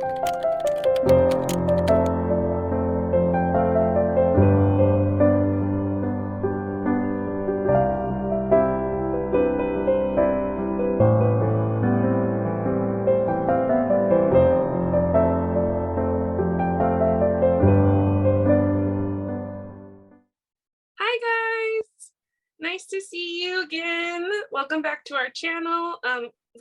Hi guys, nice to see you again. Welcome back to our channel.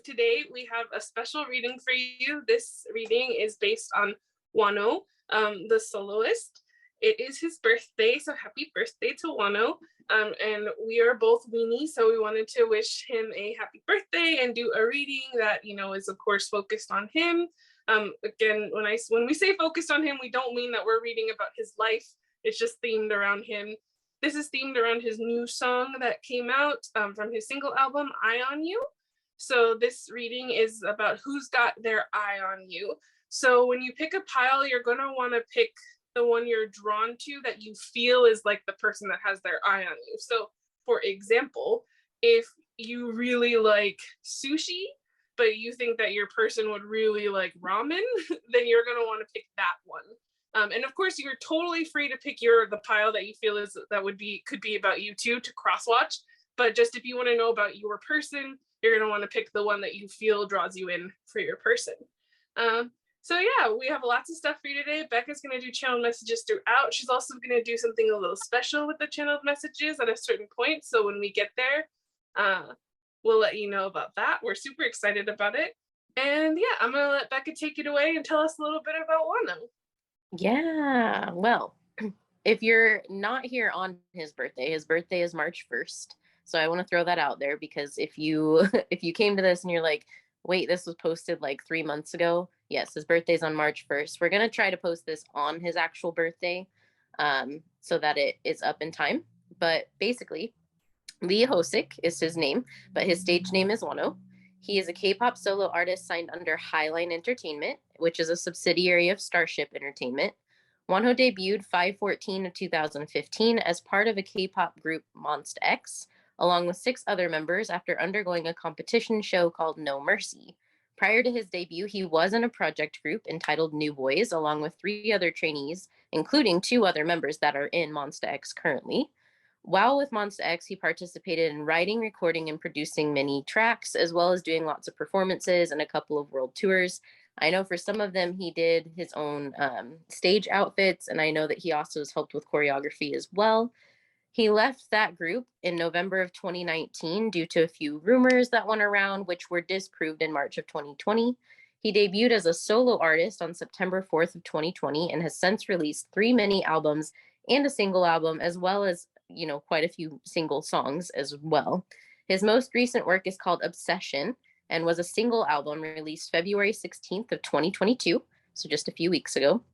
Today we have a special reading for you. This reading is based on Wonho, the soloist. It is his birthday, so happy birthday to Wonho. And we are both weenies, so we wanted to wish him a happy birthday and do a reading that, you know, is of course focused on him. Again, when we say focused on him, we don't mean that we're reading about his life. It's just themed around him. This is themed around his new song that came out from his single album, Eye on You. So this reading is about who's got their eye on you. So when you pick a pile, you're going to want to pick the one you're drawn to that you feel is like the person that has their eye on you. So for example, if you really like sushi, but you think that your person would really like ramen, then you're going to want to pick that one. And of course, you're totally free to pick the pile that you feel could be about you too, to cross-watch. But just if you want to know about your person, you're going to want to pick the one that you feel draws you in for your person. So yeah, we have lots of stuff for you today. Bekah's going to do channeled messages throughout. She's also going to do something a little special with the channeled messages at a certain point. So when we get there, we'll let you know about that. We're super excited about it. And yeah, I'm going to let Bekah take it away and tell us a little bit about Wonho. Yeah, well, if you're not here on his birthday is March 1st. So I want to throw that out there, because if you came to this and you're like, wait, this was posted like 3 months ago. Yes, his birthday's on March 1st. We're going to try to post this on his actual birthday, so that it is up in time. But basically, Lee Hosik is his name, but his stage name is Wonho. He is a K-pop solo artist signed under Highline Entertainment, which is a subsidiary of Starship Entertainment. Wonho debuted 5/14 of 2015 as part of a K-pop group Monsta X, along with 6 other members after undergoing a competition show called No Mercy. Prior to his debut, he was in a project group entitled New Boys, along with 3 other trainees, including 2 other members that are in Monsta X currently. While with Monsta X, he participated in writing, recording, and producing many tracks, as well as doing lots of performances and a couple of world tours. I know for some of them, he did his own stage outfits, and I know that he also has helped with choreography as well. He left that group in November of 2019 due to a few rumors that went around, which were disproved in March of 2020. He debuted as a solo artist on September 4th of 2020 and has since released 3 mini albums and a single album, as well as, you know, quite a few single songs as well. His most recent work is called Obsession and was a single album released February 16th of 2022, so just a few weeks ago.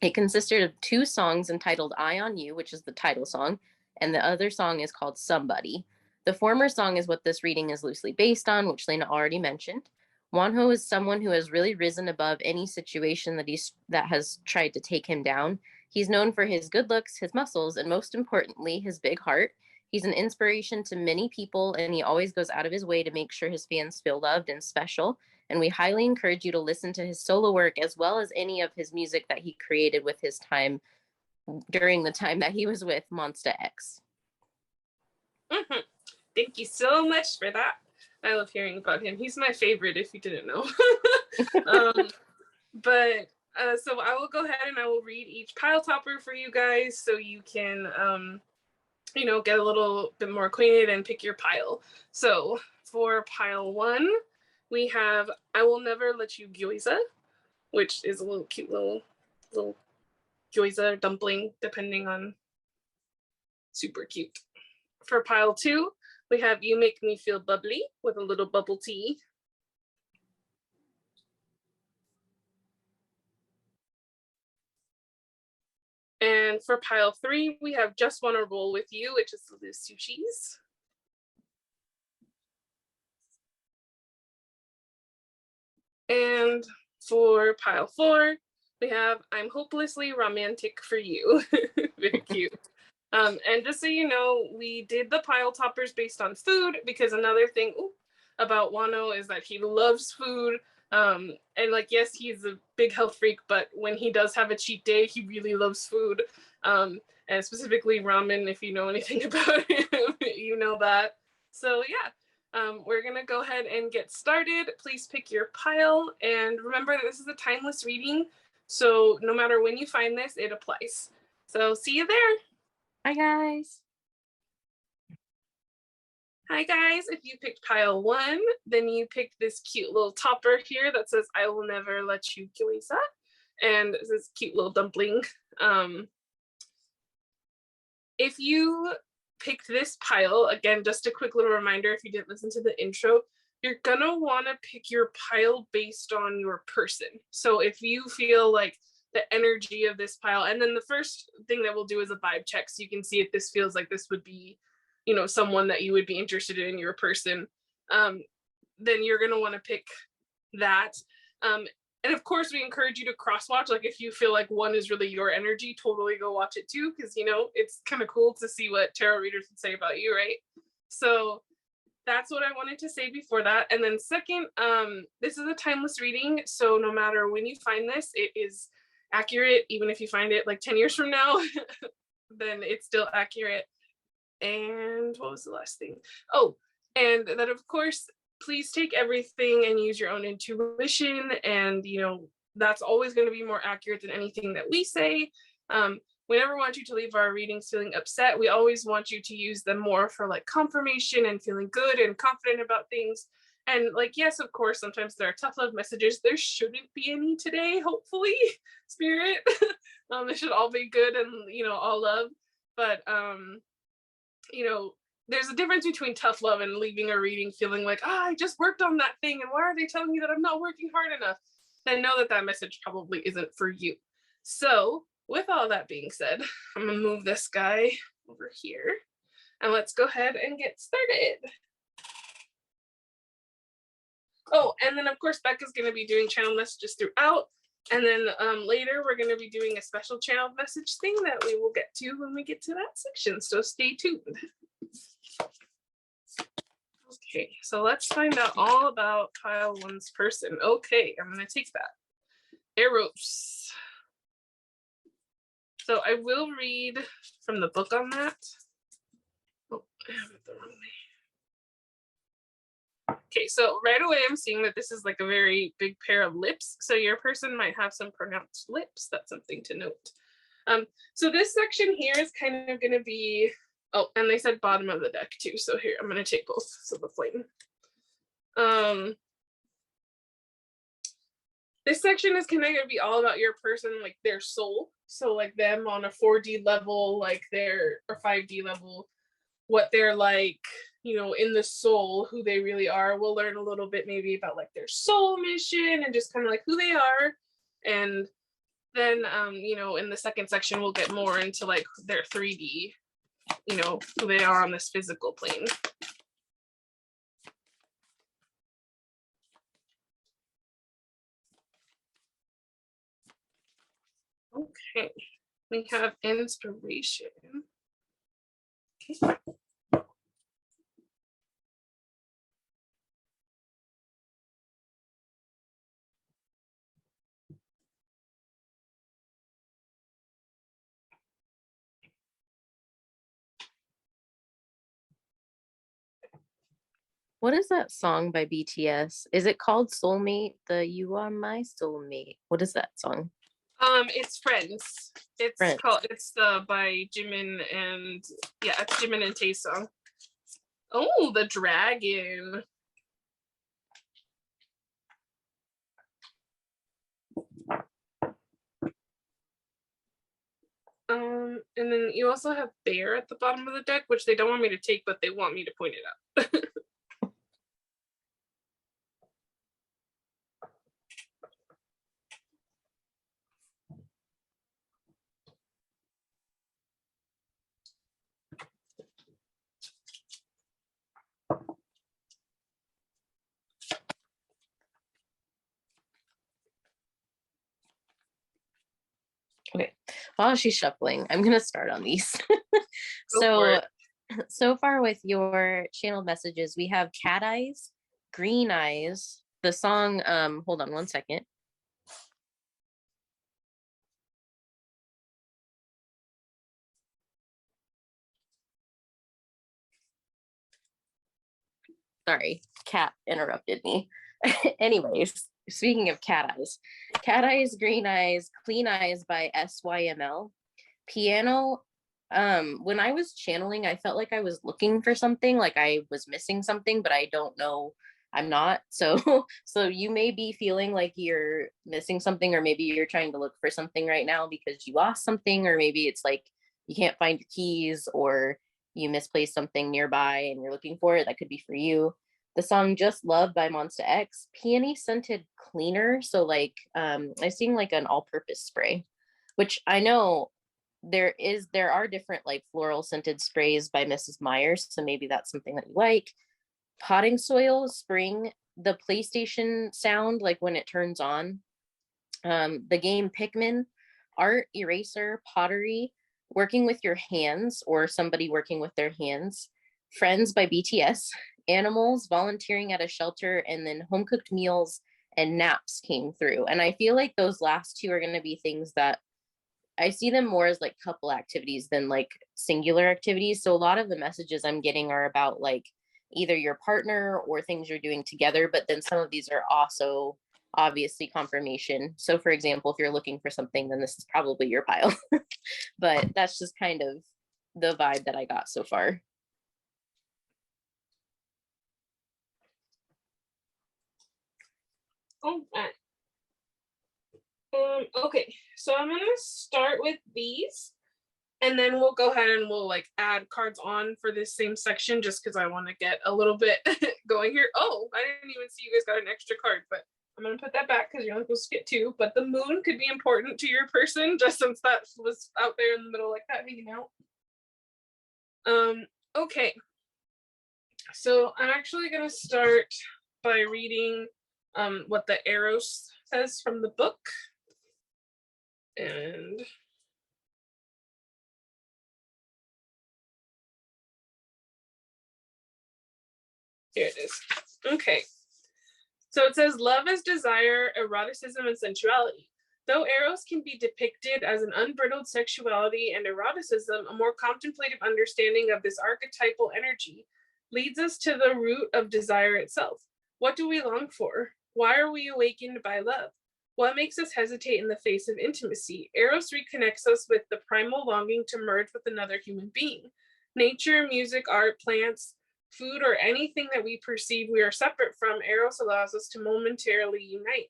It consisted of 2 songs entitled Eye on You, which is the title song, and the other song is called Somebody. The former song is what this reading is loosely based on, which Lena already mentioned. Wonho is someone who has really risen above any situation that has tried to take him down. He's known for his good looks, his muscles, and most importantly, his big heart. He's an inspiration to many people, and he always goes out of his way to make sure his fans feel loved and special. And we highly encourage you to listen to his solo work, as well as any of his music that he created with his time during the time that he was with Monsta X. Mm-hmm. Thank you so much for that. I love hearing about him. He's my favorite, if you didn't know. So I will go ahead and I will read each pile topper for you guys, so you can, you know, get a little bit more acquainted and pick your pile. So for pile 1, we have I Will Never Let You Gyoza, which is a little cute little gyoza dumpling, depending on. Super cute. For pile 2, we have You Make Me Feel Bubbly with a little bubble tea. And for pile 3, we have Just Wanna Roll With You, which is the sushis. And for pile 4, we have I'm Hopelessly Romantic for You. Very cute. And just so you know, we did the pile toppers based on food, because another thing about Wonho is that he loves food. And like, yes, he's a big health freak, but when he does have a cheat day, he really loves food. And specifically ramen. If you know anything about him, you know that. So yeah, we're gonna go ahead and get started. Please pick your pile, and remember that this is a timeless reading, so no matter when you find this, it applies. So see you there. Hi guys. Hi guys, if you picked pile 1, then you picked this cute little topper here that says, I will never let you Kiwisa. And this cute little dumpling. If you picked this pile, again, just a quick little reminder if you didn't listen to the intro, you're gonna wanna pick your pile based on your person. So if you feel like the energy of this pile, and then the first thing that we'll do is a vibe check, so you can see if this feels like this would be, you know, someone that you would be interested in, your person, then you're gonna wanna pick that. And of course, we encourage you to cross watch. Like if you feel like one is really your energy, totally go watch it too, because you know it's kind of cool to see what tarot readers would say about you, right? So that's what I wanted to say before that. And then second, this is a timeless reading, so no matter when you find this, it is accurate. Even if you find it like 10 years from now, then it's still accurate. And what was the last thing? Oh, and that of course, please take everything and use your own intuition, and you know that's always going to be more accurate than anything that we say. We never want you to leave our readings feeling upset. We always want you to use them more for like confirmation and feeling good and confident about things. And like, yes, of course, sometimes there are tough love messages. There shouldn't be any today, hopefully, Spirit. They should all be good and, you know, all love. But you know, there's a difference between tough love and leaving a reading feeling like, I just worked on that thing, and why are they telling me that I'm not working hard enough? Then know that that message probably isn't for you. So with all that being said, I'm gonna move this guy over here, and let's go ahead and get started. Oh, and then of course Bekah's gonna be doing channel messages throughout, and then later we're gonna be doing a special channel message thing that we will get to when we get to that section, so stay tuned. Okay, so let's find out all about pile 1's person. Okay, I'm gonna take that. Eros. So I will read from the book on that. Oh, I have it the wrong way. Okay, so right away I'm seeing that this is like a very big pair of lips. So your person might have some pronounced lips. That's something to note. So this section here is kind of gonna be, oh, and they said bottom of the deck too. So here, I'm gonna take both. So the flame. This section is kind of gonna be all about your person, like their soul. So like them on a 4D level, like their, or 5D level, what they're like, you know, in the soul, who they really are. We'll learn a little bit maybe about like their soul mission and just kind of like who they are. And then, you know, in the second section, we'll get more into like their 3D, you know, who they are on this physical plane. Okay, we have inspiration. Okay. What is that song by BTS? Is it called Soulmate? The You Are My Soulmate. What is that song? It's Friends. It's Friends. called, it's by Jimin and, yeah, it's Jimin and Tae's song. Oh, the dragon. And then you also have Bear at the bottom of the deck, which they don't want me to take, but they want me to point it out. Okay, while she's shuffling, I'm gonna start on these. So far with your channeled messages, we have cat eyes, green eyes, the song, hold on one second. Sorry, cat interrupted me. Anyways, speaking of cat eyes, green eyes, clean eyes by SYML. Piano. When I was channeling, I felt like I was looking for something, like I was missing something, but I don't know. I'm not. So so you may be feeling like you're missing something, or maybe you're trying to look for something right now because you lost something, or maybe it's like you can't find your keys, or you misplaced something nearby and you're looking for it. That could be for you. The song Just Love by Monsta X, peony scented cleaner. So like I sing like an all-purpose spray, which I know there are different like floral scented sprays by Mrs. Myers, so maybe that's something that you like. Potting soil, spring, the PlayStation sound, like when it turns on. The game Pikmin, art, eraser, pottery, working with your hands or somebody working with their hands. Friends by BTS, animals, volunteering at a shelter, and then home cooked meals and naps came through. And I feel like those last two are going to be things that I see them more as like couple activities than like singular activities. So a lot of the messages I'm getting are about like either your partner or things you're doing together, but then some of these are also obviously confirmation. So for example, if you're looking for something, then this is probably your pile. But that's just kind of the vibe that I got so far. Oh, okay, so I'm gonna start with these, and then we'll go ahead and we'll like add cards on for this same section just because I want to get a little bit going here. Oh, I didn't even see you guys got an extra card, but I'm gonna put that back because you're only supposed to get two. But the moon could be important to your person, just since that was out there in the middle like that, hanging out. Okay. So I'm actually gonna start by reading what the Eros says from the book. And here it is. Okay. So it says, love is desire, eroticism, and sensuality. Though Eros can be depicted as an unbridled sexuality and eroticism, a more contemplative understanding of this archetypal energy leads us to the root of desire itself. What do we long for? Why are we awakened by love? What makes us hesitate in the face of intimacy? Eros reconnects us with the primal longing to merge with another human being. Nature, music, art, plants, food, or anything that we perceive we are separate from, Eros allows us to momentarily unite.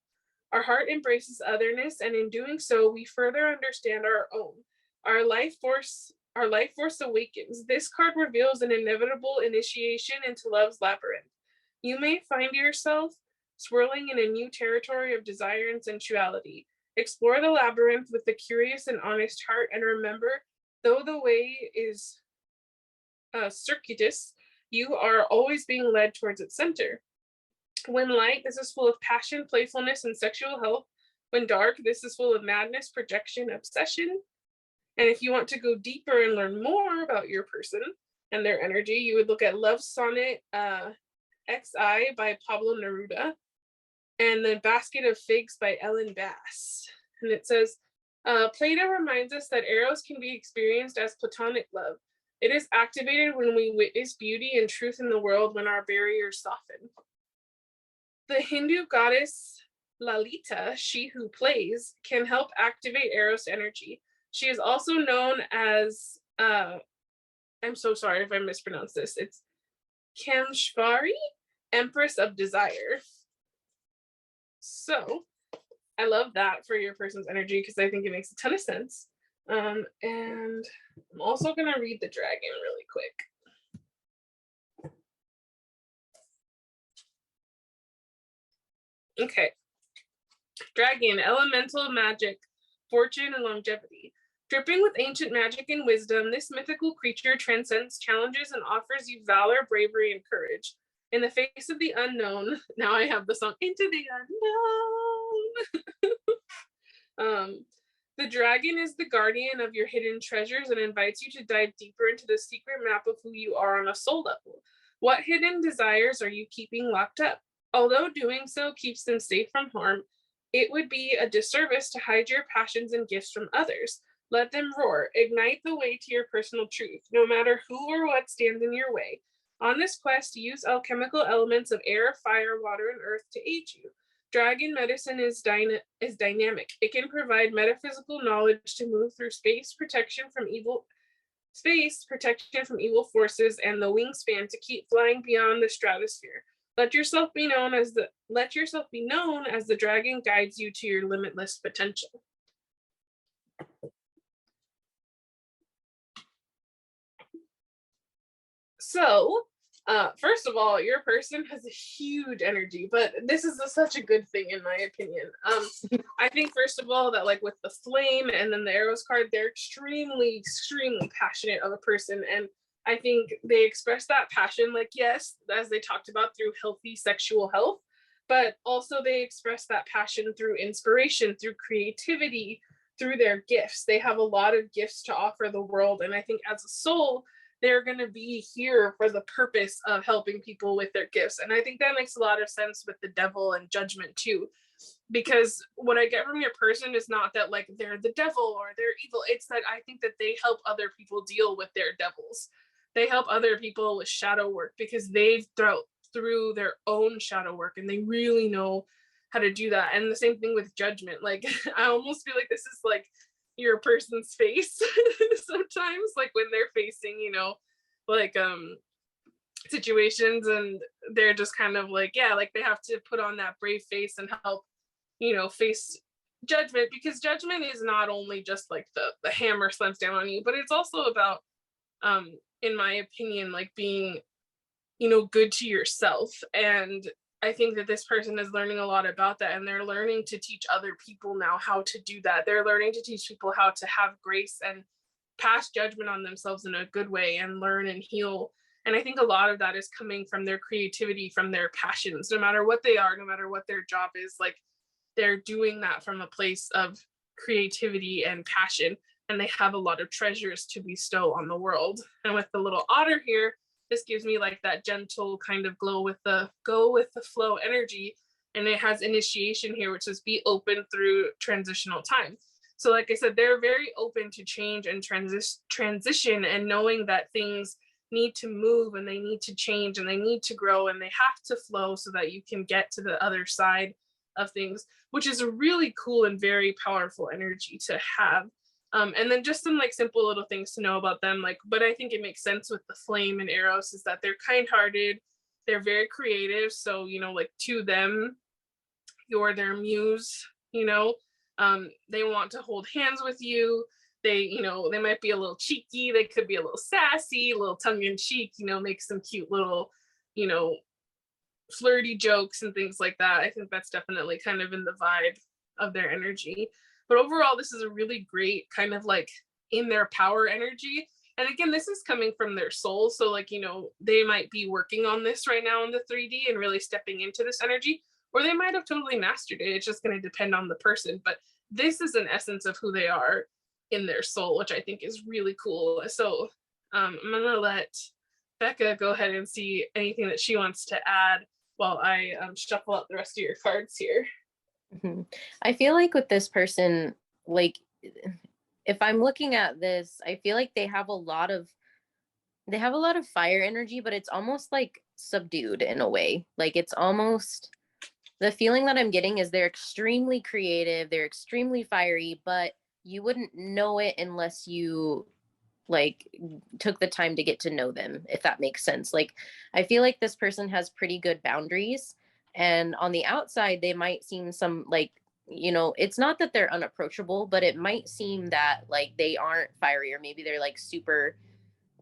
Our heart embraces otherness, and in doing so, we further understand our own. Our life force awakens. This card reveals an inevitable initiation into love's labyrinth. You may find yourself swirling in a new territory of desire and sensuality. Explore the labyrinth with a curious and honest heart, and remember, though the way is circuitous, you are always being led towards its center. When light, this is full of passion, playfulness, and sexual health. When dark, this is full of madness, projection, obsession. And if you want to go deeper and learn more about your person and their energy, you would look at Love Sonnet XI by Pablo Neruda and then Basket of Figs by Ellen Bass. And it says, Plato reminds us that Eros can be experienced as platonic love. It is activated when we witness beauty and truth in the world, when our barriers soften. The Hindu goddess Lalita, she who plays, can help activate Eros energy. She is also known as, I'm so sorry if I mispronounced this, it's Kamshvari, Empress of Desire. So I love that for your person's energy because I think it makes a ton of sense. And I'm also going to read the dragon really quick. Okay. Dragon, elemental magic, fortune, and longevity. Dripping with ancient magic and wisdom, this mythical creature transcends challenges and offers you valor, bravery, and courage. In the face of the unknown, now I have the song, Into the Unknown. The dragon is the guardian of your hidden treasures and invites you to dive deeper into the secret map of who you are on a soul level. What hidden desires are you keeping locked up? Although doing so keeps them safe from harm, it would be a disservice to hide your passions and gifts from others. Let them roar. Ignite the way to your personal truth, no matter who or what stands in your way. On this quest, use alchemical elements of air, fire, water, and earth to aid you. Dragon medicine is dynamic. It can provide metaphysical knowledge to move through space protection from evil forces, and the wingspan to keep flying beyond the stratosphere. Let yourself be known as the dragon guides you to your limitless potential. So, first of all, your person has a huge energy, but this is such a good thing in my opinion. I think first of all that like with the flame and then the arrows card, they're extremely passionate of a person, and I think they express that passion, like, yes, as they talked about, through healthy sexual health, but also they express that passion through inspiration, through creativity, through their gifts. They have a lot of gifts to offer the world, and I think as a soul they're going to be here for the purpose of helping people with their gifts. And I think that makes a lot of sense with the devil and judgment too, because what I get from your person is not that like they're the devil or they're evil. It's that I think that they help other people deal with their devils. They help other people with shadow work because they've dealt through their own shadow work and they really know how to do that. And the same thing with judgment. Like I almost feel like this is like your person's face sometimes, like when they're facing, you know, like situations, and they're just kind of like, yeah, like they have to put on that brave face and help, you know, face judgment, because judgment is not only just like the hammer slams down on you, but it's also about in my opinion, like being, you know, good to yourself. And I think that this person is learning a lot about that, and they're learning to teach other people now how to do that. They're learning to teach people how to have grace and pass judgment on themselves in a good way and learn and heal. And I think a lot of that is coming from their creativity, from their passions, no matter what they are, no matter what their job is. Like they're doing that from a place of creativity and passion, and they have a lot of treasures to bestow on the world. And with the little otter here, this gives me like that gentle kind of go with the flow energy. And it has initiation here, which is be open through transitional time. So like I said, they're very open to change and transition, and knowing that things need to move and they need to change and they need to grow and they have to flow so that you can get to the other side of things, which is a really cool and very powerful energy to have. And then just some like simple little things to know about them, like, but I think it makes sense with the flame and Eros is that they're kind-hearted, they're very creative. So, you know, like to them, you're their muse, you know. They want to hold hands with you. They, you know, they might be a little cheeky, they could be a little sassy, a little tongue-in-cheek, you know, make some cute little, you know, flirty jokes and things like that. I think that's definitely kind of in the vibe of their energy. But overall, this is a really great kind of like in their power energy. And again, this is coming from their soul. So like, you know, they might be working on this right now in the 3D and really stepping into this energy, or they might have totally mastered it. It's just going to depend on the person. But this is an essence of who they are in their soul, which I think is really cool. So I'm going to let Bekah go ahead and see anything that she wants to add while I shuffle out the rest of your cards here. Mm-hmm. I feel like with this person, like if I'm looking at this, I feel like they have a lot of fire energy, but it's almost like subdued in a way. Like it's almost, the feeling that I'm getting is they're extremely creative, they're extremely fiery, but you wouldn't know it unless you like took the time to get to know them, if that makes sense. Like I feel like this person has pretty good boundaries, and on the outside they might seem some like, you know, it's not that they're unapproachable, but it might seem that like they aren't fiery, or maybe they're like super,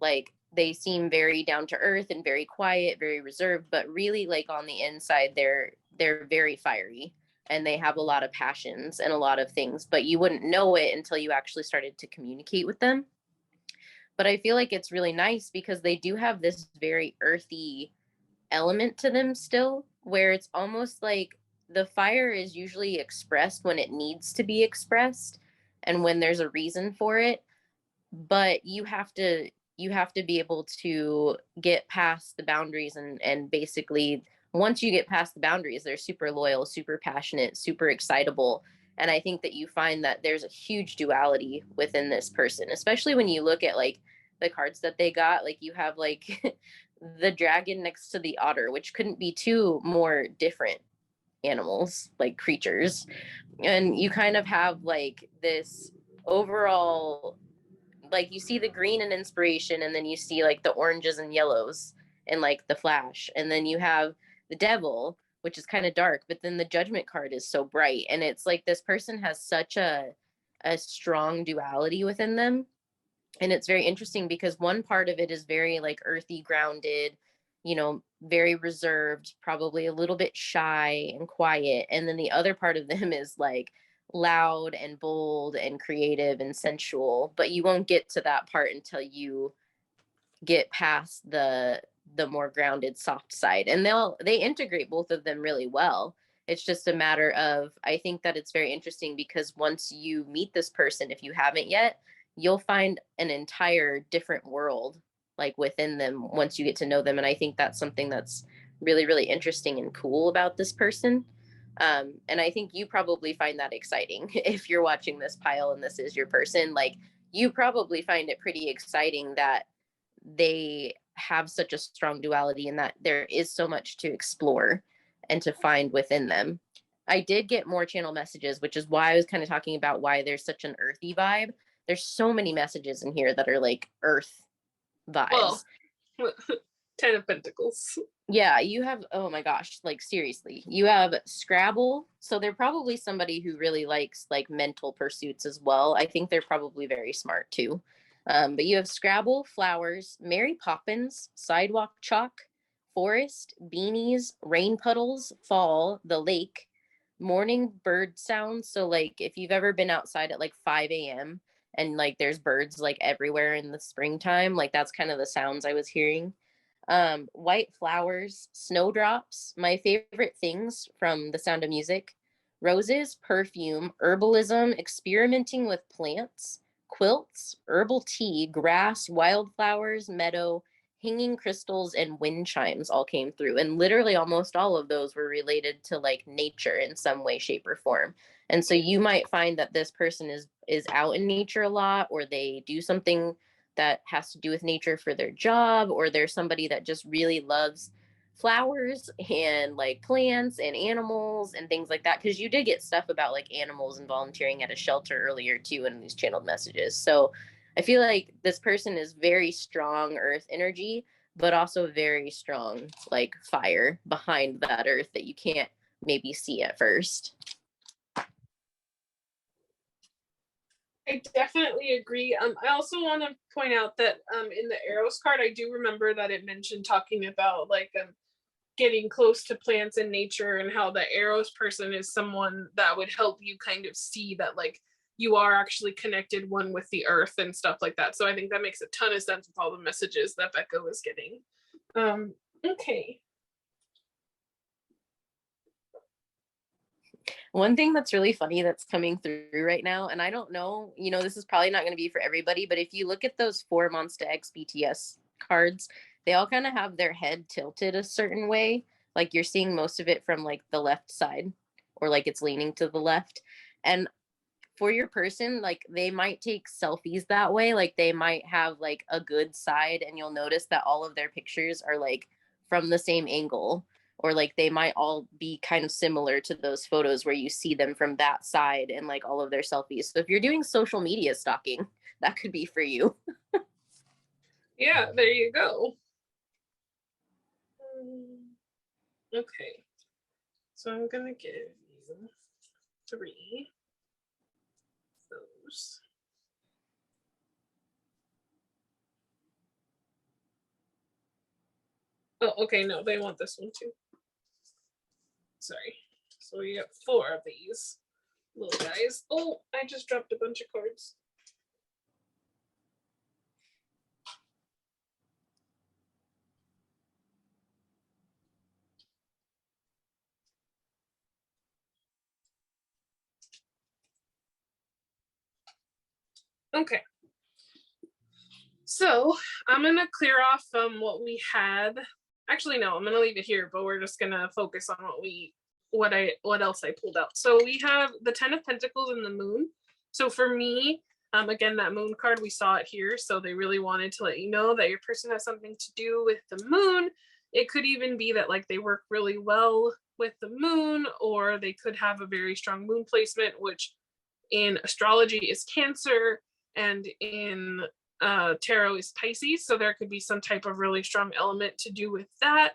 like they seem very down to earth and very quiet, very reserved, but really like on the inside they're very fiery and they have a lot of passions and a lot of things, but you wouldn't know it until you actually started to communicate with them. But I feel like it's really nice because they do have this very earthy element to them still, where it's almost like the fire is usually expressed when it needs to be expressed and when there's a reason for it. But you have to be able to get past the boundaries and basically once you get past the boundaries, they're super loyal, super passionate, super excitable. And I think that you find that there's a huge duality within this person, especially when you look at like the cards that they got. Like you have like the dragon next to the otter, which couldn't be two more different animals, like creatures. And you kind of have like this overall, like you see the green and inspiration, and then you see like the oranges and yellows and like the flash, and then you have the devil, which is kind of dark, but then the judgment card is so bright. And it's like this person has such a strong duality within them. And it's very interesting because one part of it is very like earthy, grounded, you know, very reserved, probably a little bit shy and quiet. And then the other part of them is like loud and bold and creative and sensual. But you won't get to that part until you get past the more grounded soft side. And they integrate both of them really well. It's just a matter of, I think that it's very interesting because once you meet this person, if you haven't yet, you'll find an entire different world like within them once you get to know them. And I think that's something that's really, really interesting and cool about this person. And I think you probably find that exciting if you're watching this pile and this is your person. Like you probably find it pretty exciting that they have such a strong duality and that there is so much to explore and to find within them. I did get more channel messages, which is why I was kind of talking about why there's such an earthy vibe. There's so many messages in here that are like earth vibes. Well, 10 of Pentacles. Yeah, you have, oh my gosh, like seriously, you have Scrabble. So they're probably somebody who really likes like mental pursuits as well. I think they're probably very smart too. But you have Scrabble, flowers, Mary Poppins, sidewalk chalk, forest, beanies, rain puddles, fall, the lake, morning bird sounds. So like if you've ever been outside at like 5 a.m. and like there's birds like everywhere in the springtime, like that's kind of the sounds I was hearing. White flowers, snowdrops, my favorite things from The Sound of Music, roses, perfume, herbalism, experimenting with plants, quilts, herbal tea, grass, wildflowers, meadow, hanging crystals, and wind chimes all came through. And literally almost all of those were related to like nature in some way, shape, or form. And so you might find that this person is out in nature a lot, or they do something that has to do with nature for their job, or they're somebody that just really loves flowers and like plants and animals and things like that. Because you did get stuff about like animals and volunteering at a shelter earlier too in these channeled messages. So I feel like this person is very strong earth energy, but also very strong like fire behind that earth that you can't maybe see at first. I definitely agree. I also want to point out that in the Eros card, I do remember that it mentioned talking about like getting close to plants and nature, and how the Eros person is someone that would help you kind of see that like you are actually connected one with the earth and stuff like that. So I think that makes a ton of sense with all the messages that Bekah was getting. Okay. One thing that's really funny that's coming through right now, and I don't know, you know, this is probably not going to be for everybody, but if you look at those 4 Months to X BTS cards, they all kind of have their head tilted a certain way. Like you're seeing most of it from like the left side, or like it's leaning to the left. And for your person, like they might take selfies that way. Like they might have like a good side, and you'll notice that all of their pictures are like from the same angle, or like they might all be kind of similar to those photos where you see them from that side and like all of their selfies. So if you're doing social media stalking, that could be for you. Yeah, there you go. Okay. So I'm gonna give you 3 of those. Oh, okay, no, they want this one too. Sorry. So we got 4 of these little guys. Oh, I just dropped a bunch of cards. Okay. So I'm gonna clear off what we had actually, no, I'm going to leave it here, but we're just going to focus on what else I pulled out. So we have the 10 of Pentacles and the Moon. So for me, again, that Moon card, we saw it here. So they really wanted to let you know that your person has something to do with the moon. It could even be that like they work really well with the moon, or they could have a very strong moon placement, which in astrology is Cancer, and in tarot is Pisces. So there could be some type of really strong element to do with that.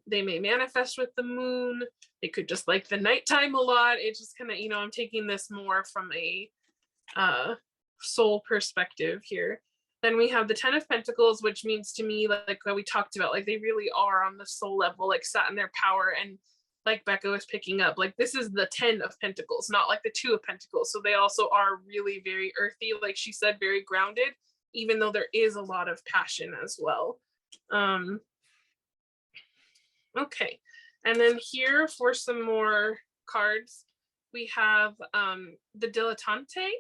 They may manifest with the moon. They could just like the nighttime a lot. It's just kind of, you know, I'm taking this more from a soul perspective here. Then we have the 10 of Pentacles, which means to me, like what we talked about, like they really are on the soul level, like sat in their power. And like Bekah was picking up, like this is the 10 of Pentacles, not like the 2 of Pentacles. So they also are really very earthy, like she said, very grounded, even though there is a lot of passion as well. Okay, and then here for some more cards, we have the Dilettante,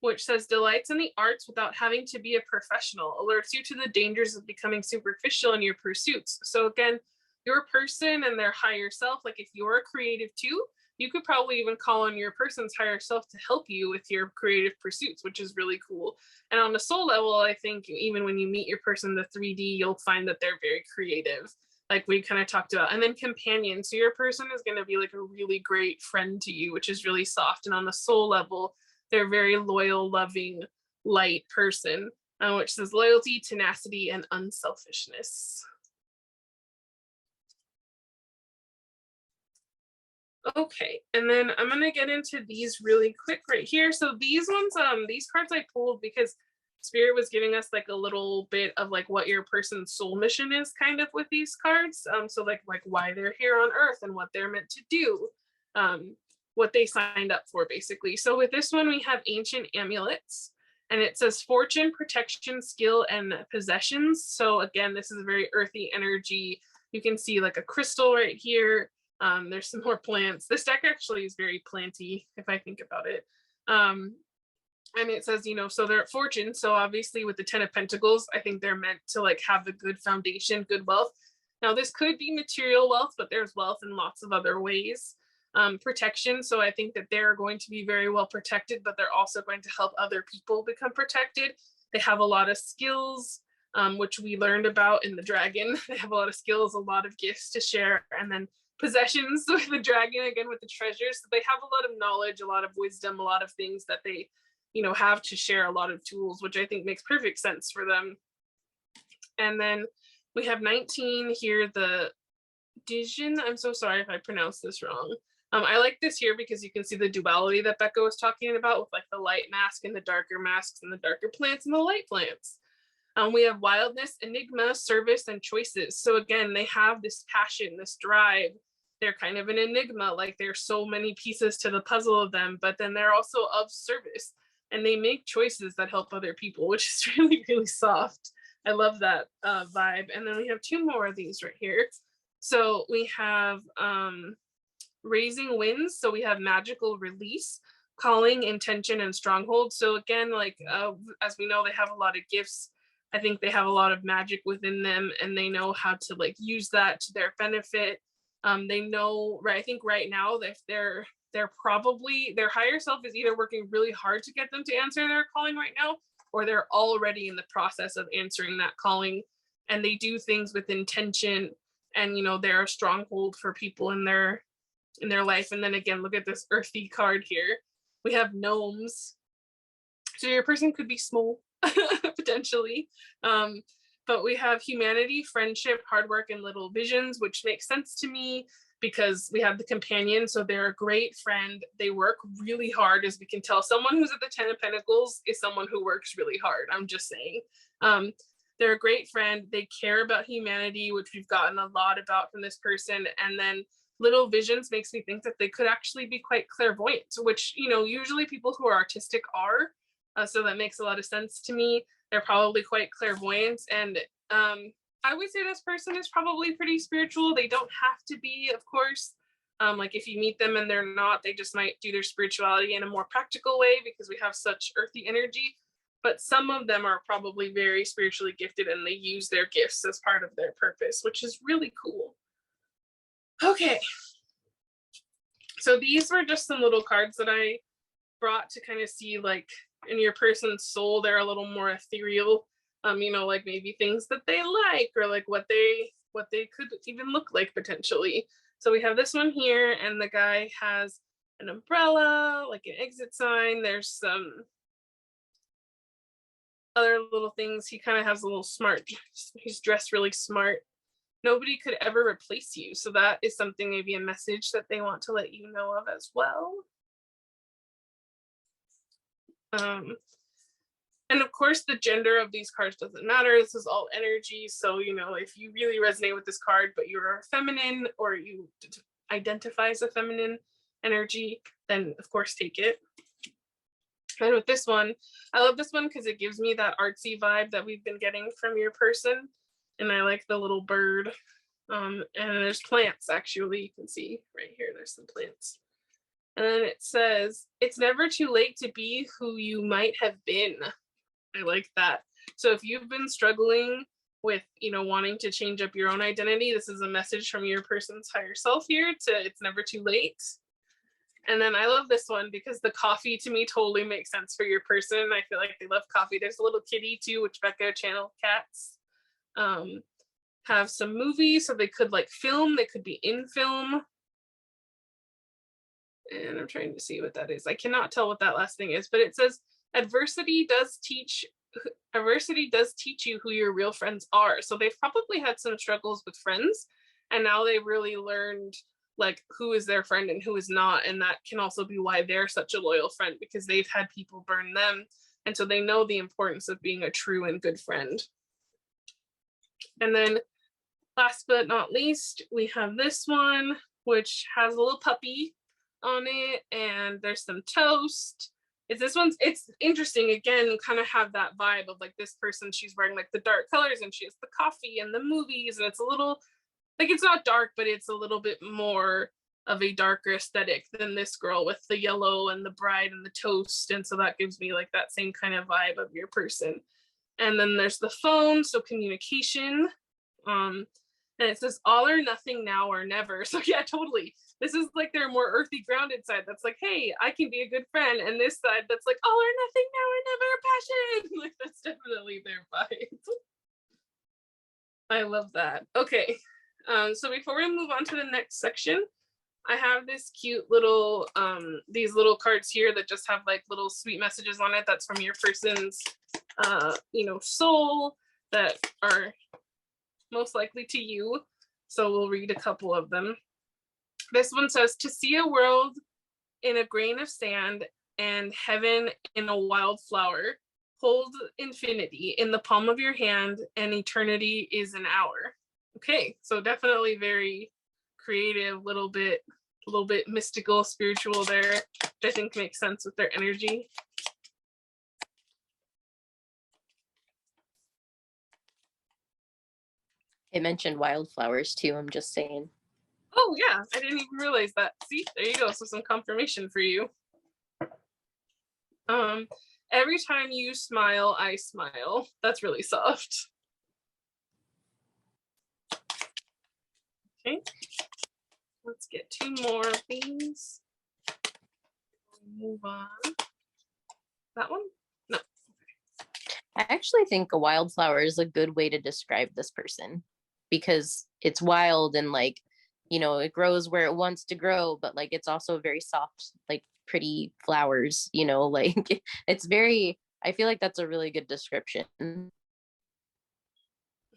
which says delights in the arts without having to be a professional, alerts you to the dangers of becoming superficial in your pursuits. So again, your person and their higher self, like if you're a creative too, you could probably even call on your person's higher self to help you with your creative pursuits, which is really cool. And on the soul level, I think even when you meet your person, the 3D, you'll find that they're very creative, like we kind of talked about. And then companion, so your person is going to be like a really great friend to you, which is really soft. And on the soul level, they're a very loyal, loving, light person, which says loyalty, tenacity, and unselfishness. Okay, and then I'm gonna get into these really quick right here. So these ones, these cards I pulled because Spirit was giving us like a little bit of like what your person's soul mission is kind of with these cards. So like why they're here on Earth and what they're meant to do, what they signed up for basically. So with this one, we have ancient amulets, and it says fortune, protection, skill, and possessions. So again, this is a very earthy energy. You can see like a crystal right here. There's some more plants. This deck actually is very planty if I think about it. And it says, you know, so they're at fortune. So obviously with the 10 of Pentacles, I think they're meant to like have a good foundation, good wealth. Now this could be material wealth, but there's wealth in lots of other ways. Protection. So I think that they're going to be very well protected, but they're also going to help other people become protected. They have a lot of skills, which we learned about in the dragon. They have a lot of skills, a lot of gifts to share. And then possessions with the dragon, again with the treasures. So they have a lot of knowledge, a lot of wisdom, a lot of things that they, you know, have to share, a lot of tools, which I think makes perfect sense for them. And then we have 19 here, the Dijin. I'm so sorry if I pronounced this wrong. I like this here because you can see the duality that Bekah was talking about with like the light mask and the darker masks and the darker plants and the light plants. We have wildness, enigma, service, and choices. So again, they have this passion, this drive. They're kind of an enigma, like there's so many pieces to the puzzle of them, but then they're also of service, and they make choices that help other people, which is really, really soft. I love that vibe. And then we have 2 more of these right here. So we have raising winds. So we have magical release, calling, intention, and stronghold. So again, like as we know, they have a lot of gifts. I think they have a lot of magic within them, and they know how to like use that to their benefit. They know, right? I think right now if they're probably, their higher self is either working really hard to get them to answer their calling right now, or they're already in the process of answering that calling, and they do things with intention, and you know, they're a stronghold for people in their life. And then again, look at this earthy card here. We have gnomes. So your person could be small potentially. But we have humanity, friendship, hard work, and little visions, which makes sense to me because we have the companion. So they're a great friend. They work really hard, as we can tell. Someone who's at the 10 of Pentacles is someone who works really hard. I'm just saying. They're a great friend. They care about humanity, which we've gotten a lot about from this person. And then little visions makes me think that they could actually be quite clairvoyant, which, you know, usually people who are artistic are. So that makes a lot of sense to me. They're probably quite clairvoyant. And I would say this person is probably pretty spiritual. They don't have to be, of course. Like if you meet them and they're not, they just might do their spirituality in a more practical way because we have such earthy energy. but some of them are probably very spiritually gifted and they use their gifts as part of their purpose, which is really cool. Okay. So these were just some little cards that I brought to kind of see, like, in your person's soul, they're a little more ethereal. You know, like maybe things that they like, or like what they could even look like potentially. So we have this one here, and the guy has an umbrella, like an exit sign. There's some other little things. He kind of has a little smart, he's dressed really smart. Nobody could ever replace you. So that is something, maybe a message that they want to let you know of as well. And of course, the gender of these cards doesn't matter. This is all energy. So, you know, if you really resonate with this card, but you're feminine, or you identify as a feminine energy, then of course take it. And with this one, I love this one because it gives me that artsy vibe that we've been getting from your person. And I like the little bird. And there's plants, actually. You can see right here, there's some plants. And then it says, it's never too late to be who you might have been. I like that. So if you've been struggling with, you know, wanting to change up your own identity, this is a message from your person's higher self here to, it's never too late. And then I love this one because the coffee to me totally makes sense for your person. I feel like they love coffee. There's a little kitty too, which Bekah channel cats have some movies, so they could like film, they could be in film. And I'm trying to see what that is. I cannot tell what that last thing is, but it says, adversity does teach you who your real friends are. So they've probably had some struggles with friends, and now they've really learned like who is their friend and who is not. And that can also be why they're such a loyal friend, because they've had people burn them. And so they know the importance of being a true and good friend. And then last but not least, we have this one, which has a little puppy on it, and there's some toast. It's interesting, again, kind of have that vibe of like this person, she's wearing like the dark colors and she has the coffee and the movies, and it's a little like, it's not dark, but it's a little bit more of a darker aesthetic than this girl with the yellow and the bride and the toast. And so that gives me like that same kind of vibe of your person. And then there's the phone, so communication. And it says all or nothing, now or never. So yeah, totally. This is like their more earthy, grounded side that's like, hey, I can be a good friend. And this side that's like all or nothing, now or never, passion. Like, that's definitely their vibe. I love that. Okay. So before we move on to the next section, I have this cute little, these little cards here that just have like little sweet messages on it. That's from your person's, you know, soul, that are most likely to you. So we'll read a couple of them. This one says, to see a world in a grain of sand and heaven in a wildflower, hold infinity in the palm of your hand, and eternity is an hour. Okay, so definitely very creative, little bit mystical, spiritual there, which I think makes sense with their energy. It mentioned wildflowers too, I'm just saying. Oh yeah, I didn't even realize that. See, there you go. So some confirmation for you. Every time you smile, I smile. That's really soft. Okay, let's get two more of these. Move on. That one? No. I actually think a wildflower is a good way to describe this person, because it's wild and like, you know, it grows where it wants to grow, but like it's also very soft, like pretty flowers, you know, like it's very, I feel like that's a really good description.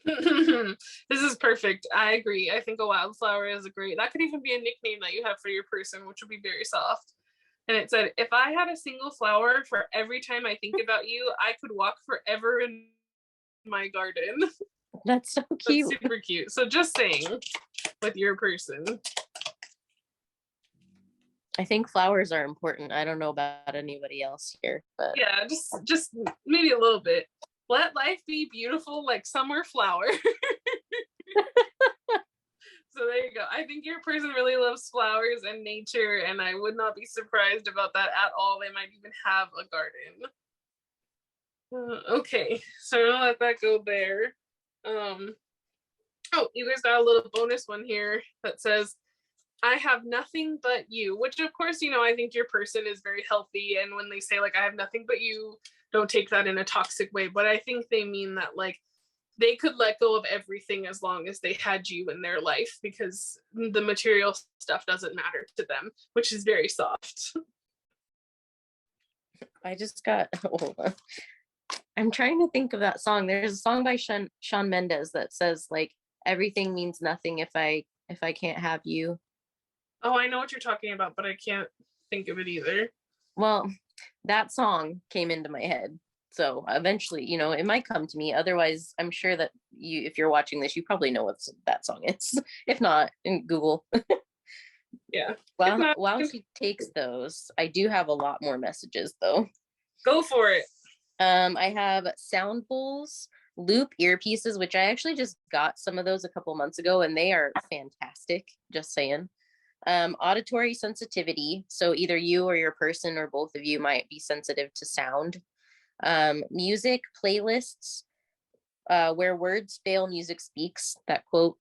This is perfect. I agree. I think a wildflower is a great, that could even be a nickname that you have for your person, which would be very soft. And it said, if I had a single flower for every time I think about you, I could walk forever in my garden. That's so cute. That's super cute. So just saying, with your person. I think flowers are important. I don't know about anybody else here, but yeah, just maybe a little bit. Let life be beautiful like summer flower. So there you go. I think your person really loves flowers and nature, and I would not be surprised about that at all. They might even have a garden. Okay, so I'm gonna let that go there. Oh, you guys got a little bonus one here that says, I have nothing but you, which of course, I think your person is very healthy. And when they say like, I have nothing but you, don't take that in a toxic way. But I think they mean that like they could let go of everything as long as they had you in their life, because the material stuff doesn't matter to them, which is very soft. I just got, hold on. I'm trying to think of that song. There's a song by Shawn Mendes that says like, everything means nothing if I can't have you. Oh, I know what you're talking about, but I can't think of it either. Well, that song came into my head. So eventually, it might come to me. Otherwise, I'm sure that if you're watching this, you probably know what that song is. If not, in Google. Yeah. While she takes those, I do have a lot more messages though. Go for it. I have sound bowls, loop earpieces, which I actually just got some of those a couple months ago, and they are fantastic. Just saying. Auditory sensitivity. So either you or your person or both of you might be sensitive to sound. Music playlists, where words fail, music speaks. That quote.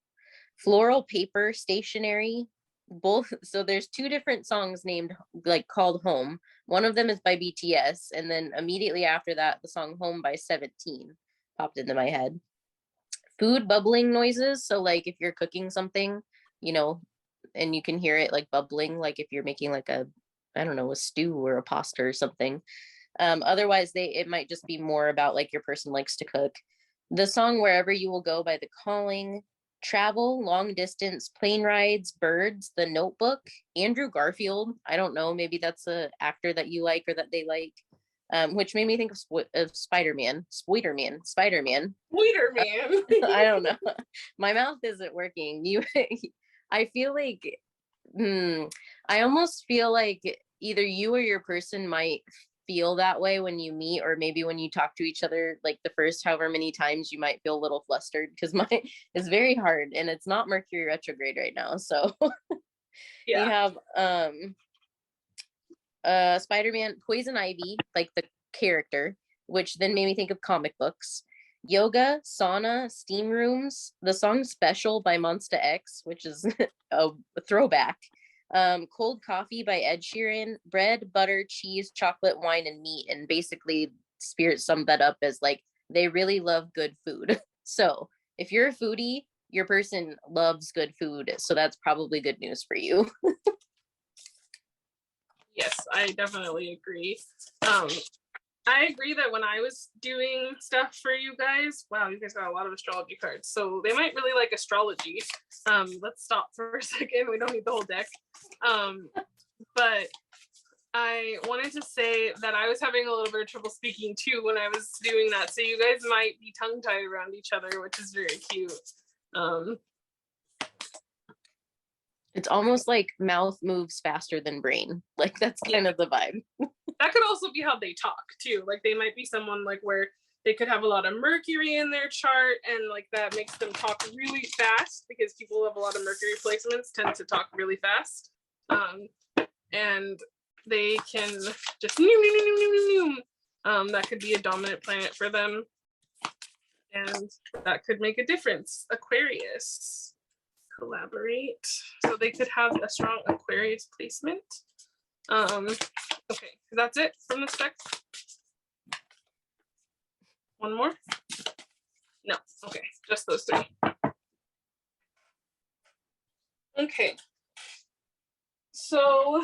Floral paper stationery. Both. So there's two different songs named like called Home. One of them is by BTS, and then immediately after that, the song Home by 17 popped into my head. Food bubbling noises. So like if you're cooking something, and you can hear it like bubbling, like if you're making like a stew or a pasta or something. Otherwise it might just be more about like your person likes to cook. The song Wherever You Will Go by The Calling. Travel, long distance, plane rides, birds, The Notebook, Andrew Garfield. I don't know, maybe that's a actor that you like or that they like. Which made me think of Spider-Man. Spider-Man. I don't know. My mouth isn't working. I feel like, I almost feel like either you or your person might feel that way when you meet, or maybe when you talk to each other, like the first however many times, you might feel a little flustered because it's very hard, and it's not Mercury retrograde right now. So yeah. You have Spider-Man, Poison Ivy, like the character, which then made me think of comic books. Yoga, sauna, steam rooms, the song Special by Monsta X, which is a throwback. Cold coffee by Ed Sheeran, bread, butter, cheese, chocolate, wine, and meat. And basically Spirit summed that up as like, they really love good food. So if you're a foodie, your person loves good food. So that's probably good news for you. Yes, I definitely agree. I agree that when I was doing stuff for you guys, wow, you guys got a lot of astrology cards. So they might really like astrology. Let's stop for a second. We don't need the whole deck. But I wanted to say that I was having a little bit of trouble speaking too when I was doing that. So you guys might be tongue-tied around each other, which is very cute. It's almost like mouth moves faster than brain. Like that's kind of the vibe. That could also be how they talk too. Like they might be someone like where they could have a lot of Mercury in their chart, and like that makes them talk really fast, because people who have a lot of Mercury placements tend to talk really fast. And they can just that could be a dominant planet for them, and that could make a difference. Aquarius, collaborate. So they could have a strong Aquarius placement. Okay, that's it from this deck. One more? No, okay, just those three. Okay, so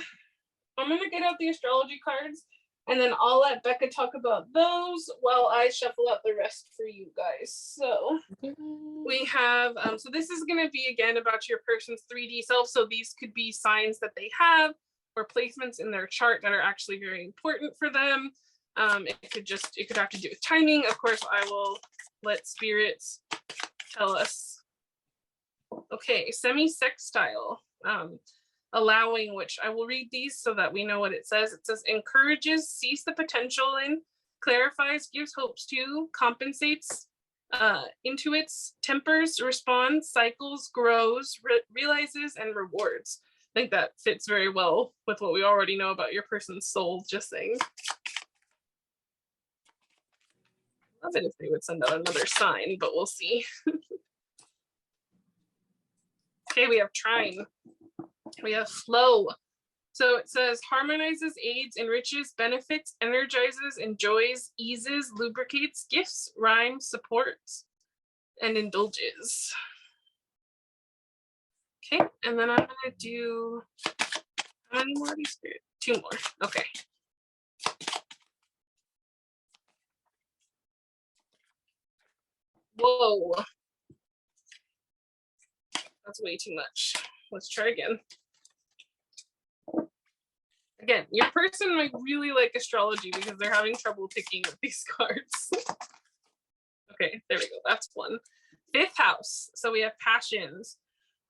I'm gonna get out the astrology cards, and then I'll let Bekah talk about those while I shuffle out the rest for you guys. So we have, so this is gonna be again about your person's 3D self. So these could be signs that they have or placements in their chart that are actually very important for them. It could have to do with timing. Of course, I will let spirits tell us. Okay, semi-sextile. Allowing, which I will read these so that we know what it says. It says encourages, sees the potential in, clarifies, gives hopes to, compensates, intuits, tempers, responds, cycles, grows, realizes, and rewards. I think that fits very well with what we already know about your person's soul, just saying. love it if they would send out another sign, but we'll see. Okay, we have trine. We have flow. So it says harmonizes, aids, enriches, benefits, energizes, enjoys, eases, lubricates, gifts, rhymes, supports, and indulges. Okay, and then I'm gonna do, how many more of these? 2 more. Okay. Whoa. That's way too much. Let's try again. Again, your person might really like astrology because they're having trouble picking up these cards. Okay, there we go. That's 1. 5th house. So we have passions,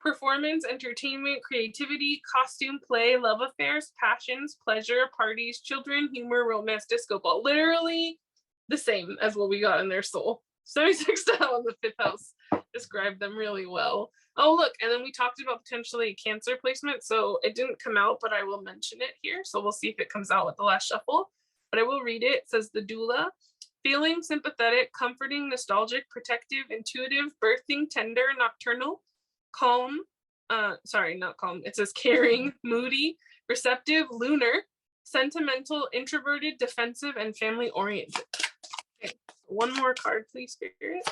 performance, entertainment, creativity, costume, play, love affairs, passions, pleasure, parties, children, humor, romance, disco ball. Literally the same as what we got in their soul. 76 style in the 5th house described them really well. Oh, look, and then we talked about potentially Cancer placement. So it didn't come out, but I will mention it here. So we'll see if it comes out with the last shuffle. But I will read it. It says the doula. Feeling, sympathetic, comforting, nostalgic, protective, intuitive, birthing, tender, nocturnal, calm, sorry, not calm. It says caring, moody, receptive, lunar, sentimental, introverted, defensive, and family oriented. Okay, 1 more card, please, Spirit.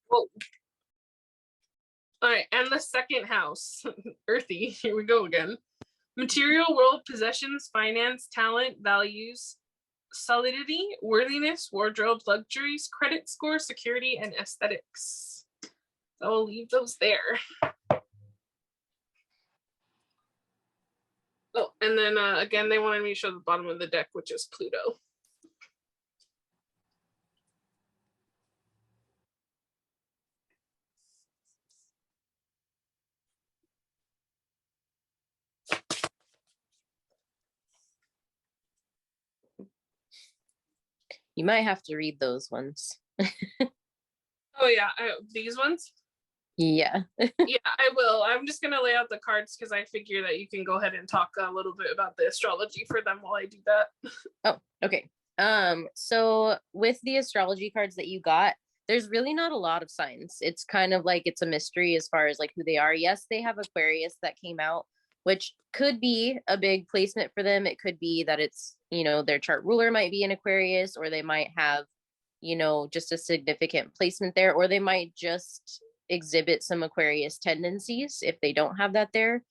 Whoa. All right, and the 2nd house, earthy, here we go again. Material world, possessions, finance, talent, values, solidity, worthiness, wardrobe, luxuries, credit score, security, and aesthetics. So I'll leave those there. Oh, and then again, they wanted me to show the bottom of the deck, which is Pluto. You might have to read those ones. Oh yeah, these ones? Yeah. Yeah, I will. I'm just going to lay out the cards because I figure that you can go ahead and talk a little bit about the astrology for them while I do that. Oh, okay. So with the astrology cards that you got, there's really not a lot of signs. It's kind of like it's a mystery as far as like who they are. Yes, they have Aquarius that came out, which could be a big placement for them. It could be that it's, their chart ruler might be in Aquarius, or they might have, just a significant placement there, or they might just exhibit some Aquarius tendencies if they don't have that there.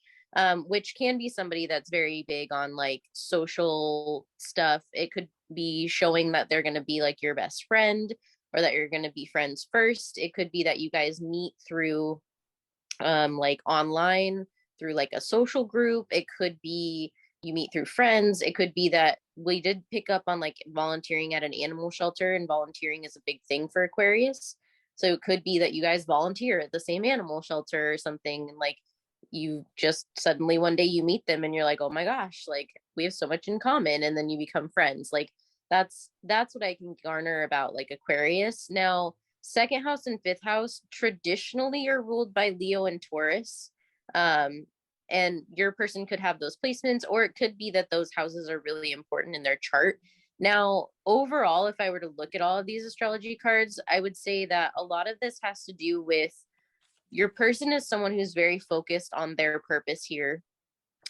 Which can be somebody that's very big on like social stuff. It could be showing that they're going to be like your best friend, or that you're going to be friends first. It could be that you guys meet through like online, through like a social group. It could be you meet through friends. It could be that we did pick up on like volunteering at an animal shelter, and volunteering is a big thing for Aquarius. So it could be that you guys volunteer at the same animal shelter or something, and like you just suddenly one day you meet them and you're like, oh my gosh, like we have so much in common, and then you become friends. Like that's what I can garner about like Aquarius. Now, 2nd house and 5th house traditionally are ruled by Leo and Taurus. And your person could have those placements, or it could be that those houses are really important in their chart. Now, overall, if I were to look at all of these astrology cards, I would say that a lot of this has to do with your person is someone who's very focused on their purpose here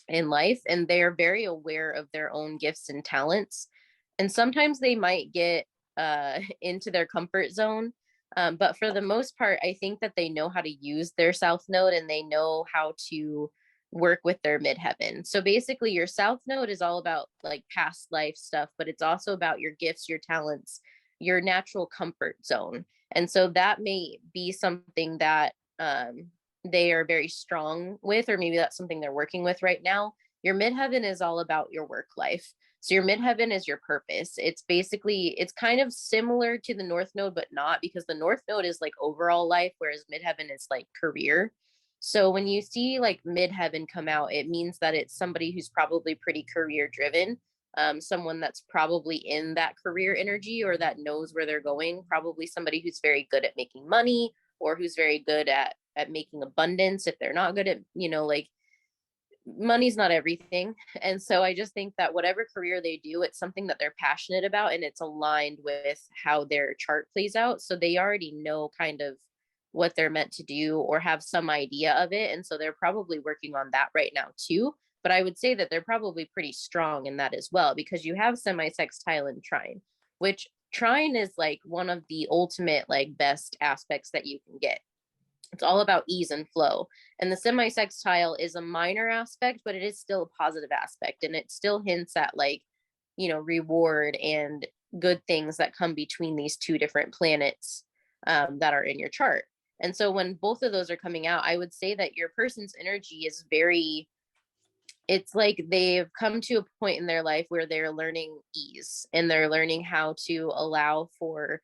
in life, and they are very aware of their own gifts and talents. And sometimes they might get into their comfort zone. But for the most part, I think that they know how to use their South Node, and they know how to work with their midheaven. So basically, your South Node is all about like past life stuff, but it's also about your gifts, your talents, your natural comfort zone. And so that may be something that they are very strong with, or maybe that's something they're working with right now. Your midheaven is all about your work life. So your midheaven is your purpose. It's basically, it's kind of similar to the North Node, but not, because the North Node is like overall life, whereas midheaven is like career. So when you see like midheaven come out, it means that it's somebody who's probably pretty career driven, someone that's probably in that career energy, or that knows where they're going, probably somebody who's very good at making money, or who's very good at making abundance. If they're not good at, like money's not everything. And so I just think that whatever career they do, it's something that they're passionate about and it's aligned with how their chart plays out. So they already know kind of what they're meant to do or have some idea of it. And so they're probably working on that right now too. But I would say that they're probably pretty strong in that as well, because you have semi-sextile and trine, which trine is like one of the ultimate, like, best aspects that you can get. It's all about ease and flow. And the semi-sextile is a minor aspect, but it is still a positive aspect. And it still hints at, like, reward and good things that come between these two different planets that are in your chart. And so when both of those are coming out, I would say that your person's energy is it's like they've come to a point in their life where they're learning ease and they're learning how to allow for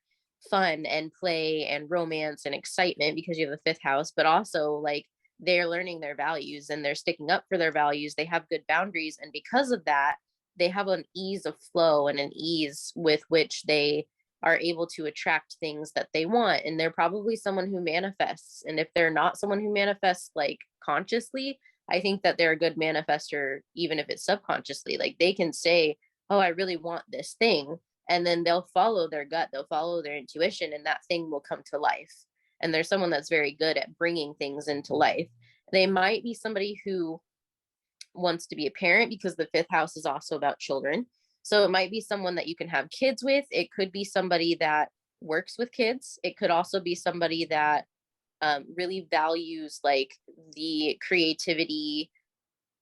fun and play and romance and excitement because you have the fifth house, but also, like, they're learning their values and they're sticking up for their values. They have good boundaries. And because of that, they have an ease of flow and an ease with which they are able to attract things that they want. And they're probably someone who manifests. And if they're not someone who manifests, like, consciously, I think that they're a good manifester, even if it's subconsciously. Like, they can say, oh, I really want this thing. And then they'll follow their gut, they'll follow their intuition, and that thing will come to life. And there's someone that's very good at bringing things into life. They might be somebody who wants to be a parent because the fifth house is also about children. So it might be someone that you can have kids with. It could be somebody that works with kids. It could also be somebody that really values, like, the creativity,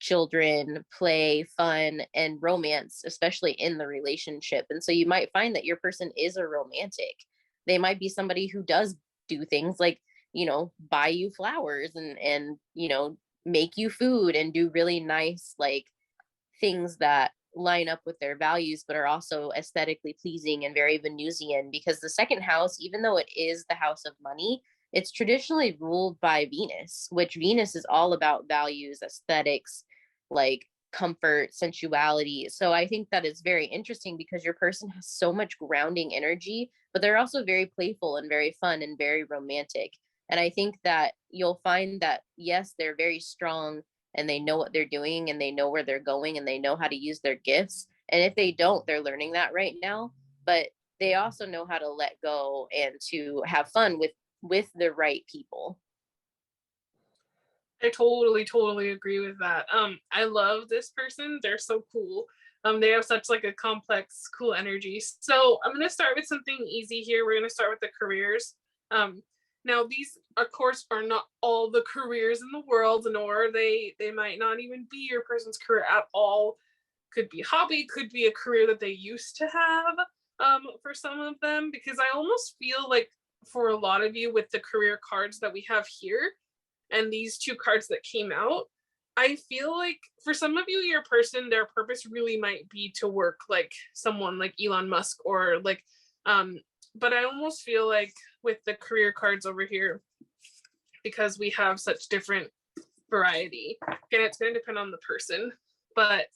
children, play, fun, and romance, especially in the relationship. And so you might find that your person is a romantic. They might be somebody who does do things like, buy you flowers and make you food and do really nice, like, things that line up with their values, but are also aesthetically pleasing and very Venusian, because the second house, even though it is the house of money, it's traditionally ruled by Venus, which Venus is all about values, aesthetics, like comfort, sensuality. So I think that it's very interesting because your person has so much grounding energy, but they're also very playful and very fun and very romantic. And I think that you'll find that, yes, they're very strong and they know what they're doing and they know where they're going and they know how to use their gifts. And if they don't, they're learning that right now. But they also know how to let go and to have fun with the right people. I totally agree with that. I love this person. They're so cool. They have such, like, a complex, cool energy. So I'm gonna start with something easy here. We're gonna start with the careers. Now these, of course, are not all the careers in the world, nor they might not even be your person's career at all. Could be hobby, could be a career that they used to have, for some of them, because I almost feel like for a lot of you with the career cards that we have here and these two cards that came out, I feel like for some of you, your person, their purpose really might be to work like someone like Elon Musk or like, but I almost feel like with the career cards over here, because we have such different variety, again, it's going to depend on the person, but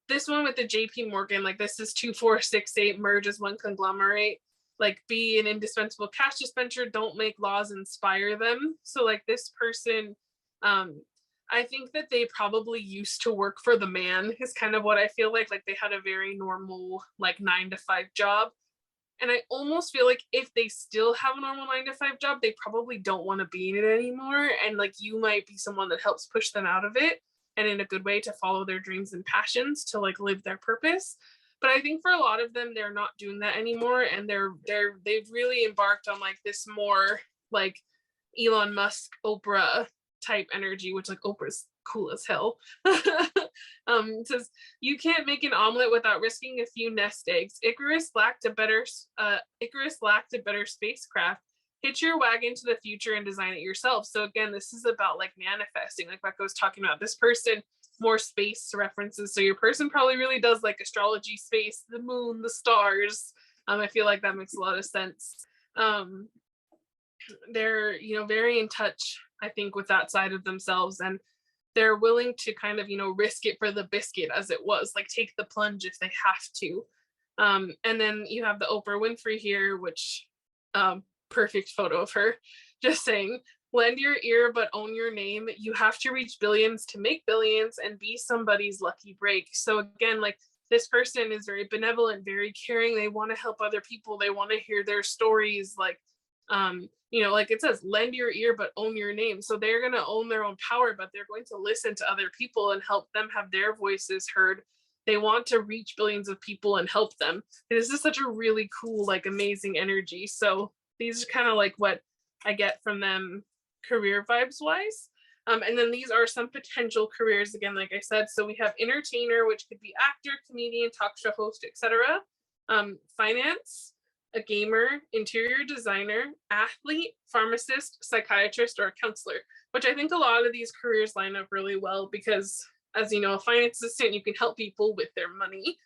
this one with the JP Morgan, like, this is 2468 merge as one conglomerate, like, be an indispensable cash dispenser, don't make laws, inspire them. So, like, this person, I think that they probably used to work for the man is kind of what I feel like they had a very normal, like, 9 to 5 job. And I almost feel like if they still have a normal 9 to 5 job, they probably don't want to be in it anymore. And, like, you might be someone that helps push them out of it and in a good way to follow their dreams and passions, to, like, live their purpose. But I think for a lot of them, they're not doing that anymore. And they've really embarked on, like, this more, like, Elon Musk, Oprah type energy, which, like, Oprah's cool as hell. Says, you can't make an omelet without risking a few nest eggs. Icarus lacked a better spacecraft. Hitch your wagon to the future and design it yourself. So again, this is about, like, manifesting, like Bekah was talking about. This person, more space references. So your person probably really does like astrology, space, the moon, the stars. I feel like that makes a lot of sense. They're, very in touch, I think, with that side of themselves, and they're willing to kind of, risk it for the biscuit, as it was, like, take the plunge if they have to. And then you have the Oprah Winfrey here, which perfect photo of her, just saying. lend your ear but own your name. You have to reach billions to make billions and be somebody's lucky break. So again, like, this person is very benevolent, very caring. They want to help other people. They want to hear their stories. Like, you know, like it says, lend your ear but own your name. So they're going to own their own power, but they're going to listen to other people and help them have their voices heard. They want to reach billions of people and help them. This is such a really cool, like, amazing energy. So these are kind of like what I get from them career vibes wise. And then these are some potential careers, again, like I said. So we have entertainer, which could be actor, comedian, talk show host, etc. Finance, a gamer, interior designer, athlete, pharmacist, psychiatrist, or a counselor, which I think a lot of these careers line up really well because, as you know, a finance assistant, you can help people with their money.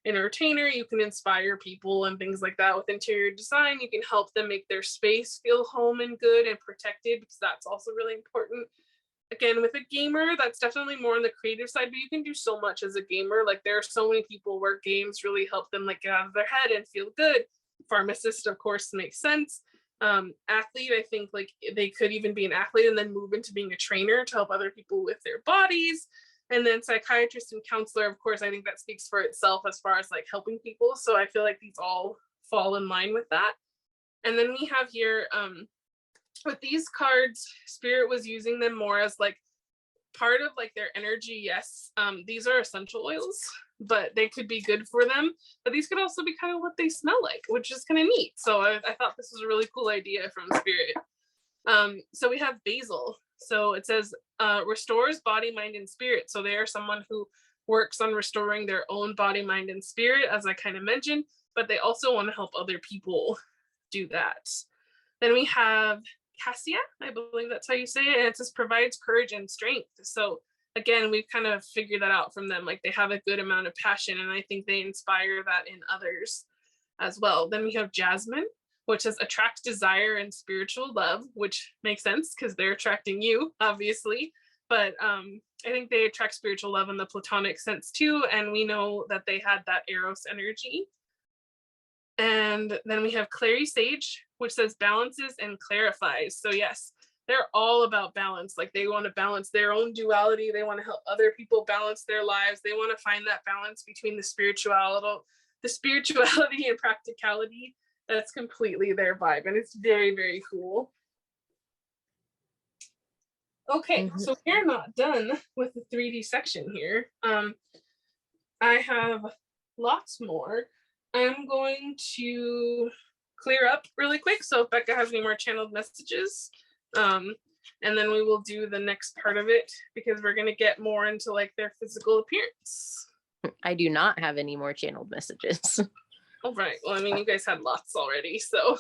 Entertainer, you can inspire people and things like that. With interior design, you can help them make their space feel home and good and protected, because that's also really important. Again, with a gamer, that's definitely more on the creative side, but you can do so much as a gamer. Like, there are so many people where games really help them, like, get out of their head and feel good. Pharmacist, of course, makes sense. Athlete, I think, like, they could even be an athlete and then move into being a trainer to help other people with their bodies. And then psychiatrist and counselor, of course, I think that speaks for itself as far as, like, helping people. So I feel like these all fall in line with that. And then we have here, with these cards, Spirit was using them more as, like, part of, like, their energy. Yes, these are essential oils, but they could be good for them. But these could also be kind of what they smell like, which is kind of neat. So I thought this was a really cool idea from Spirit. So we have basil. So it says restores body, mind, and spirit. So they are someone who works on restoring their own body, mind, and spirit, as I kind of mentioned, but they also want to help other people do that. Then we have cassia, I believe that's how you say it, and it says provides courage and strength. So again, we've kind of figured that out from them. Like, they have a good amount of passion, and I think they inspire that in others as well. Then we have jasmine, which says attracts desire and spiritual love, which makes sense because they're attracting you, obviously. But I think they attract spiritual love in the platonic sense too. And we know that they had that Eros energy. And then we have clary sage, which says balances and clarifies. So yes, they're all about balance. Like, they want to balance their own duality. They want to help other people balance their lives. They want to find that balance between the spirituality and practicality. That's completely their vibe, and it's very, very cool. Okay, so we're not done with the 3D section here. I have lots more. I'm going to clear up really quick, so if Bekah has any more channeled messages, and then we will do the next part of it, because we're going to get more into, like, their physical appearance. I do not have any more channeled messages. All right. Well, I mean, you guys had lots already, so.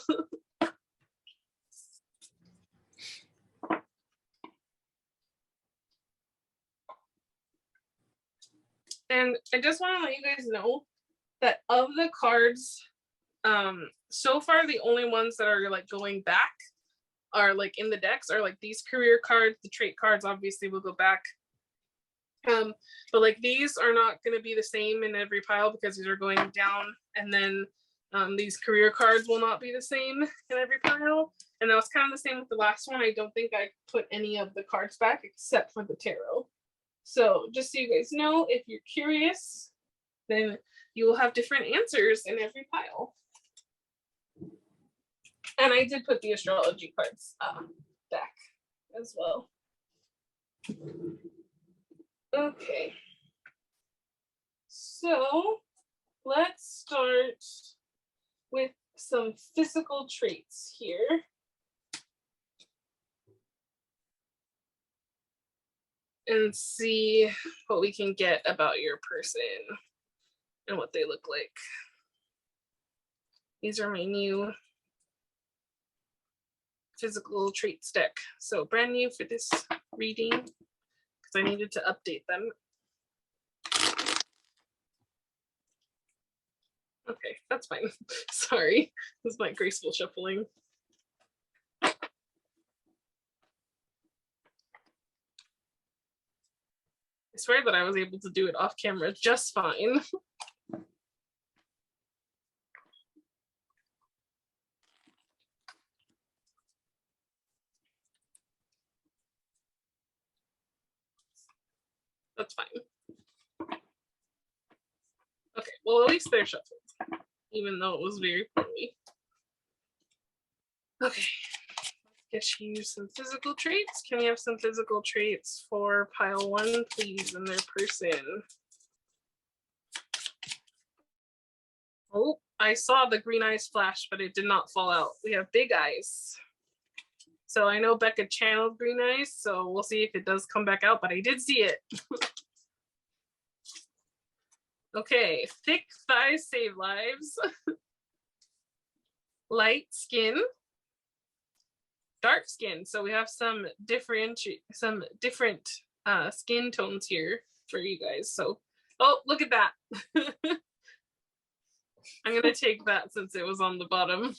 And I just want to let you guys know that of the cards, so far the only ones that are, like, going back are, like, in the decks are, like, these career cards. The trait cards obviously will go back. But, like, these are not going to be the same in every pile because these are going down, and then these career cards will not be the same in every pile. And that was kind of the same with the last one. I don't think I put any of the cards back except for the tarot. So just so you guys know, if you're curious, then you will have different answers in every pile. And I did put the astrology cards back as well. Okay. So let's start with some physical traits here. And see what we can get about your person and what they look like. These are my new physical traits deck. So brand new for this reading, because I needed to update them. Okay, that's fine. Sorry, this is my graceful shuffling. I swear that I was able to do it off camera just fine. That's fine. Okay, well, at least they're shuffled, even though it was very poorly. Okay, let's get you some physical traits. Can we have some physical traits for pile 1, please, and their person? Oh, I saw the green eyes flash, but it did not fall out. We have big eyes. So I know Bekah channeled green eyes, so we'll see if it does come back out, but I did see it. Okay, thick thighs save lives. Light skin. Dark skin. So we have some different skin tones here for you guys. So, oh, look at that. I'm gonna take that since it was on the bottom.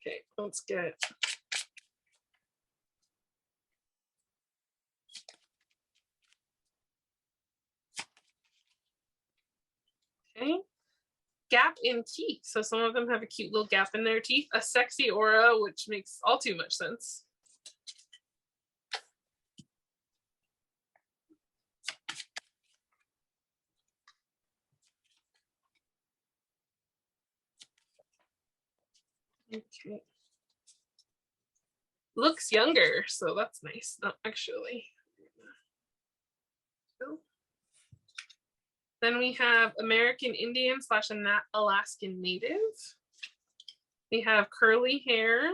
Okay, let's get. Okay. Gap in teeth. So some of them have a cute little gap in their teeth. A sexy aura, which makes all too much sense. Okay. Looks younger, so that's nice. Not actually. Then we have American Indian / Alaskan Native. We have curly hair.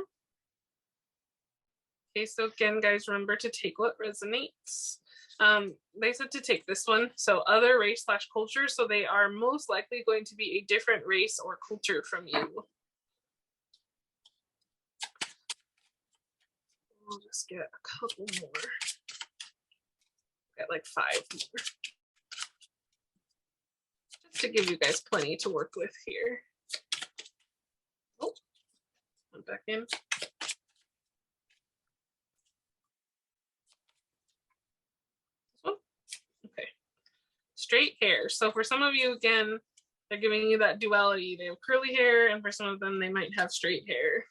Okay, so again, guys, remember to take what resonates. They said to take this one. So other race / culture. So they are most likely going to be a different race or culture from you. We'll just get a couple more. Get like 5 more. Just to give you guys plenty to work with here. Oh, I'm back in. Oh, okay. Straight hair. So for some of you, again, they're giving you that duality. They have curly hair, and for some of them, they might have straight hair.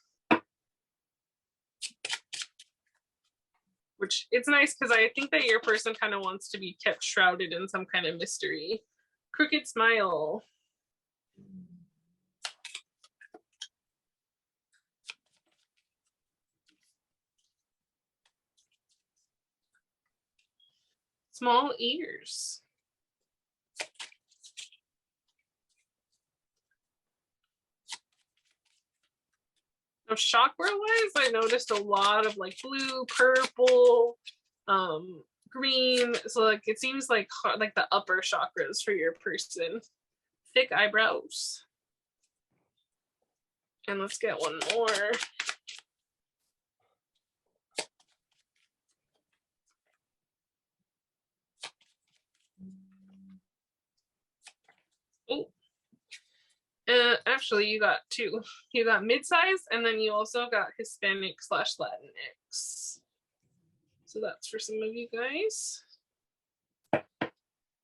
Which it's nice because I think that your person kind of wants to be kept shrouded in some kind of mystery. Crooked smile. Small ears. Now, chakra-wise, I noticed a lot of like blue, purple, green. So like it seems like the upper chakras for your person. Thick eyebrows. And let's get one more. Oh. Actually, you got 2. You got mid-size, and then you also got Hispanic / Latinx. So that's for some of you guys.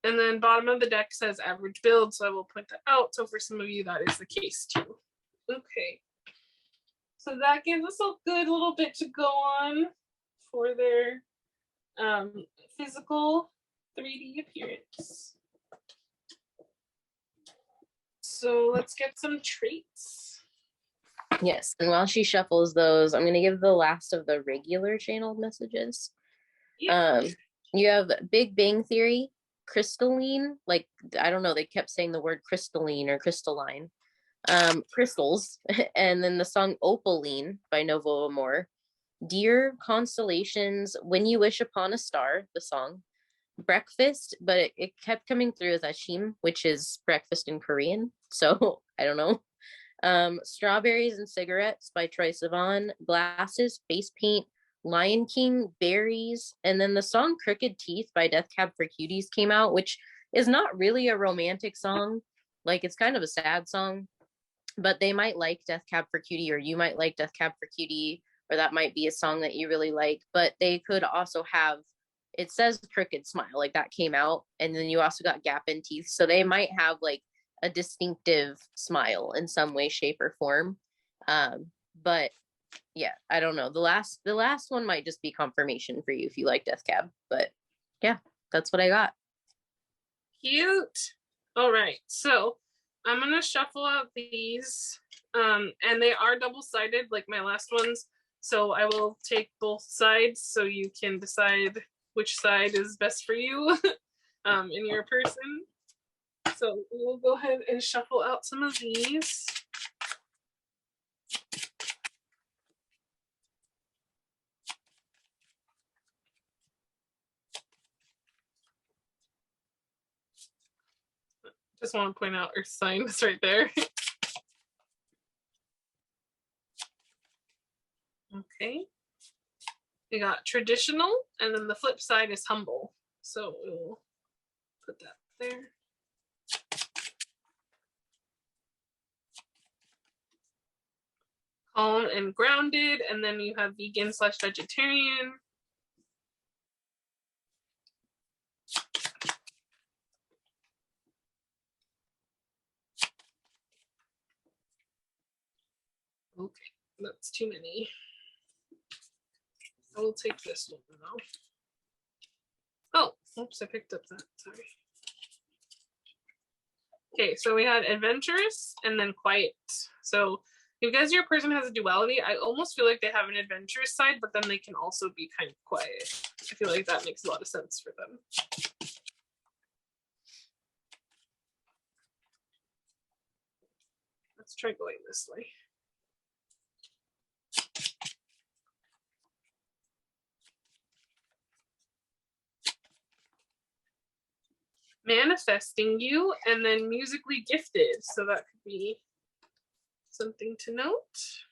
And then bottom of the deck says average build, so I will point that out. So for some of you, that is the case too. Okay. So that gives us a good little bit to go on for their physical 3D appearance. So let's get some traits. Yes, and while she shuffles those, I'm going to give the last of the regular channeled messages. Yeah. You have Big Bang Theory, crystalline, like, I don't know, they kept saying the word crystalline or crystalline. Crystals, and then the song Opaline by Novo Amor. Dear Constellations, When You Wish Upon a Star, the song. Breakfast, but it kept coming through as Ashim, which is breakfast in Korean. So I don't know. Strawberries and Cigarettes by Troye Sivan. Glasses, Face Paint, Lion King, Berries, and then the song Crooked Teeth by Death Cab for Cuties came out, which is not really a romantic song. Like, it's kind of a sad song, but they might like Death Cab for Cutie, or you might like Death Cab for Cutie, or that might be a song that you really like. But they could also have, it says Crooked Smile, like that came out, and then you also got Gap in Teeth, so they might have like a distinctive smile in some way, shape, or form. But yeah, I don't know. The last one might just be confirmation for you if you like Death Cab, but yeah, that's what I got. Cute. All right, so I'm gonna shuffle out these, and they are double-sided like my last ones. So I will take both sides so you can decide which side is best for you in your person. So we'll go ahead and shuffle out some of these. Just want to point out Earth sign is right there. Okay. We got traditional, and then the flip side is humble. So we'll put that there. Calm and grounded, and then you have vegan/vegetarian. Okay, that's too many. I will take this one now. Oh, oops, I picked up that, sorry. Okay, so we had adventurous and then quiet. So because your person has a duality, I almost feel like they have an adventurous side, but then they can also be kind of quiet. I feel like that makes a lot of sense for them. Let's try going this way. Manifesting you, and then musically gifted. So that could be something to note.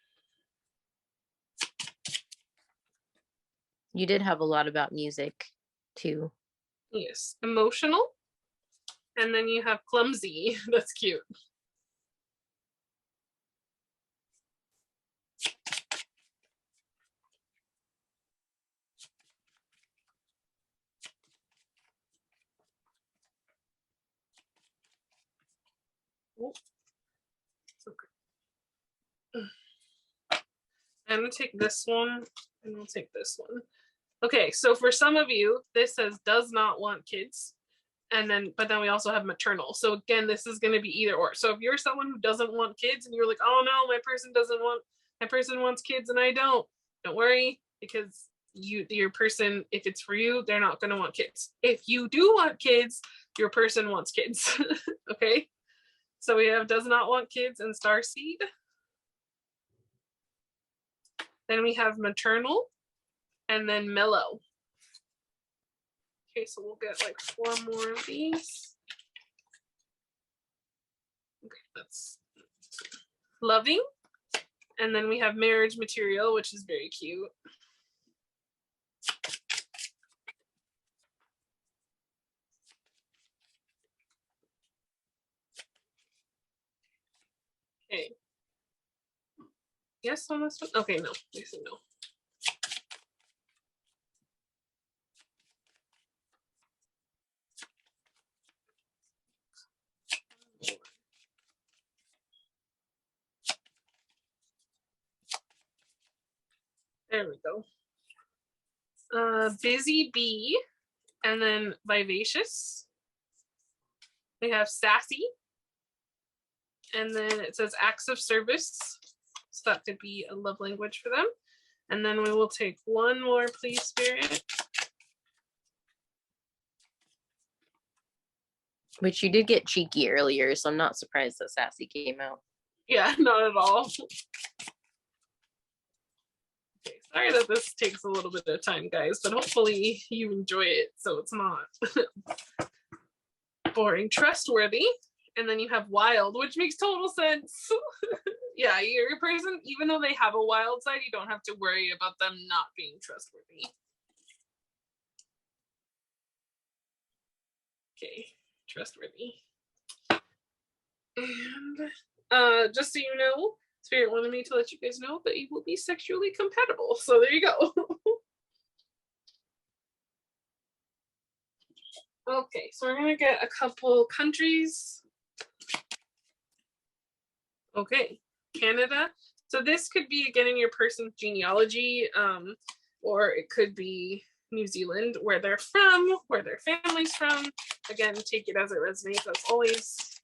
You did have a lot about music too. Yes, emotional. And then you have clumsy. That's cute. Oh, okay. I'm gonna take this one, and we'll take this one. Okay, so for some of you, this says does not want kids. And then, but then we also have maternal. So again, this is going to be either or. So if you're someone who doesn't want kids and you're like, oh no, my person wants kids and I don't worry, because your person, if it's for you, they're not going to want kids. If you do want kids, your person wants kids. Okay. So we have does not want kids and starseed. Then we have maternal and then mellow. Okay, so we'll get like 4 more of these. Okay, that's loving. And then we have marriage material, which is very cute. Okay. Yes on this one? Okay, no. They said no. There we go. Busy bee, and then vivacious. We have sassy, and then it says acts of service. So that could be a love language for them. And then we will take one more, please, Spirit. Which you did get cheeky earlier, so I'm not surprised that sassy came out. Yeah, not at all. Okay, sorry that this takes a little bit of time, guys, but hopefully you enjoy it so it's not boring. Trustworthy, and then you have wild, which makes total sense. Yeah, your person, even though they have a wild side, you don't have to worry about them not being trustworthy. Okay, trustworthy. And just so you know, Spirit wanted me to let you guys know that you will be sexually compatible. So there you go. Okay, so we're gonna get a couple countries. Okay, Canada. So this could be again in your person's genealogy, or it could be New Zealand, where they're from, where their family's from. Again, take it as it resonates, as always.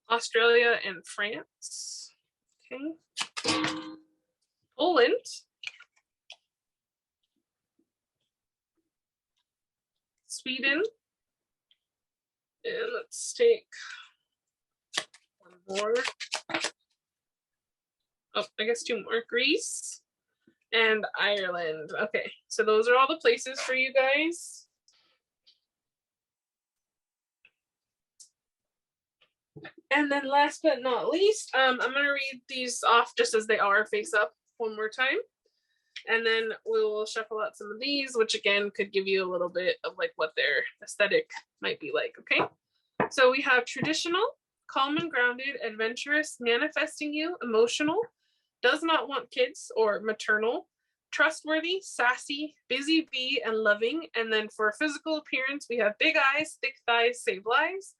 Australia and France. Okay. Poland. Sweden. And let's take one more. Oh, I guess two more. Greece and Ireland. Okay, so those are all the places for you guys. And then last but not least, I'm going to read these off just as they are face up one more time. And then we'll shuffle out some of these, which again could give you a little bit of like what their aesthetic might be like, okay? So we have traditional, calm and grounded, adventurous, manifesting you, emotional, does not want kids or maternal, trustworthy, sassy, busy bee, and loving. And then for physical appearance, we have big eyes, thick thighs, save lives,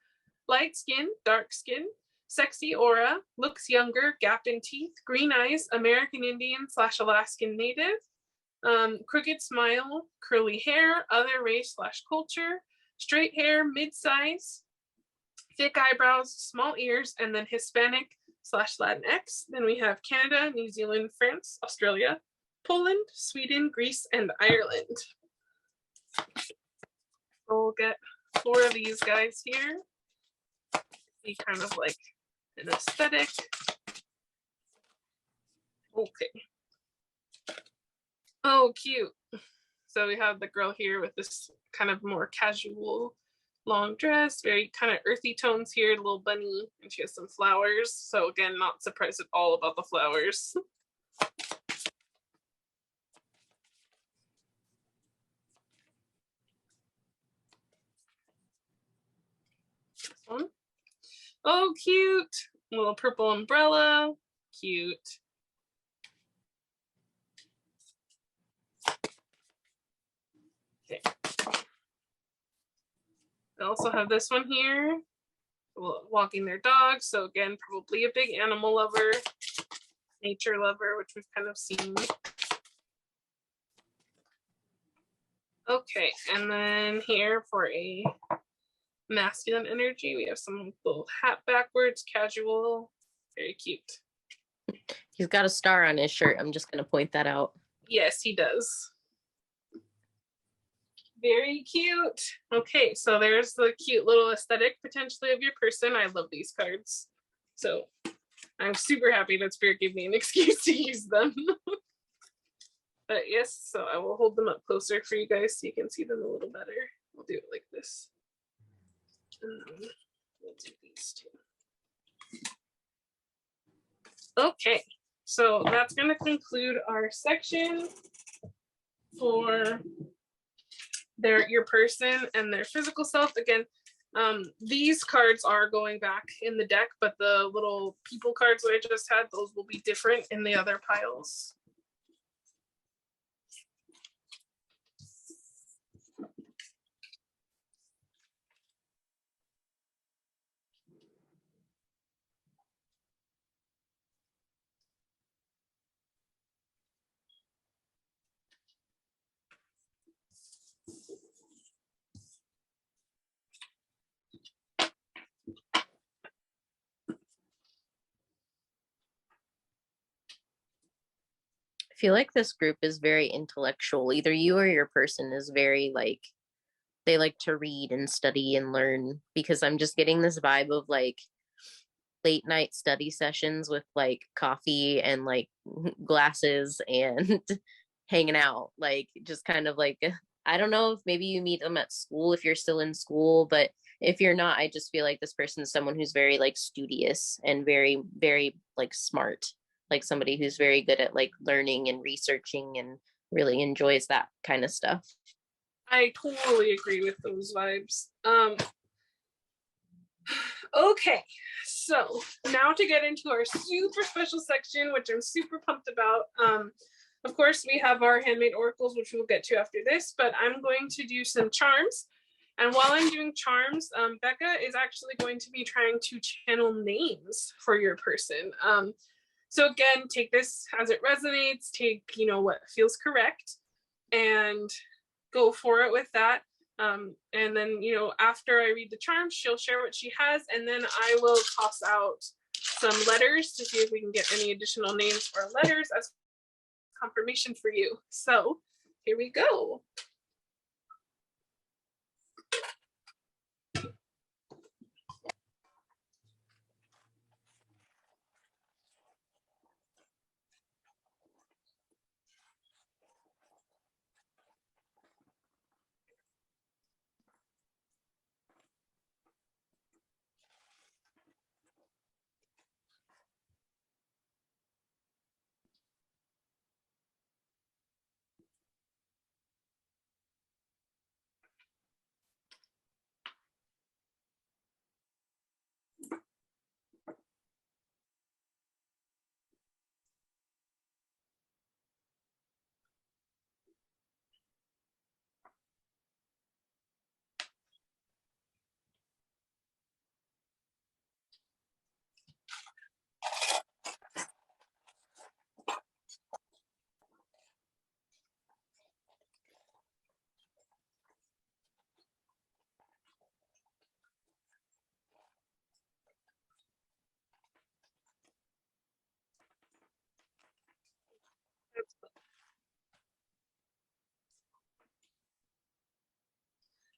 light skin, dark skin, sexy aura, looks younger, gap in teeth, green eyes, American Indian / Alaskan Native, crooked smile, curly hair, other race / culture, straight hair, mid-size, thick eyebrows, small ears, and then Hispanic / Latinx. Then we have Canada, New Zealand, France, Australia, Poland, Sweden, Greece, and Ireland. So we'll get 4 of these guys here. Be kind of like an aesthetic. Okay. Oh, cute. So we have the girl here with this kind of more casual long dress, very kind of earthy tones here, little bunny, and she has some flowers. So again, not surprised at all about the flowers. This one. Oh, cute. A little purple umbrella. Cute. Okay. They also have this one here, walking their dog. So again, probably a big animal lover, nature lover, which we've kind of seen. Okay, and then here for a masculine energy, we have some little hat backwards, casual, very cute. He's got a star on his shirt. I'm just going to point that out. Yes, he does. Very cute. Okay, so there's the cute little aesthetic potentially of your person. I love these cards. So I'm super happy that Spirit gave me an excuse to use them. But yes, so I will hold them up closer for you guys so you can see them a little better. We'll do it like this. And then we'll do these two. Okay, so that's going to conclude our section for your person and their physical self. Again, these cards are going back in the deck, but the little people cards that I just had, those will be different in the other piles. I feel like this group is very intellectual. Either you or your person is very like, they like to read and study and learn, because I'm just getting this vibe of like late night study sessions with like coffee and like glasses and hanging out, like just kind of like, I don't know if maybe you meet them at school if you're still in school, but if you're not, I just feel like this person is someone who's very like studious and very, very like smart, like somebody who's very good at like learning and researching and really enjoys that kind of stuff. I totally agree with those vibes. Okay, so now to get into our super special section, which I'm super pumped about. Of course, we have our handmade oracles, which we'll get to after this, but I'm going to do some charms. And while I'm doing charms, Bekah is actually going to be trying to channel names for your person. So again, take this as it resonates, take, you know, what feels correct and go for it with that. And then, you know, after I read the charm, she'll share what she has, and then I will toss out some letters to see if we can get any additional names or letters as confirmation for you. So here we go.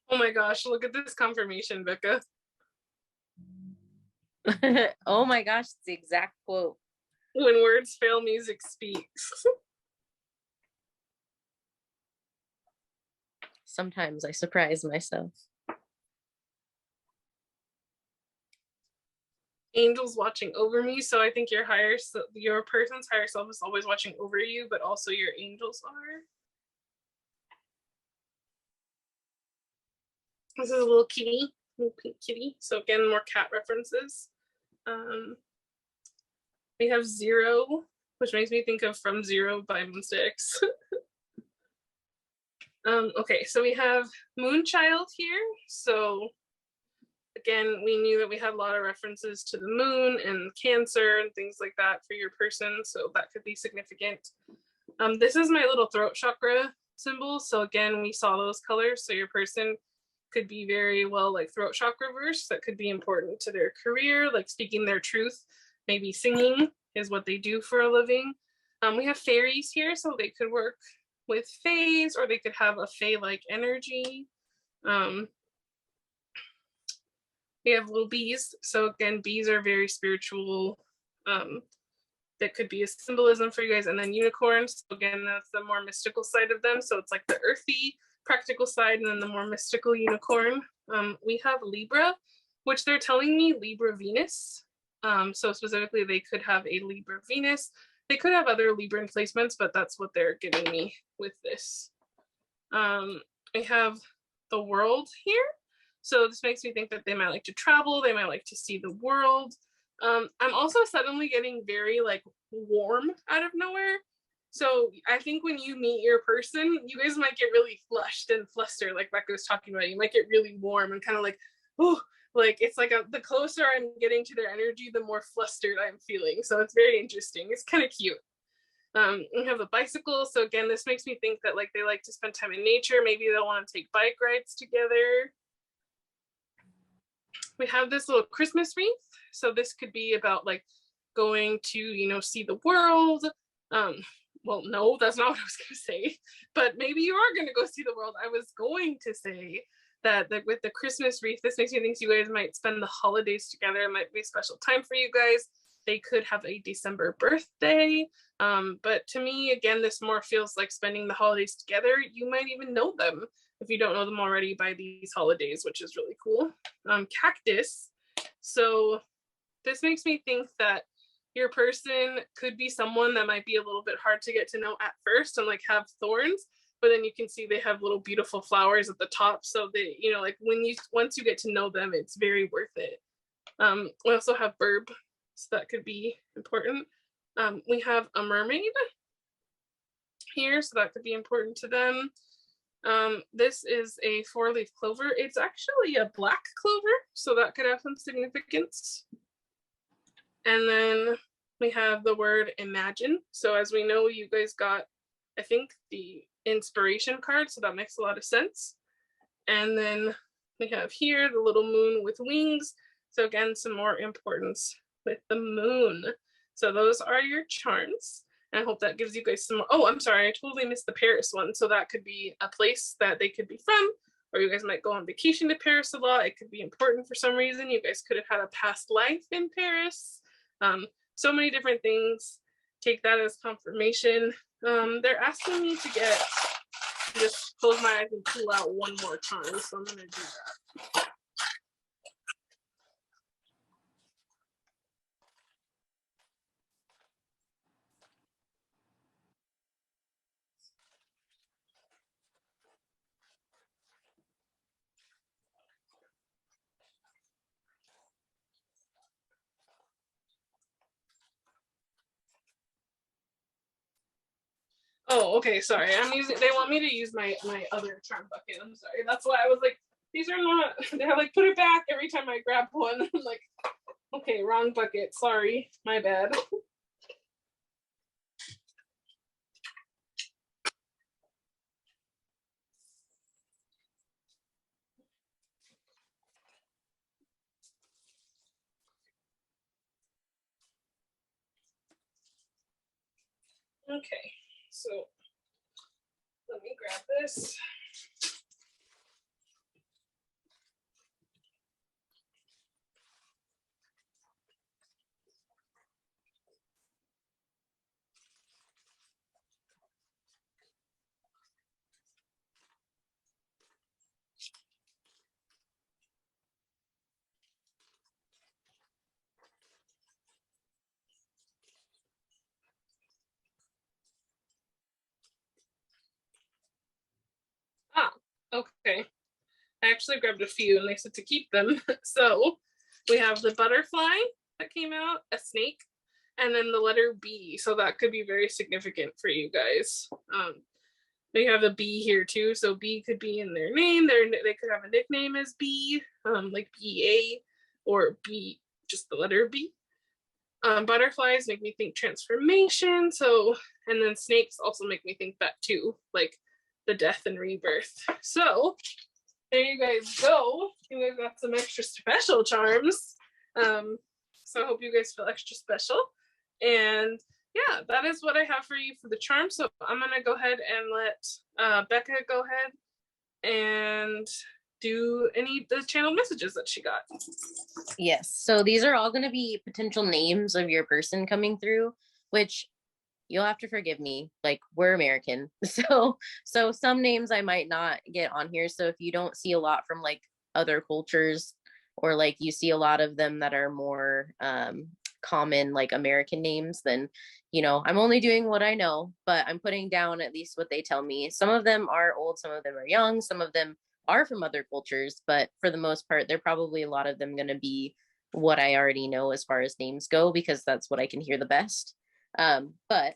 Oh my gosh, look at this confirmation, Bekah. Oh my gosh, it's the exact quote. When words fail, music speaks. Sometimes I surprise myself. Angels watching over me. So I think your person's higher self is always watching over you, but also your angels are. This is a little kitty, little pink kitty. So again, more cat references. We have Zero, which makes me think of From Zero by Monsta X. Okay, so we have Moonchild here. So again, we knew that we had a lot of references to the moon and Cancer and things like that for your person, so that could be significant. This is my little throat chakra symbol. So again, we saw those colors. So your person could be very well like throat chakra verse. That could be important to their career, like speaking their truth. Maybe singing is what they do for a living. We have fairies here, so they could work with fays, or they could have a fey-like energy. We have little bees. So again, bees are very spiritual. That could be a symbolism for you guys. And then unicorns, so again, that's the more mystical side of them. So it's like the earthy, practical side, and then the more mystical unicorn. We have Libra, which they're telling me Libra Venus. So specifically, they could have a Libra Venus. They could have other Libra placements, but that's what they're giving me with this. I have the World here. So this makes me think that they might like to travel. They might like to see the world. I'm also suddenly getting very like warm out of nowhere. So I think when you meet your person, you guys might get really flushed and flustered, like Bekah was talking about. You might get really warm and kind of like, oh, like it's like the closer I'm getting to their energy, the more flustered I'm feeling. So it's very interesting. It's kind of cute. We have the bicycle. So again, this makes me think that like they like to spend time in nature. Maybe they'll want to take bike rides together. We have this little Christmas wreath. So this could be about like going to, you know, see the world. Well, no, that's not what I was going to say, but maybe you are going to go see the world. I was going to say that with the Christmas wreath, this makes me think you guys might spend the holidays together. It might be a special time for you guys. They could have a December birthday. But to me, again, this more feels like spending the holidays together. You might even know them if you don't know them already by these holidays, which is really cool. Cactus. So this makes me think that your person could be someone that might be a little bit hard to get to know at first and like have thorns, but then you can see they have little beautiful flowers at the top. So they, you know, like once you get to know them, it's very worth it. We also have Burb, so that could be important. We have a mermaid. here, so that could be important to them. This is a 4-leaf clover. It's actually a black clover, so that could have some significance. And then we have the word imagine. So as we know, you guys got, I think, the inspiration card, so that makes a lot of sense. And then we have here the little moon with wings. So again, some more importance with the moon. So those are your charms. And I hope that gives you guys some, oh, I'm sorry, I totally missed the Paris one. So that could be a place that they could be from, or you guys might go on vacation to Paris a lot. It could be important for some reason. You guys could have had a past life in Paris. So many different things. Take that as confirmation. They're asking me to just close my eyes and pull out one more time. So I'm gonna do that. Oh, okay, sorry. They want me to use my other charm bucket. I'm sorry. That's why I was like, these are not, they're like, put it back every time I grab one. I'm like, okay, wrong bucket. Sorry, my bad. Okay, so let me grab this. Ah, okay. I actually grabbed a few and they said to keep them. So we have the butterfly that came out, a snake, and then the letter B. So that could be very significant for you guys. They have a B here too, so B could be in their name. They could have a nickname as B, like BA, or B, just the letter B. Butterflies make me think transformation. So, and then snakes also make me think that too, like the death and rebirth. So there you guys go. You guys got some extra special charms. So I hope you guys feel extra special. And yeah, that is what I have for you for the charm. So I'm gonna go ahead and let Bekah go ahead and do the channel messages that she got. Yes. So these are all going to be potential names of your person coming through, which you'll have to forgive me. Like, we're American. So some names I might not get on here. So if you don't see a lot from like other cultures, or like you see a lot of them that are more common, like American names, then, you know, I'm only doing what I know, but I'm putting down at least what they tell me. Some of them are old, some of them are young, some of them are from other cultures, but for the most part, they're probably a lot of them going to be what I already know as far as names go, because that's what I can hear the best. But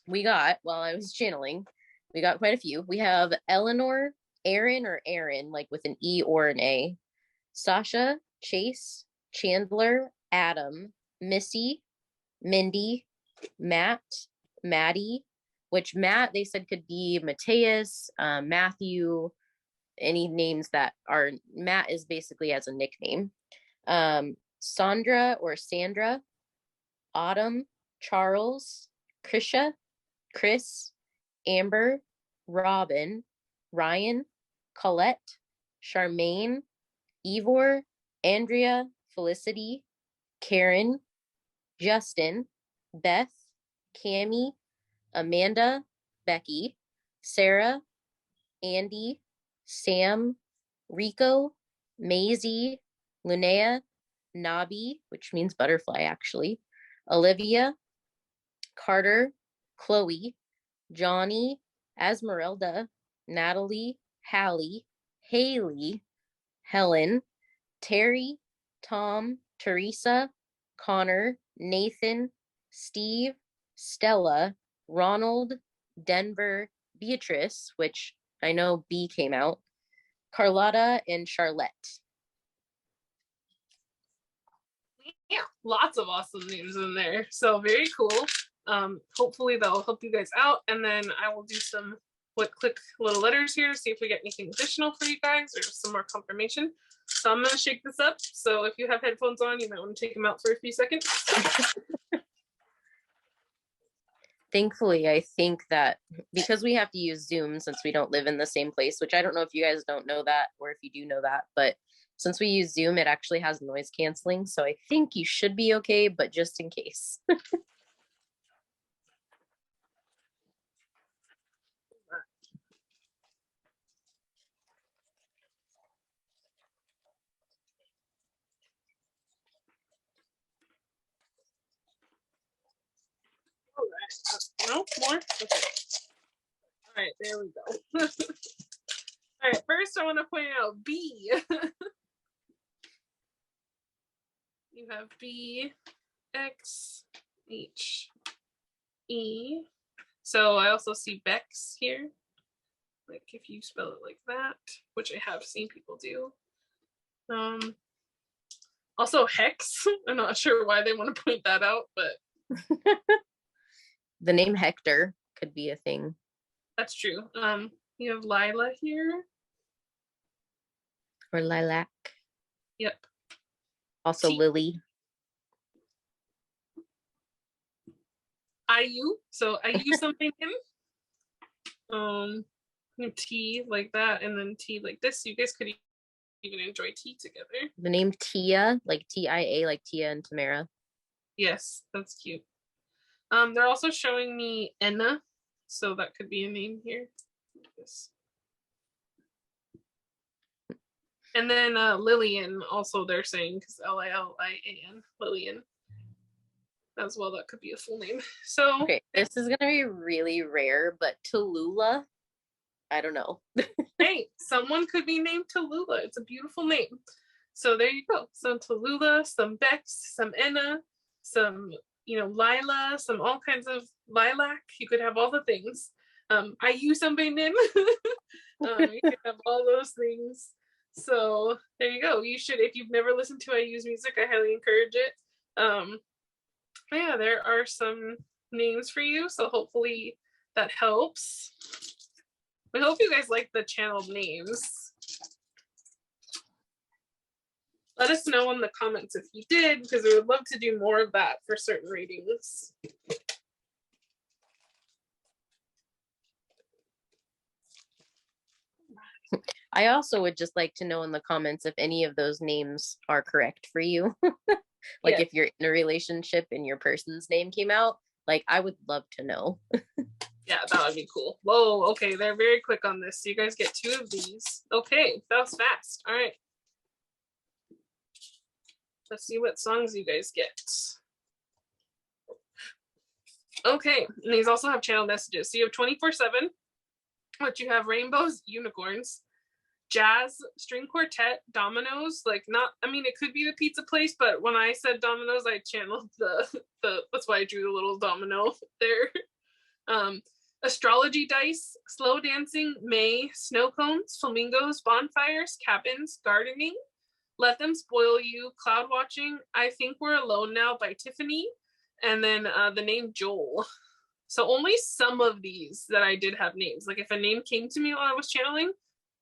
we got, while I was channeling, we got quite a few. We have Eleanor, Aaron or Aaron, like with an E or an A, Sasha, Chase, Chandler, Adam, Missy, Mindy, Matt, Maddie, which Matt, they said could be Mateus, Matthew, any names that are, Matt is basically as a nickname. Sandra or Sandra, Autumn, Charles, Krisha, Chris, Amber, Robin, Ryan, Colette, Charmaine, Ivor, Andrea, Felicity, Karen, Justin, Beth, Cami, Amanda, Becky, Sarah, Andy, Sam, Rico, Maisie, Linnea, Nabi, which means butterfly actually, Olivia, Carter, Chloe, Johnny, Esmeralda, Natalie, Hallie, Haley, Helen, Terry, Tom, Teresa, Connor, Nathan, Steve, Stella, Ronald, Denver, Beatrice, which I know B came out, Carlotta, and Charlotte. Yeah, lots of awesome names in there. So very cool. Hopefully that'll help you guys out. And then I will do some click little letters here to see if we get anything additional for you guys or some more confirmation. So I'm gonna shake this up. So if you have headphones on, you might want to take them out for a few seconds. Thankfully, I think that because we have to use Zoom since we don't live in the same place, which I don't know if you guys don't know that or if you do know that, but since we use Zoom, it actually has noise canceling. So I think you should be okay, but just in case. All right. No more? Okay. All right, there we go. All right, first I want to point out B. You have B, X, H, E. So I also see Bex here. Like if you spell it like that, which I have seen people do. Also Hex. I'm not sure why they want to point that out, but The name Hector could be a thing. that's true. You have Lila here. Or Lilac. Yep. Also Lily. IU. So IU something in. T like that, and then T like this. You guys could even enjoy tea together. The name Tia, like TIA, like Tia and Tamara. Yes, that's cute. They're also showing me Enna, so that could be a name here. Yes. And then Lillian, also they're saying, because Lilian, Lillian as well. That could be a full name. So okay, this is gonna be really rare, but Tallulah, I don't know. Hey, someone could be named Tallulah. It's a beautiful name. So there you go. Some Tallulah, some Bex, some Enna, some Lila, some all kinds of lilac. You could have all the things. I use somebody name. You could have all those things. So there you go. You should, if you've never listened to I Use Music, I highly encourage it. Yeah, there are some names for you. So hopefully that helps. We hope you guys like the channel names. Let us know in the comments if you did, because we would love to do more of that for certain readings. I also would just like to know in the comments if any of those names are correct for you. Like if you're in a relationship and your person's name came out, like I would love to know. Yeah, that would be cool. Whoa, okay, they're very quick on this. So you guys get 2 of these. Okay, that was fast. All right. Let's see what songs you guys get. Okay, and these also have channel messages. So you have 24/7, which you have rainbows, unicorns, jazz, string quartet, dominoes. Like not, I mean, it could be the pizza place, but when I said dominoes, I channeled the that's why I drew the little domino there. Astrology dice, slow dancing, May, snow cones, flamingos, bonfires, cabins, gardening, let them spoil you, cloud watching, I think we're alone now by Tiffany, and then the name Joel. So only some of these that I did have names. Like if a name came to me while I was channeling,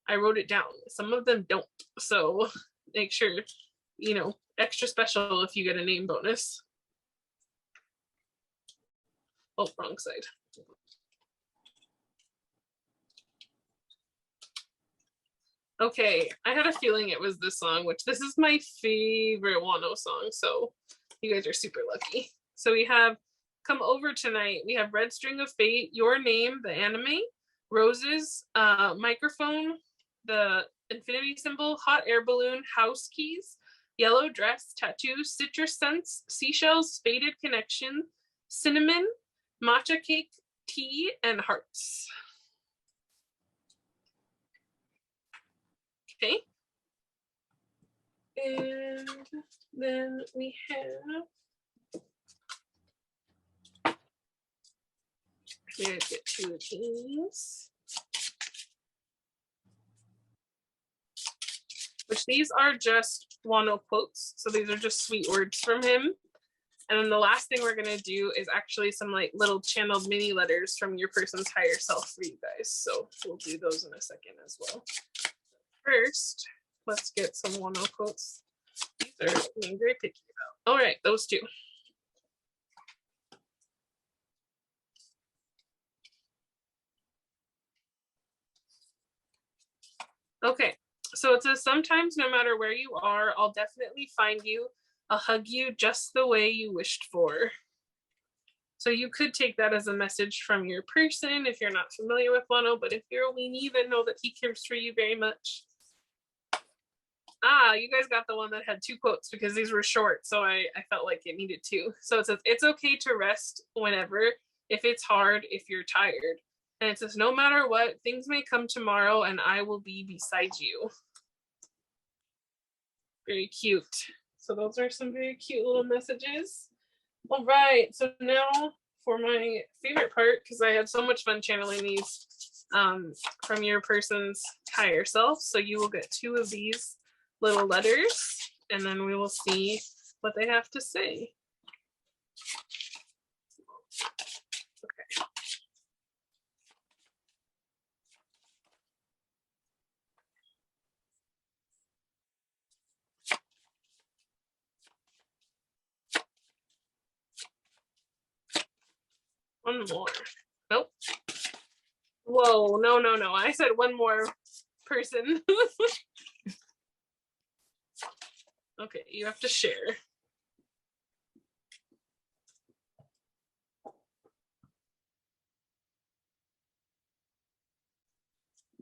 I wrote it down. Some of them don't. So make sure, extra special if you get a name bonus. Oh, wrong side. Okay, I had a feeling it was this song, which this is my favorite Wonho song, so you guys are super lucky. So we have Come Over Tonight, we have Red String of Fate, Your Name, the anime, Roses, Microphone, the infinity symbol, Hot Air Balloon, House Keys, Yellow Dress, Tattoo, Citrus Scents, Seashells, Faded Connection, Cinnamon, Matcha Cake, Tea, and Hearts. Okay. And then we have Maybe I'd get 2 of these. Which these are just Wonho quotes. So these are just sweet words from him. And then the last thing we're going to do is actually some like little channeled mini letters from your person's higher self for you guys. So we'll do those in a second as well. First, let's get some Wonho quotes. These are being very picky about. All right, those 2. Okay, so it says, sometimes no matter where you are, I'll definitely find you. I'll hug you just the way you wished for. So you could take that as a message from your person if you're not familiar with Wonho, but if you're a weenie, then know that he cares for you very much. Ah, you guys got the one that had 2 quotes because these were short, so I felt like it needed 2. So it says, it's okay to rest whenever, if it's hard, if you're tired. And it says, no matter what, things may come tomorrow and I will be beside you. Very cute. So those are some very cute little messages. All right, so now for my favorite part, because I had so much fun channeling these from your person's higher self. So you will get 2 of these little letters, and then we will see what they have to say. Okay. One more. Nope. Whoa, no. I said one more person. Okay, you have to share.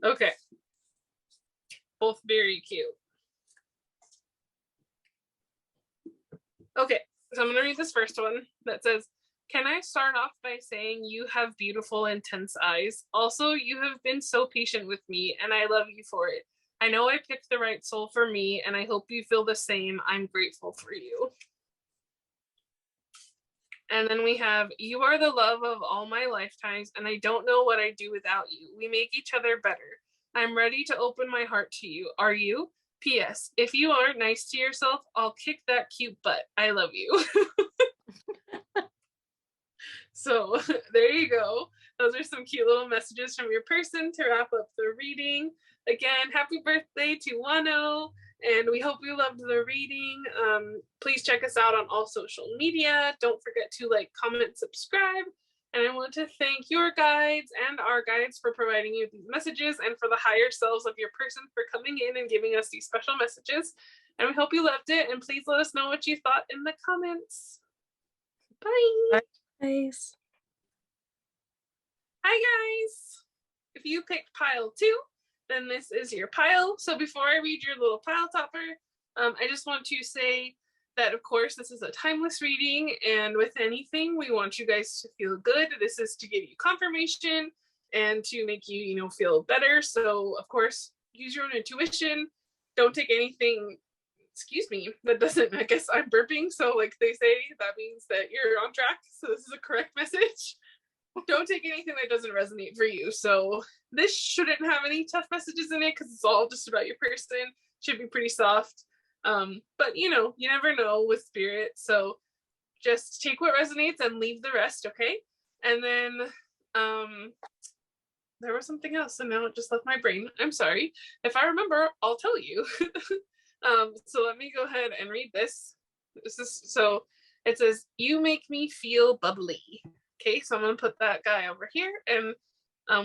Okay. Both very cute. Okay, so I'm going to read this first one that says, can I start off by saying you have beautiful, intense eyes? Also, you have been so patient with me, and I love you for it. I know I picked the right soul for me, and I hope you feel the same. I'm grateful for you. And then we have, you are the love of all my lifetimes, and I don't know what I'd do without you. We make each other better. I'm ready to open my heart to you. Are you? P.S. If you aren't nice to yourself, I'll kick that cute butt. I love you. So there you go. Those are some cute little messages from your person to wrap up the reading. Again, happy birthday to Wonho, and we hope you loved the reading. Please check us out on all social media. Don't forget to like, comment, subscribe. And I want to thank your guides and our guides for providing you these messages, and for the higher selves of your person for coming in and giving us these special messages. And we hope you loved it, and please let us know what you thought in the comments. Bye. Bye, guys. Hi guys! If you picked pile 2, then this is your pile. So before I read your little pile topper, I just want to say that of course this is a timeless reading, and with anything we want you guys to feel good. This is to give you confirmation and to make you, feel better. So of course, use your own intuition. Don't take anything, excuse me, that doesn't, I guess I'm burping, so like they say, that means that you're on track. So this is a correct message. Don't take anything that doesn't resonate for you. So this shouldn't have any tough messages in it because it's all just about your person. Should be pretty soft. But you never know with spirit. So just take what resonates and leave the rest, okay? And then there was something else and now it just left my brain. I'm sorry. If I remember, I'll tell you. So let me go ahead and read this. So it says, you make me feel bubbly. Okay, so I'm going to put that guy over here, and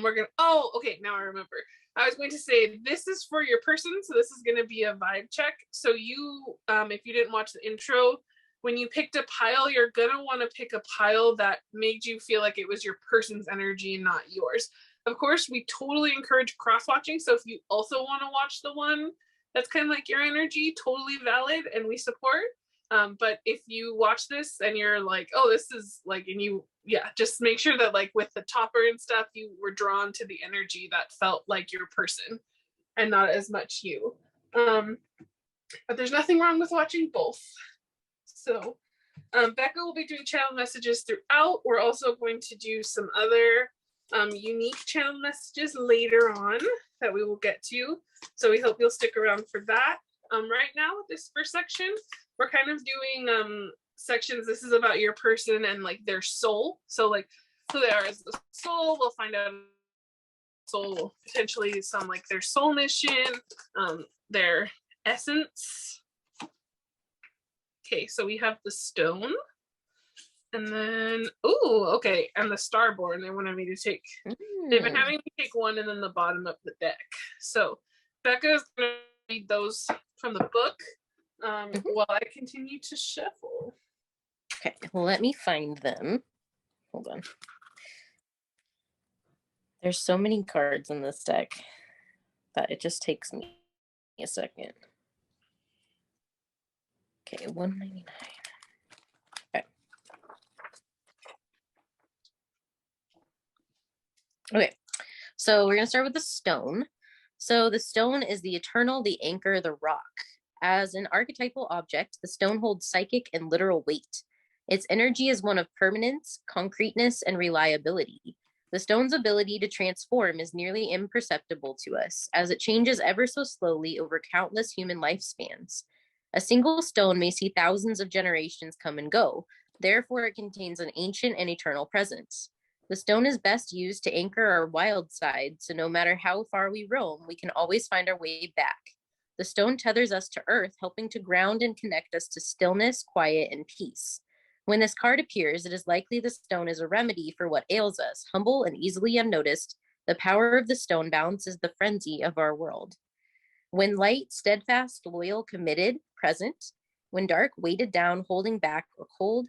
we're going to, okay, now I remember. I was going to say, this is for your person, so this is going to be a vibe check. So you, if you didn't watch the intro, when you picked a pile, you're going to want to pick a pile that made you feel like it was your person's energy and not yours. Of course, we totally encourage cross-watching, so if you also want to watch the one that's kind of like your energy, totally valid, and we support. But if you watch this and you're like, oh, this is like, and you, just make sure that like with the topper and stuff, you were drawn to the energy that felt like your person and not as much you. But there's nothing wrong with watching both. So Bekah will be doing channel messages throughout. We're also going to do some other unique channel messages later on that we will get to. So we hope you'll stick around for that. Right now, this first section, we're kind of doing sections. This is about your person and like their soul. So like who they are as the soul. We'll find out soul, potentially some like their soul mission, their essence. Okay, so we have the stone. And then, okay, and the Starborn. They wanted me to take, they've been having me take one and then the bottom of the deck. So Bekah is going to read those from the book while I continue to shuffle. Okay, well, let me find them. Hold on. There's so many cards in this deck that it just takes me a second. Okay, 199. Okay, so we're going to start with the stone. So the stone is the eternal, the anchor, the rock. As an archetypal object, the stone holds psychic and literal weight. Its energy is one of permanence, concreteness, and reliability. The stone's ability to transform is nearly imperceptible to us, as it changes ever so slowly over countless human lifespans. A single stone may see thousands of generations come and go. Therefore, it contains an ancient and eternal presence. The stone is best used to anchor our wild side, so no matter how far we roam, we can always find our way back. The stone tethers us to earth, helping to ground and connect us to stillness, quiet, and peace. When this card appears, it is likely the stone is a remedy for what ails us. Humble and easily unnoticed, the power of the stone balances the frenzy of our world. When light, steadfast, loyal, committed, present. When dark, weighted down, holding back, or cold.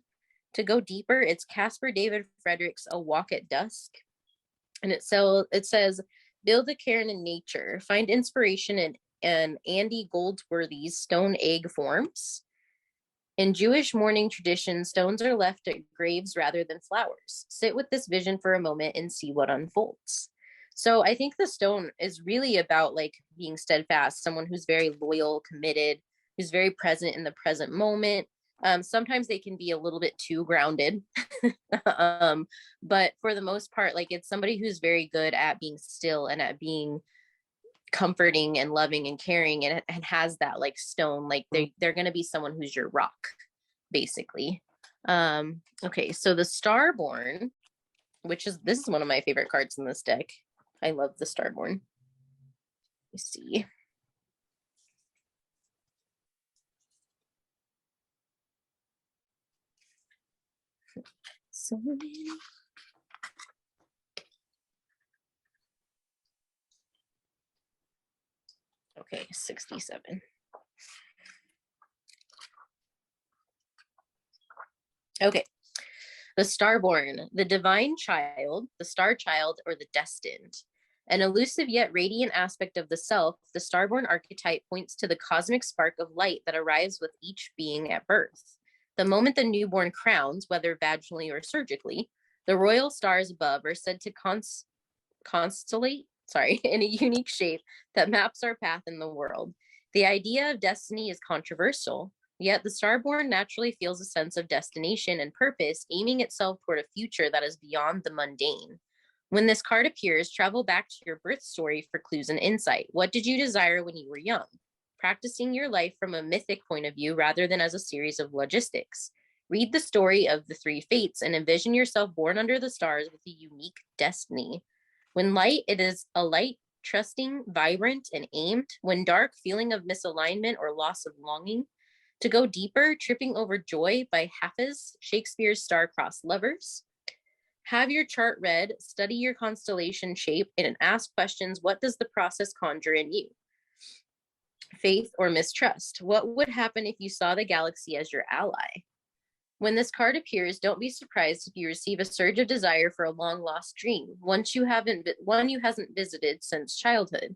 To go deeper, it's Caspar David Frederick's A Walk at Dusk. And it says, build a cairn in nature. Find inspiration in Andy Goldsworthy's stone egg forms. In Jewish mourning tradition, stones are left at graves rather than flowers. Sit with this vision for a moment and see what unfolds. So I think the stone is really about like being steadfast, someone who's very loyal, committed, who's very present in the present moment. Sometimes they can be a little bit too grounded. But for the most part, like it's somebody who's very good at being still and at being comforting and loving and caring and has that like stone, like they're going to be someone who's your rock, basically. Okay, so the Starborn, this is one of my favorite cards in this deck. I love the Starborn. Let's see. So many. Okay, 67. Okay. The Starborn, the divine child, the star child, or the destined. An elusive yet radiant aspect of the self, the Starborn archetype points to the cosmic spark of light that arrives with each being at birth. The moment the newborn crowns, whether vaginally or surgically, the royal stars above are said to constellate in a unique shape that maps our path in the world. The idea of destiny is controversial, yet the Starborn naturally feels a sense of destination and purpose, aiming itself toward a future that is beyond the mundane. When this card appears, travel back to your birth story for clues and insight. What did you desire when you were young? Practicing your life from a mythic point of view rather than as a series of logistics. Read the story of the three fates and envision yourself born under the stars with a unique destiny. When light, it is a light, trusting, vibrant, and aimed. When dark, feeling of misalignment or loss of longing. To go deeper, tripping over joy by Hafiz, Shakespeare's star-crossed lovers. Have your chart read, study your constellation shape, and ask questions. What does the process conjure in you? Faith or mistrust? What would happen if you saw the galaxy as your ally? When this card appears, don't be surprised if you receive a surge of desire for a long-lost dream, one you hasn't visited since childhood.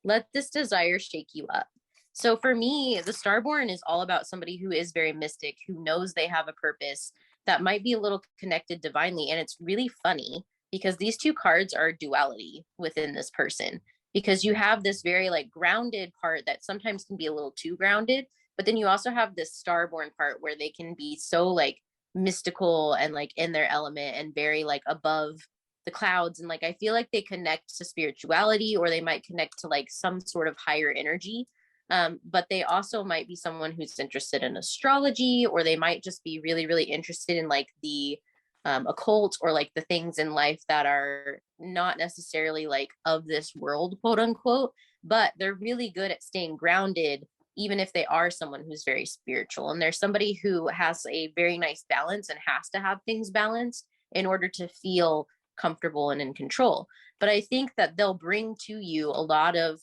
Let this desire shake you up. So for me, the Starborn is all about somebody who is very mystic, who knows they have a purpose that might be a little connected divinely. And it's really funny because these two cards are duality within this person, because you have this very like grounded part that sometimes can be a little too grounded, but then you also have this Starborn part where they can be so like mystical and like in their element and very like above the clouds, and like I feel like they connect to spirituality, or they might connect to like some sort of higher energy. But they also might be someone who's interested in astrology, or they might just be really, really interested in like the occult, or like the things in life that are not necessarily like of this world, quote unquote, but they're really good at staying grounded, even if they are someone who's very spiritual. And there's somebody who has a very nice balance and has to have things balanced in order to feel comfortable and in control. But I think that they'll bring to you a lot of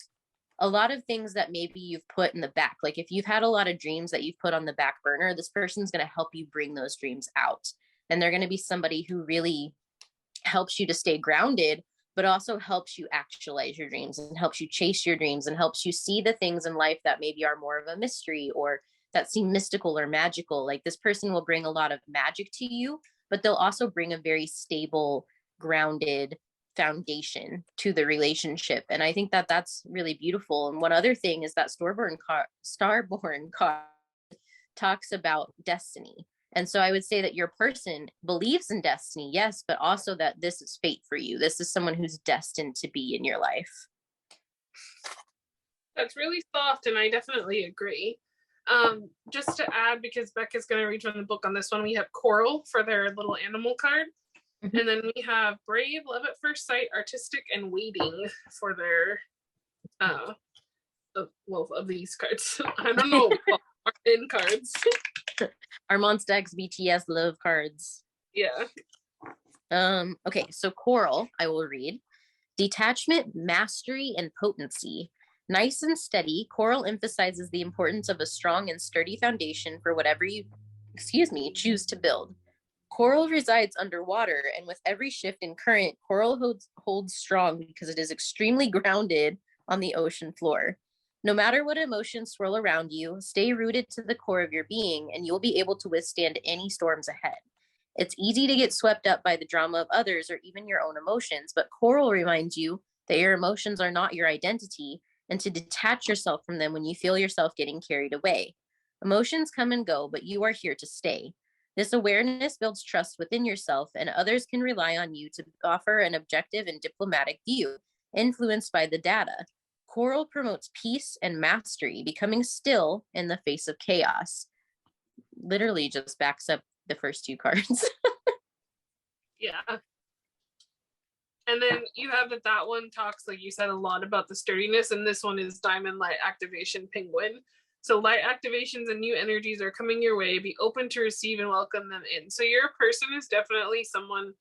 things that maybe you've put in the back. Like if you've had a lot of dreams that you've put on the back burner, this person's going to help you bring those dreams out. And they're going to be somebody who really helps you to stay grounded, but also helps you actualize your dreams and helps you chase your dreams and helps you see the things in life that maybe are more of a mystery or that seem mystical or magical. Like this person will bring a lot of magic to you, but they'll also bring a very stable, grounded foundation to the relationship. And I think that that's really beautiful. And one other thing is that Starborn card talks about destiny. And so I would say that your person believes in destiny, yes, but also that this is fate for you. This is someone who's destined to be in your life. That's really soft, and I definitely agree. Just to add, because Bekah's going to read from the book on this one, we have Coral for their little animal card. Mm-hmm. And then we have Brave, Love at First Sight, Artistic, and Waiting for their, of these cards. I don't know, in cards. Armand Stag's BTS love cards. Yeah. Okay, so Coral, I will read. Detachment, mastery, and potency. Nice and steady, Coral emphasizes the importance of a strong and sturdy foundation for whatever you, choose to build. Coral resides underwater, and with every shift in current, Coral holds strong because it is extremely grounded on the ocean floor. No matter what emotions swirl around you, stay rooted to the core of your being, and you'll be able to withstand any storms ahead. It's easy to get swept up by the drama of others or even your own emotions, but Coral reminds you that your emotions are not your identity, and to detach yourself from them when you feel yourself getting carried away. Emotions come and go, but you are here to stay. This awareness builds trust within yourself, and others can rely on you to offer an objective and diplomatic view, influenced by the data. Coral promotes peace and mastery, becoming still in the face of chaos. Literally just backs up the first two cards. Yeah. And then you have that one talks, like you said, a lot about the sturdiness, and this one is Diamond Light Activation Penguin. So light activations and new energies are coming your way. Be open to receive and welcome them in. So your person is definitely someone,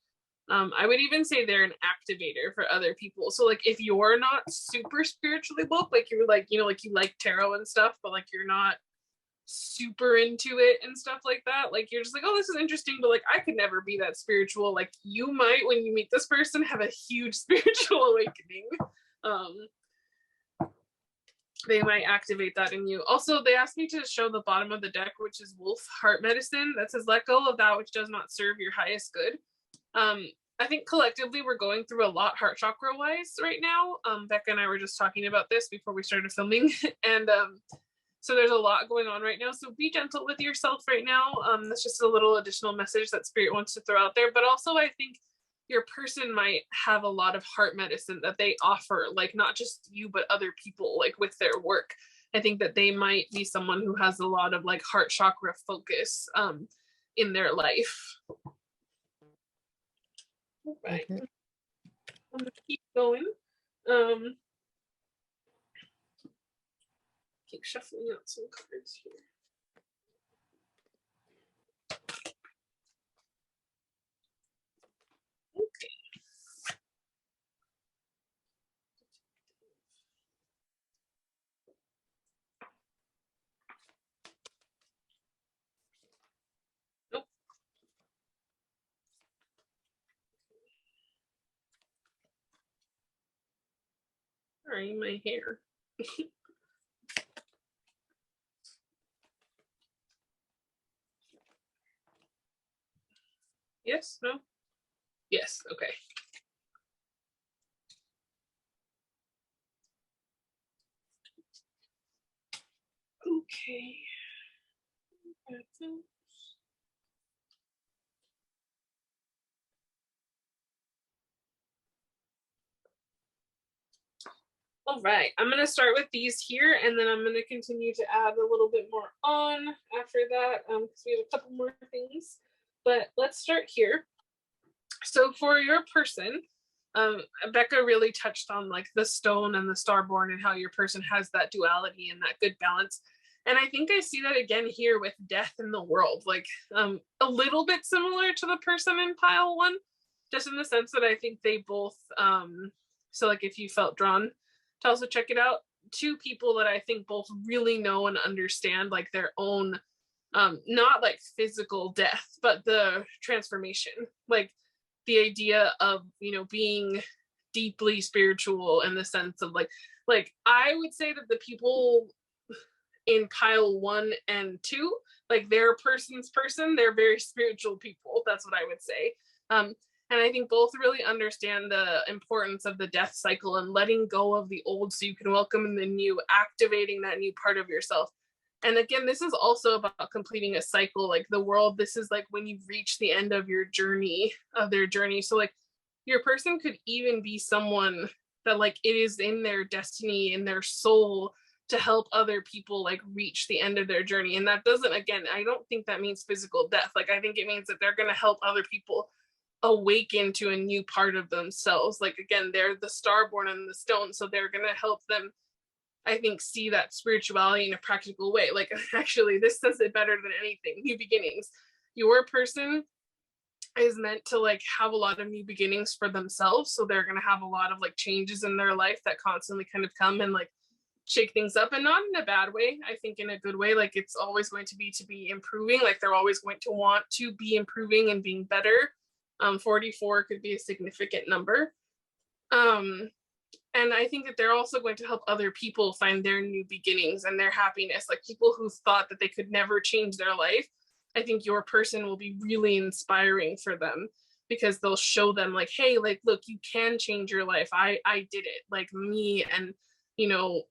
I would even say they're an activator for other people. So like if you're not super spiritually woke, like you're like, like you like tarot and stuff, but like you're not super into it and stuff like that, like you're just like, oh, this is interesting, but like I could never be that spiritual. Like you might, when you meet this person, have a huge spiritual awakening. They might activate that in you. Also, they asked me to show the bottom of the deck, which is Wolf Heart Medicine, that says let go of that which does not serve your highest good. I think collectively we're going through a lot heart chakra wise right now. Bekah and I were just talking about this before we started filming, and so there's a lot going on right now. So be gentle with yourself right now. That's just a little additional message that Spirit wants to throw out there. But also I think your person might have a lot of heart medicine that they offer, like not just you, but other people, like with their work. I think that they might be someone who has a lot of like heart chakra focus in their life. Right. I'm gonna keep going. Keep shuffling out some cards here. Okay. Nope. Sorry, my hair. Yes? No? Yes, okay. Okay. All right, I'm going to start with these here, and then I'm going to continue to add a little bit more on after that, because we have a couple more things. But let's start here. So for your person, Bekah really touched on like the stone and the starborn and how your person has that duality and that good balance. And I think I see that again here with death in the world, like a little bit similar to the person in pile one, just in the sense that I think they both, so like if you felt drawn to also check it out, two people that I think both really know and understand like their own, not like physical death, but the transformation, like the idea of, you know, being deeply spiritual in the sense of like I would say that the people in pile 1 and 2, like they're person's person, they're very spiritual people, that's what I would say. And I think both really understand the importance of the death cycle and letting go of the old so you can welcome in the new, activating that new part of yourself. And again, this is also about completing a cycle, like the world. This is like when you've reached the end of your journey, of their journey. So like your person could even be someone that like it is in their destiny, in their soul, to help other people like reach the end of their journey. And that doesn't, again, I don't think that means physical death. Like I think it means that they're going to help other people awaken to a new part of themselves. Like again, they're the starborn and the stone, so they're going to help them, I think, see that spirituality in a practical way. Like actually this says it better than anything. New beginnings. Your person is meant to like have a lot of new beginnings for themselves, so they're going to have a lot of like changes in their life that constantly kind of come and like shake things up, and not in a bad way, I think in a good way. Like it's always going to be improving, like they're always going to want to be improving and being better. 44 could be a significant number. And I think that they're also going to help other people find their new beginnings and their happiness, like people who thought that they could never change their life. I think your person will be really inspiring for them, because they'll show them like, hey, like look, you can change your life. I did it, like me, and you know,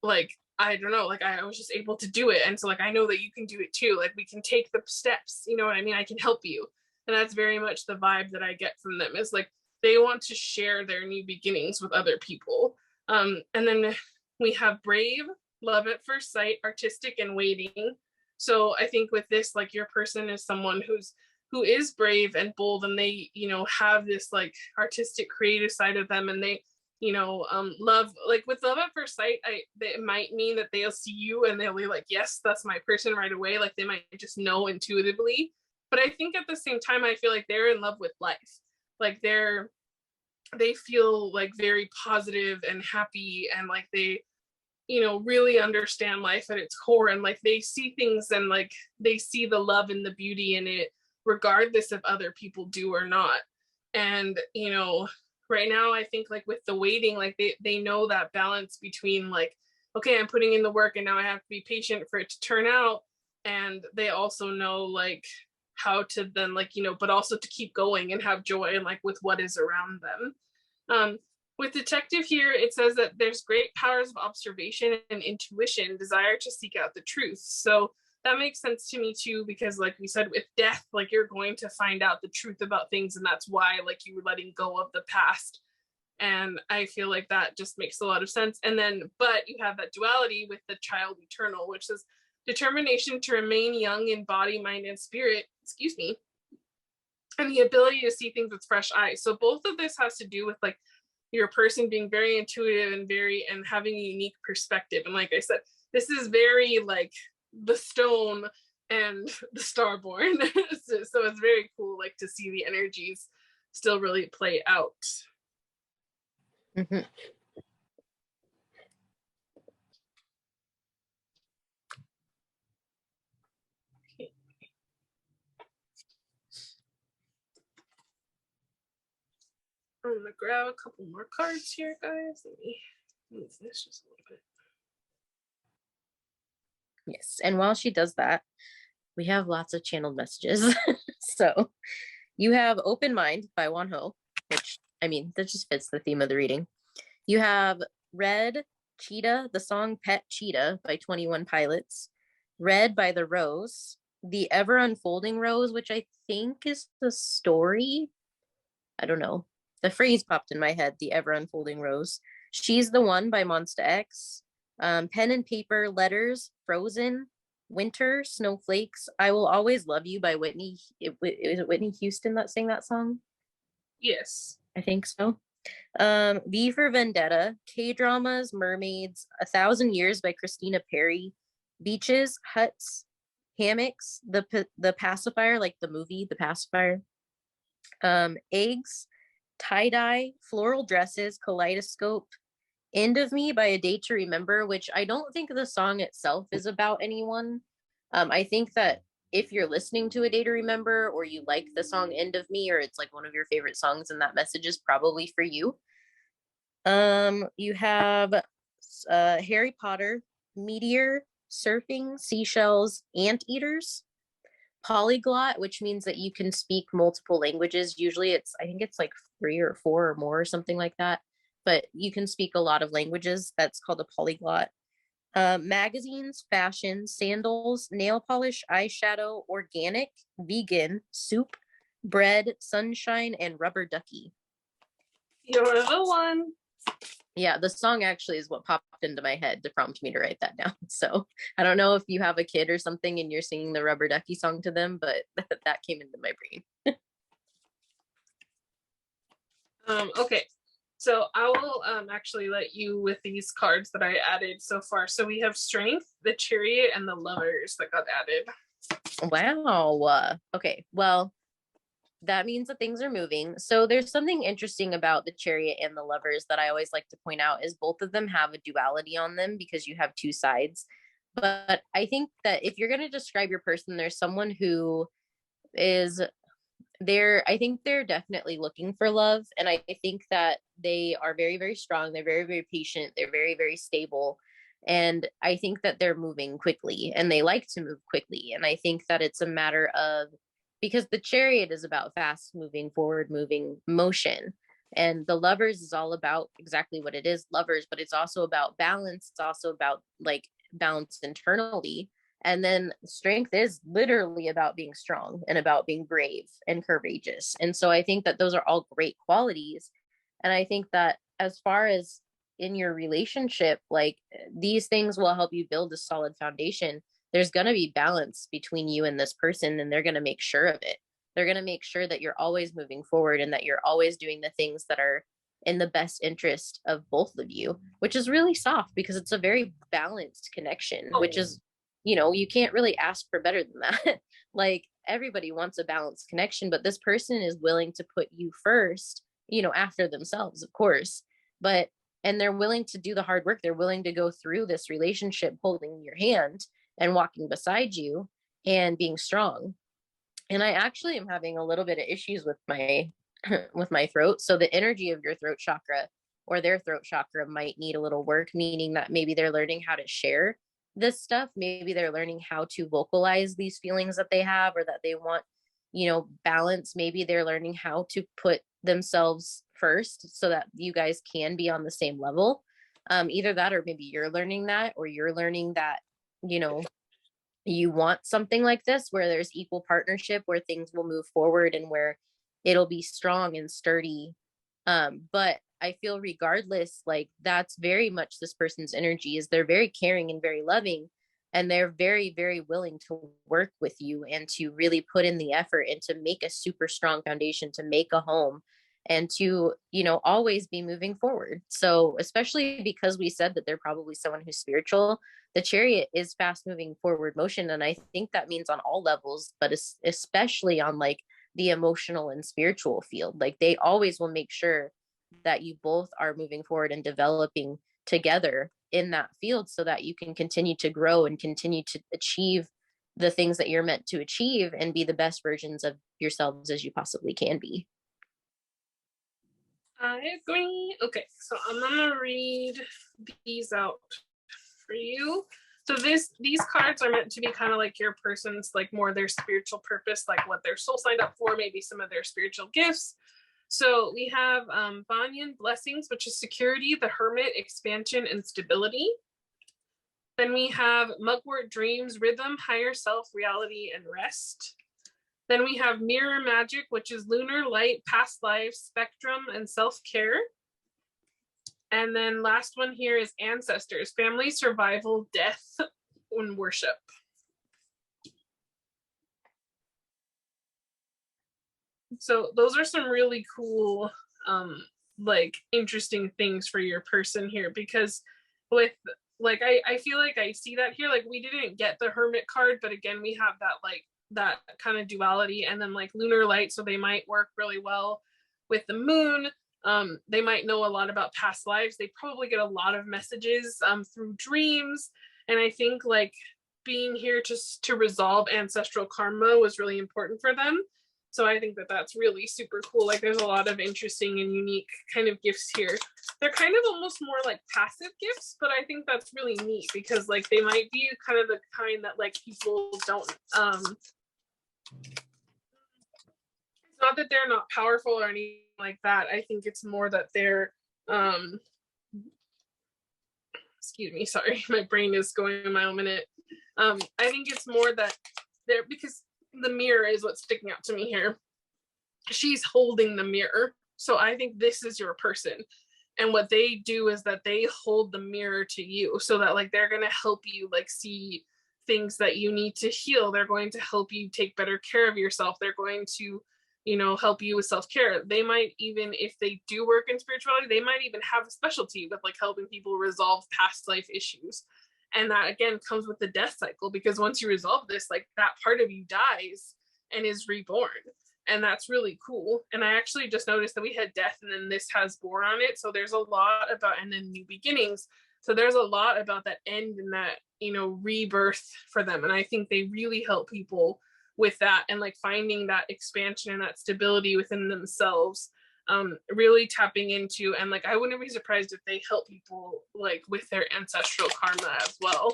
like I don't know, like I was just able to do it, and so like I know that you can do it too. Like we can take the steps, you know what I mean? I can help you. And that's very much the vibe that I get from them, is like they want to share their new beginnings with other people. And then we have brave, love at first sight, artistic, and waiting. So I think with this, like your person is someone who is brave and bold, and they, you know, have this like artistic creative side of them, and they, you know, love, like with love at first sight, it might mean that they'll see you and they'll be like, yes, that's my person right away. Like they might just know intuitively. But I think at the same time, I feel like they're in love with life. Like they feel like very positive and happy, and like they, you know, really understand life at its core, and like they see things, and like they see the love and the beauty in it, regardless if other people do or not. And, you know, right now I think like with the waiting, like they know that balance between like, okay, I'm putting in the work and now I have to be patient for it to turn out. And they also know like how to then like, you know, but also to keep going and have joy and like with what is around them. With detective here, it says that there's great powers of observation and intuition, desire to seek out the truth. So that makes sense to me too, because like we said, with death, like you're going to find out the truth about things, and that's why like you were letting go of the past. And I feel like that just makes a lot of sense. And then, but you have that duality with the child eternal, which is determination to remain young in body, mind, and spirit, excuse me, and the ability to see things with fresh eyes. So both of this has to do with like your person being very intuitive and having a unique perspective. And like I said, this is very like the stone and the starborn. So it's very cool like to see the energies still really play out. Mm-hmm. Okay. I'm gonna grab a couple more cards here, guys. Let me move this just a little bit. Yes, and while she does that, we have lots of channeled messages. So you have Open Mind by Wonho, which, I mean, that just fits the theme of the reading. You have Red Cheetah, the song Pet Cheetah by 21 Pilots. Red by The Rose. The Ever Unfolding Rose, which I think is the story. I don't know. The phrase popped in my head, the Ever Unfolding Rose. She's the One by Monsta X, Pen and Paper, Letters, Frozen, Winter, Snowflakes, I Will Always Love You by Whitney. Is it Whitney Houston that sang that song? Yes. I think so. V for Vendetta, K-Dramas, Mermaids, A Thousand Years by Christina Perry, Beaches, Huts, Hammocks, the Pacifier, like the movie, The Pacifier, Eggs, Tie-Dye, Floral Dresses, Kaleidoscope, End of Me by A Day to Remember, which I don't think the song itself is about anyone. I think that if you're listening to A Day to Remember, or you like the song End of Me, or it's like one of your favorite songs, and that message is probably for you. You have Harry Potter, Meteor, Surfing, Seashells, Anteaters, Polyglot, which means that you can speak multiple languages. Usually I think it's like 3 or 4 or more or something like that, but you can speak a lot of languages. That's called a polyglot. Magazines, fashion, sandals, nail polish, eyeshadow, organic, vegan, soup, bread, sunshine, and rubber ducky. You're the one. Yeah, the song actually is what popped into my head to prompt me to write that down. So I don't know if you have a kid or something and you're singing the rubber ducky song to them, but that came into my brain. Okay, so I will actually let you with these cards that I added so far. So we have Strength, the Chariot, and the Lovers that got added. Wow. Okay, well, that means that things are moving. So there's something interesting about the Chariot and the Lovers that I always like to point out is both of them have a duality on them because you have two sides. But I think that if you're going to describe your person, there's someone who is there. I think they're definitely looking for love. And I think that they are very, very strong. They're very, very patient. They're very, very stable. And I think that they're moving quickly and they like to move quickly. And I think that it's a matter of, because the Chariot is about fast moving, forward moving motion. And the Lovers is all about exactly what it is, lovers, but it's also about balance. It's also about like balance internally. And then Strength is literally about being strong and about being brave and courageous. And so I think that those are all great qualities. And I think that as far as in your relationship, like these things will help you build a solid foundation. There's going to be balance between you and this person, and they're going to make sure of it. They're going to make sure that you're always moving forward and that you're always doing the things that are in the best interest of both of you, which is really soft because it's a very balanced connection, which is, you can't really ask for better than that. Like everybody wants a balanced connection, but this person is willing to put you first, after themselves, of course, and they're willing to do the hard work. They're willing to go through this relationship holding your hand and walking beside you and being strong. And I actually am having a little bit of issues with my with my throat. So the energy of your throat chakra or their throat chakra might need a little work, meaning that maybe they're learning how to share this stuff. Maybe they're learning how to vocalize these feelings that they have or that they want, balance. Maybe they're learning how to put themselves first so that you guys can be on the same level. Either that, or maybe you're learning that, or you're learning that, you want something like this where there's equal partnership, where things will move forward and where it'll be strong and sturdy. But I feel regardless, like that's very much this person's energy is they're very caring and very loving, and they're very, very willing to work with you and to really put in the effort and to make a super strong foundation, to make a home and to, always be moving forward. So especially because we said that they're probably someone who's spiritual, the Chariot is fast moving forward motion. And I think that means on all levels, but especially on like the emotional and spiritual field. Like they always will make sure that you both are moving forward and developing together in that field so that you can continue to grow and continue to achieve the things that you're meant to achieve and be the best versions of yourselves as you possibly can be. I agree. Okay, so I'm gonna read these out for you. So these cards are meant to be kind of like your person's, like more their spiritual purpose, like what their soul signed up for, maybe some of their spiritual gifts. So we have Banyan Blessings, which is security, the Hermit, expansion, and stability. Then we have Mugwort Dreams, rhythm, higher self, reality, and rest. Then we have Mirror Magic, which is lunar, light, past life, spectrum, and self-care. And then last one here is ancestors, family, survival, death, and worship. So those are some really cool, like interesting things for your person here, because with like, I feel like I see that here, like we didn't get the hermit card, but again, we have that like that kind of duality, and then like lunar light, so they might work really well with the moon. They might know a lot about past lives. They probably get a lot of messages through dreams, and I think like being here to resolve ancestral karma was really important for them. So I think that that's really super cool. Like there's a lot of interesting and unique kind of gifts here. They're kind of almost more like passive gifts, but I think that's really neat because like they might be kind of the kind that like people don't, it's not that they're not powerful or anything like that. I think it's more that they're, excuse me, sorry, my brain is going a mile a minute. I think it's more that they're, because the mirror is what's sticking out to me here. She's holding the mirror. So I think this is your person. And what they do is that they hold the mirror to you, so that like they're going to help you like see things that you need to heal. They're going to help you take better care of yourself. They're going to, you know, help you with self-care. They might even, if they do work in spirituality, they might even have a specialty with like helping people resolve past life issues. And that again comes with the death cycle, because once you resolve this, like that part of you dies and is reborn. And that's really cool. And I actually just noticed that we had death and then this has born on it. So there's a lot about, and then new beginnings. So there's a lot about that end and that, you know, rebirth for them. And I think they really help people with that, and like finding that expansion and that stability within themselves, really tapping into, and like I wouldn't be surprised if they help people like with their ancestral karma as well.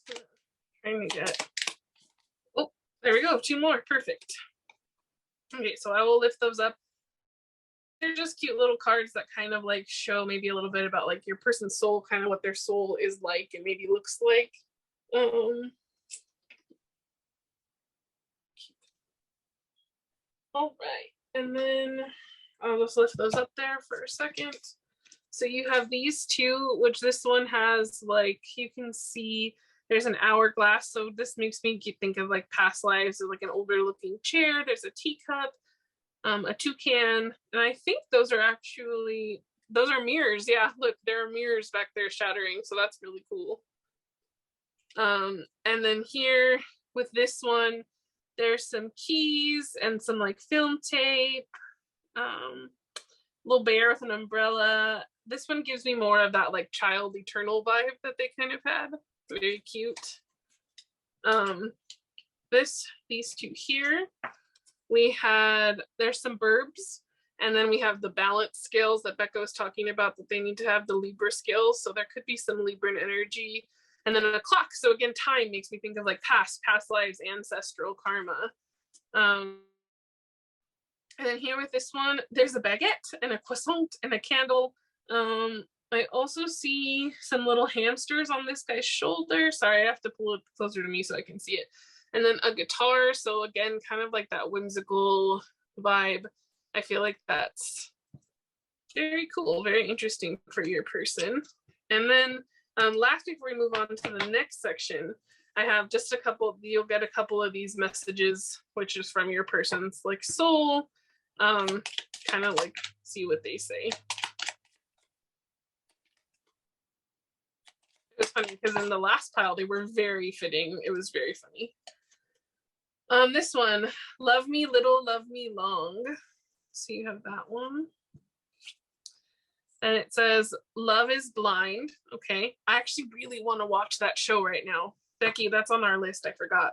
Okay, trying to get, oh, there we go, 2 more, perfect. Okay, so I will lift those up. They're just cute little cards that kind of like show maybe a little bit about like your person's soul, kind of what their soul is like and maybe looks like. All right, and then I'll just lift those up there for a second. So you have these two, which this one has like, you can see there's an hourglass. So this makes me think of like past lives, of like an older looking chair. There's a teacup, a toucan, and I think those are actually, those are mirrors. Yeah, look, there are mirrors back there shattering. So that's really cool. And then here with this one, there's some keys and some like film tape, little bear with an umbrella. This one gives me more of that like child eternal vibe that they kind of had. Very cute. These two here, we had, there's some verbs, and then we have the balance scales that Bekah was talking about, that they need to have the Libra scales. So there could be some Libran energy. And then a clock. So again, time makes me think of like past lives, ancestral karma. And then here with this one, there's a baguette and a croissant and a candle. I also see some little hamsters on this guy's shoulder. Sorry, I have to pull it closer to me so I can see it. And then a guitar. So again, kind of like that whimsical vibe. I feel like that's very cool, very interesting for your person. And then last, before we move on to the next section, I have just a couple, you'll get a couple of these messages, which is from your person's like soul, kind of like see what they say. It was funny because in the last pile, they were very fitting. It was very funny. This one, love me little, love me long. So you have that one. And it says, love is blind. Okay. I actually really want to watch that show right now. Becky, that's on our list. I forgot.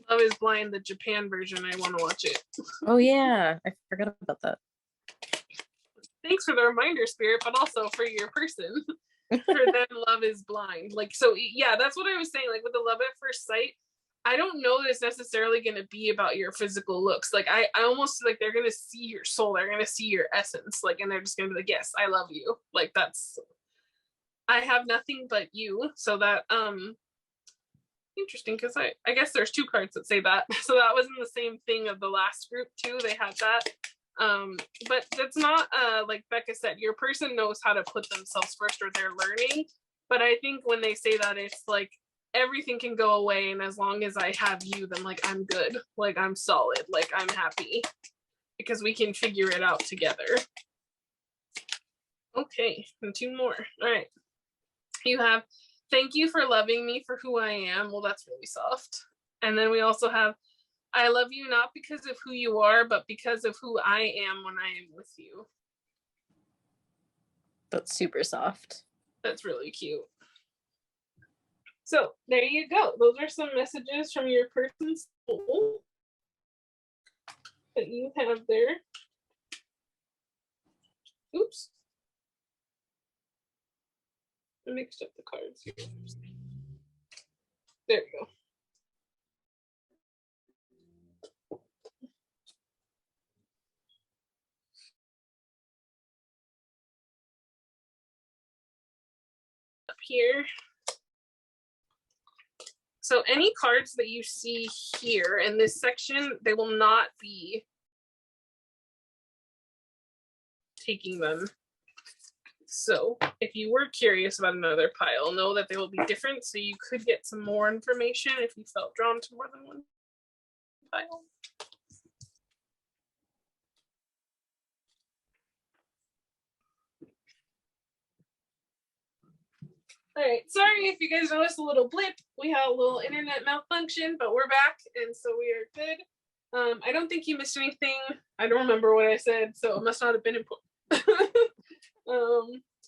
Love is Blind, the Japan version. I want to watch it. Oh, yeah. I forgot about that. Thanks for the reminder, Spirit, but also for your person. For them, love is blind. Like, so yeah, that's what I was saying. Like with the love at first sight, I don't know that it's necessarily going to be about your physical looks. Like I almost like they're going to see your soul. They're going to see your essence. Like, and they're just going to be like, yes, I love you. Like that's, I have nothing but you. So that, interesting, because I guess there's 2 cards that say that. So that was in the same thing of the last group too. They had that. But that's not like Bekah said, your person knows how to put themselves first, or they're learning. But I think when they say that, it's like everything can go away, and as long as I have you, then like I'm good, like I'm solid, like I'm happy, because we can figure it out together. Okay, and 2 more. All right. You have, thank you for loving me for who I am. Well, that's really soft. And then we also have, I love you not because of who you are, but because of who I am when I am with you. That's super soft. That's really cute. So there you go. Those are some messages from your person's soul that you have there. Oops. I mixed up the cards here. There we go. Up here. So any cards that you see here in this section, they will not be taking them. So if you were curious about another pile, know that they will be different, so you could get some more information if you felt drawn to more than one pile. All right, sorry if you guys noticed a little blip. We had a little internet malfunction, but we're back, and so we are good. I don't think you missed anything. I don't remember what I said, so it must not have been important.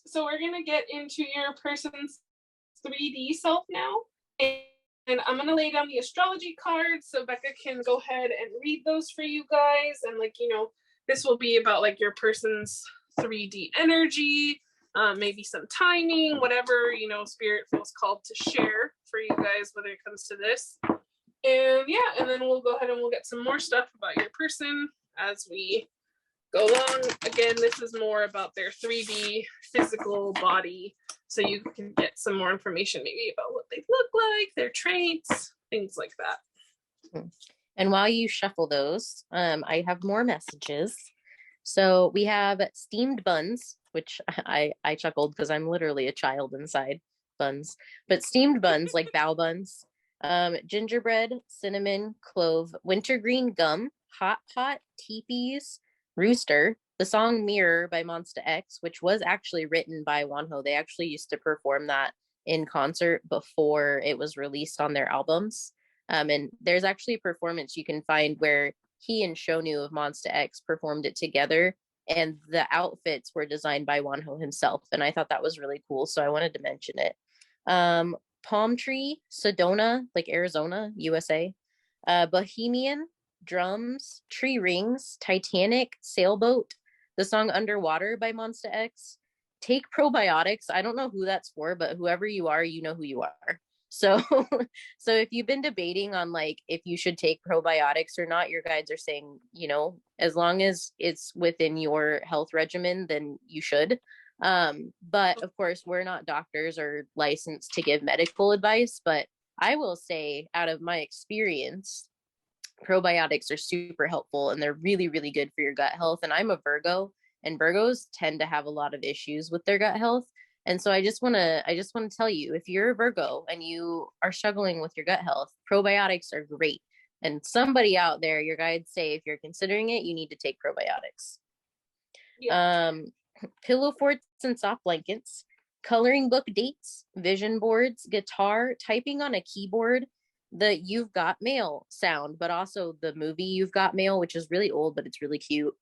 So we're gonna get into your person's 3D self now, and I'm gonna lay down the astrology cards so Bekah can go ahead and read those for you guys. And like, you know, this will be about like your person's 3D energy, maybe some timing, whatever, you know, spirit feels called to share for you guys when it comes to this. And yeah, and then we'll go ahead and we'll get some more stuff about your person as we go along. Again, this is more about their 3D physical body, so you can get some more information maybe about what they look like, their traits, things like that. And while you shuffle those, I have more messages. So we have steamed buns, which I chuckled because I'm literally a child inside buns, but steamed buns like bao buns, gingerbread, cinnamon, clove, wintergreen gum, hot pot, teepees, rooster, the song Mirror by Monsta X, which was actually written by Wonho. They actually used to perform that in concert before it was released on their albums. And there's actually a performance you can find where he and Shonu of Monsta X performed it together, and the outfits were designed by Wonho himself. And I thought that was really cool, so I wanted to mention it. Palm tree, Sedona, like Arizona, USA, Bohemian, drums, tree rings, Titanic, sailboat, the song Underwater by Monsta X, take probiotics. I don't know who that's for, but whoever you are, you know who you are. So so if you've been debating on like if you should take probiotics or not, your guides are saying, you know, as long as it's within your health regimen, then you should. But of course, we're not doctors or licensed to give medical advice, but I will say out of my experience, probiotics are super helpful and they're really, really good for your gut health. And I'm a Virgo, and Virgos tend to have a lot of issues with their gut health. And so I just want to tell you, if you're a Virgo and you are struggling with your gut health, probiotics are great. And somebody out there, your guides say, if you're considering it, you need to take probiotics. Yeah. Pillow forts and soft blankets, coloring book dates, vision boards, guitar, typing on a keyboard, the You've Got Mail sound, but also the movie You've Got Mail, which is really old, but it's really cute.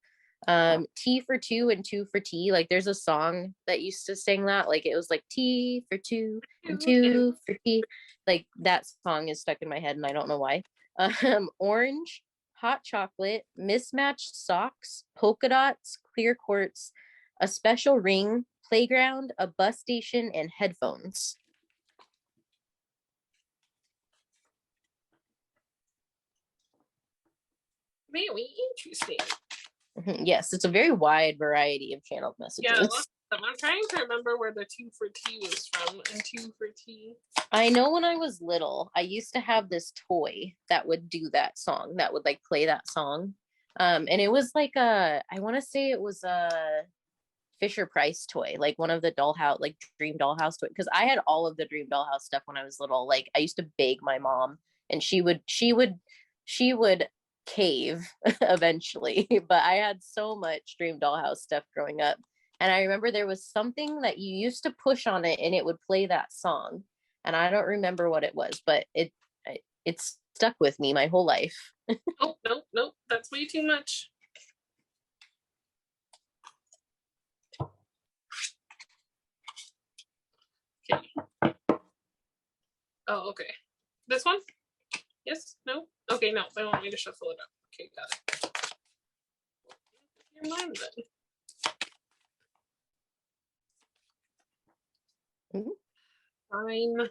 Tea for two and two for tea. Like there's a song that used to sing that, like it was like tea for two and two for tea. Like that song is stuck in my head and I don't know why. Orange, hot chocolate, mismatched socks, polka dots, clear quartz, a special ring, playground, a bus station, and headphones. Very interesting. Yes, it's a very wide variety of channeled messages. Yeah, I'm trying to remember where the 2 for tea was from, and 2 for tea. I know when I was little, I used to have this toy that would do that song, that would like play that song. And it was like I want to say it was a Fisher Price toy, like one of the dollhouse, like Dream Dollhouse toy. Because I had all of the Dream Dollhouse stuff when I was little. Like I used to beg my mom, and she would cave eventually. But I had so much Dream Dollhouse stuff growing up, and I remember there was something that you used to push on it, and it would play that song. And I don't remember what it was, but it's stuck with me my whole life. Oh, nope, that's way too much. Okay. Oh, okay. This one? Yes? No? Okay, no, they want me to shuffle it up. Okay, got it. Your mind then. Fine.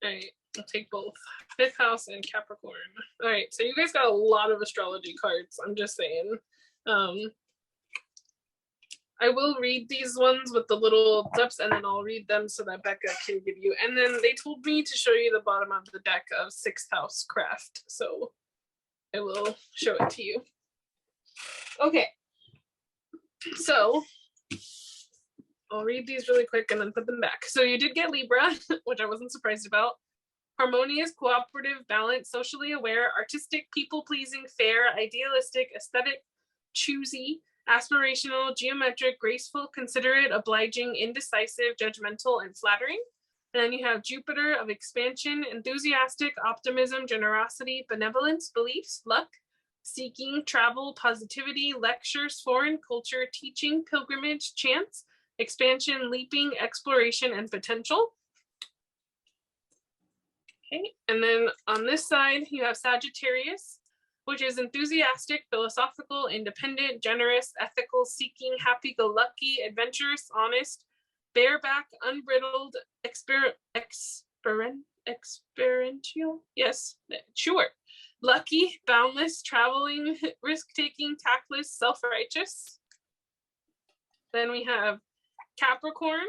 All right, I'll take both. Fifth house and Capricorn. All right, so you guys got a lot of astrology cards. I'm just saying. I will read these ones with the little clips, and then I'll read them so that Bekah can give you. And then they told me to show you the bottom of the deck of Sixth House Craft, so I will show it to you. Okay, so I'll read these really quick and then put them back. So you did get Libra, which I wasn't surprised about. Harmonious, cooperative, balanced, socially aware, artistic, people-pleasing, fair, idealistic, aesthetic, choosy, aspirational, geometric, graceful, considerate, obliging, indecisive, judgmental, and flattering. And then you have Jupiter of expansion, enthusiastic, optimism, generosity, benevolence, beliefs, luck, seeking, travel, positivity, lectures, foreign culture, teaching, pilgrimage, chance, expansion, leaping, exploration, and potential. Okay, and then on this side, you have Sagittarius, which is enthusiastic, philosophical, independent, generous, ethical, seeking, happy-go-lucky, adventurous, honest, bareback, unbridled, experiential, yes, sure, lucky, boundless, traveling, risk-taking, tactless, self-righteous. Then we have Capricorn,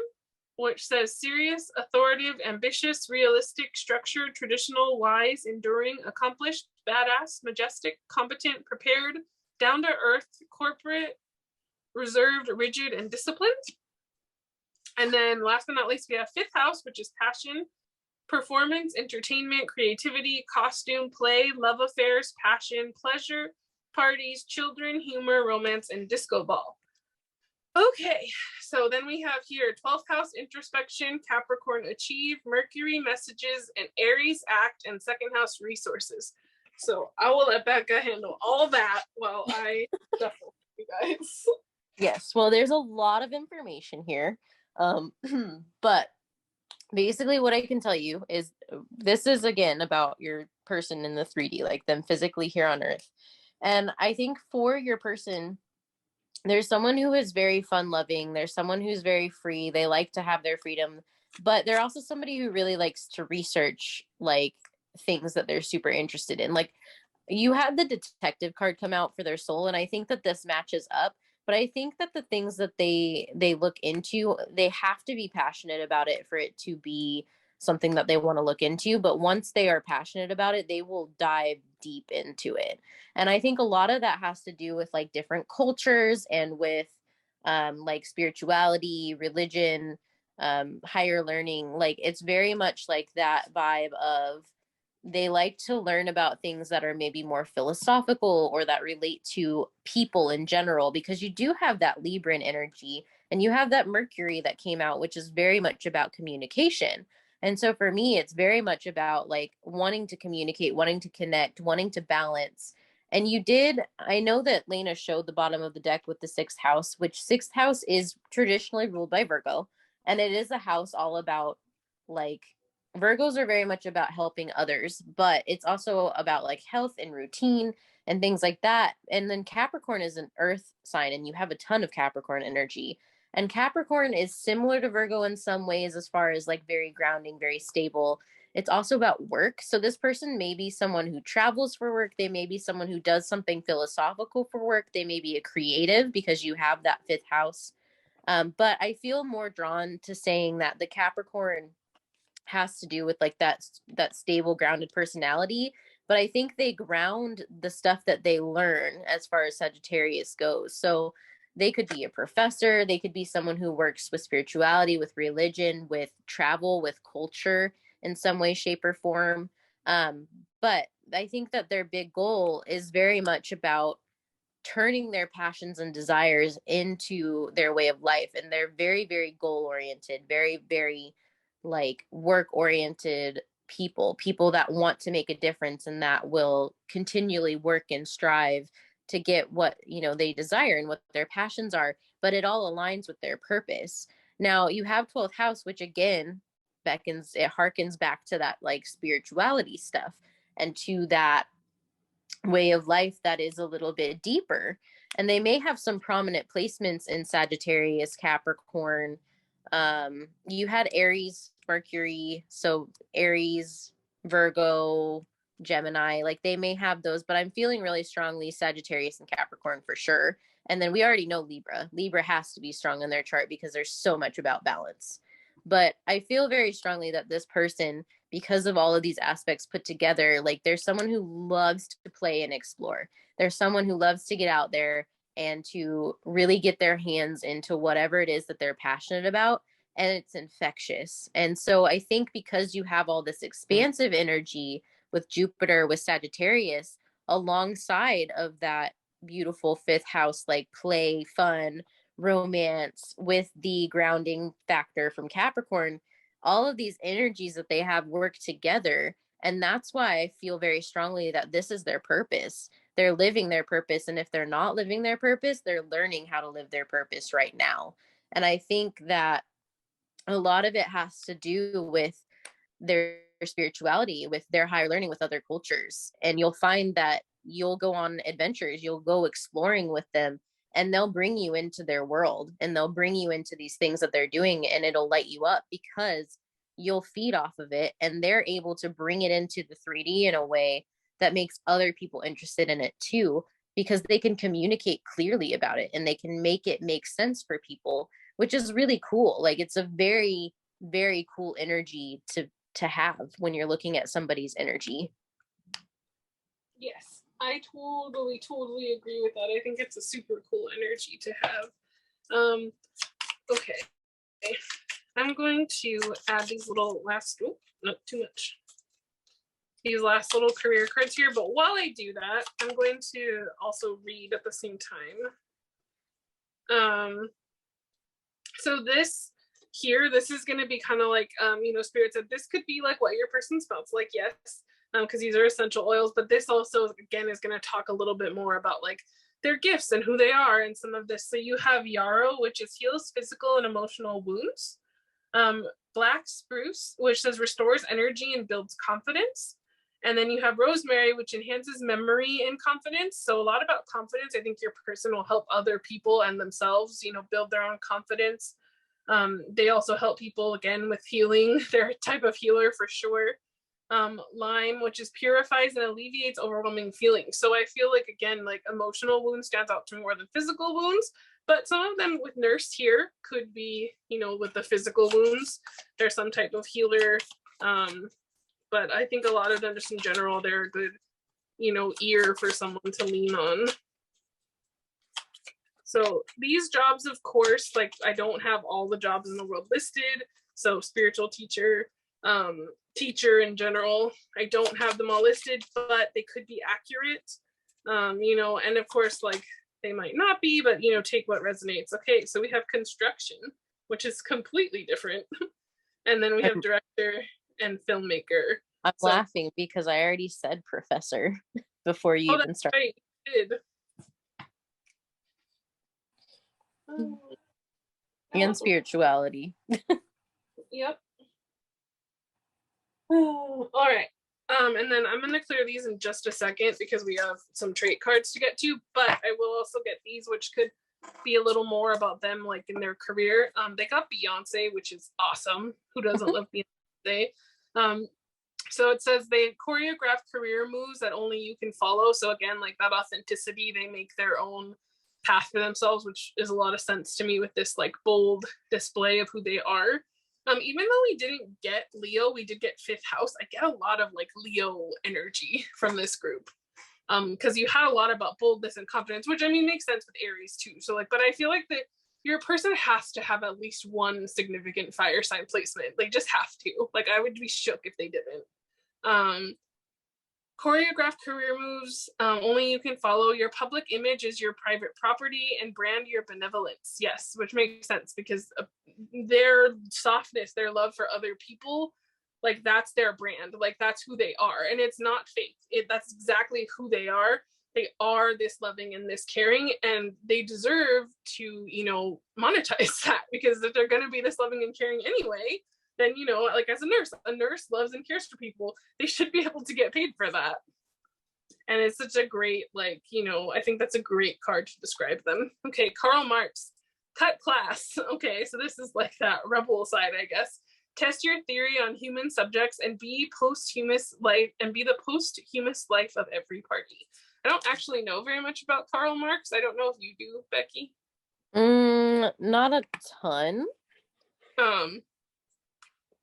which says serious, authoritative, ambitious, realistic, structured, traditional, wise, enduring, accomplished, badass, majestic, competent, prepared, down to earth, corporate, reserved, rigid, and disciplined. And then last but not least, we have fifth house, which is passion, performance, entertainment, creativity, costume, play, love affairs, passion, pleasure, parties, children, humor, romance, and disco ball. Okay, so then we have here 12th house introspection, Capricorn achieve, Mercury messages, and Aries act, and second house resources. So I will let Bekah handle all that while I shuffle you guys. Yes, well, there's a lot of information here. But basically what I can tell you is this is again about your person in the 3D, like them physically here on Earth. And I think for your person, there's someone who is very fun loving. There's someone who's very free. They like to have their freedom, but they're also somebody who really likes to research like things that they're super interested in. Like you had the detective card come out for their soul, and I think that this matches up. But I think that the things that they look into, they have to be passionate about it for it to be something that they want to look into. But once they are passionate about it, they will dive deep into it. And I think a lot of that has to do with like different cultures and with like spirituality, religion, higher learning. Like it's very much like that vibe of they like to learn about things that are maybe more philosophical or that relate to people in general, because you do have that Libran energy and you have that Mercury that came out, which is very much about communication. And so for me, it's very much about like wanting to communicate, wanting to connect, wanting to balance. And you did, I know that Lena showed the bottom of the deck with the sixth house, which sixth house is traditionally ruled by Virgo. And it is a house all about like Virgos are very much about helping others, but it's also about like health and routine and things like that. And then Capricorn is an earth sign, and you have a ton of Capricorn energy. And Capricorn is similar to Virgo in some ways, as far as like very grounding, very stable. It's also about work. So this person may be someone who travels for work. They may be someone who does something philosophical for work. They may be a creative because you have that fifth house. But I feel more drawn to saying that the Capricorn has to do with like that stable grounded personality, but I think they ground the stuff that they learn as far as Sagittarius goes. So they could be a professor, they could be someone who works with spirituality, with religion, with travel, with culture in some way, shape, or form. Um, but I think that their big goal is very much about turning their passions and desires into their way of life. And they're very, very goal oriented, very, very like work oriented people that want to make a difference and that will continually work and strive to get what, you know, they desire and what their passions are, but it all aligns with their purpose. Now you have 12th house, which again it harkens back to that like spirituality stuff and to that way of life that is a little bit deeper. And they may have some prominent placements in Sagittarius, Capricorn. You had Aries, Mercury, so Aries, Virgo, Gemini, like they may have those, but I'm feeling really strongly Sagittarius and Capricorn for sure. And then we already know Libra. Libra has to be strong in their chart because there's so much about balance. But I feel very strongly that this person, because of all of these aspects put together, like there's someone who loves to play and explore. There's someone who loves to get out there and to really get their hands into whatever it is that they're passionate about. And it's infectious. And so I think because you have all this expansive energy with Jupiter, with Sagittarius, alongside of that beautiful fifth house, like play, fun, romance, with the grounding factor from Capricorn, all of these energies that they have work together. And that's why I feel very strongly that this is their purpose. They're living their purpose. And if they're not living their purpose, they're learning how to live their purpose right now. And I think that a lot of it has to do with their spirituality, with their higher learning, with other cultures. And you'll find that you'll go on adventures, you'll go exploring with them, and they'll bring you into their world and they'll bring you into these things that they're doing, and it'll light you up because you'll feed off of it and they're able to bring it into the 3D in a way that makes other people interested in it too, because they can communicate clearly about it and they can make it make sense for people, which is really cool. Like it's a very, very cool energy to have when you're looking at somebody's energy. Yes, I totally agree with that. I think it's a super cool energy to have. Okay, I'm going to add these little last, not too much, these last little career cards here. But while I do that, I'm going to also read at the same time. So this here, this is going to be kind of like, you know, Spirit said, this could be like what your person smells like. Yes. Because these are essential oils, but this also, again, is going to talk a little bit more about like their gifts and who they are and some of this. So you have yarrow, which is heals physical and emotional wounds. Black spruce, which says restores energy and builds confidence. And then you have rosemary, which enhances memory and confidence. So a lot about confidence. I think your person will help other people and themselves, you know, build their own confidence. They also help people, again, with healing. They're a type of healer for sure. Lime, which is purifies and alleviates overwhelming feelings. So I feel like, again, like emotional wounds stands out to more than physical wounds, but some of them with nurse here could be, you know, with the physical wounds, there's some type of healer. But I think a lot of them just in general, they're a good, you know, ear for someone to lean on. So these jobs, of course, like I don't have all the jobs in the world listed. So spiritual teacher, teacher in general, I don't have them all listed, but they could be accurate, you know, and of course, like they might not be, but, you know, take what resonates. Okay, so we have construction, which is completely different. And then we have director and filmmaker. I'm laughing because I already said professor before you even started. Right, you did. And spirituality. Yep. All right. And then I'm going to clear these in just a second because we have some trait cards to get to, but I will also get these, which could be a little more about them, like in their career. They got Beyonce, which is awesome. Who doesn't love Beyonce? So it says they choreograph career moves that only you can follow. So again, like that authenticity, they make their own path for themselves, which is a lot of sense to me with this like bold display of who they are. Even though we didn't get Leo, we did get fifth house. I get a lot of like Leo energy from this group. Because you had a lot about boldness and confidence, which I mean makes sense with Aries too. So like, but I feel like that your person has to have at least one significant fire sign placement. They just have to. Like, I would be shook if they didn't. Um, Choreograph career moves. Only you can follow. Your public image is your private property, and brand your benevolence. Yes, which makes sense because their softness, their love for other people, like that's their brand. Like that's who they are, and it's not fake. That's exactly who they are. They are this loving and this caring, and they deserve to, monetize that, because if they're going to be this loving and caring anyway, then, like as a nurse loves and cares for people. They should be able to get paid for that. And it's such a great, I think that's a great card to describe them. Okay, Karl Marx, cut class. Okay, so this is like that rebel side, I guess. Test your theory on human subjects and be the posthumous life of every party. I don't actually know very much about Karl Marx. I don't know if you do, Becky. Not a ton.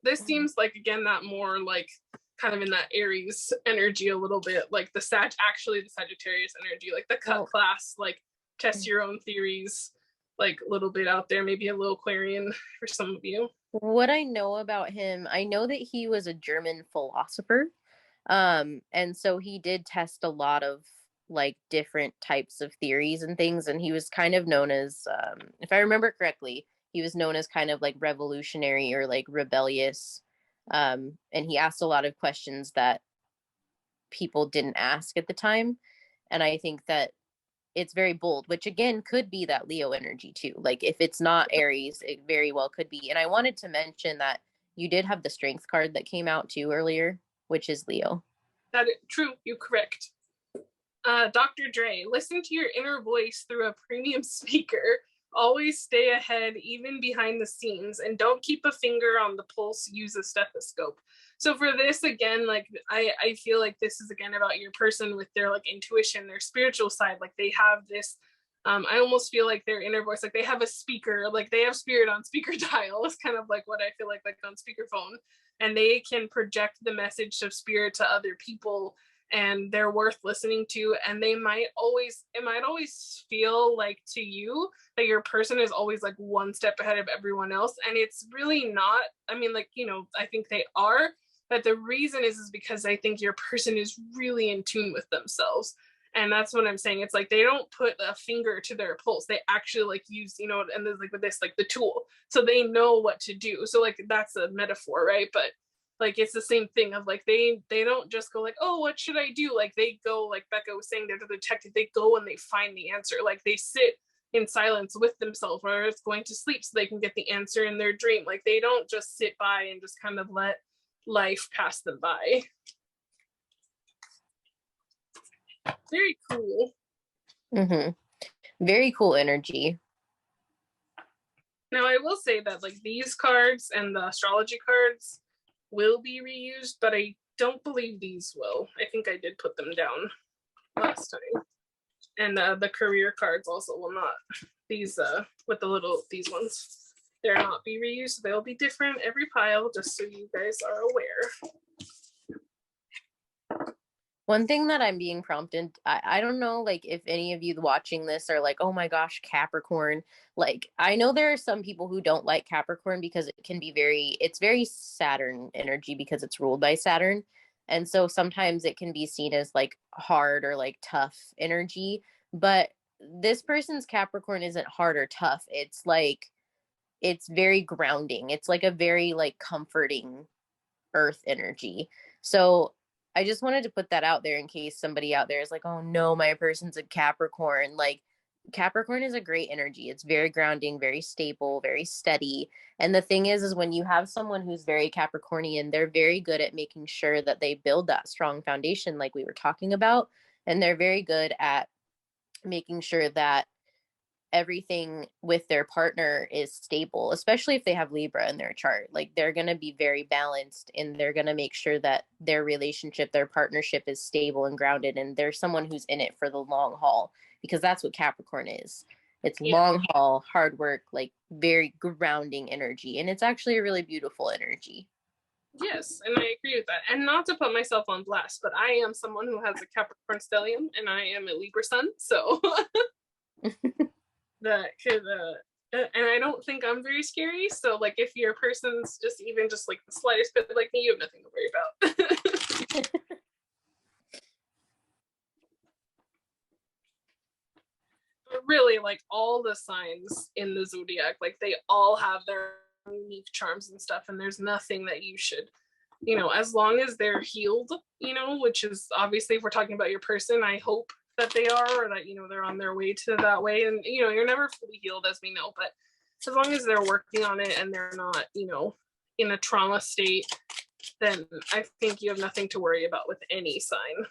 This seems like, again, that more like kind of in that Aries energy a little bit, like the Sagittarius energy, like the cut class, like test your own theories, like a little bit out there, maybe a little Aquarian for some of you. What I know about him, I know that he was a German philosopher. And so he did test a lot of like different types of theories and things. And he was kind of known as, if I remember correctly, he was known as kind of like revolutionary or like rebellious. And he asked a lot of questions that people didn't ask at the time. And I think that it's very bold, which again could be that Leo energy too. Like if it's not Aries, it very well could be. And I wanted to mention that you did have the strength card that came out too earlier, which is Leo. That is true. You correct. Dr. Dre, listen to your inner voice through a premium speaker. Always stay ahead, even behind the scenes, and don't keep a finger on the pulse. Use a stethoscope. So for this, again, like I feel like this is again about your person with their like intuition, their spiritual side. Like they have this. I almost feel like their inner voice, like they have a speaker, like they have spirit on speaker dial. It's kind of like what I feel like on speakerphone, and they can project the message of spirit to other people, and they're worth listening to. And it might always feel like to you that your person is always like one step ahead of everyone else, and it's really not. I mean, like, I think they are, but the reason is because I think your person is really in tune with themselves. And that's what I'm saying. It's like they don't put a finger to their pulse. They actually like use, and there's like with this, like the tool. So they know what to do. So like that's a metaphor, right? But like it's the same thing of like they don't just go like, oh, what should I do? Like they go, like Bekah was saying, they're the detective. They go and they find the answer. Like they sit in silence with themselves, or it's going to sleep so they can get the answer in their dream. Like they don't just sit by and just kind of let life pass them by. Very cool. Very cool energy. Now I will say that like these cards and the astrology cards will be reused, but I don't believe these will. I think I did put them down last time. And the career cards also will not. These with these ones, they'll not be reused. They'll be different every pile, just so you guys are aware. One thing that I'm being prompted, I don't know, like, if any of you watching this are like, oh my gosh, Capricorn. Like, I know there are some people who don't like Capricorn because it can be it's very Saturn energy because it's ruled by Saturn. And so sometimes it can be seen as like hard or like tough energy. But this person's Capricorn isn't hard or tough. It's like, it's very grounding. It's like a very like comforting earth energy. So I just wanted to put that out there in case somebody out there is like, oh no, my person's a Capricorn. Like Capricorn is a great energy. It's very grounding, very stable, very steady. And the thing is when you have someone who's very Capricornian, they're very good at making sure that they build that strong foundation like we were talking about. And they're very good at making sure that everything with their partner is stable, especially if they have Libra in their chart. Like they're going to be very balanced, and they're going to make sure that their relationship, their partnership is stable and grounded, and there's someone who's in it for the long haul, because that's what Capricorn is. It's Yeah. long haul, hard work, like very grounding energy. And it's actually a really beautiful energy. Yes, and I agree with that. And not to put myself on blast, but I am someone who has a Capricorn stellium and I am a Libra sun. So that could and I don't think I'm very scary. So like if your person's just even just like the slightest bit like me, you have nothing to worry about. But really, like all the signs in the zodiac, like they all have their unique charms and stuff, and there's nothing that you should, as long as they're healed, which is obviously if we're talking about your person, I hope that they are, or that they're on their way to that way. And you're never fully healed, as we know, but as long as they're working on it and they're not, in a trauma state, then I think you have nothing to worry about with any sign.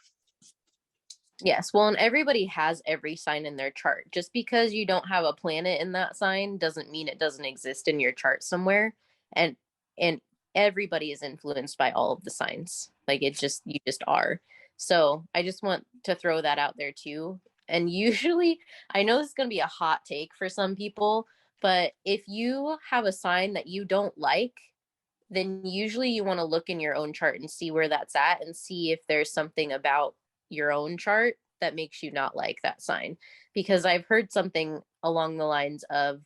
Yes, well, and everybody has every sign in their chart. Just because you don't have a planet in that sign doesn't mean it doesn't exist in your chart somewhere. And everybody is influenced by all of the signs. Like you just are. So I just want to throw that out there too. And usually, I know this is going to be a hot take for some people, but if you have a sign that you don't like, then usually you want to look in your own chart and see where that's at and see if there's something about your own chart that makes you not like that sign. Because I've heard something along the lines of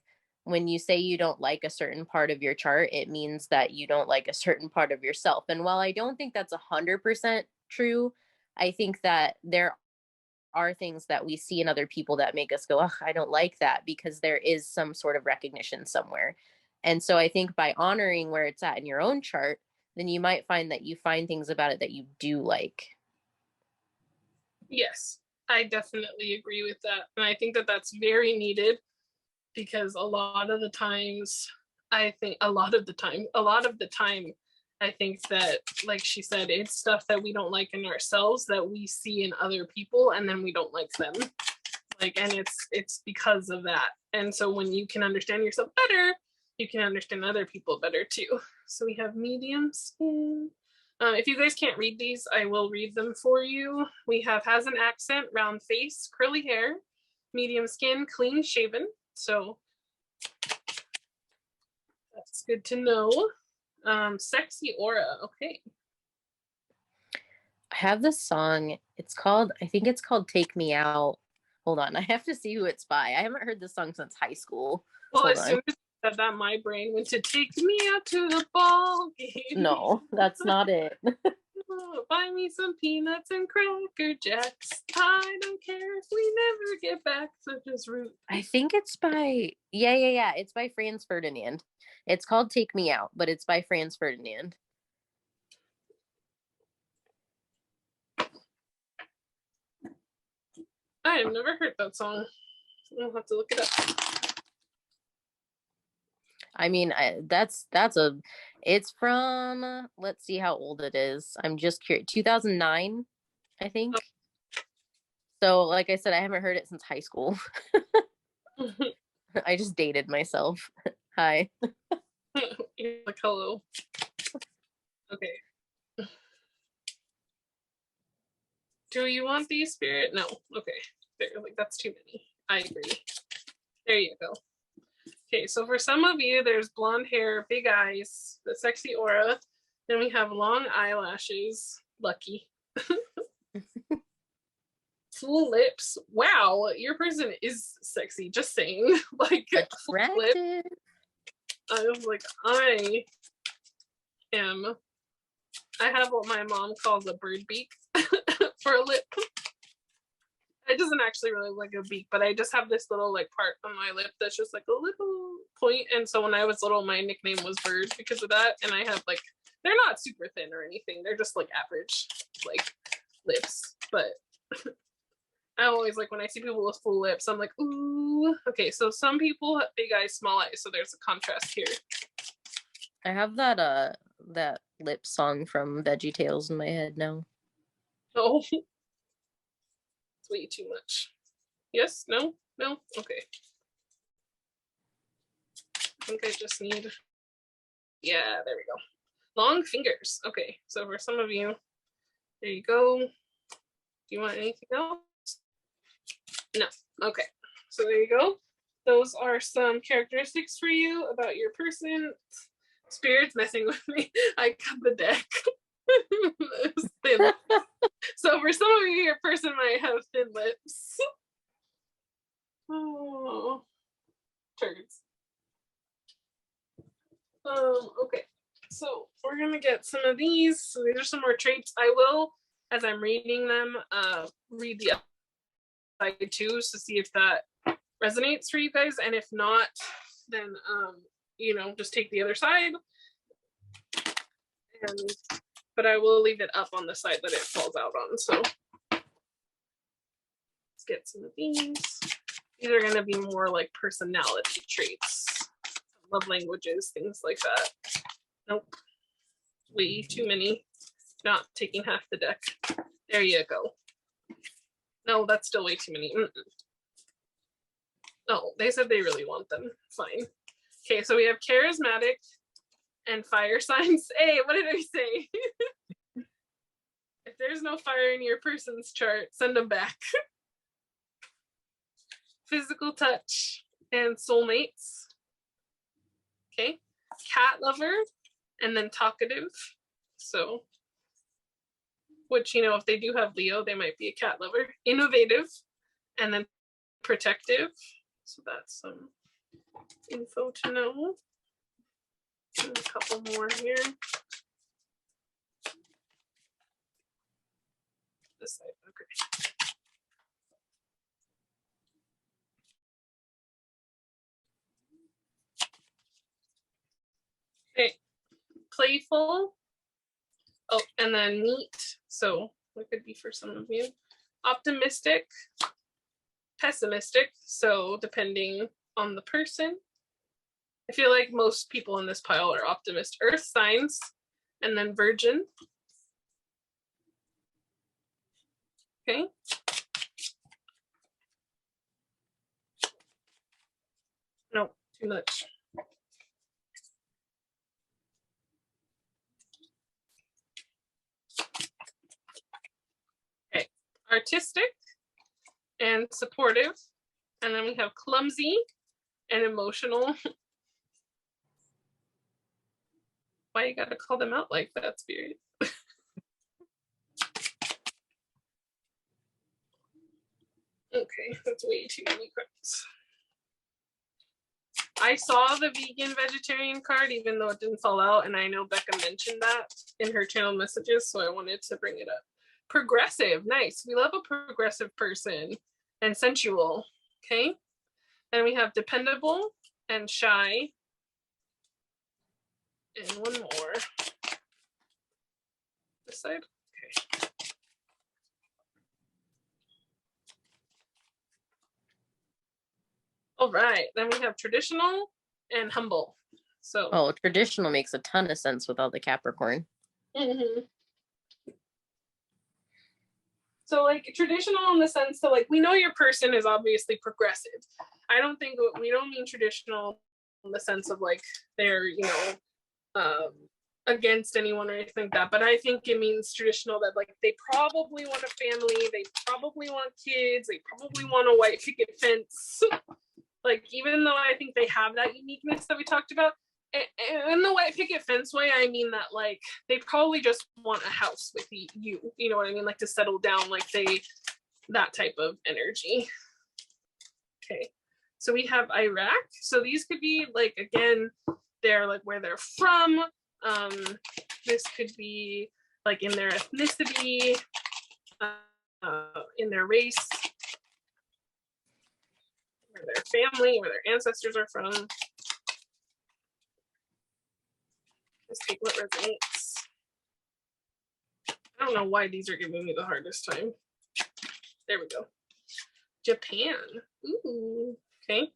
when you say you don't like a certain part of your chart, it means that you don't like a certain part of yourself. And while I don't think that's 100% true, I think that there are things that we see in other people that make us go, oh, I don't like that, because there is some sort of recognition somewhere. And so I think by honoring where it's at in your own chart, then you might find that you find things about it that you do like. Yes, I definitely agree with that. And I think that that's very needed because a lot of the time, I think that, like she said, it's stuff that we don't like in ourselves that we see in other people and then we don't like them. Like, and it's because of that. And so when you can understand yourself better, you can understand other people better too. So we have medium skin. If you guys can't read these, I will read them for you. We have has an accent, round face, curly hair, medium skin, clean shaven. So that's good to know. Sexy aura. Okay. I have this song. I think it's called Take Me Out. Hold on. I have to see who it's by. I haven't heard this song since high school. Well, Hold as on. soon as I said that, my brain went to take me out to the ball game. No, that's not it. Buy me some peanuts and Cracker Jacks. I don't care if we never get back, so just root. I think it's by, yeah. It's by Franz Ferdinand. It's called Take Me Out, but it's by Franz Ferdinand. I have never heard that song. I'll have to look it up. I mean, it's from, let's see how old it is. I'm just curious. 2009, I think. So, like I said, I haven't heard it since high school. I just dated myself. Hi. Like, hello. Okay. Do you want these, Spirit? No. Okay. There, like, that's too many. I agree. There you go. Okay, so for some of you, there's blonde hair, big eyes, the sexy aura. Then we have long eyelashes. Lucky. Full lips. Wow, your person is sexy. Just saying. Like, full lips. I was like, I have what my mom calls a bird beak for a lip. It doesn't actually really look like a beak, but I just have this little like part on my lip that's just like a little point. And so when I was little, my nickname was Bird because of that. And I have like, they're not super thin or anything. They're just like average like lips. But I always like when I see people with full lips, I'm like, ooh. Okay, so some people have big eyes, small eyes. So there's a contrast here. I have that lip song from VeggieTales in my head now. Oh. It's way too much. Yes? No? No? Okay. I think I just need... Yeah, there we go. Long fingers. Okay, so for some of you, there you go. Do you want anything else? No. Okay, so there you go. those are some characteristics for you about your person. Spirit's messing with me. I cut the deck. Thin. So for some of you, your person might have thin lips. Oh, turds. Okay, so we're gonna get some of these. So these are some more traits. I will, as I'm reading them, read the side too to see if that resonates for you guys, and if not, then you know, just take the other side. But I will leave it up on the side that it falls out on. So let's get some of these. These are going to be more like personality traits, love languages, things like that. Nope, way too many. Not taking half the deck. There you go. No, that's still way too many. Oh, they said they really want them. Fine. Okay, so we have charismatic and fire signs. Hey, what did I say? If there's no fire in your person's chart, send them back. Physical touch and soulmates. Okay, cat lover and then talkative. So, which, you know, if they do have Leo, they might be a cat lover. Innovative and then protective. So that's some info to know. And a couple more here. This side, okay. Okay, playful. Oh, and then neat. So what could be for some of you? Optimistic, pessimistic. So depending on the person. I feel like most people in this pile are optimist. Earth signs, and then virgin. Okay. No, too much. Okay, artistic and supportive. And then we have clumsy and emotional. Why you gotta call them out like that, Spirit? Okay, that's way too many cards. I saw the vegan vegetarian card, even though it didn't fall out, and I know Bekah mentioned that in her channel messages, so I wanted to bring it up. Progressive, nice. We love a progressive person. And sensual, okay? Then we have dependable and shy. And one more. This side, okay. All right, then we have traditional and humble. So, oh, traditional makes a ton of sense with all the Capricorn. Mm-hmm. So like traditional in the sense that like we know your person is obviously progressive. I don't think we don't mean traditional in the sense of like they're, you know, against anyone or anything like that, but I think it means traditional that like they probably want a family, they probably want kids, they probably want a white picket fence. Like even though I think they have that uniqueness that we talked about, in the white picket fence way, I mean that like they probably just want a house with you, you know what I mean, like to settle down, like that type of energy. Okay, so we have Iraq. So these could be like, again, they're like where they're from. This could be like in their ethnicity, in their race, where their family, where their ancestors are from. Let's take what resonates. I don't know why these are giving me the hardest time. There we go. Japan. Ooh, okay.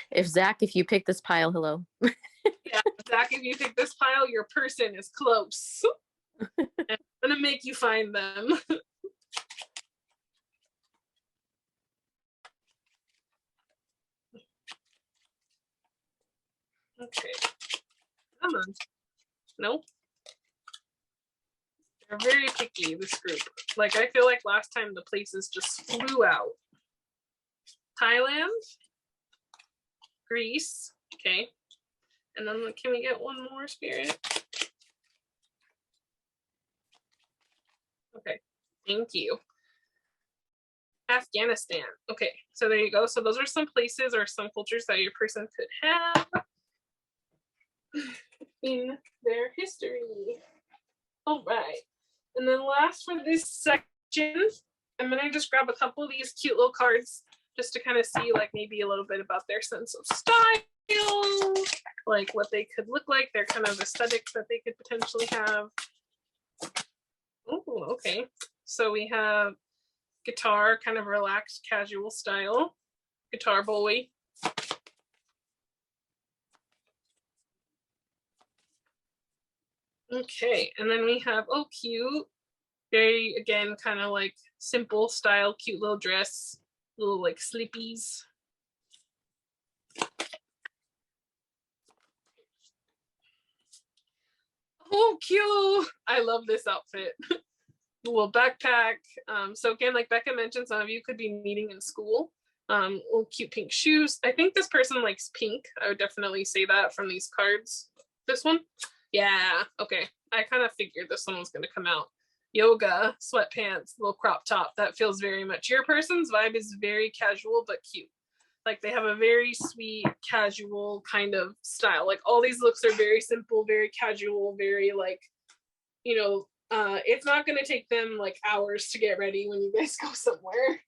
If you pick this pile, hello. Yeah, Zach, if you pick this pile, your person is close. I'm gonna make you find them. Okay. Come on. Nope. They're very picky, this group. Like, I feel like last time the places just flew out. Thailand, Greece, okay. And then can we get one more spirit? Okay, thank you. Afghanistan. Okay, so there you go. So those are some places or some cultures that your person could have in their history. All right. And then last for this section, I'm going to just grab a couple of these cute little cards just to kind of see like maybe a little bit about their sense of style, like what they could look like, their kind of aesthetics that they could potentially have. Oh, okay. So we have guitar, kind of relaxed, casual style. Guitar boy. Okay, and then we have, oh, cute. Very, again, kind of like simple style, cute little dress, little like slippies. Oh, cute. I love this outfit. Little backpack. So again, like Bekah mentioned, some of you could be meeting in school. Little cute pink shoes. I think this person likes pink. I would definitely say that from these cards. This one? Yeah, okay. I kind of figured this one was going to come out. Yoga, sweatpants, little crop top. That feels very much your person's vibe is very casual but cute. Like they have a very sweet, casual kind of style. Like all these looks are very simple, very casual, very like, you know, it's not going to take them like hours to get ready when you guys go somewhere.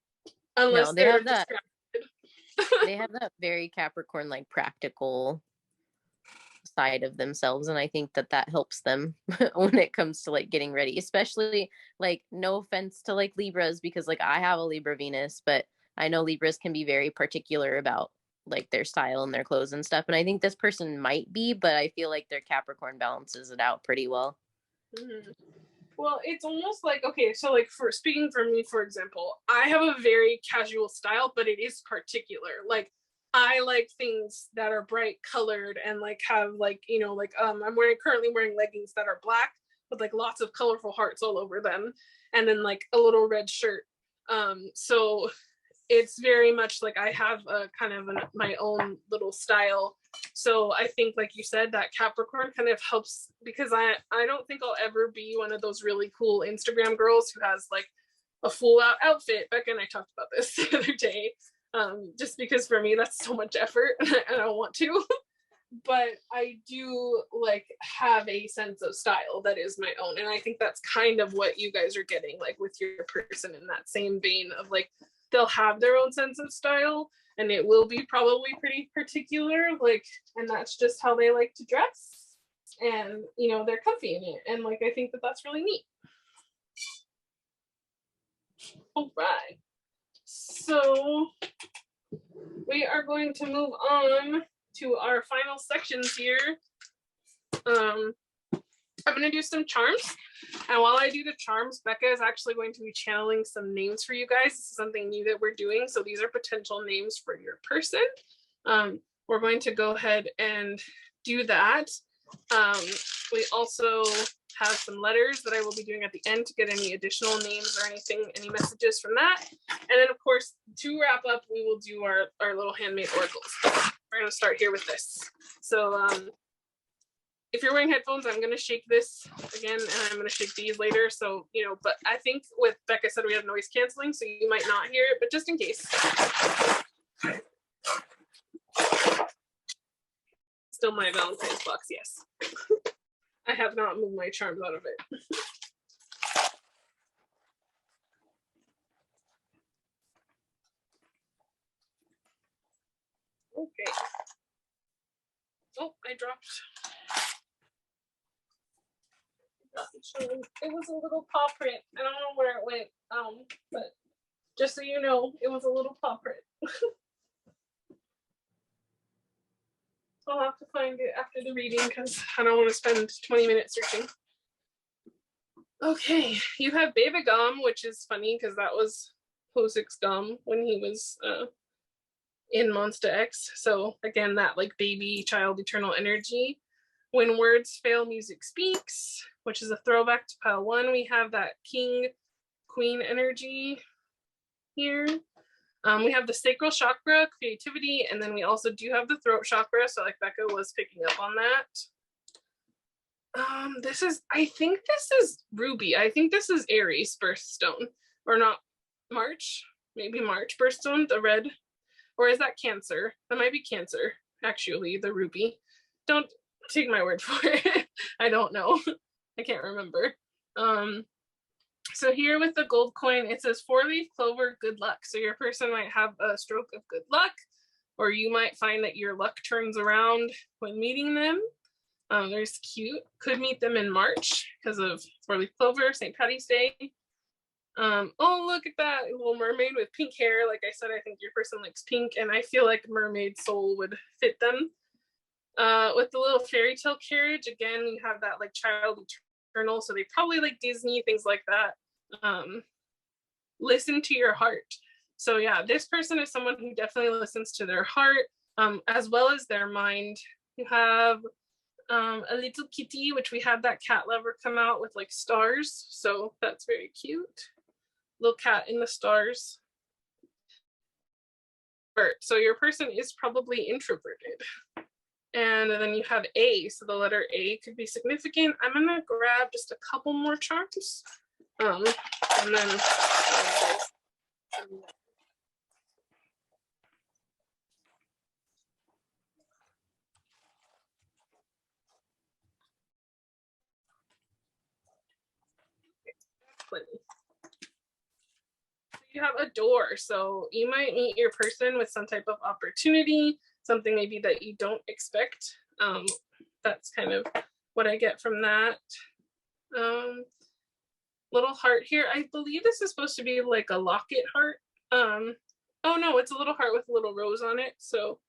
Unless no, they they're have that. distracted. They have that very Capricorn like practical side of themselves, and I think that that helps them when it comes to like getting ready, especially like no offense to like Libras, because like I have a Libra Venus, but I know Libras can be very particular about like their style and their clothes and stuff, and I think this person might be, but I feel like their Capricorn balances it out pretty well. Mm-hmm. Well, it's almost like, okay, so like for speaking for me, for example, I have a very casual style, but it is particular. Like I like things that are bright colored and like have like, you know, like I'm currently wearing leggings that are black with like lots of colorful hearts all over them, and then like a little red shirt. So it's very much like I have a kind of my own little style. So I think, like you said, that Capricorn kind of helps, because I don't think I'll ever be one of those really cool Instagram girls who has like a full out outfit. Bekah and I talked about this the other day, just because for me that's so much effort and I don't want to. But I do like have a sense of style that is my own, and I think that's kind of what you guys are getting like with your person, in that same vein of like they'll have their own sense of style and it will be probably pretty particular, like, and that's just how they like to dress, and you know they're comfy in it, and like I think that that's really neat. All right, so we are going to move on to our final sections here. I'm going to do some charms, and while I do the charms, Bekah is actually going to be channeling some names for you guys. This is something new that we're doing, so these are potential names for your person. We're going to go ahead and do that. We also have some letters that I will be doing at the end to get any additional names or anything, any messages from that. And then, of course, to wrap up, we will do our little handmade oracles. We're going to start here with this. So if you're wearing headphones, I'm going to shake this again, and I'm going to shake these later. So, you know, but I think with Bekah said we have noise canceling, so you might not hear it, but just in case. Still my Valentine's box, yes. I have not moved my charms out of it. Okay. Oh, I dropped. It was a little paw print. I don't know where it went, but just so you know, it was a little paw print. I'll have to find it after the reading because I don't want to spend 20 minutes searching. Okay, you have Bekah, which is funny because that was Hosik's gum when he was in Monster X. So again, that like baby child eternal energy. When words fail, music speaks, which is a throwback to pile 1. We have that king queen energy here. We have the sacral chakra, creativity, and then we also do have the throat chakra. So like Bekah was picking up on that. I think this is Ruby. I think this is Aries birthstone, or not March, maybe March birthstone, the red, or is that Cancer? That might be Cancer, actually, the Ruby. Don't take my word for it. I don't know. I can't remember. So here with the gold coin, it says 4-leaf clover, good luck. So your person might have a stroke of good luck, or you might find that your luck turns around when meeting them. There's cute. Could meet them in March because of 4-leaf clover, St. Patty's Day. Oh, look at that little mermaid with pink hair. Like I said, I think your person likes pink, and I feel like mermaid soul would fit them. With the little fairy tale carriage, again, you have that like child eternal, so they probably like Disney, things like that. Listen to your heart. So yeah, this person is someone who definitely listens to their heart, as well as their mind. You have a little kitty, which we had that cat lover come out with like stars, so that's very cute. Little cat in the stars. So your person is probably introverted. And then you have A, so the letter A could be significant. I'm gonna grab just a couple more charts, and then you have a door, so you might meet your person with some type of opportunity, something maybe that you don't expect. That's kind of what I get from that. Little heart here. I believe this is supposed to be like a locket heart. Oh no, it's a little heart with a little rose on it, so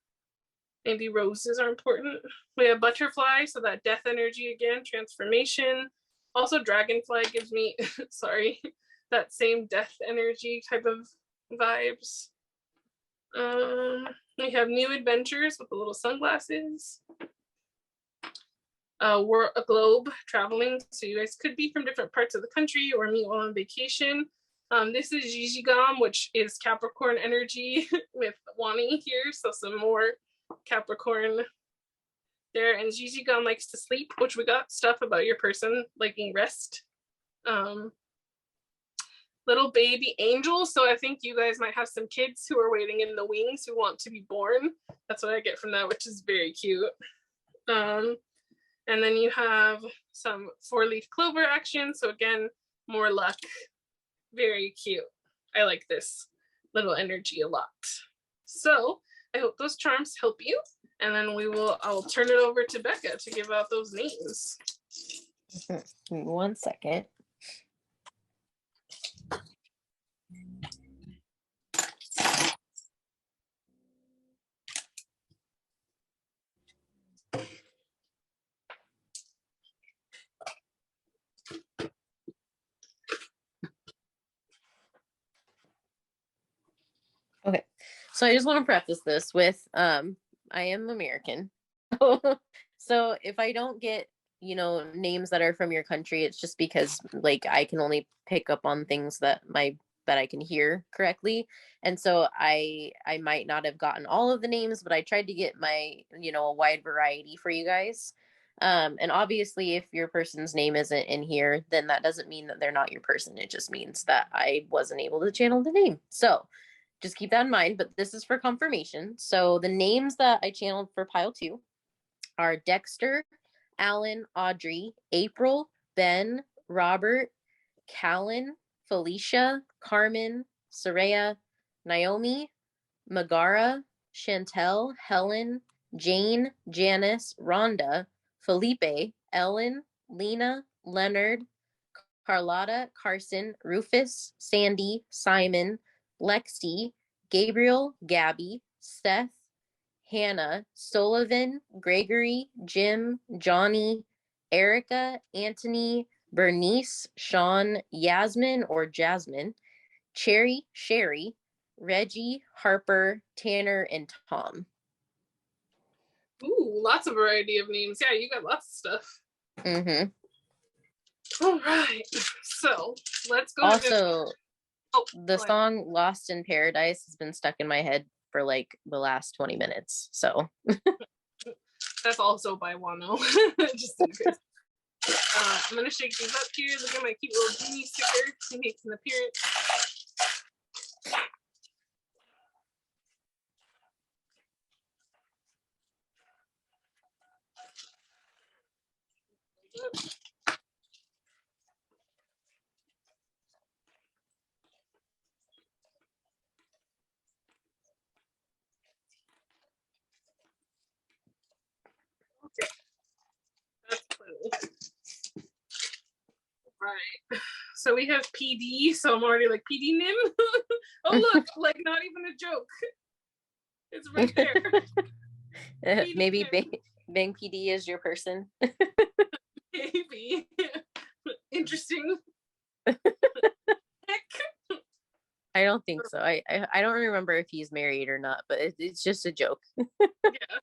maybe roses are important. We have butterfly, so that death energy again, transformation. Also dragonfly gives me, sorry, that same death energy type of vibes. We have new adventures with the little sunglasses. A globe traveling, so you guys could be from different parts of the country or meet while on vacation. This is Jijigam, which is Capricorn energy with Wani here, so some more Capricorn there. And Jijigam likes to sleep, which we got stuff about your person liking rest. Little baby angel, so I think you guys might have some kids who are waiting in the wings who want to be born. That's what I get from that, which is very cute. And then you have some 4-leaf clover action, so again, more luck. Very cute. I like this little energy a lot. So I hope those charms help you, and then I'll turn it over to Bekah to give out those names. 1 second. Okay, so I just want to preface this with I am American. So if I don't get, names that are from your country, it's just because like I can only pick up on things that I can hear correctly. And so I might not have gotten all of the names, but I tried to get my, a wide variety for you guys. And obviously if your person's name isn't in here, then that doesn't mean that they're not your person. It just means that I wasn't able to channel the name. So just keep that in mind, but this is for confirmation. So the names that I channeled for pile 2 are Dexter, Alan, Audrey, April, Ben, Robert, Callan, Felicia, Carmen, Saraya, Naomi, Megara, Chantel, Helen, Jane, Janice, Rhonda, Felipe, Ellen, Lena, Leonard, Carlotta, Carson, Rufus, Sandy, Simon, Lexi, Gabriel, Gabby, Seth, Hannah, Sullivan, Gregory, Jim, Johnny, Erica, Anthony, Bernice, Sean, Yasmin or Jasmine, Cherry, Sherry, Reggie, Harper, Tanner, and Tom. Ooh, lots of variety of names. Yeah, you got lots of stuff. Mm-hmm. All right, so let's go. Also, Oh, The go ahead. song Lost in Paradise has been stuck in my head for like the last 20 minutes. So That's also by Wonho. Just so you guys. I'm gonna shake these up here. Look at my cute little genie sticker. He makes an appearance. Okay, that's cool. Right. So we have PD. So I'm already like PD Nim. Oh look, like not even a joke. It's right there. maybe Bang PD is your person. Maybe. Interesting. Heck. I don't think so. I don't remember if he's married or not, but it's just a joke. Yeah.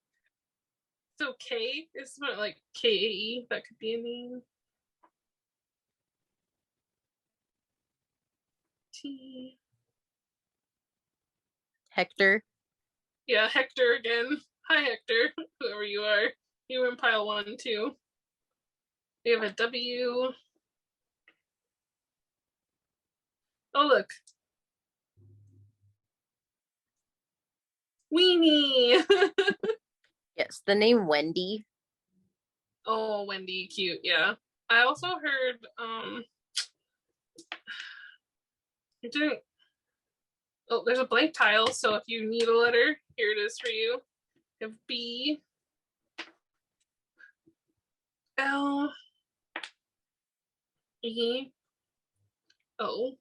So K is what, like KAE. That could be a name. T. Hector. Yeah, Hector again. Hi, Hector. Whoever you are. You were in pile 1 too. We have a W. Oh, look. Weenie. Yes, the name Wendy. Oh, Wendy, cute. Yeah. I also heard I didn't. Oh, there's a blank tile, so if you need a letter, here it is for you. You have B, L, E, O.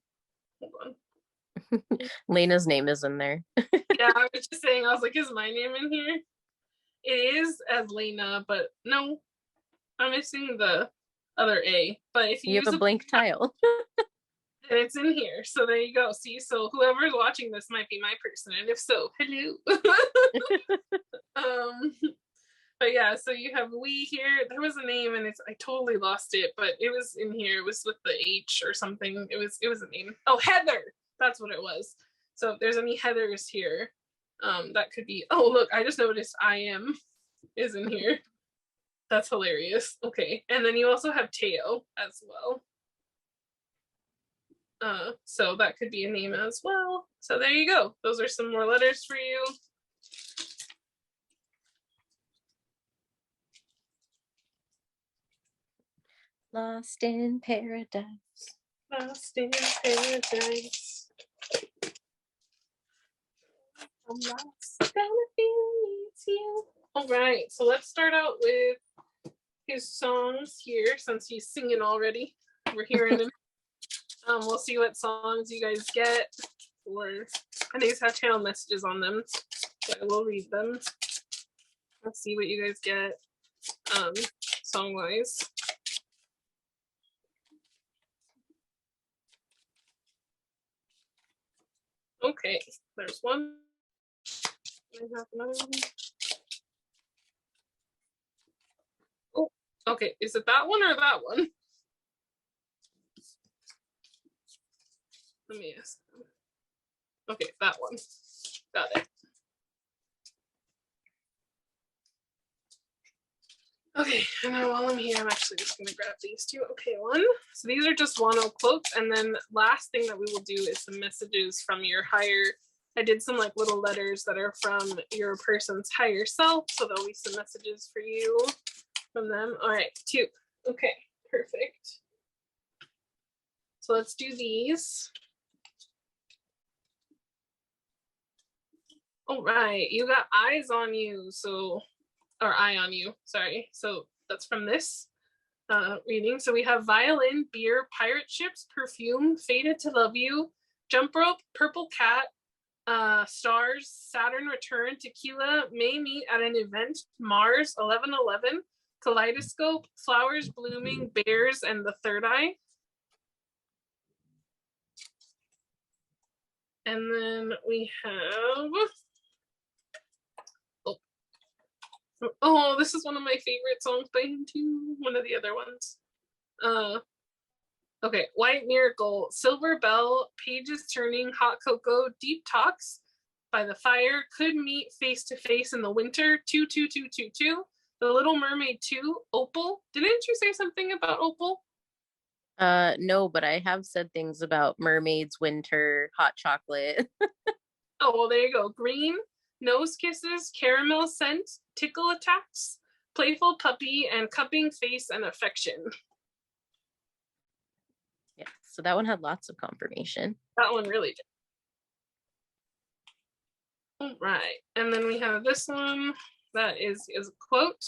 Hold on. Lena's name is in there. Yeah, I was just saying, I was like, is my name in here? It is as Lena, but no, I'm missing the other A. But if you You use have a blank tile. then it's in here. So there you go. See, so whoever's watching this might be my person, and if so, hello. But yeah, so you have we here. There was a name, and I totally lost it, but it was in here. It was with the H or something. It was a name. Oh, Heather. That's what it was. So if there's any Heathers here, that could be. Oh, look, I just noticed I am is in here. That's hilarious. Okay, and then you also have Teo as well. So that could be a name as well. So there you go. Those are some more letters for you. Lost in Paradise. Lost in Paradise. I'm lost, gonna feel you. All right, so let's start out with his songs here, since he's singing already. We're hearing him. We'll see what songs you guys get. And these have channel messages on them, so I will read them. Let's see what you guys get, song-wise. Okay, there's one. I have another one. Oh, okay. Is it that one or that one? Let me ask. Okay, that one. Got it. Okay, and now while I'm here, I'm actually just gonna grab these two. Okay, one. So these are just Wonho quotes, and then last thing that we will do is some messages from your higher. I did some like little letters that are from your person's higher self, so there'll be some messages for you from them. All right, two. Okay, perfect. So let's do these. All right, you got eyes on you, so, or eye on you, sorry. So that's from this reading. So we have violin, beer, pirate ships, perfume, fated to love you, jump rope, purple cat, stars, Saturn return, tequila, may meet at an event, Mars, 1111, kaleidoscope, flowers blooming, bears, and the third eye. And then we have, oh, this is one of my favorite songs by him too. One of the other ones. Okay, White Miracle, Silver Bell, Pages Turning, Hot Cocoa, Deep Talks by the Fire, Could Meet Face to Face in the Winter, 22222, The Little Mermaid 2, Opal. Didn't you say something about Opal? No, but I have said things about mermaids, winter, hot chocolate. Oh, well, there you go. Green, Nose Kisses, Caramel Scent, Tickle Attacks, Playful Puppy, and Cupping Face and Affection. Yeah, so that one had lots of confirmation. That one really did. All right, and then we have this one that is a quote.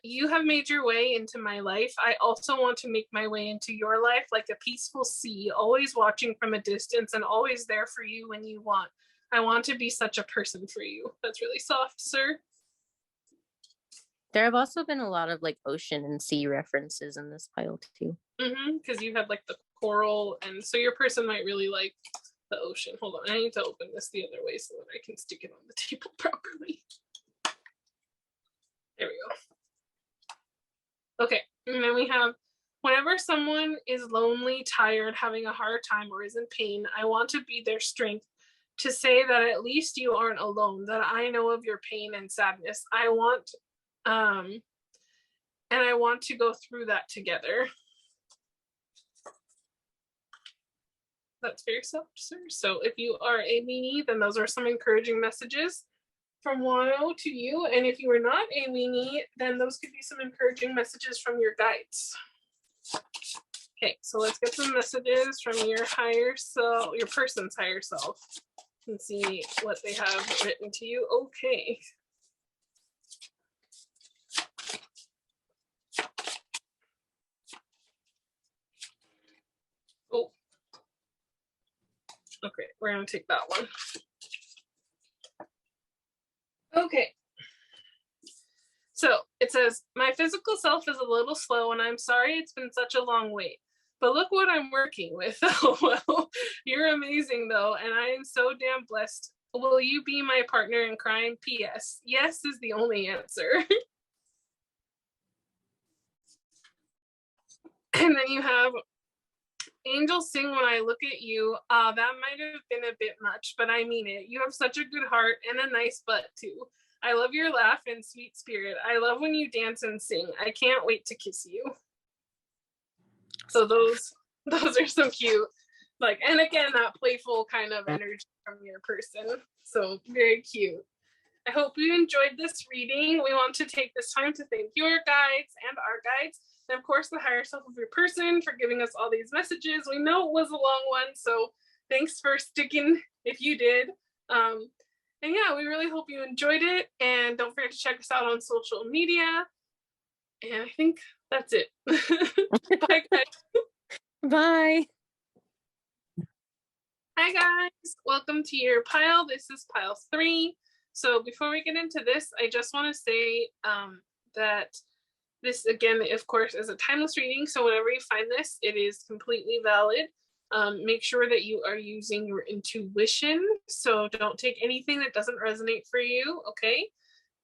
You have made your way into my life. I also want to make my way into your life like a peaceful sea, always watching from a distance and always there for you when you want. I want to be such a person for you. That's really soft, sir. There have also been a lot of like ocean and sea references in this pile too. Because you have like the coral, and so your person might really like the ocean. Hold on, I need to open this the other way so that I can stick it on the table properly. There we go. Okay, and then we have, whenever someone is lonely, tired, having a hard time, or is in pain, I want to be their strength, to say that at least you aren't alone, that I know of your pain and sadness. I want to go through that together. That's very soft, sir. So if you are a weenie, then those are some encouraging messages from Wonho to you. And if you are not a weenie, then those could be some encouraging messages from your guides. Okay, so let's get some messages from your higher self, your person's higher self, and see what they have written to you. Okay. Oh. Okay, we're gonna take that one. Okay. So it says, my physical self is a little slow and I'm sorry it's been such a long wait. But look what I'm working with. Oh, well, you're amazing though. And I am so damn blessed. Will you be my partner in crime? P.S. Yes is the only answer. And then you have, angels sing when I look at you. That might have been a bit much, but I mean it. You have such a good heart and a nice butt too. I love your laugh and sweet spirit. I love when you dance and sing. I can't wait to kiss you. So those are so cute. Like, and again, that playful kind of energy from your person. So very cute. I hope you enjoyed this reading. We want to take this time to thank your guides and our guides, and of course the higher self of your person, for giving us all these messages. We know it was a long one, so thanks for sticking if you did. And yeah, we really hope you enjoyed it, and don't forget to check us out on social media. And I think that's it. Bye, guys. Bye. Hi, guys. Welcome to your pile. This is pile 3. So before we get into this, I just want to say that this, again, of course, is a timeless reading. So whenever you find this, it is completely valid. Make sure that you are using your intuition. So don't take anything that doesn't resonate for you, okay?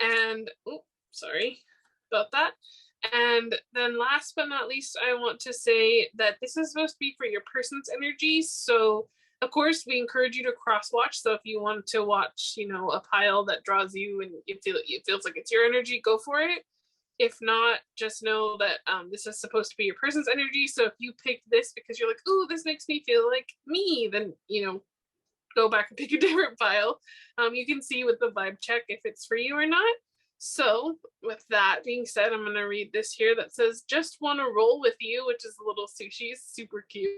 And, oh, sorry about that. And then last but not least, I want to say that this is supposed to be for your person's energy. So of course, we encourage you to cross watch. So if you want to watch, a pile that draws you and it feels like it's your energy, go for it. If not, just know that this is supposed to be your person's energy. So if you pick this because you're like, oh, this makes me feel like me, then, go back and pick a different pile. You can see with the vibe check if it's for you or not. So with that being said, I'm going to read this here that says, just want to roll with you, which is a little sushi, super cute.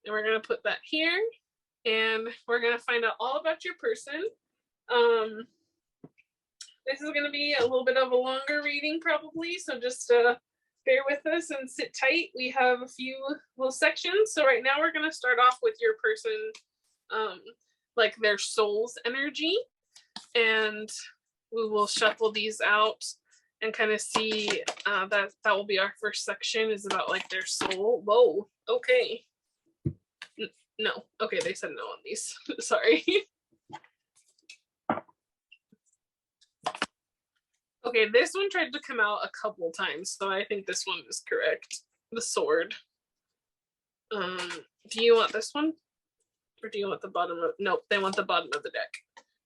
And we're going to put that here. And we're going to find out all about your person. This is going to be a little bit of a longer reading probably, so just bear with us and sit tight. We have a few little sections. So right now we're going to start off with your person, like their soul's energy. And we will shuffle these out and kind of see that will be our first section, is about like their soul. Whoa, okay. No. Okay, they said no on these. Sorry. Okay, this one tried to come out a couple times, so I think this one is correct. The sword. Do you want this one? Or do you want the bottom of... Nope, they want the bottom of the deck.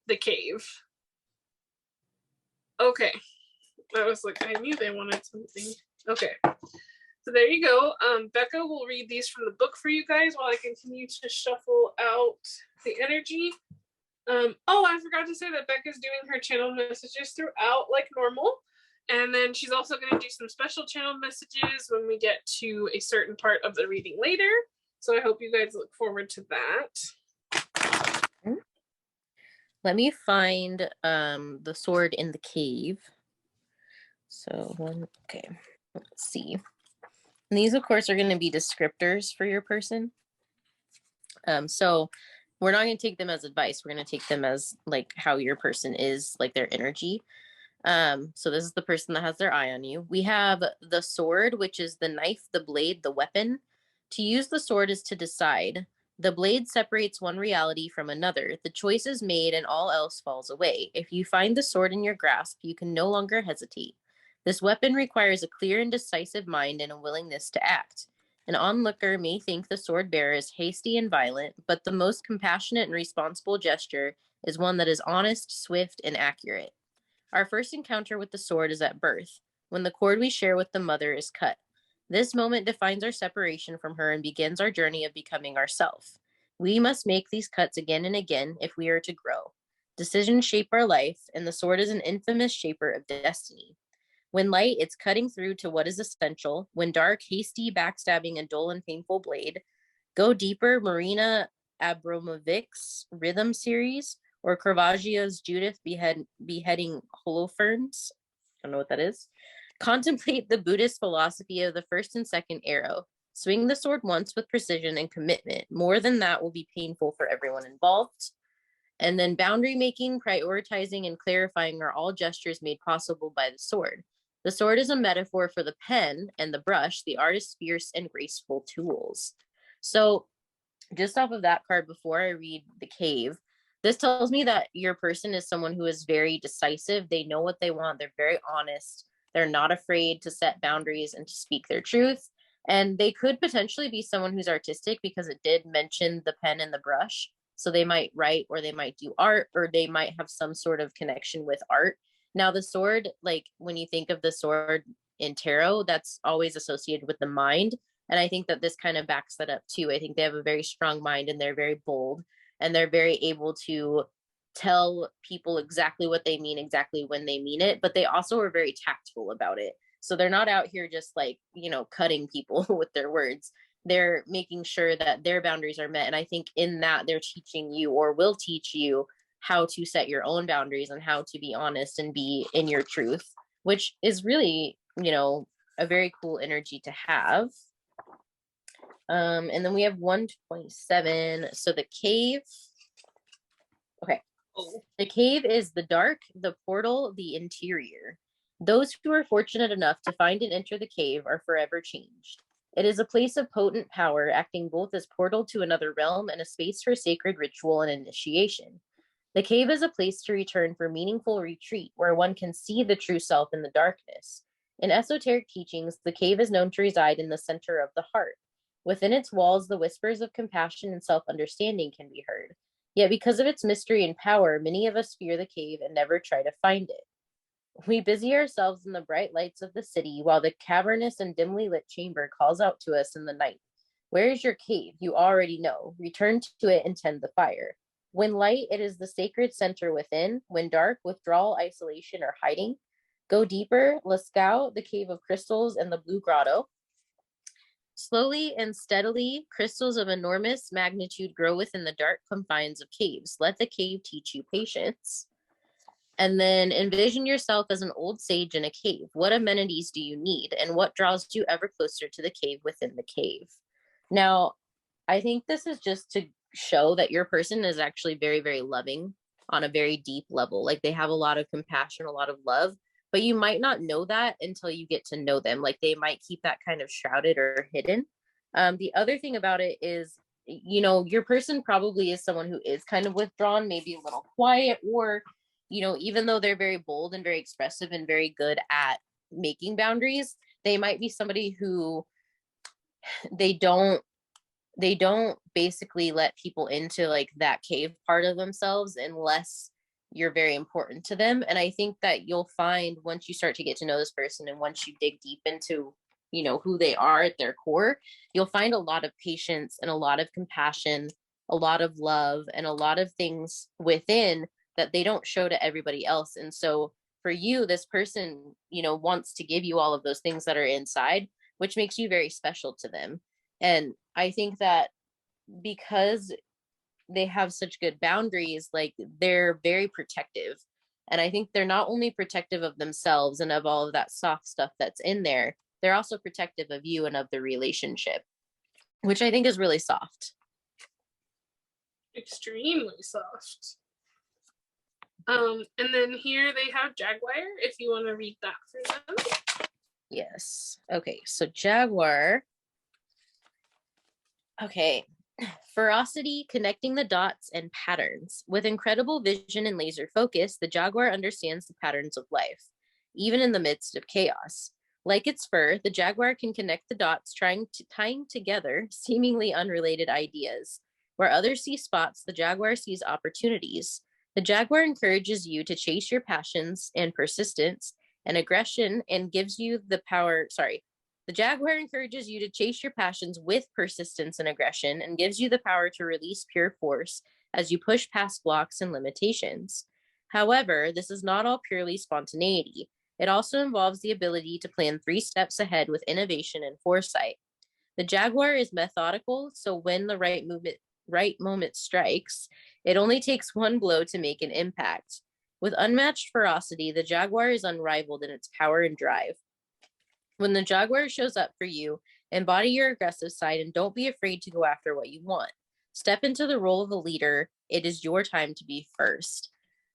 The cave. Okay. I was like, I knew they wanted something. Okay. So there you go. Bekah will read these from the book for you guys while I continue to shuffle out the energy. Oh, I forgot to say that Bekah's doing her channel messages throughout like normal. And then she's also going to do some special channel messages when we get to a certain part of the reading later. So I hope you guys look forward to that. Let me find the sword in the cave. So okay, let's see. And these, of course, are going to be descriptors for your person. So we're not going to take them as advice. We're going to take them as like how your person is, like their energy. So this is the person that has their eye on you. We have the sword, which is the knife, the blade, the weapon. To use the sword is to decide. The blade separates one reality from another. The choice is made and all else falls away. If you find the sword in your grasp, you can no longer hesitate. This weapon requires a clear and decisive mind and a willingness to act. An onlooker may think the sword bearer is hasty and violent, but the most compassionate and responsible gesture is one that is honest, swift, and accurate. Our first encounter with the sword is at birth, when the cord we share with the mother is cut. This moment defines our separation from her and begins our journey of becoming ourselves. We must make these cuts again and again if we are to grow. Decisions shape our life, and the sword is an infamous shaper of destiny. When light, it's cutting through to what is essential. When dark, hasty, backstabbing, and dull and painful blade. Go deeper, Marina Abramovich's Rhythm series, or Caravaggio's Judith beheading Holofernes. I don't know what that is. Contemplate the Buddhist philosophy of the first and second arrow. Swing the sword once with precision and commitment. More than that will be painful for everyone involved. And then boundary making, prioritizing, and clarifying are all gestures made possible by the sword. The sword is a metaphor for the pen, and the brush, the artist's fierce and graceful tools. So just off of that card, before I read the cave, this tells me that your person is someone who is very decisive. They know what they want. They're very honest. They're not afraid to set boundaries and to speak their truth. And they could potentially be someone who's artistic, because it did mention the pen and the brush. So they might write, or they might do art, or they might have some sort of connection with art. Now, the sword, like when you think of the sword in tarot, that's always associated with the mind. And I think that this kind of backs that up too. I think they have a very strong mind, and they're very bold, and they're very able to tell people exactly what they mean, exactly when they mean it, but they also are very tactful about it. So they're not out here just like, cutting people with their words. They're making sure that their boundaries are met. And I think in that they're teaching you, or will teach you, how to set your own boundaries and how to be honest and be in your truth, which is really, a very cool energy to have. And then we have 127. So the cave. Okay. The cave is the dark, the portal, the interior. Those who are fortunate enough to find and enter the cave are forever changed. It is a place of potent power, acting both as portal to another realm and a space for sacred ritual and initiation. The cave is a place to return for meaningful retreat, where one can see the true self in the darkness. In esoteric teachings, the cave is known to reside in the center of the heart. Within its walls, the whispers of compassion and self-understanding can be heard. Yet because of its mystery and power, many of us fear the cave and never try to find it. We busy ourselves in the bright lights of the city, while the cavernous and dimly lit chamber calls out to us in the night. Where is your cave? You already know. Return to it and tend the fire. When light, it is the sacred center within. When dark, withdrawal, isolation, or hiding. Go deeper, Lascaux, the cave of crystals, and the blue grotto. Slowly and steadily, crystals of enormous magnitude grow within the dark confines of caves. Let the cave teach you patience. And then envision yourself as an old sage in a cave. What amenities do you need, and what draws you ever closer to the cave within the cave? Now, I think this is just to show that your person is actually very, very loving on a very deep level. Like, they have a lot of compassion, a lot of love, but you might not know that until you get to know them. Like, they might keep that kind of shrouded or hidden. The other thing about it is, your person probably is someone who is kind of withdrawn, maybe a little quiet, or, even though they're very bold and very expressive and very good at making boundaries, they might be somebody who they don't they don't basically let people into like that cave part of themselves unless you're very important to them. And I think that you'll find once you start to get to know this person and once you dig deep into, you know, who they are at their core, you'll find a lot of patience and a lot of compassion, a lot of love, and a lot of things within that they don't show to everybody else. And so for you, this person, you know, wants to give you all of those things that are inside, which makes you very special to them. And I think that because they have such good boundaries, like they're very protective. And I think they're not only protective of themselves and of all of that soft stuff that's in there, they're also protective of you and of the relationship, which I think is really soft. Extremely soft. And then here they have Jaguar, if you want to read that for them. Yes. Okay, so Jaguar. Okay. Ferocity, connecting the dots and patterns. With incredible vision and laser focus, the jaguar understands the patterns of life, even in the midst of chaos. Like its fur, the jaguar can connect the dots, tying together seemingly unrelated ideas. Where others see spots, the jaguar sees opportunities. The jaguar encourages you to chase your passions and persistence and aggression and gives you the power. The jaguar encourages you to chase your passions with persistence and aggression and gives you the power to release pure force as you push past blocks and limitations. However, this is not all purely spontaneity. It also involves the ability to plan 3 steps ahead with innovation and foresight. The jaguar is methodical, so when the right moment strikes, it only takes one blow to make an impact. With unmatched ferocity, the jaguar is unrivaled in its power and drive. When the jaguar shows up for you, embody your aggressive side and don't be afraid to go after what you want. Step into the role of a leader. It is your time to be first.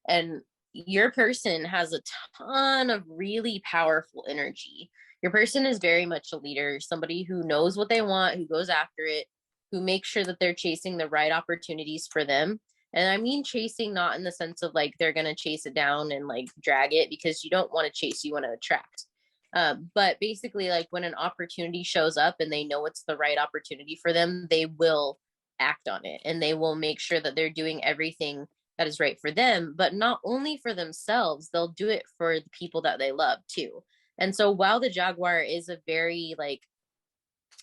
And your person has a ton of really powerful energy. Your person is very much a leader, somebody who knows what they want, who goes after it, who makes sure that they're chasing the right opportunities for them. And I mean chasing not in the sense of like they're going to chase it down and like drag it, because you don't want to chase, you want to attract. But basically, like when an opportunity shows up and they know it's the right opportunity for them, they will act on it and they will make sure that they're doing everything that is right for them, but not only for themselves, they'll do it for the people that they love too. And so while the jaguar is a very like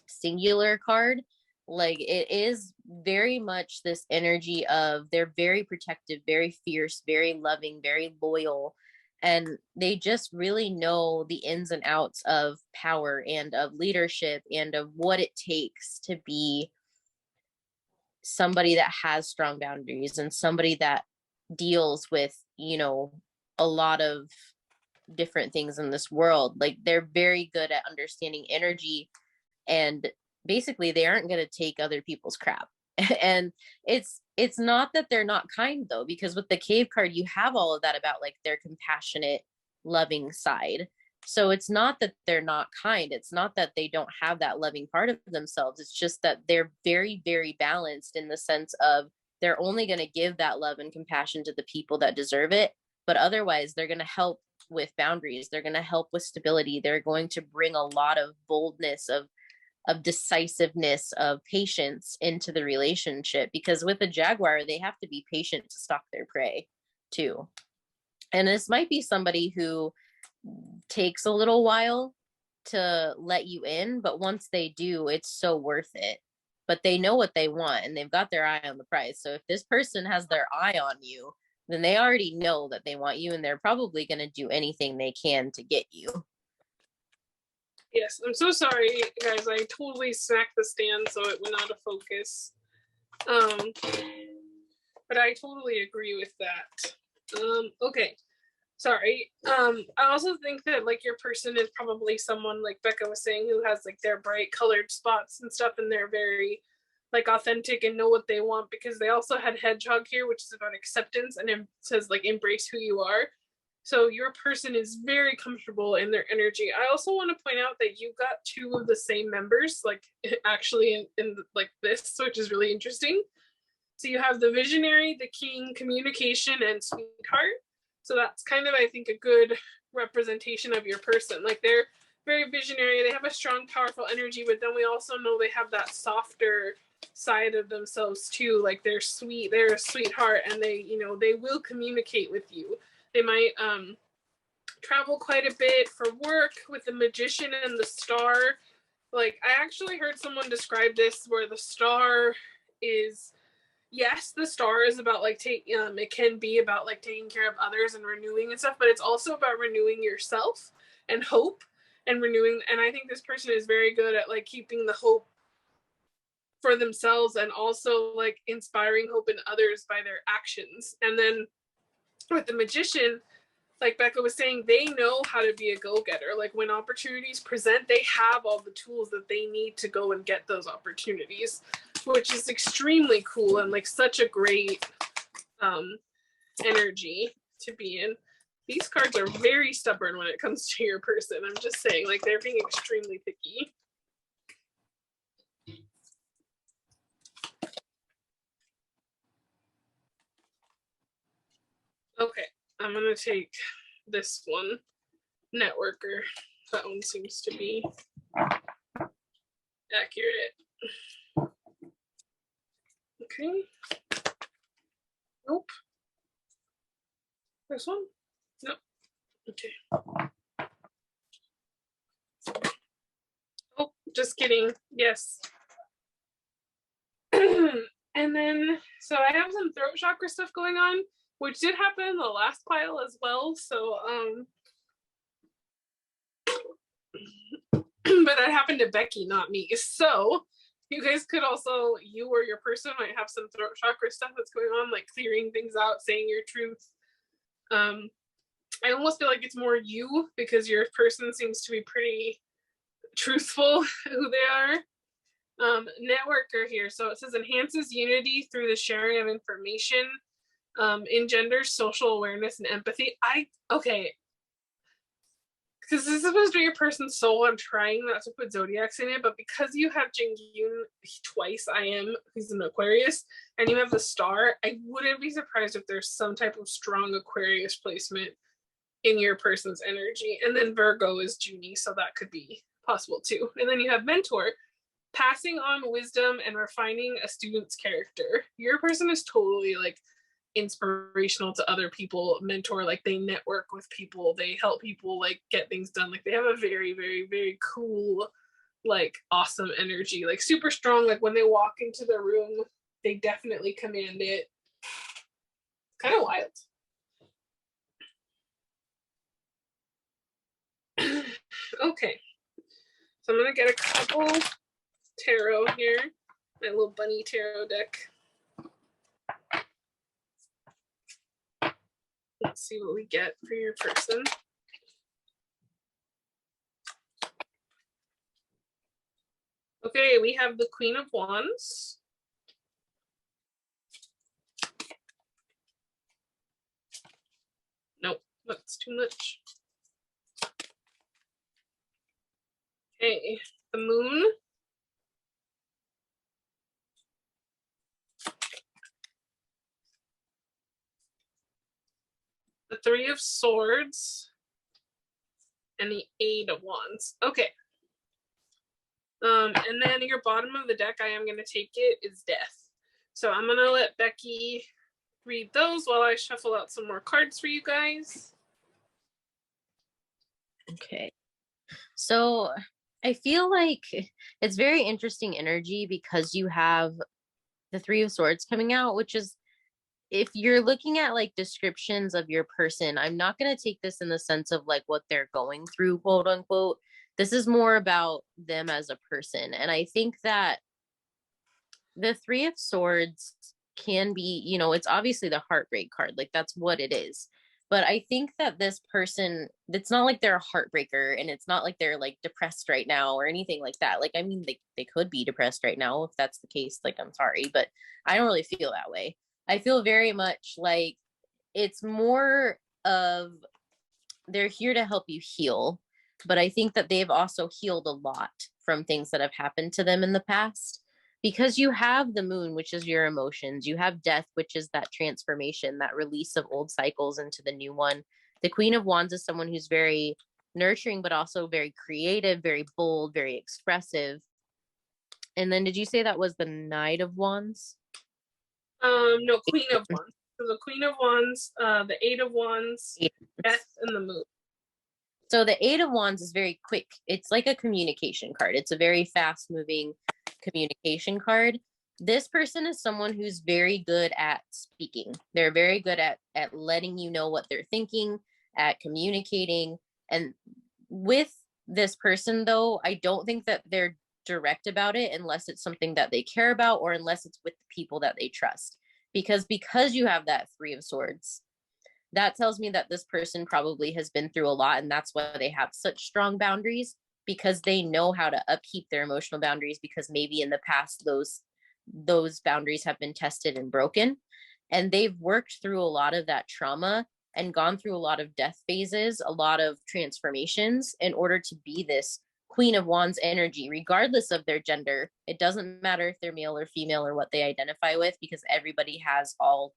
singular card, like it is very much this energy of they're very protective, very fierce, very loving, very loyal, and they just really know the ins and outs of power and of leadership and of what it takes to be somebody that has strong boundaries and somebody that deals with, you know, a lot of different things in this world. Like they're very good at understanding energy, and basically they aren't going to take other people's crap. And it's not that they're not kind though, because with the cave card you have all of that about like their compassionate, loving side. So it's not that they're not kind, it's not that they don't have that loving part of themselves, it's just that they're very, very balanced in the sense of they're only going to give that love and compassion to the people that deserve it, but otherwise they're going to help with boundaries, they're going to help with stability, they're going to bring a lot of boldness, of decisiveness, of patience into the relationship, because with a jaguar they have to be patient to stalk their prey too. And this might be somebody who takes a little while to let you in, but once they do, it's so worth it. But they know what they want and they've got their eye on the prize. So if this person has their eye on you, then they already know that they want you and they're probably going to do anything they can to get you. Yes, I'm so sorry, guys. I totally smacked the stand so it went out of focus. But I totally agree with that. Okay, sorry. I also think that like your person is probably someone like Bekah was saying who has like their bright colored spots and stuff, and they're very like authentic and know what they want, because they also had Hedgehog here, which is about acceptance, and it says like embrace who you are. So your person is very comfortable in their energy. I also want to point out that you got 2 of the same members, like actually in like this, which is really interesting. So you have the visionary, the king, communication, and sweetheart. So that's kind of, I think, a good representation of your person. Like they're very very visionary. They have a strong, powerful energy, but then we also know they have that softer side of themselves too. Like they're sweet, they're a sweetheart, and they, you know, they will communicate with you. They might travel quite a bit for work with the magician and the star. Like I actually heard someone describe this where the star is, yes, the star is about like it can be about like taking care of others and renewing and stuff, but it's also about renewing yourself and hope and renewing. And I think this person is very good at like keeping the hope for themselves and also like inspiring hope in others by their actions. And then with the magician, like Bekah was saying, they know how to be a go-getter. Like when opportunities present, they have all the tools that they need to go and get those opportunities, which is extremely cool and like such a great energy to be in. These cards are very stubborn when it comes to your person. I'm just saying, like they're being extremely picky. Okay, I'm gonna take this one, networker. That one seems to be accurate. Okay. Nope. This one? Nope. Okay. Oh, just kidding. Yes. And then, so I have some throat chakra stuff going on, which did happen in the last pile as well. So, but that happened to Becky, not me. So you guys could also, you or your person might have some throat chakra stuff that's going on, like clearing things out, saying your truth. I almost feel like it's more you because your person seems to be pretty truthful who they are. Networker here. So it says enhances unity through the sharing of information, engenders social awareness and empathy. Okay. Because this is supposed to be your person's soul. I'm trying not to put zodiacs in it, but because you have Jung-Yoon twice, who's an Aquarius, and you have the star, I wouldn't be surprised if there's some type of strong Aquarius placement in your person's energy. And then Virgo is Junie, so that could be possible too. And then you have mentor, passing on wisdom and refining a student's character. Your person is totally like inspirational to other people, mentor, like they network with people, they help people like get things done. Like they have a very, very, very cool, like awesome energy, like super strong. Like when they walk into the room, they definitely command it. Kind of wild. Okay, so I'm gonna get a couple tarot here, my little bunny tarot deck. Let's see what we get for your person. Okay, we have the Queen of Wands. Nope, that's too much. Okay, the Moon. The Three of Swords. And the Eight of Wands. Okay. And then your bottom of the deck, I am going to take it, is Death. So I'm going to let Becky read those while I shuffle out some more cards for you guys. Okay. So I feel like it's very interesting energy because you have the Three of Swords coming out, which is, if you're looking at like descriptions of your person, I'm not going to take this in the sense of like what they're going through, quote unquote. This is more about them as a person. And I think that the Three of Swords can be, you know, it's obviously the heartbreak card. Like that's what it is. But I think that this person, it's not like they're a heartbreaker and it's not like they're like depressed right now or anything like that. Like, I mean, they could be depressed right now. If that's the case, like, I'm sorry, but I don't really feel that way. I feel very much like it's more of they're here to help you heal. But I think that they've also healed a lot from things that have happened to them in the past. Because you have the Moon, which is your emotions. You have Death, which is that transformation, that release of old cycles into the new one. The Queen of Wands is someone who's very nurturing, but also very creative, very bold, very expressive. And then did you say that was the Knight of Wands? No, Queen of Wands. So the Queen of Wands, the Eight of Wands, Death, and the Moon. So the Eight of Wands is very quick. It's like a communication card. It's a very fast moving communication card. This person is someone who's very good at speaking. They're very good at letting you know what they're thinking, at communicating. And with this person, though, I don't think that they're direct about it unless it's something that they care about, or unless it's with the people that they trust. Because you have that Three of Swords, that tells me that this person probably has been through a lot, and that's why they have such strong boundaries, because they know how to upkeep their emotional boundaries, because maybe in the past those boundaries have been tested and broken, and they've worked through a lot of that trauma and gone through a lot of death phases, a lot of transformations, in order to be this Queen of Wands energy, regardless of their gender. It doesn't matter if they're male or female or what they identify with, because everybody has all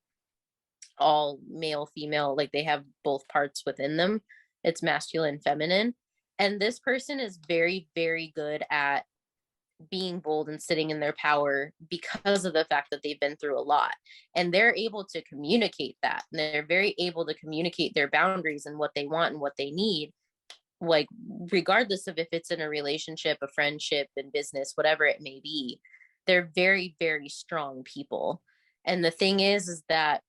male, female, like they have both parts within them. It's masculine, feminine. And this person is very, very good at being bold and sitting in their power, because of the fact that they've been through a lot, and they're able to communicate that. And they're very able to communicate their boundaries and what they want and what they need, like regardless of if it's in a relationship, a friendship, in business, whatever it may be. They're very, very strong people. And the thing is that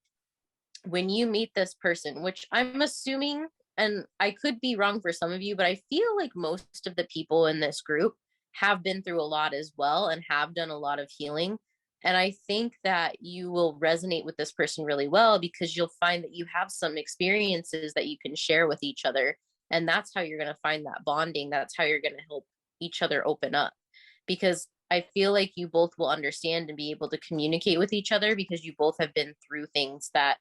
when you meet this person, which I'm assuming, and I could be wrong for some of you, but I feel like most of the people in this group have been through a lot as well and have done a lot of healing. And I think that you will resonate with this person really well, because you'll find that you have some experiences that you can share with each other. And that's how you're going to find that bonding. That's how you're going to help each other open up, because I feel like you both will understand and be able to communicate with each other, because you both have been through things that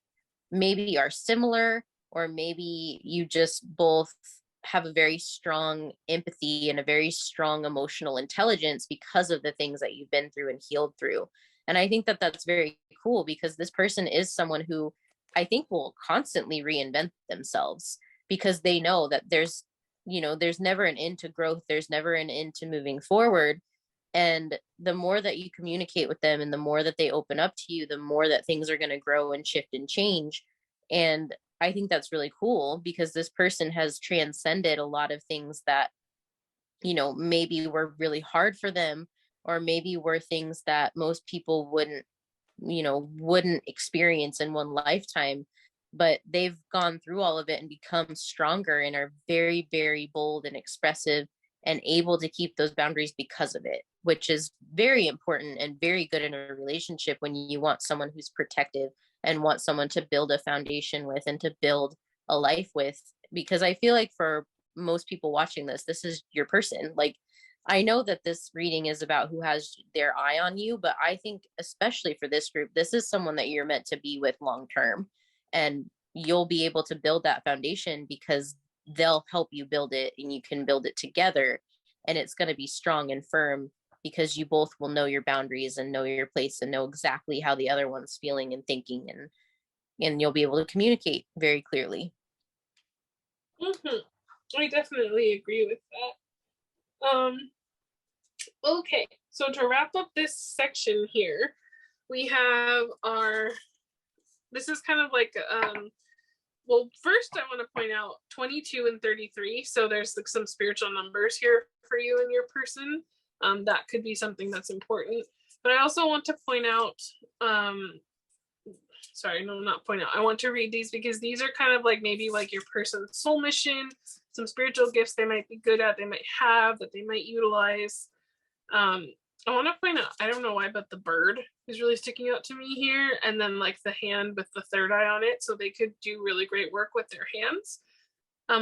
maybe are similar, or maybe you just both have a very strong empathy and a very strong emotional intelligence because of the things that you've been through and healed through. And I think that that's very cool, because this person is someone who I think will constantly reinvent themselves, because they know that there's never an end to growth. There's never an end to moving forward. And the more that you communicate with them and the more that they open up to you, the more that things are going to grow and shift and change. And I think that's really cool, because this person has transcended a lot of things that, maybe were really hard for them, or maybe were things that most people wouldn't experience in one lifetime. But they've gone through all of it and become stronger, and are very, very bold and expressive, and able to keep those boundaries because of it, which is very important and very good in a relationship, when you want someone who's protective and want someone to build a foundation with and to build a life with. Because I feel like for most people watching this is your person. Like, I know that this reading is about who has their eye on you, but I think especially for this group, this is someone that you're meant to be with long term. And you'll be able to build that foundation, because they'll help you build it, and you can build it together, and it's going to be strong and firm, because you both will know your boundaries and know your place and know exactly how the other one's feeling and thinking, and you'll be able to communicate very clearly. I definitely agree with that. Okay, so to wrap up this section here, we have this is kind of like well, first I want to point out 22 and 33. So there's like some spiritual numbers here for you and your person. That could be something that's important. But I also want to point out, I want to read these, because these are kind of like maybe like your person's soul mission, some spiritual gifts they might be good at, they might have, that they might utilize. I want to point out, I don't know why, but the bird is really sticking out to me here. And then like the hand with the third eye on it. So they could do really great work with their hands.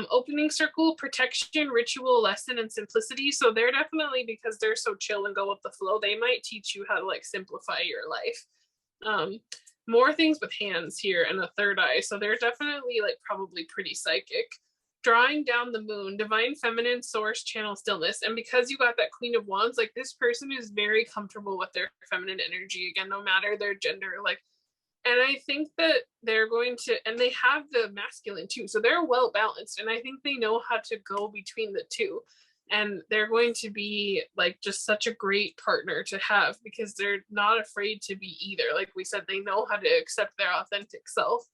Opening circle, protection, ritual, lesson, and simplicity. So they're definitely, because they're so chill and go with the flow, they might teach you how to like simplify your life. More things with hands here, and a third eye. So they're definitely like probably pretty psychic. Drawing down the moon, divine feminine source, channel stillness. And because you got that Queen of Wands, like this person is very comfortable with their feminine energy. Again, no matter their gender, like And I think that they're going to, and they have the masculine too, so they're well balanced, and I think they know how to go between the two, and they're going to be like just such a great partner to have because they're not afraid to be either. Like we said, they know how to accept their authentic self.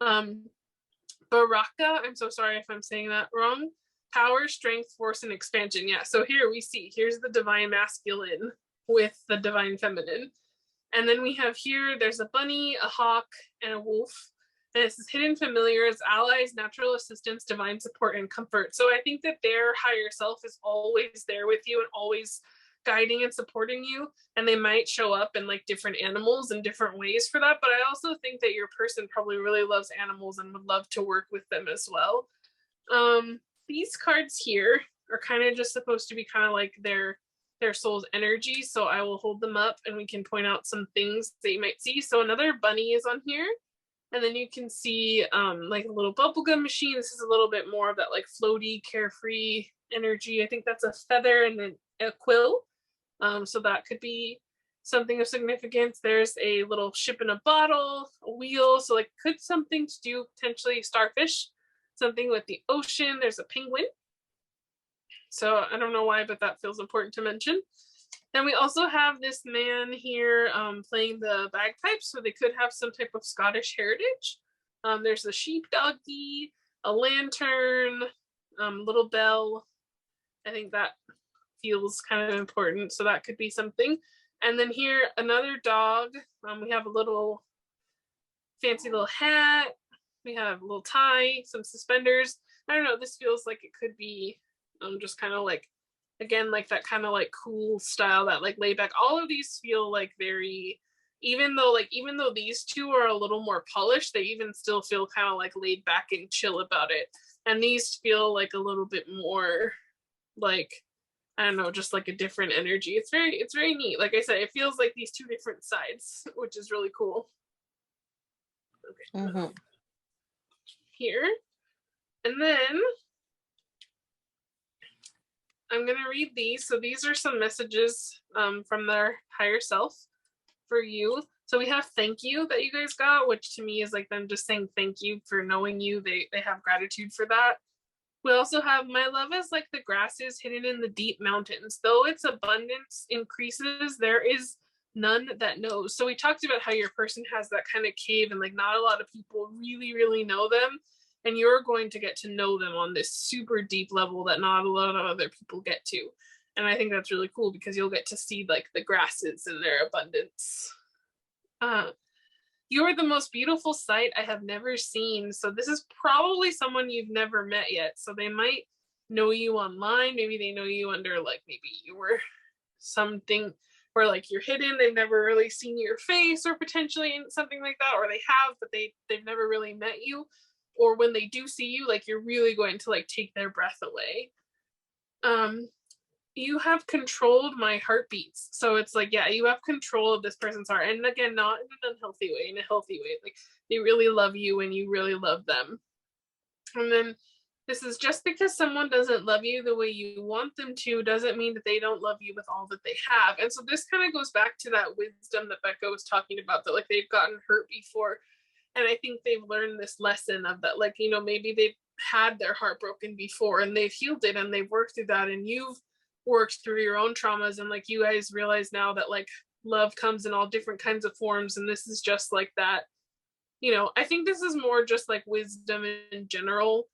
Baraka, I'm so sorry if I'm saying that wrong. Power, strength, force, and expansion. Yeah, so here we see, here's the divine masculine with the divine feminine. And then we have here, there's a bunny, a hawk, and a wolf. And this is hidden familiars, allies, natural assistance, divine support, and comfort. So I think that their higher self is always there with you and always guiding and supporting you. And they might show up in like different animals in different ways for that. But I also think that your person probably really loves animals and would love to work with them as well. These cards here are kind of just supposed to be kind of like their soul's energy. So I will hold them up and we can point out some things that you might see. So another bunny is on here. And then you can see like a little bubblegum machine. This is a little bit more of that like floaty, carefree energy. I think that's a feather and then a quill. So that could be something of significance. There's a little ship in a bottle, a wheel. So like could something to do potentially starfish, something with the ocean. There's a penguin. So I don't know why, but that feels important to mention. Then we also have this man here playing the bagpipes, so they could have some type of Scottish heritage. There's a sheepdoggy, a lantern, little bell. I think that feels kind of important, so that could be something. And then here, another dog. We have a little fancy little hat. We have a little tie, some suspenders. I don't know, this feels like it could be just kind of like, again, like that kind of like cool style, that like laid back. All of these feel like very, even though these two are a little more polished, they even still feel kind of like laid back and chill about it. And these feel like a little bit more like, I don't know, just like a different energy. It's very neat. Like I said, it feels like these two different sides, which is really cool. Okay. Here. And then I'm going to read these. So these are some messages from their higher self for you. So we have thank you that you guys got, which to me is like them just saying thank you for knowing you. They have gratitude for that. We also have my love is like the grasses hidden in the deep mountains. Though its abundance increases, there is none that knows. So we talked about how your person has that kind of cave and like not a lot of people really know them. And you're going to get to know them on this super deep level that not a lot of other people get to. And I think that's really cool because you'll get to see like the grasses in their abundance. You are the most beautiful sight I have never seen. So this is probably someone you've never met yet. So they might know you online. Maybe they know you under like, maybe you were something where like you're hidden. They've never really seen your face or potentially something like that. Or they have, but they've never really met you. Or when they do see you, like you're really going to like take their breath away. You have controlled my heartbeats. So it's like, yeah, you have control of this person's heart. And again, not in an unhealthy way, in a healthy way. Like they really love you and you really love them. And then this is just because someone doesn't love you the way you want them to doesn't mean that they don't love you with all that they have. And so this kind of goes back to that wisdom that Bekah was talking about, that like they've gotten hurt before. And I think they've learned this lesson of that, like, you know, maybe they've had their heart broken before and they've healed it and they've worked through that, and you've worked through your own traumas, and like you guys realize now that like love comes in all different kinds of forms, and this is just like that. You know, I think this is more just like wisdom in general,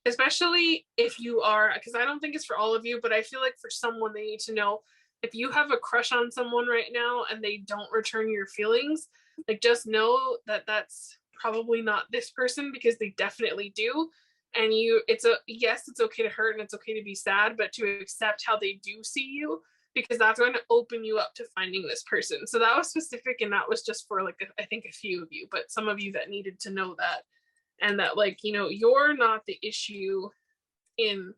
especially if you are, because I don't think it's for all of you, but I feel like for someone they need to know, if you have a crush on someone right now and they don't return your feelings, like just know that that's probably not this person, because they definitely do. And it's okay to hurt and it's okay to be sad, but to accept how they do see you, because that's going to open you up to finding this person. So that was specific, and that was just for like I think a few of you, but some of you that needed to know that, and that like, you know, you're not the issue in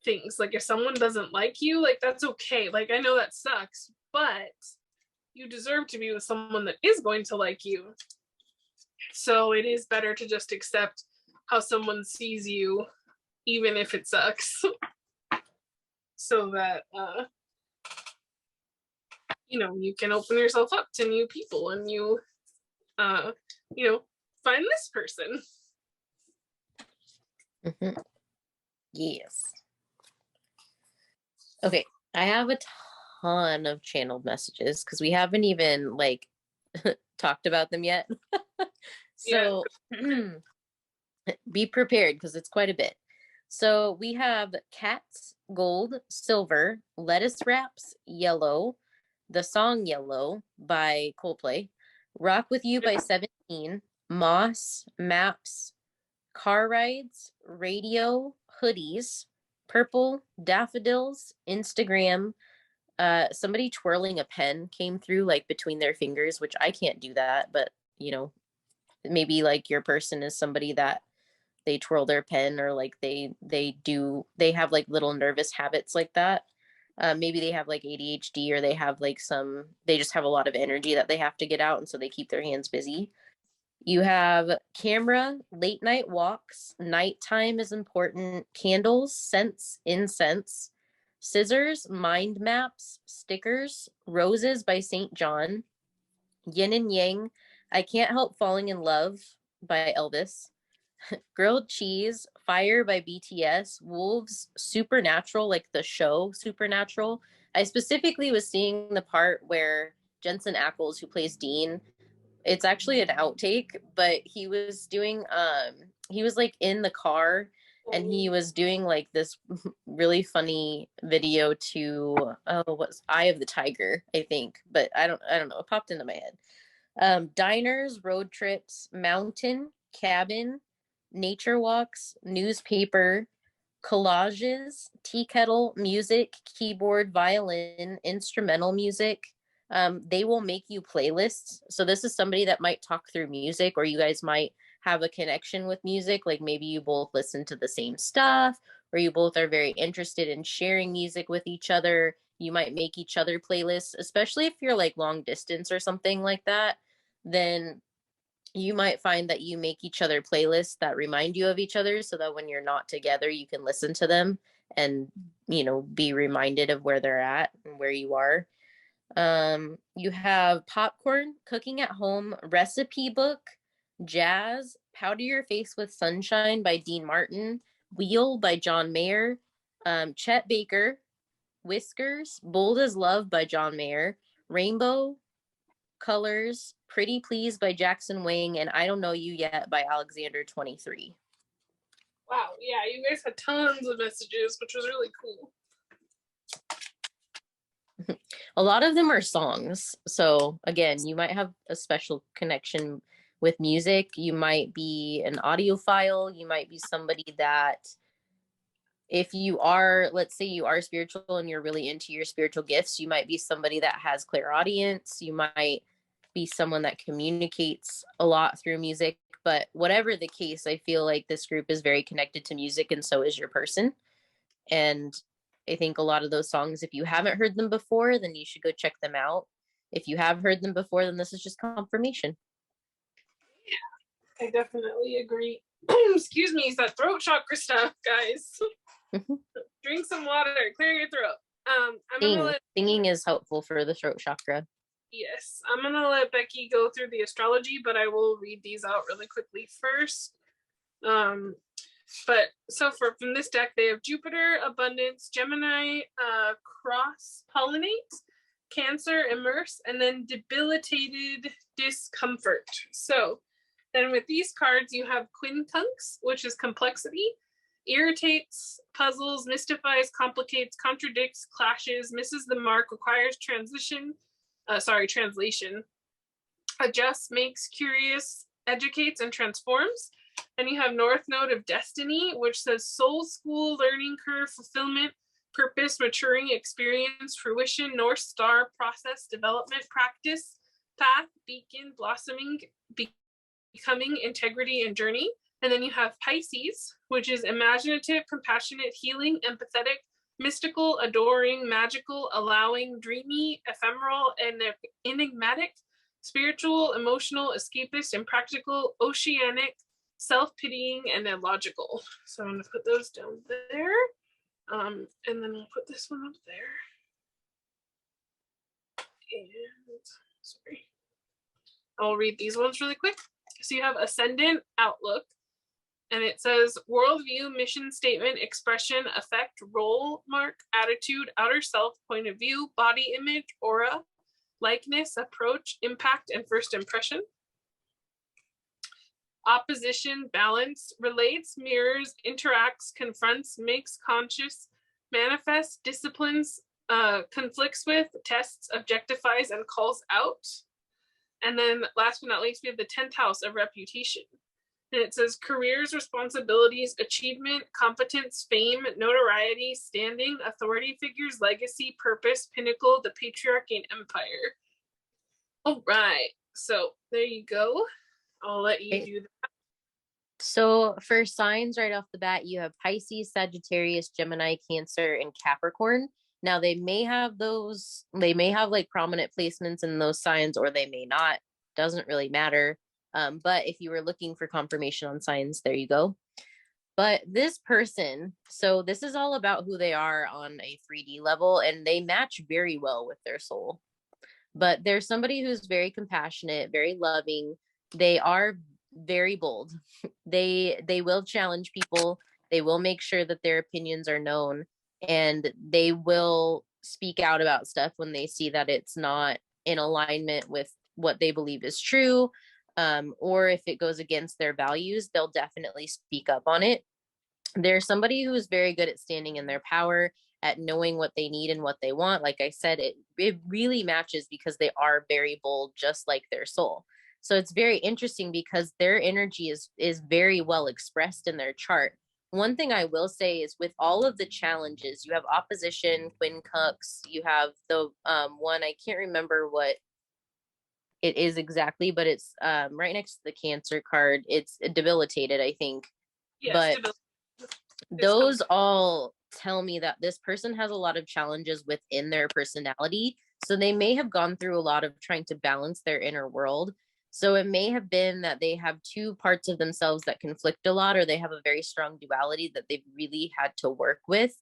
things. Like if someone doesn't like you, like that's okay. Like I know that sucks, but you deserve to be with someone that is going to like you. So it is better to just accept how someone sees you, even if it sucks, so that you know, you can open yourself up to new people and you you know, find this person. Mm-hmm. Yes. Okay, I have a ton of channeled messages because we haven't even like talked about them yet. So be prepared because it's quite a bit. So we have Cats, Gold, Silver, Lettuce Wraps, Yellow, the song Yellow by Coldplay, Rock With You by 17, Moss, Maps, Car Rides, Radio, Hoodies, Purple, Daffodils, Instagram. Somebody twirling a pen came through like between their fingers, which I can't do that, but you know, maybe like your person is somebody that they twirl their pen, or like they have like little nervous habits like that. Maybe they have like ADHD, or they just have a lot of energy that they have to get out, and so they keep their hands busy. You have camera, late night walks, nighttime is important, candles, scents, incense, scissors, mind maps, stickers, roses by St. John, yin and yang, I can't help falling in love by Elvis, grilled cheese, fire by BTS, wolves, supernatural, like the show Supernatural. I specifically was seeing the part where Jensen Ackles, who plays Dean, it's actually an outtake, but he was like in the car, and he was doing like this really funny video to what's Eye of the Tiger, I think, but I don't know, it popped into my head. Diners, road trips, mountain, cabin, nature walks, newspaper, collages, tea kettle, music, keyboard, violin, instrumental music. They will make you playlists. So this is somebody that might talk through music, or you guys might have a connection with music. Like maybe you both listen to the same stuff, or you both are very interested in sharing music with each other. You might make each other playlists, especially if you're like long distance or something like that. Then you might find that you make each other playlists that remind you of each other, so that when you're not together, you can listen to them and, you know, be reminded of where they're at and where you are. You have popcorn, cooking at home, recipe book, jazz, powder your face with sunshine by Dean Martin, wheel by John Mayer, Chet Baker, whiskers, bold as love by John Mayer, rainbow colors, pretty please by Jackson Wang, and I don't know you yet by Alexander 23. Wow, yeah, you guys had tons of messages, which was really cool. A lot of them are songs. So again, you might have a special connection with music. You might be an audiophile. You might be somebody that, if you are, let's say you are spiritual and you're really into your spiritual gifts, you might be somebody that has clairaudience. You might be someone that communicates a lot through music. But whatever the case, I feel like this group is very connected to music, and so is your person. And I think a lot of those songs, if you haven't heard them before, then you should go check them out. If you have heard them before, then this is just confirmation. Yeah, I definitely agree. Excuse me, it's that throat chakra stuff, guys. Drink some water, clear your throat. Singing is helpful for the throat chakra. Yes, I'm gonna let Becky go through the astrology, but I will read these out really quickly first. But so from this deck, they have Jupiter, Abundance, Gemini, Cross Pollinate, Cancer, Immerse, and then Debilitated Discomfort. So then with these cards, you have Quincunx, which is Complexity, irritates, puzzles, mystifies, complicates, contradicts, clashes, misses the mark, requires translation, adjusts, makes curious, educates, and transforms. And you have North Node of Destiny, which says soul, school, learning curve, fulfillment, purpose, maturing, experience, fruition, North Star, process, development, practice, path, beacon, blossoming, becoming, integrity, and journey. And then you have Pisces, which is imaginative, compassionate, healing, empathetic, mystical, adoring, magical, allowing, dreamy, ephemeral, and enigmatic, spiritual, emotional, escapist, impractical, oceanic, self-pitying, and then logical. So I'm going to put those down there. And then I'll put this one up there. And sorry. I'll read these ones really quick. So you have ascendant outlook, and it says worldview, mission statement, expression, effect, role, mark, attitude, outer self, point of view, body image, aura, likeness, approach, impact, and first impression. Opposition, balance, relates, mirrors, interacts, confronts, makes conscious, manifests, disciplines, conflicts with, tests, objectifies, and calls out. And then last but not least, we have the 10th house of reputation. And it says careers, responsibilities, achievement, competence, fame, notoriety, standing, authority figures, legacy, purpose, pinnacle, the patriarchy, and empire. All right. So there you go. I'll let you do that. So for signs right off the bat, you have Pisces, Sagittarius, Gemini, Cancer, and Capricorn. Now they may have like prominent placements in those signs, or they may not. Doesn't really matter. But if you were looking for confirmation on signs, there you go. But this person, so this is all about who they are on a 3D level, and they match very well with their soul. But there's somebody who's very compassionate, very loving. They are very bold. They will challenge people. They will make sure that their opinions are known, and they will speak out about stuff when they see that it's not in alignment with what they believe is true. Or if it goes against their values, they'll definitely speak up on it. There's somebody who is very good at standing in their power, at knowing what they need and what they want. Like I said, it really matches because they are very bold, just like their soul. So it's very interesting because their energy is very well expressed in their chart. One thing I will say is with all of the challenges, you have opposition, quincunx, you have the one, I can't remember what it is exactly, but it's right next to the Cancer card. It's debilitated, I think. Yes, but those all tell me that this person has a lot of challenges within their personality. So they may have gone through a lot of trying to balance their inner world. So it may have been that they have two parts of themselves that conflict a lot, or they have a very strong duality that they've really had to work with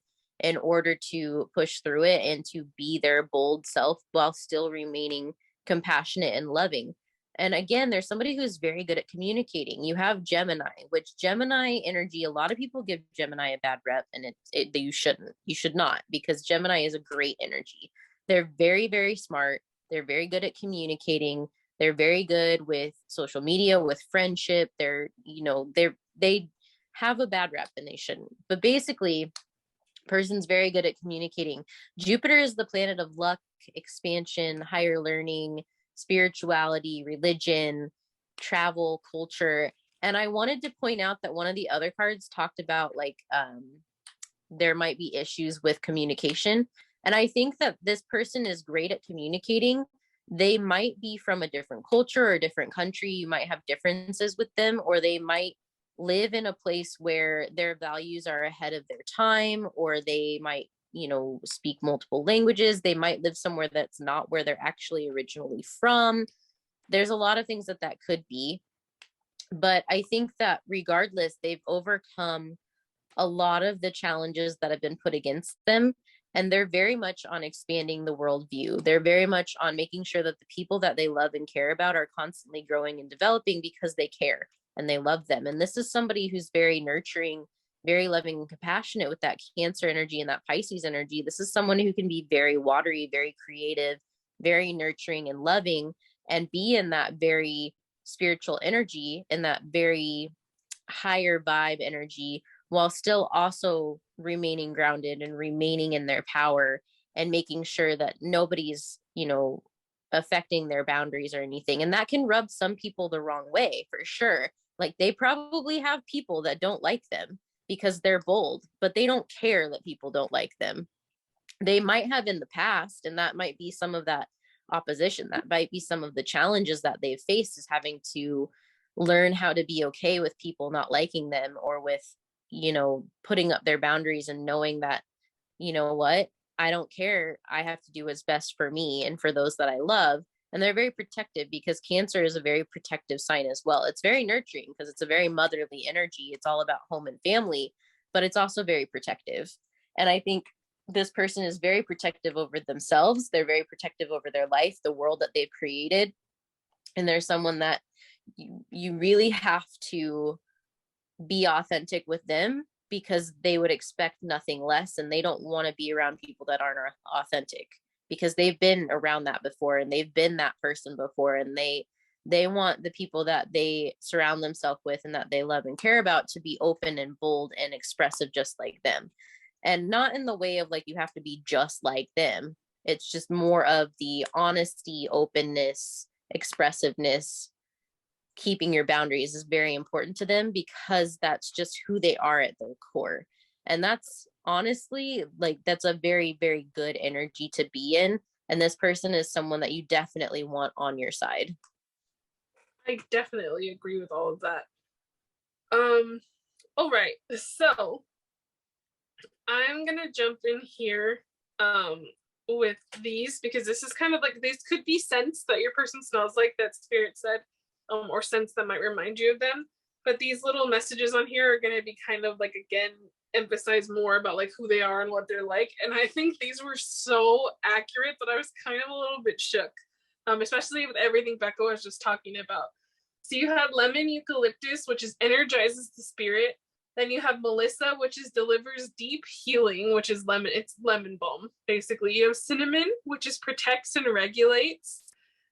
in order to push through it and to be their bold self while still remaining compassionate and loving. And again, there's somebody who's very good at communicating. You have Gemini, which Gemini energy, a lot of people give Gemini a bad rep, and you should not, because Gemini is a great energy. They're very, very smart. They're very good at communicating. They're very good with social media, with friendship. They have a bad rep and they shouldn't. But basically, person's very good at communicating. Jupiter is the planet of luck, expansion, higher learning, spirituality, religion, travel, culture. And I wanted to point out that one of the other cards talked about there might be issues with communication. And I think that this person is great at communicating. They might be from a different culture or a different country. You might have differences with them, or they might live in a place where their values are ahead of their time, or they might, speak multiple languages. They might live somewhere that's not where they're actually originally from. There's a lot of things that could be. But I think that regardless, they've overcome a lot of the challenges that have been put against them. And they're very much on expanding the worldview. They're very much on making sure that the people that they love and care about are constantly growing and developing because they care and they love them. And this is somebody who's very nurturing, very loving and compassionate with that Cancer energy and that Pisces energy. This is someone who can be very watery, very creative, very nurturing and loving, and be in that very spiritual energy and that very higher vibe energy, while still also remaining grounded and remaining in their power and making sure that nobody's, affecting their boundaries or anything. And that can rub some people the wrong way, for sure. Like, they probably have people that don't like them because they're bold, but they don't care that people don't like them. They might have in the past, and that might be some of that opposition. That might be some of the challenges that they've faced, is having to learn how to be okay with people not liking them, or with, putting up their boundaries and knowing that, what, I don't care. I have to do what's best for me and for those that I love. And they're very protective, because Cancer is a very protective sign as well. It's very nurturing because it's a very motherly energy. It's all about home and family, but it's also very protective. And I think this person is very protective over themselves. They're very protective over their life, the world that they've created. And there's someone that you really have to be authentic with them, because they would expect nothing less, and they don't want to be around people that aren't authentic, because they've been around that before and they've been that person before, and they want the people that they surround themselves with and that they love and care about to be open and bold and expressive just like them. And not in the way of like you have to be just like them. It's just more of the honesty, openness, expressiveness, keeping your boundaries is very important to them, because that's just who they are at their core. And that's honestly, like, that's a very, very good energy to be in. And this person is someone that you definitely want on your side. I definitely agree with all of that. All right, so I'm gonna jump in here with these, because this is kind of like, these could be scents that your person smells like, that Spirit said, or scents that might remind you of them. But these little messages on here are going to be kind of like, again, emphasize more about like who they are and what they're like. And I think these were so accurate that I was kind of a little bit shook, especially with everything Bekah was just talking about. So you had lemon eucalyptus, which is energizes the spirit. Then you have Melissa, which is delivers deep healing, which is lemon. It's lemon balm, basically. You have cinnamon, which is protects and regulates.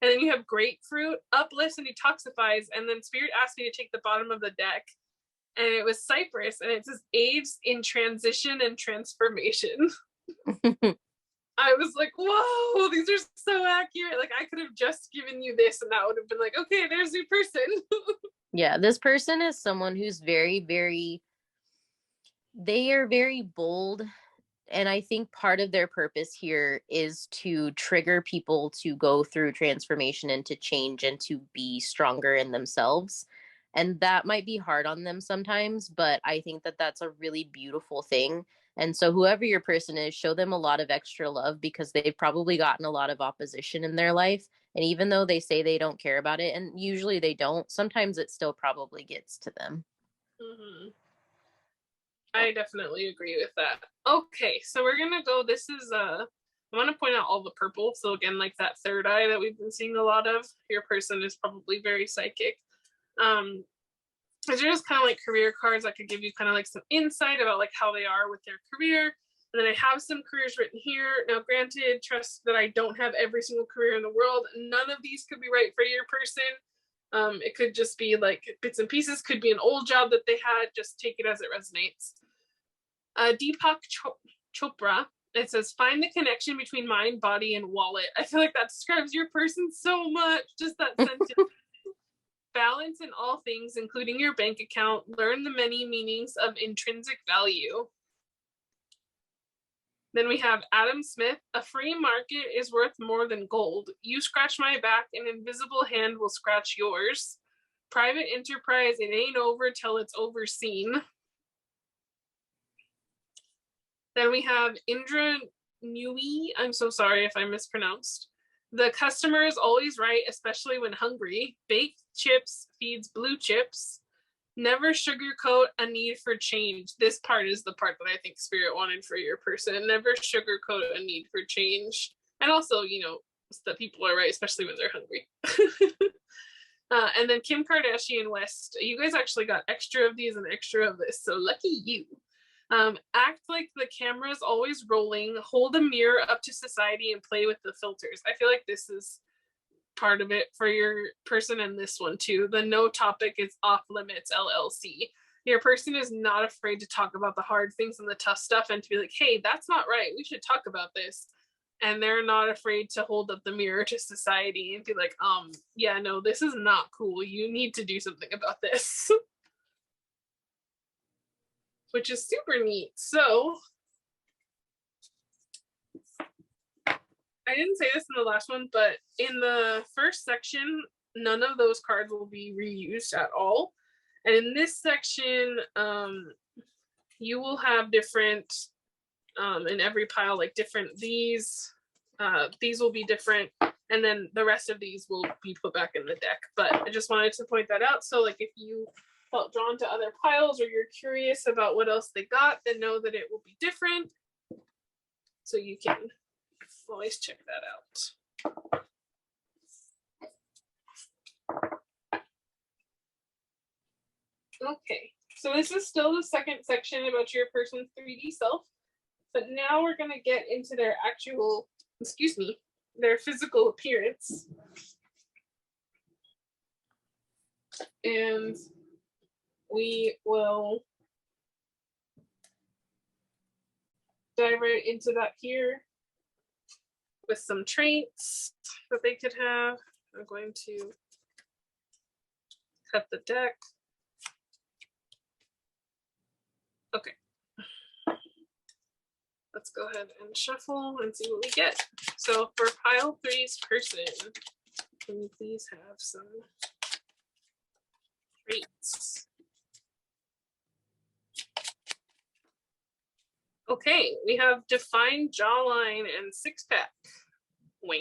And then you have grapefruit, uplifts and detoxifies. And then Spirit asked me to take the bottom of the deck, and it was cypress, and it says aids in transition and transformation. I was like, whoa, these are so accurate. Like, I could have just given you this, and that would have been like, okay, there's your person. Yeah, this person is someone who's very, very, they are very bold. And I think part of their purpose here is to trigger people to go through transformation and to change and to be stronger in themselves. And that might be hard on them sometimes, but I think that that's a really beautiful thing. And so, whoever your person is, show them a lot of extra love, because they've probably gotten a lot of opposition in their life. And even though they say they don't care about it, and usually they don't, sometimes it still probably gets to them. Mm-hmm. I definitely agree with that. Okay, so we're gonna go. This is I want to point out all the purple. So again, like that third eye that we've been seeing a lot of. Your person is probably very psychic. These are just kind of like career cards that could give you kind of like some insight about like how they are with their career. And then I have some careers written here. Now, granted, trust that I don't have every single career in the world. None of these could be right for your person. It could just be like bits and pieces. Could be an old job that they had. Just take it as it resonates. Deepak Chopra. It says, find the connection between mind, body, and wallet. I feel like that describes your person so much. Just that sentence. Balance in all things, including your bank account. Learn the many meanings of intrinsic value. Then we have Adam Smith. A free market is worth more than gold. You scratch my back, an invisible hand will scratch yours. Private enterprise, it ain't over till it's overseen. Then we have Indra Nui. I'm so sorry if I mispronounced. The customer is always right, especially when hungry. Baked chips feeds blue chips. Never sugarcoat a need for change. This part is the part that I think Spirit wanted for your person. Never sugarcoat a need for change. And also, you know, that people are right, especially when they're hungry. And then Kim Kardashian West. You guys actually got extra of these and extra of this, so lucky you. Act like the camera's always rolling. Hold a mirror up to society and play with the filters. I feel like this is part of it for your person, and this one too. The no topic is off limits LLC. Your person is not afraid to talk about the hard things and the tough stuff, and to be like, hey, that's not right, we should talk about this. And they're not afraid to hold up the mirror to society and be like, yeah, no, this is not cool, you need to do something about this. Which is super neat. So I didn't say this in the last one, but in the first section, none of those cards will be reused at all. And in this section, you will have different, in every pile, like different, these will be different. And then the rest of these will be put back in the deck. But I just wanted to point that out. So like if you felt drawn to other piles or you're curious about what else they got, then know that it will be different. So you can always check that out. Okay, so this is still the second section about your person's 3D self, but now we're going to get into their actual, excuse me, their physical appearance. And we will dive right into that here with some traits that they could have. I'm going to cut the deck. Okay. Let's go ahead and shuffle and see what we get. So for pile 3's person, can you please have some traits? Okay, we have defined jawline and six-pack. Wow.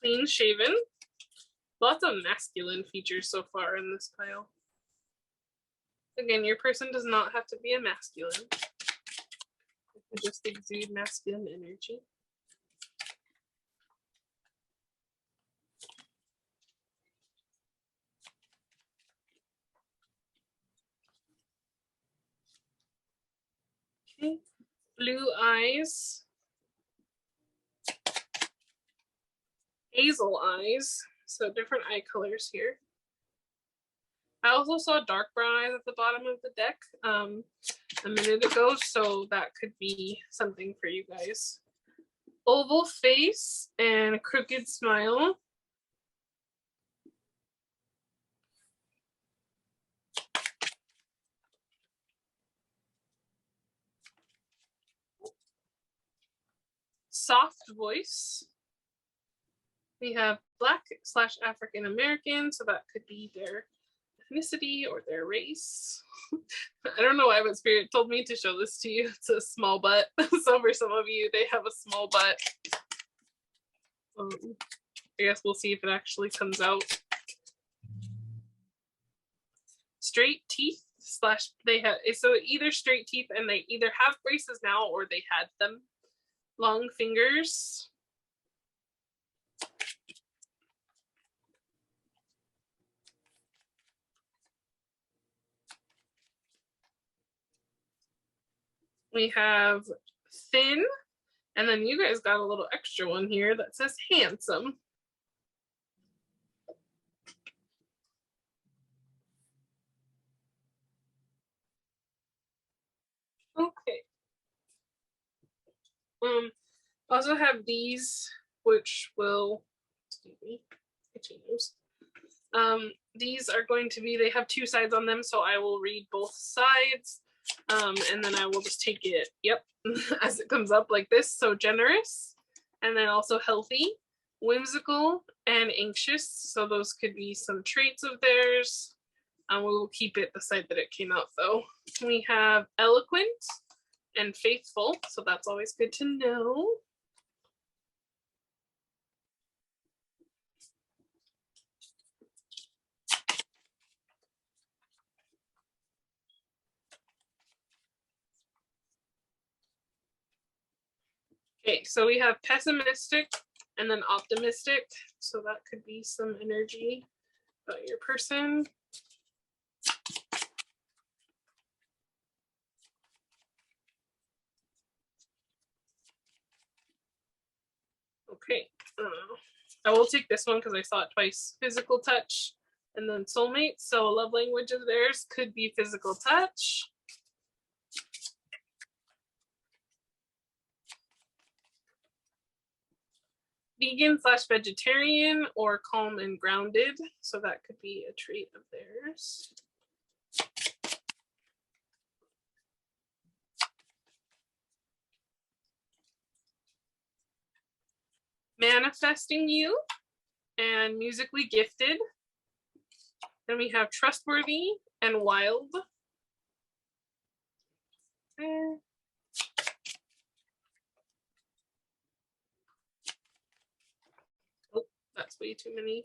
Clean shaven. Lots of masculine features so far in this pile. Again, your person does not have to be a masculine. It can just exude masculine energy. Okay. Blue eyes. Hazel eyes. So different eye colors here. I also saw dark brown eyes at the bottom of the deck a minute ago, so that could be something for you guys. Oval face and crooked smile. Soft voice. We have Black/African American, so that could be their ethnicity or their race. I don't know why, but Spirit told me to show this to you. It's a small butt. So for some of you, they have a small butt. I guess we'll see if it actually comes out. Straight teeth / they have, so either straight teeth and they either have braces now or they had them. Long fingers. We have thin, and then you guys got a little extra one here that says handsome. Okay. Also have these, which will, excuse me, these are going to be, they have two sides on them, so I will read both sides, and then I will just take it, as it comes up like this. So generous, and then also healthy, whimsical, and anxious. So those could be some traits of theirs. We will keep it the side that it came out though. We have eloquent and faithful, so that's always good to know. Okay, so we have pessimistic and then optimistic. So that could be some energy about your person. Okay, I will take this one because I saw it twice. Physical touch and then soulmate. So a love language of theirs could be physical touch. Vegan/vegetarian or calm and grounded. So that could be a trait of theirs. Manifesting you and musically gifted. Then we have trustworthy and wild. Oh, that's way too many.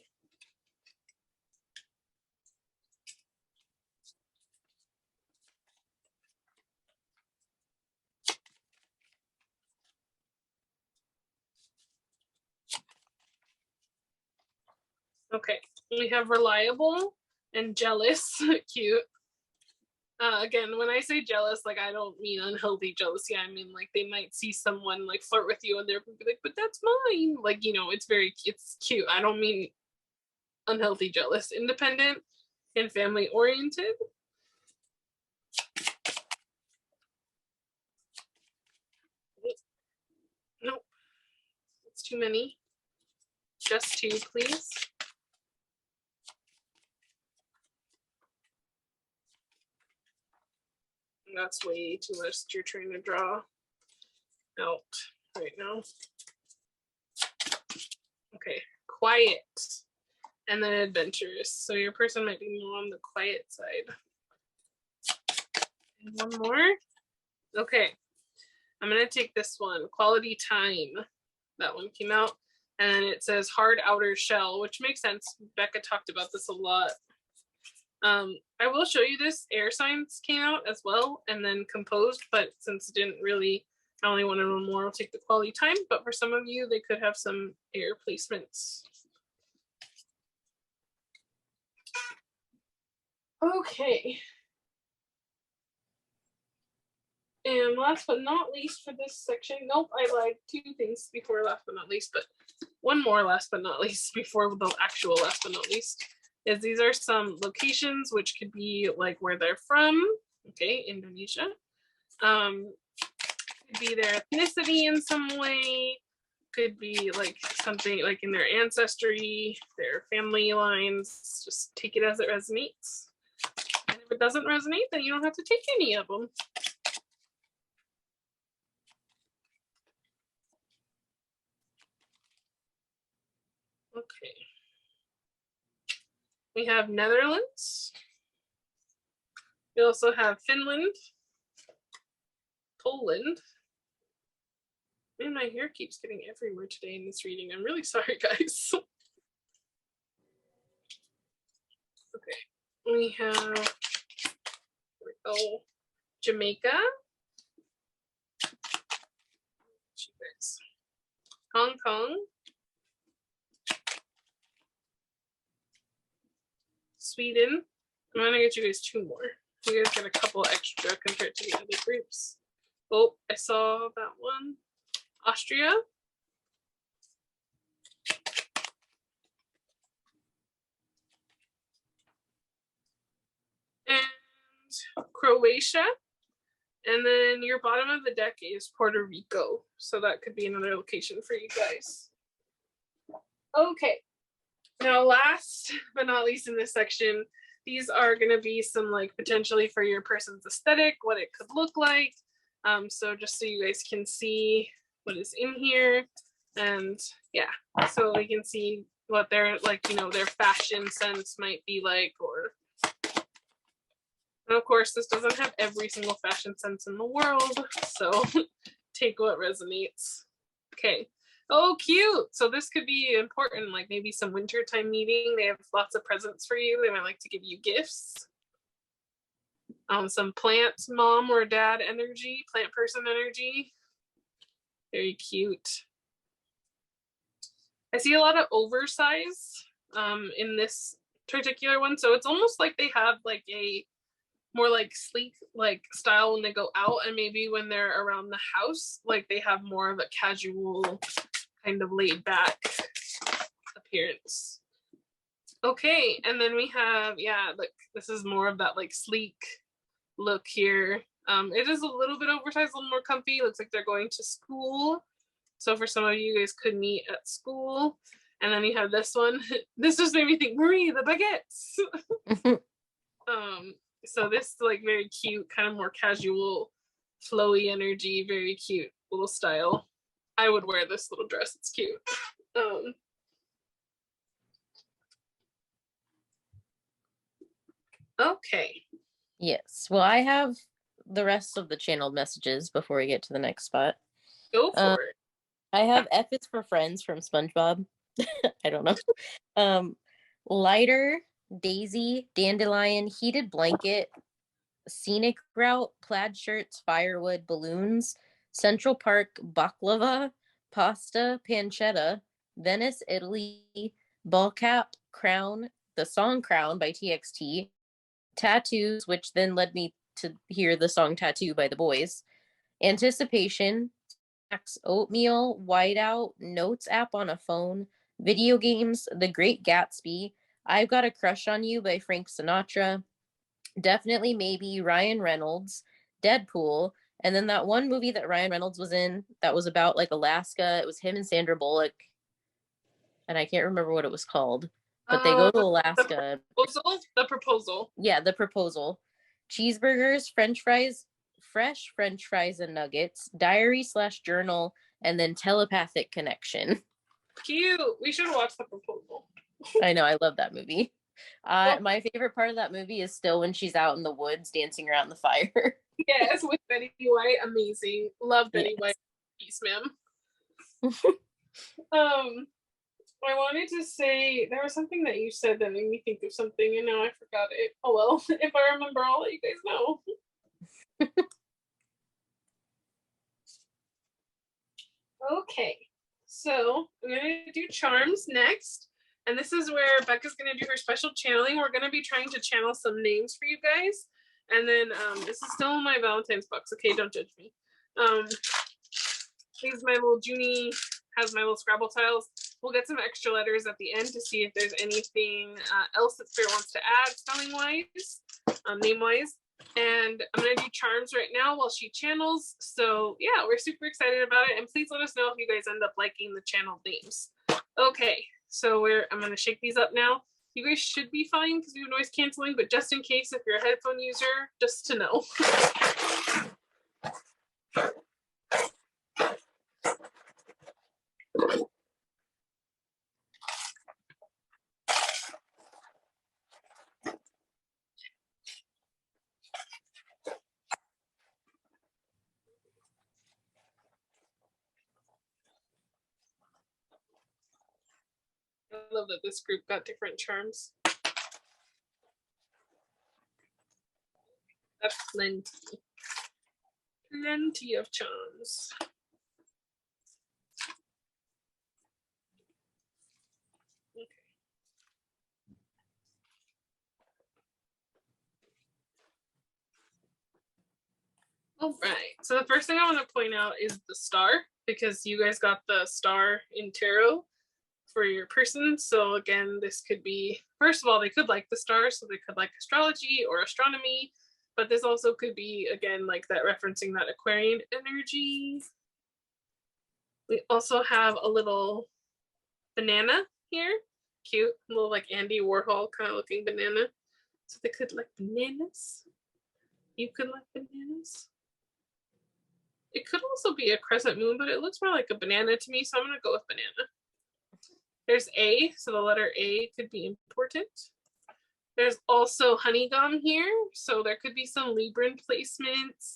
Okay, we have reliable and jealous. Cute. Again, when I say jealous, like I don't mean unhealthy jealousy. I mean like they might see someone like flirt with you and they're like, but that's mine. Like, you know, it's cute. I don't mean unhealthy jealous. Independent and family oriented. Nope, it's too many. Just two, please. That's way too much that you're trying to draw out right now. Okay, quiet and then adventurous. So your person might be more on the quiet side. And one more. Okay, I'm gonna take this one, quality time. That one came out. And then it says hard outer shell, which makes sense. Bekah talked about this a lot. I will show you this. Air signs came out as well, and then composed, but since it didn't really, I only wanted one more, I'll take the quality time. But for some of you, they could have some air placements. Okay. And last but not least for this section, nope, I lied, two things before last but not least, but one more last but not least before the actual last but not least, is these are some locations which could be like where they're from. Okay, Indonesia. Could be their ethnicity in some way, could be like something like in their ancestry, their family lines. Just take it as it resonates. And if it doesn't resonate, then you don't have to take any of them. Okay. We have Netherlands. We also have Finland, Poland. Man, my hair keeps getting everywhere today in this reading. I'm really sorry, guys. Okay. We have, here we go, Jamaica. Hong Kong. Sweden. I'm gonna get you guys two more. You guys get a couple extra compared to the other groups. Oh, I saw that one. Austria. And Croatia. And then your bottom of the deck is Puerto Rico. So that could be another location for you guys. Okay. Now, last but not least in this section, these are going to be some like potentially for your person's aesthetic, what it could look like. So just so you guys can see what is in here. And yeah, so we can see what their like, you know, their fashion sense might be like, or and of course this doesn't have every single fashion sense in the world, so take what resonates. Okay. Oh, cute. So this could be important, like maybe some wintertime meeting. They have lots of presents for you. They might like to give you gifts. Some plant mom or dad energy, plant person energy. Very cute. I see a lot of oversize in this particular one. So it's almost like they have like a more like sleek like style when they go out, and maybe when they're around the house, like they have more of a casual kind of laid back appearance. Okay, and then we have, yeah, like this is more of that like sleek look here. It is a little bit oversized, a little more comfy. Looks like they're going to school. So for some of you guys could meet at school. And then you have this one. This just made me think, Marie, the baguettes. So this like very cute, kind of more casual, flowy energy, very cute little style. I would wear this little dress. It's cute. Okay. Yes. Well, I have the rest of the channeled messages before we get to the next spot. Go for it. I have F is for friends from SpongeBob. I don't know. Lighter, Daisy, Dandelion, Heated Blanket, Scenic Route, Plaid Shirts, Firewood, Balloons, Central Park, Baklava, Pasta, Pancetta, Venice, Italy, Ball Cap, Crown, the song Crown by TXT, Tattoos, which then led me to hear the song Tattoo by the Boys, Anticipation, Oatmeal, Whiteout, Notes app on a phone, video games, The Great Gatsby, I've Got a Crush on You by Frank Sinatra, Definitely Maybe, Ryan Reynolds, Deadpool, and then that one movie that Ryan Reynolds was in that was about like Alaska. It was him and Sandra Bullock, and I can't remember what it was called, but they go to Alaska. The Proposal. Yeah, The Proposal. Cheeseburgers, French fries, fresh French fries and nuggets, diary/journal, and then telepathic connection. Cute. We should watch The Proposal. I know, I love that movie. My favorite part of that movie is still when she's out in the woods dancing around the fire. Yes, with Betty White. Amazing. Love Betty White. Peace, ma'am. I wanted to say there was something that you said that made me think of something, and now I forgot it. Oh well, if I remember, I'll let you guys know. Okay, so I'm gonna do charms next, and this is where Bekah's gonna do her special channeling. We're gonna be trying to channel some names for you guys, and then this is still in my Valentine's box. Okay, don't judge me. Here's my little Junie, has my little Scrabble tiles. We'll get some extra letters at the end to see if there's anything else that Spirit wants to add, spelling-wise, name-wise. And I'm going to do charms right now while she channels. So, yeah, we're super excited about it. And please let us know if you guys end up liking the channel names. Okay, so I'm going to shake these up now. You guys should be fine because we have noise canceling, but just in case, if you're a headphone user, just to know. I love that this group got different charms. That's plenty. Plenty of charms. Okay. All right. So the first thing I want to point out is the star, because you guys got the star in tarot for your person. So again, this could be, first of all, they could like the stars, so they could like astrology or astronomy, but this also could be, again, like that referencing that Aquarian energy. We also have a little banana here. Cute, a little like Andy Warhol kind of looking banana. So they could like bananas. You could like bananas. It could also be a crescent moon, but it looks more like a banana to me, so I'm going to go with banana. There's A, so the letter A could be important. There's also honeycomb here, so there could be some Libran placements.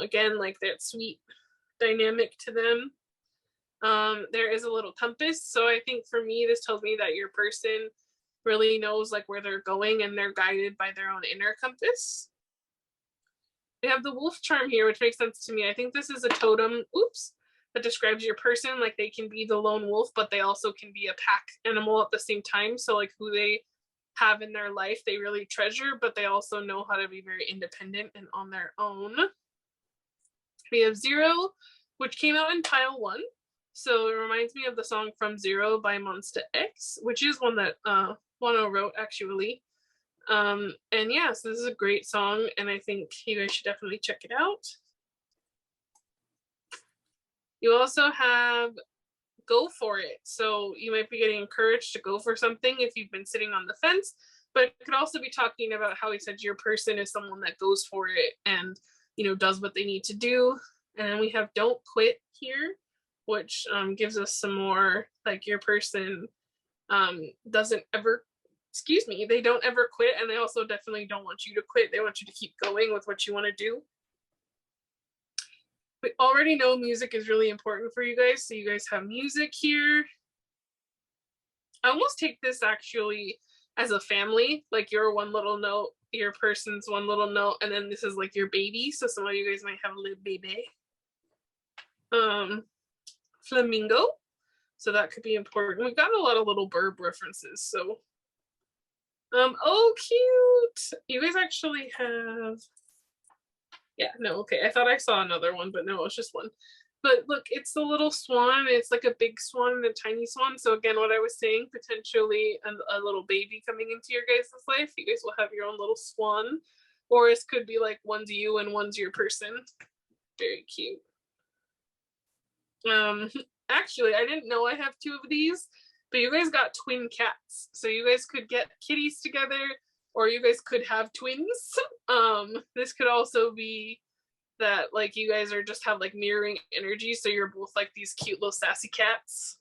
Again, like that sweet dynamic to them. There is a little compass, so I think for me, this tells me that your person really knows like where they're going and they're guided by their own inner compass. We have the wolf charm here, which makes sense to me. I think this is a totem, that describes your person. Like they can be the lone wolf, but they also can be a pack animal at the same time. So like who they have in their life, they really treasure, but they also know how to be very independent and on their own. We have Zero, which came out in pile 1. So it reminds me of the song From Zero by Monsta X, which is one that Wonho wrote actually. And yeah, so this is a great song, and I think you guys should definitely check it out. You also have Go For It. So you might be getting encouraged to go for something if you've been sitting on the fence, but it could also be talking about how he said your person is someone that goes for it and, you know, does what they need to do. And then we have Don't Quit here, which gives us some more like your person doesn't ever, they don't ever quit, and they also definitely don't want you to quit. They want you to keep going with what you want to do. We already know music is really important for you guys, so you guys have music here. I almost take this actually as a family, like your one little note, your person's one little note, and then this is like your baby, so some of you guys might have a little baby. Flamingo. So that could be important. We've got a lot of little burb references, so. Oh, cute! You guys actually have, yeah, no, okay. I thought I saw another one, but no, it's just one. But look, it's the little swan. It's like a big swan and a tiny swan. So again, what I was saying, potentially a little baby coming into your guys' life. You guys will have your own little swan. Or it could be like one's you and one's your person. Very cute. Actually, I didn't know I have two of these, but you guys got twin cats. So you guys could get kitties together, or you guys could have twins. This could also be that like you guys are just have like mirroring energy, so you're both like these cute little sassy cats.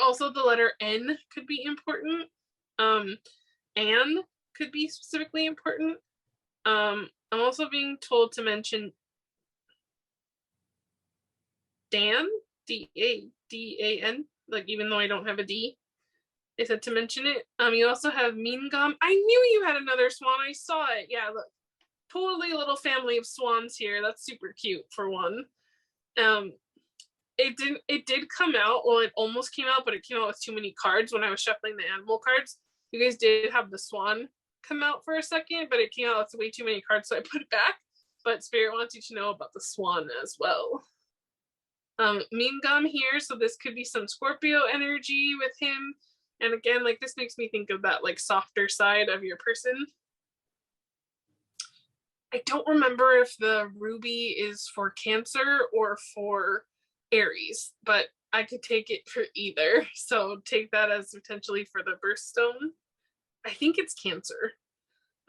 Also, the letter N could be important. Anne could be specifically important. I'm also being told to mention Dan, D-A-D-A-N, like even though I don't have a D. They said to mention it. You also have Mean Gum. I knew you had another swan. I saw it. Yeah, look. Totally a little family of swans here. That's super cute for one. It did come out. Well, it almost came out, but it came out with too many cards when I was shuffling the animal cards. You guys did have the swan come out for a second, but it came out with way too many cards, so I put it back. But Spirit wants you to know about the swan as well. Mean Gum here, so this could be some Scorpio energy with him. And again, like this makes me think of that like softer side of your person. I don't remember if the ruby is for Cancer or for Aries, but I could take it for either. So take that as potentially for the birthstone. I think it's Cancer.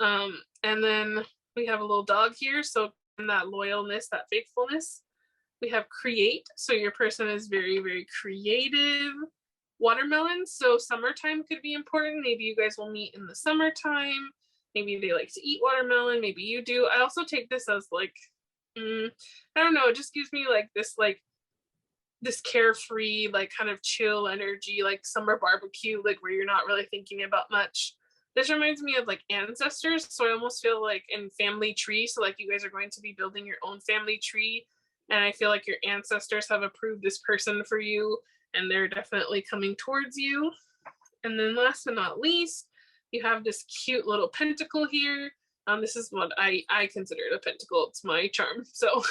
And then we have a little dog here. So that loyalness, that faithfulness. We have create. So your person is very, very creative. Watermelon. So summertime could be important. Maybe you guys will meet in the summertime. Maybe they like to eat watermelon. Maybe you do. I also take this as like, I don't know. It just gives me like this carefree, like kind of chill energy, like summer barbecue, like where you're not really thinking about much. This reminds me of like ancestors. So I almost feel like in family tree. So like you guys are going to be building your own family tree. And I feel like your ancestors have approved this person for you. And they're definitely coming towards you. And then last but not least, you have this cute little pentacle here. This is what I consider it a pentacle. It's my charm. So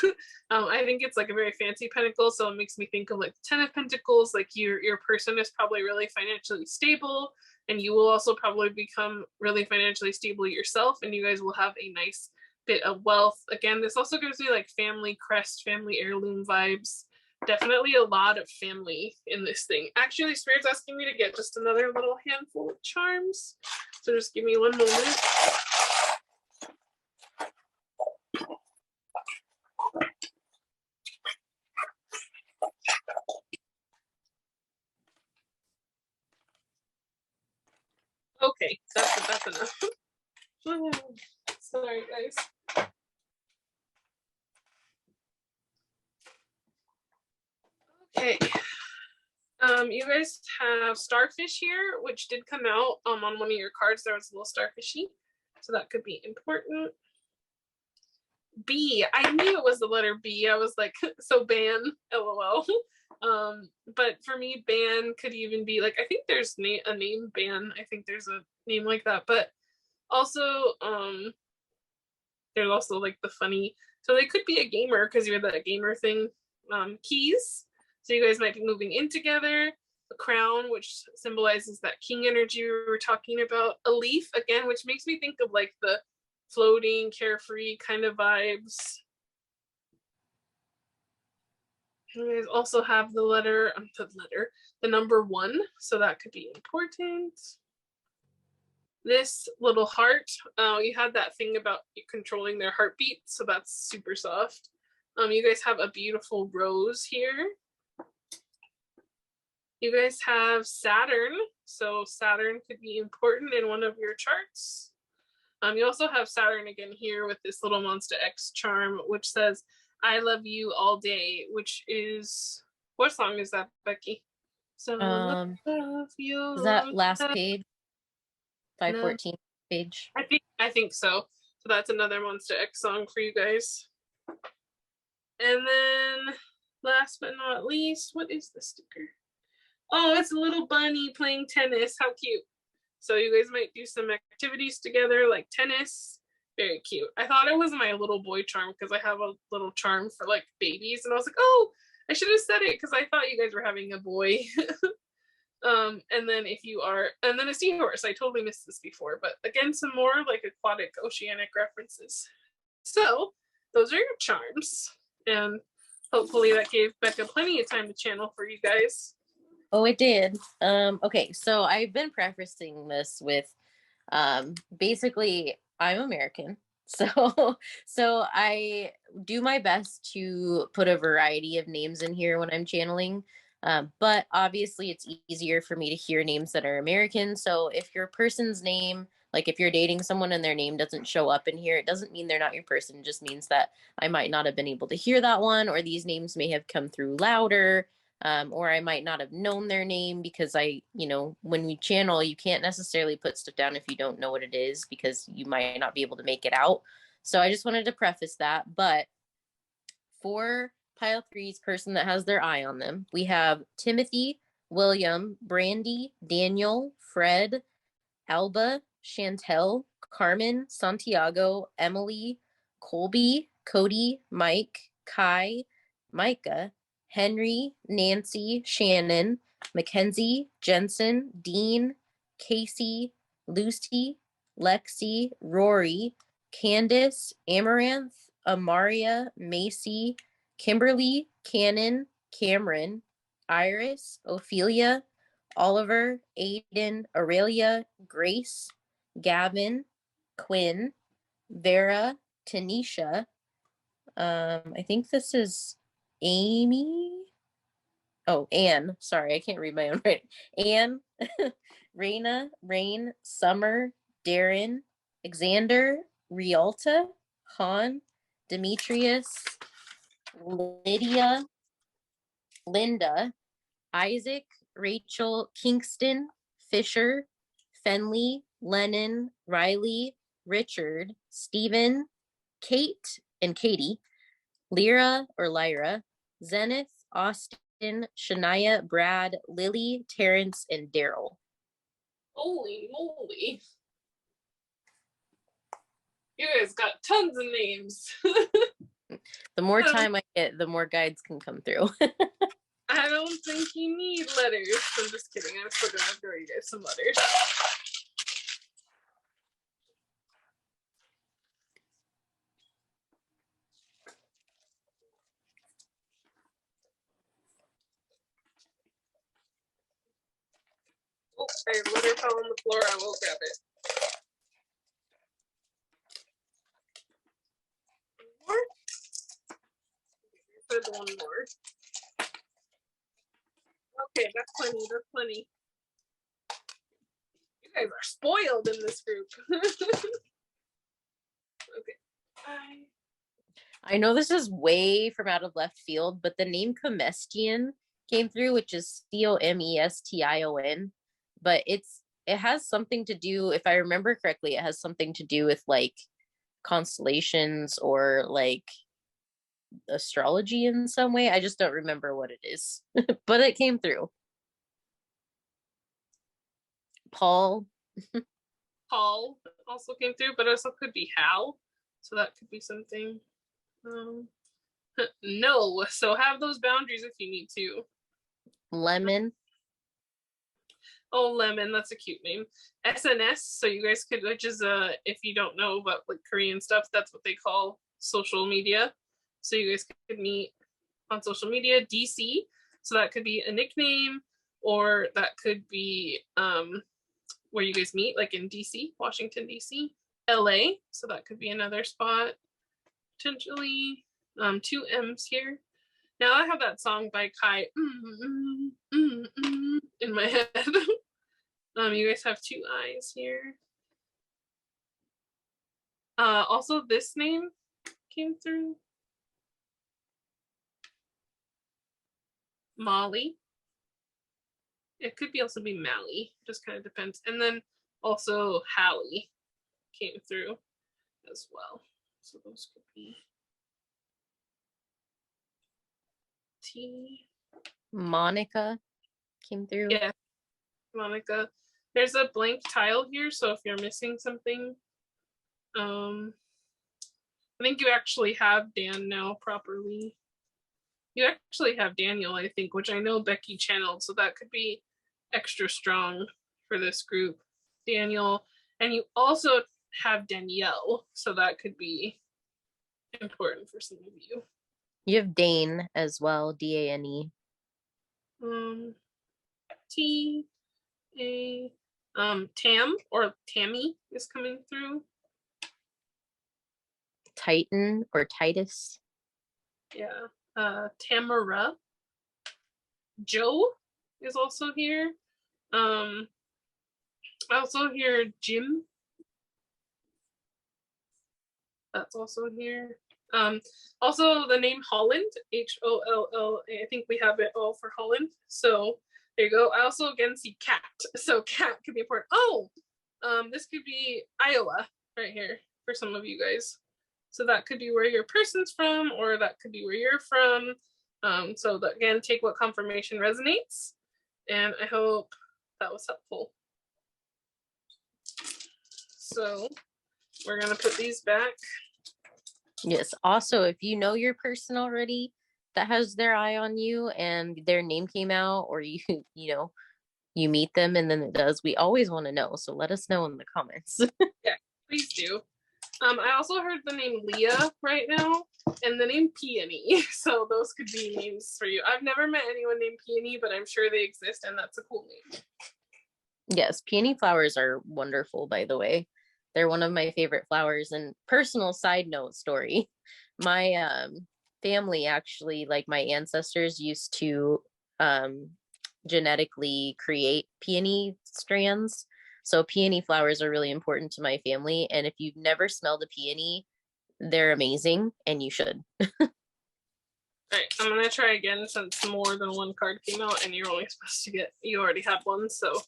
I think it's like a very fancy pentacle. So it makes me think of like the 10 of Pentacles. Like your person is probably really financially stable. And you will also probably become really financially stable yourself. And you guys will have a nice bit of wealth. Again, this also gives me like family crest, family heirloom vibes. Definitely a lot of family in this thing. Actually, Spirit's asking me to get just another little handful of charms. So just give me one moment. Okay, that's enough. Sorry, guys. Okay. You guys have starfish here, which did come out on one of your cards. There was a little starfishy, so that could be important. B. I knew it was the letter B. I was like, so ban, lol. But for me, ban could even be like, I think there's a name ban. I think there's a name like that. But also, there's also like the funny. So they could be a gamer because you have that gamer thing. Keys. So you guys might be moving in together. A crown, which symbolizes that king energy we were talking about. A leaf, again, which makes me think of like the floating, carefree kind of vibes. You guys also have the number 1, so that could be important. This little heart, you had that thing about controlling their heartbeat, so that's super soft. You guys have a beautiful rose here. You guys have Saturn, so Saturn could be important in one of your charts. You also have Saturn again here with this little Monster X charm, which says, I love you all day, which is, what song is that, Becky? So love you. Is that last page? 514 page. I think so. So that's another Monster X song for you guys. And then last but not least, what is the sticker? Oh, it's a little bunny playing tennis. How cute. So you guys might do some activities together like tennis. Very cute. I thought it was my little boy charm because I have a little charm for like babies. And I was like, oh, I should have said it because I thought you guys were having a boy. And then if you are, and then a seahorse. I totally missed this before, but again, some more like aquatic oceanic references. So those are your charms. And hopefully that gave Bekah plenty of time to channel for you guys. Oh, it did. Okay, so I've been prefacing this with basically I'm American. So I do my best to put a variety of names in here when I'm channeling. But obviously it's easier for me to hear names that are American. So if your person's name, like if you're dating someone and their name doesn't show up in here, it doesn't mean they're not your person. It just means that I might not have been able to hear that one, or these names may have come through louder. Or I might not have known their name because when we channel, you can't necessarily put stuff down if you don't know what it is because you might not be able to make it out. So I just wanted to preface that. But for pile three's person that has their eye on them, we have Timothy, William, Brandy, Daniel, Fred, Alba, Chantel, Carmen, Santiago, Emily, Colby, Cody, Mike, Kai, Micah, Henry, Nancy, Shannon, Mackenzie, Jensen, Dean, Casey, Lucy, Lexi, Rory, Candace, Amaranth, Amaria, Macy, Kimberly, Cannon, Cameron, Iris, Ophelia, Oliver, Aiden, Aurelia, Grace, Gavin, Quinn, Vera, Tanisha. I think this is Amy. Oh, Anne. Sorry, I can't read my own writing. Anne, Raina, Rain, Summer, Darren, Xander, Rialta, Han, Demetrius, Lydia, Linda, Isaac, Rachel, Kingston, Fisher, Fenley, Lennon, Riley, Richard, Stephen, Kate and Katie, Lyra or Lyra, Zenith, Austin, Shania, Brad, Lily, Terrence, and Daryl. Holy moly. You guys got tons of names. The more time I get, the more guides can come through. I don't think you need letters. I'm just kidding. I'm still gonna throw you guys some letters. Oh, a letter fell on the floor. I will grab it. There's one more. Okay, that's plenty. That's plenty. You guys are spoiled in this group. Okay. I know this is way from out of left field, but the name Comestion came through, which is Comestion, but it has something to do, if I remember correctly, it has something to do with like constellations or like astrology in some way. I just don't remember what it is, but it came through. Paul also came through, but also could be Hal. So that could be something. No, so have those boundaries if you need to. Lemon. Oh, Lemon, that's a cute name. SNS, so you guys could, which is if you don't know about like Korean stuff, that's what they call social media. So you guys could meet on social media. DC, so that could be a nickname, or that could be where you guys meet, like in DC, Washington, DC. LA, so that could be another spot, potentially. 2 M's here. Now I have that song by Kai in my head. You guys have 2 I's here. Also, this name came through. Molly. It could be also be Mally, just kind of depends. And then also Hallie came through as well. So those could be. T. Monica came through. Yeah, Monica. There's a blank tile here, so if you're missing something, I think you actually have Dan now properly. You actually have Daniel, I think, which I know Becky channeled, so that could be extra strong for this group. Daniel, and you also have Danielle, so that could be important for some of you. You have Dane as well, Dane. T A Tam or Tammy is coming through. Titan or Titus. Yeah. Tamara. Joe is also here. I also hear Jim. That's also here. Also the name Holland, Holl. I think we have it all for Holland. So there you go. I also again see Cat. So Cat could be important. Oh, this could be Iowa right here for some of you guys. So that could be where your person's from, or that could be where you're from. So that, again, take what confirmation resonates. And I hope that was helpful. So we're gonna put these back. Yes. Also, if you know your person already that has their eye on you and their name came out, or you meet them and then it does, we always want to know. So let us know in the comments. Yeah, please do. I also heard the name Leah right now and the name Peony. So those could be names for you. I've never met anyone named Peony, but I'm sure they exist and that's a cool name. Yes, peony flowers are wonderful, by the way. They're one of my favorite flowers. And personal side note story, my family actually, like my ancestors, used to genetically create peony strands. So peony flowers are really important to my family. And if you've never smelled a peony, they're amazing and you should. All right, I'm gonna try again since more than one card came out and you're only supposed to get, you already have one, so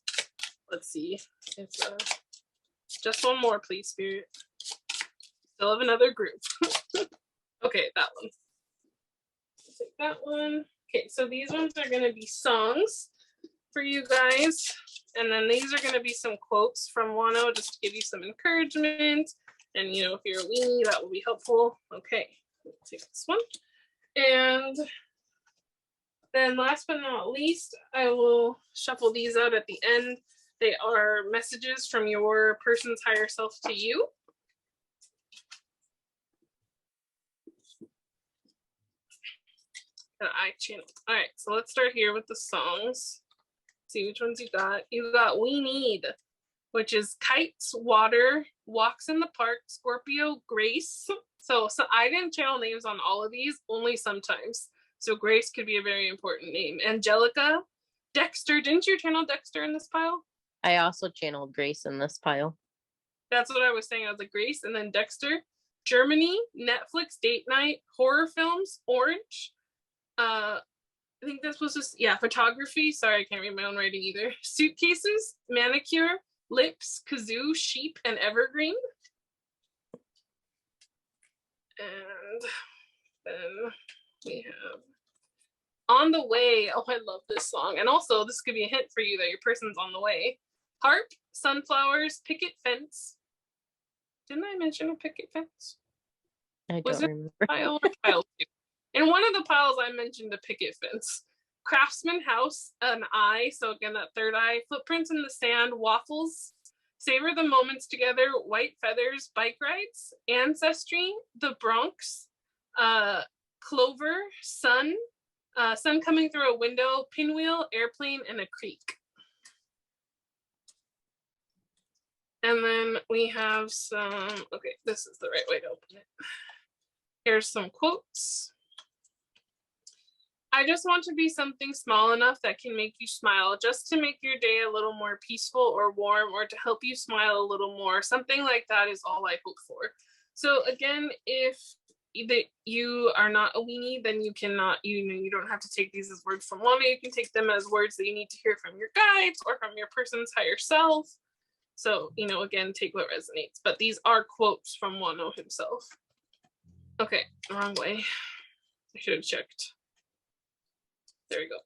let's see. It's just one more, please, Spirit. Still have another group. Okay, that one. Take that one. Okay, so these ones are gonna be songs for you guys. And then these are gonna be some quotes from Wonho just to give you some encouragement. And if you're a weenie, that will be helpful. Okay, let's take this one. And then last but not least, I will shuffle these out at the end. They are messages from your person's higher self to you. And I channeled. All right, so let's start here with the songs. See which ones you got. You got We Need, which is Kites, Water, Walks in the Park, Scorpio, Grace. So I didn't channel names on all of these, only sometimes. So Grace could be a very important name. Angelica, Dexter. Didn't you channel Dexter in this pile? I also channeled Grace in this pile. That's what I was saying. I was like Grace and then Dexter. Germany, Netflix, date night, horror films, Orange. I think this was just, photography. Sorry, I can't read my own writing either. Suitcases, manicure, lips, kazoo, sheep, and evergreen. And then we have On the Way. Oh, I love this song. And also, this could be a hint for you that your person's on the way. Harp, sunflowers, picket fence. Didn't I mention a picket fence? I Was don't it remember. pile or pile two? In one of the piles, I mentioned a picket fence. Craftsman House, an eye. So again, that third eye. Footprints in the sand, waffles. Savor the moments together, white feathers, bike rides. Ancestry, the Bronx. Clover, sun. Sun coming through a window, pinwheel, airplane, and a creek. And then we have some, okay, this is the right way to open it. Here's some quotes. I just want to be something small enough that can make you smile, just to make your day a little more peaceful or warm, or to help you smile a little more. Something like that is all I hope for. So again, if you are not a weenie, then you cannot, you don't have to take these as words from Wonho. You can take them as words that you need to hear from your guides or from your person's higher self. So, again, take what resonates. But these are quotes from Wonho himself. Okay, wrong way. I should have checked. There we go.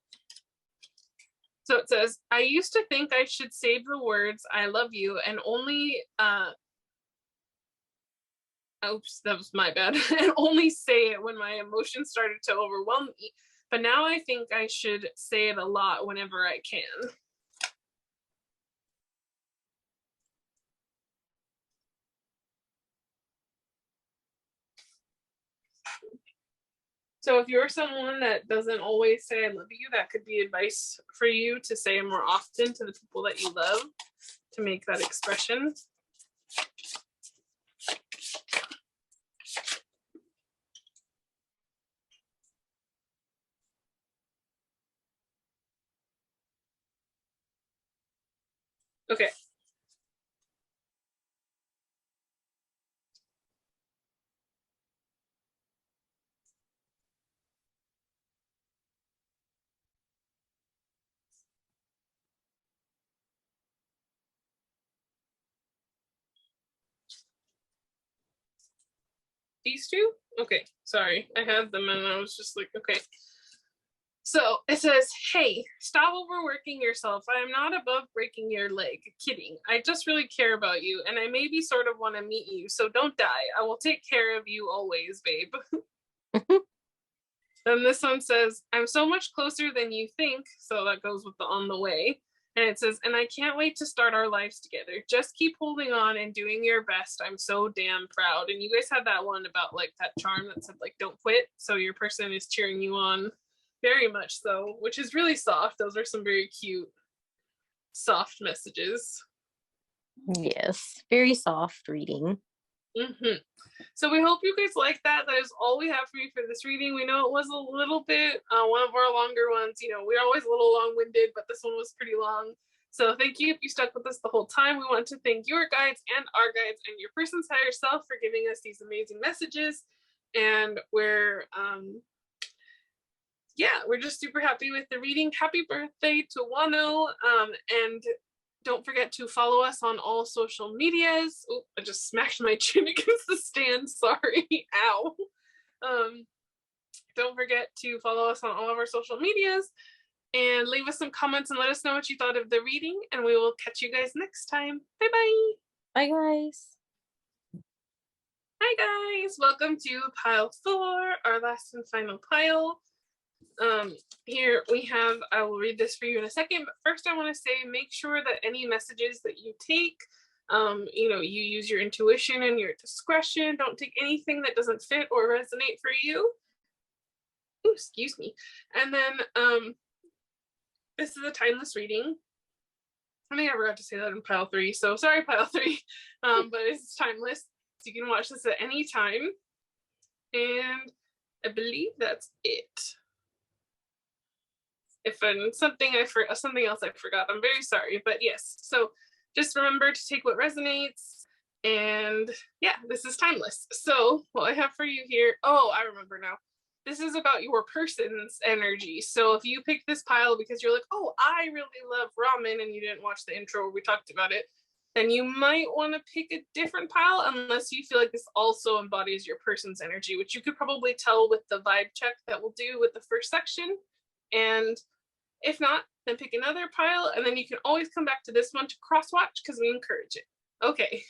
So it says, I used to think I should save the words I love you and only oops, that was my bad, and only say it when my emotions started to overwhelm me. But now I think I should say it a lot whenever I can. So if you're someone that doesn't always say I love you, that could be advice for you to say it more often to the people that you love, to make that expression. Okay. These two? Okay, sorry. I had them and I was just like, okay. So it says, hey, stop overworking yourself. I am not above breaking your leg. Kidding. I just really care about you and I maybe sort of want to meet you. So don't die. I will take care of you always, babe. Then this one says, I'm so much closer than you think. So that goes with the on the way. And it says, and I can't wait to start our lives together. Just keep holding on and doing your best. I'm so damn proud. And you guys had that one about like that charm that said like, don't quit. So your person is cheering you on very much so, which is really soft. Those are some very cute, soft messages. Yes, very soft reading. Mm-hmm. So we hope you guys like that. That is all we have for you for this reading. We know it was a little bit one of our longer ones. You know, we're always a little long-winded, but this one was pretty long. So thank you if you stuck with us the whole time. We want to thank your guides and our guides and your person's higher self for giving us these amazing messages. And we're just super happy with the reading. Happy birthday to Wonho. And don't forget to follow us on all social medias. Oh, I just smashed my chin against the stand. Sorry. Ow. Don't forget to follow us on all of our social medias and leave us some comments and let us know what you thought of the reading. And we will catch you guys next time. Bye-bye. Bye, guys. Hi, guys. Welcome to pile 4, our last and final pile. Here we have, I will read this for you in a second, but first I want to say, make sure that any messages that you take, you use your intuition and your discretion. Don't take anything that doesn't fit or resonate for you. Ooh, excuse me. And then, this is a timeless reading. I think I forgot to say that in pile 3, so sorry, pile 3, but it's timeless, so you can watch this at any time. And I believe that's it. If something else I forgot, I'm very sorry, but yes. So just remember to take what resonates, and yeah, this is timeless. So what I have for you here, oh, I remember now. This is about your person's energy. So if you pick this pile because you're like, oh, I really love ramen, and you didn't watch the intro where we talked about it, then you might want to pick a different pile unless you feel like this also embodies your person's energy, which you could probably tell with the vibe check that we'll do with the first section. And if not, then pick another pile, and then you can always come back to this one to cross-watch because we encourage it. Okay.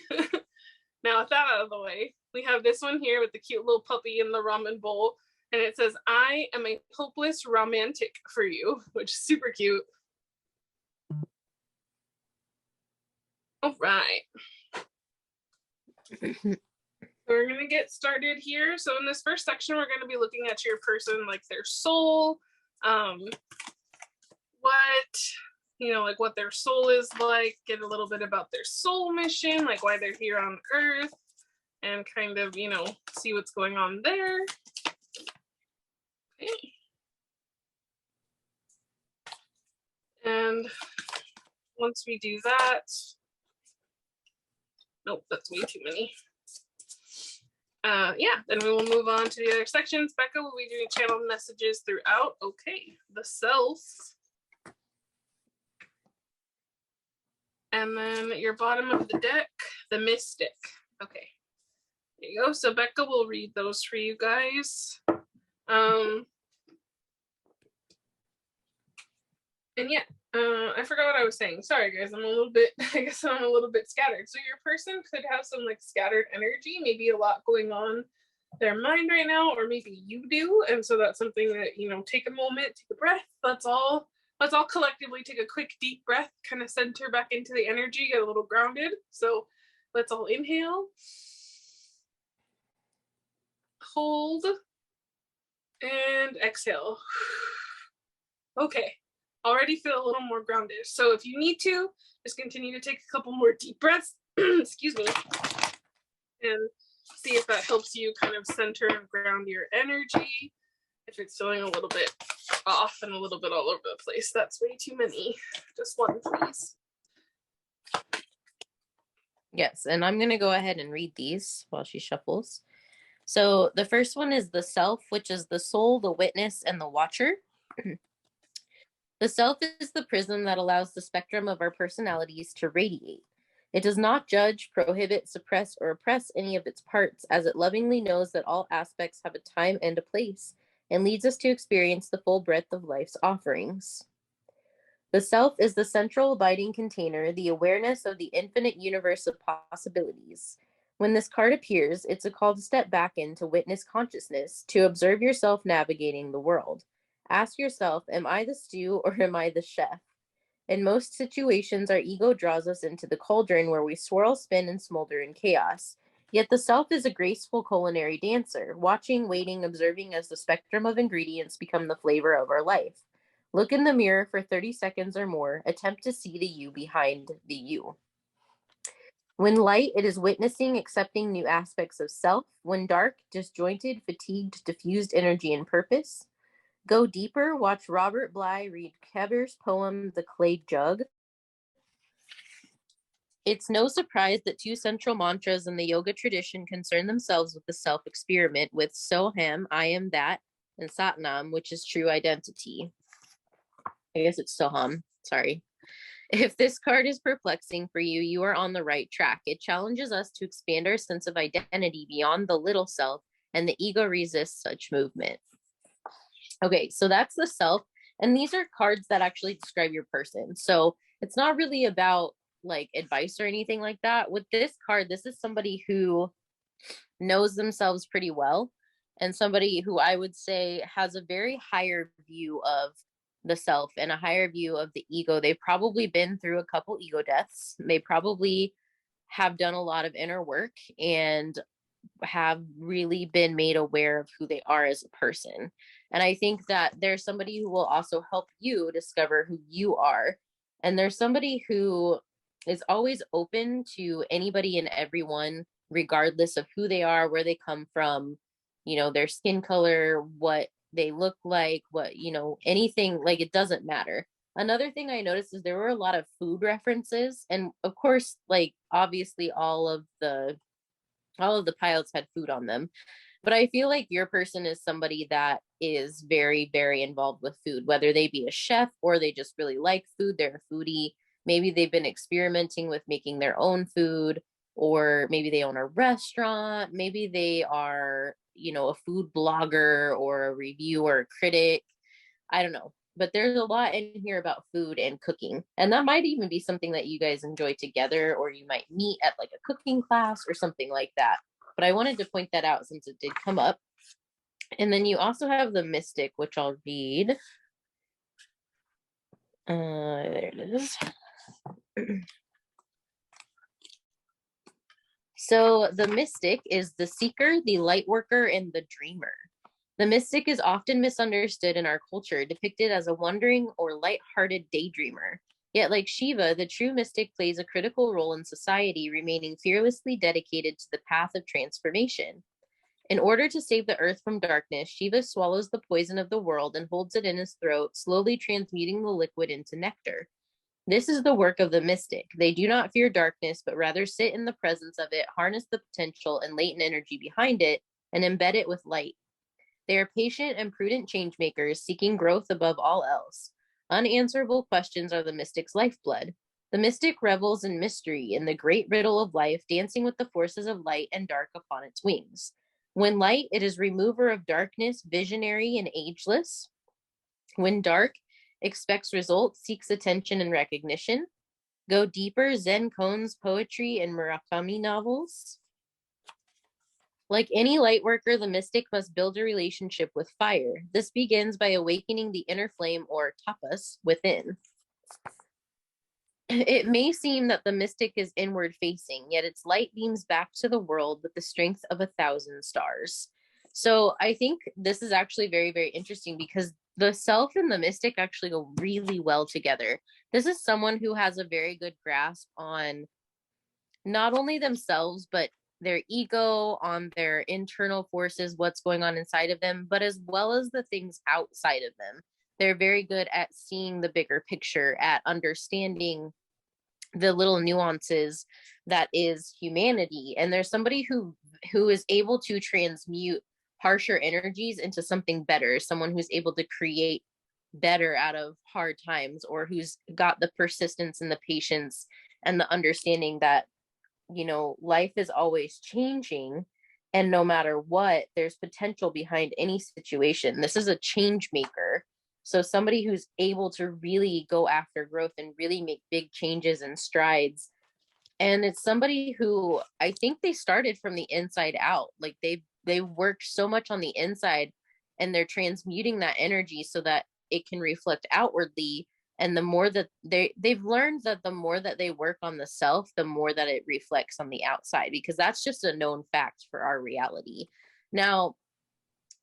Now with that out of the way, we have this one here with the cute little puppy in the ramen bowl, and it says, I am a hopeless romantic for you, which is super cute. All right. So we're going to get started here. So in this first section, we're going to be looking at your person, like their soul, what their soul is like, get a little bit about their soul mission, like why they're here on Earth, and kind of, see what's going on there. Okay. And once we do that, nope, that's way too many. Then we will move on to the other sections. Bekah will be doing channel messages throughout. Okay, the self. And then your bottom of the deck, the mystic. Okay, there you go. So Bekah will read those for you guys. And yeah, I forgot what I was saying. Sorry, guys. I'm a little bit, I guess I'm a little bit scattered. So your person could have some like scattered energy, maybe a lot going on their mind right now, or maybe you do. And so that's something that, you know, take a moment, take a breath. Let's all collectively take a quick deep breath, kind of center back into the energy, get a little grounded. So let's all inhale, hold, and exhale. Okay, already feel a little more grounded. So if you need to, just continue to take a couple more deep breaths, excuse me, and see if that helps you kind of center and ground your energy. If it's feeling a little bit off and a little bit all over the place, that's way too many. Just one, please. Yes, and I'm going to go ahead and read these while she shuffles. So the first one is the self, which is the soul, the witness, and the watcher. The self is the prism that allows the spectrum of our personalities to radiate. It does not judge, prohibit, suppress, or oppress any of its parts, as it lovingly knows that all aspects have a time and a place, and leads us to experience the full breadth of life's offerings. The self is the central abiding container, the awareness of the infinite universe of possibilities. When this card appears, it's a call to step back in to witness consciousness, to observe yourself navigating the world. Ask yourself, am I the stew or am I the chef? In most situations, our ego draws us into the cauldron where we swirl, spin, and smolder in chaos. Yet the self is a graceful culinary dancer, watching, waiting, observing as the spectrum of ingredients become the flavor of our life. Look in the mirror for 30 seconds or more. Attempt to see the you behind the you. When light, it is witnessing, accepting new aspects of self. When dark, disjointed, fatigued, diffused energy and purpose. Go deeper. Watch Robert Bly read Keber's poem, The Clay Jug. It's no surprise that two central mantras in the yoga tradition concern themselves with the self-experiment with Soham, I am that, and Satnam, which is true identity. I guess it's Soham. Sorry. If this card is perplexing for you, you are on the right track. It challenges us to expand our sense of identity beyond the little self, and the ego resists such movement. Okay, so that's the self. And these are cards that actually describe your person. So it's not really about like advice or anything like that. With this card, this is somebody who knows themselves pretty well, and somebody who I would say has a very higher view of the self and a higher view of the ego. They've probably been through a couple ego deaths. They probably have done a lot of inner work and have really been made aware of who they are as a person. And I think that there's somebody who will also help you discover who you are. And there's somebody who is always open to anybody and everyone, regardless of who they are, where they come from, you know, their skin color, what they look like, what, you know, anything, like it doesn't matter. Another thing I noticed is there were a lot of food references. And of course, like obviously all of the pilots had food on them. But I feel like your person is somebody that is very, very involved with food, whether they be a chef or they just really like food, they're a foodie. Maybe they've been experimenting with making their own food, or maybe they own a restaurant. Maybe they are, you know, a food blogger or a reviewer, a critic. I don't know. But there's a lot in here about food and cooking. And that might even be something that you guys enjoy together, or you might meet at like a cooking class or something like that. But I wanted to point that out since it did come up. And then you also have the mystic, which I'll read. There it is. So the mystic is the seeker, the light worker, and the dreamer. The mystic is often misunderstood in our culture, depicted as a wandering or light-hearted daydreamer. Yet, like Shiva, the true mystic plays a critical role in society, remaining fearlessly dedicated to the path of transformation. In order to save the earth from darkness, Shiva swallows the poison of the world and holds it in his throat, slowly transmuting the liquid into nectar. This is the work of the mystic. They do not fear darkness, but rather sit in the presence of it, harness the potential and latent energy behind it, and embed it with light. They are patient and prudent change makers, seeking growth above all else. Unanswerable questions are the mystic's lifeblood. The mystic revels in mystery, in the great riddle of life, dancing with the forces of light and dark upon its wings. When light, it is remover of darkness, visionary and ageless. When dark, expects results, seeks attention and recognition. Go deeper, Zen koans poetry and Murakami novels. Like any light worker, the mystic must build a relationship with fire. This begins by awakening the inner flame, or tapas, within. It may seem that the mystic is inward facing, yet its light beams back to the world with the strength of 1,000 stars. So I think this is actually very, very interesting because the self and the mystic actually go really well together. This is someone who has a very good grasp on not only themselves, but their ego, on their internal forces, what's going on inside of them, but as well as the things outside of them. They're very good at seeing the bigger picture, at understanding the little nuances that is humanity. And there's somebody who is able to transmute harsher energies into something better, someone who's able to create better out of hard times, or who's got the persistence and the patience and the understanding that, you know, life is always changing, and no matter what, there's potential behind any situation. This is a change maker. So somebody who's able to really go after growth and really make big changes and strides. And it's somebody who I think they started from the inside out. Like they worked so much on the inside, and they're transmuting that energy so that it can reflect outwardly. And the more that they've learned that the more that they work on the self, the more that it reflects on the outside, because that's just a known fact for our reality. Now,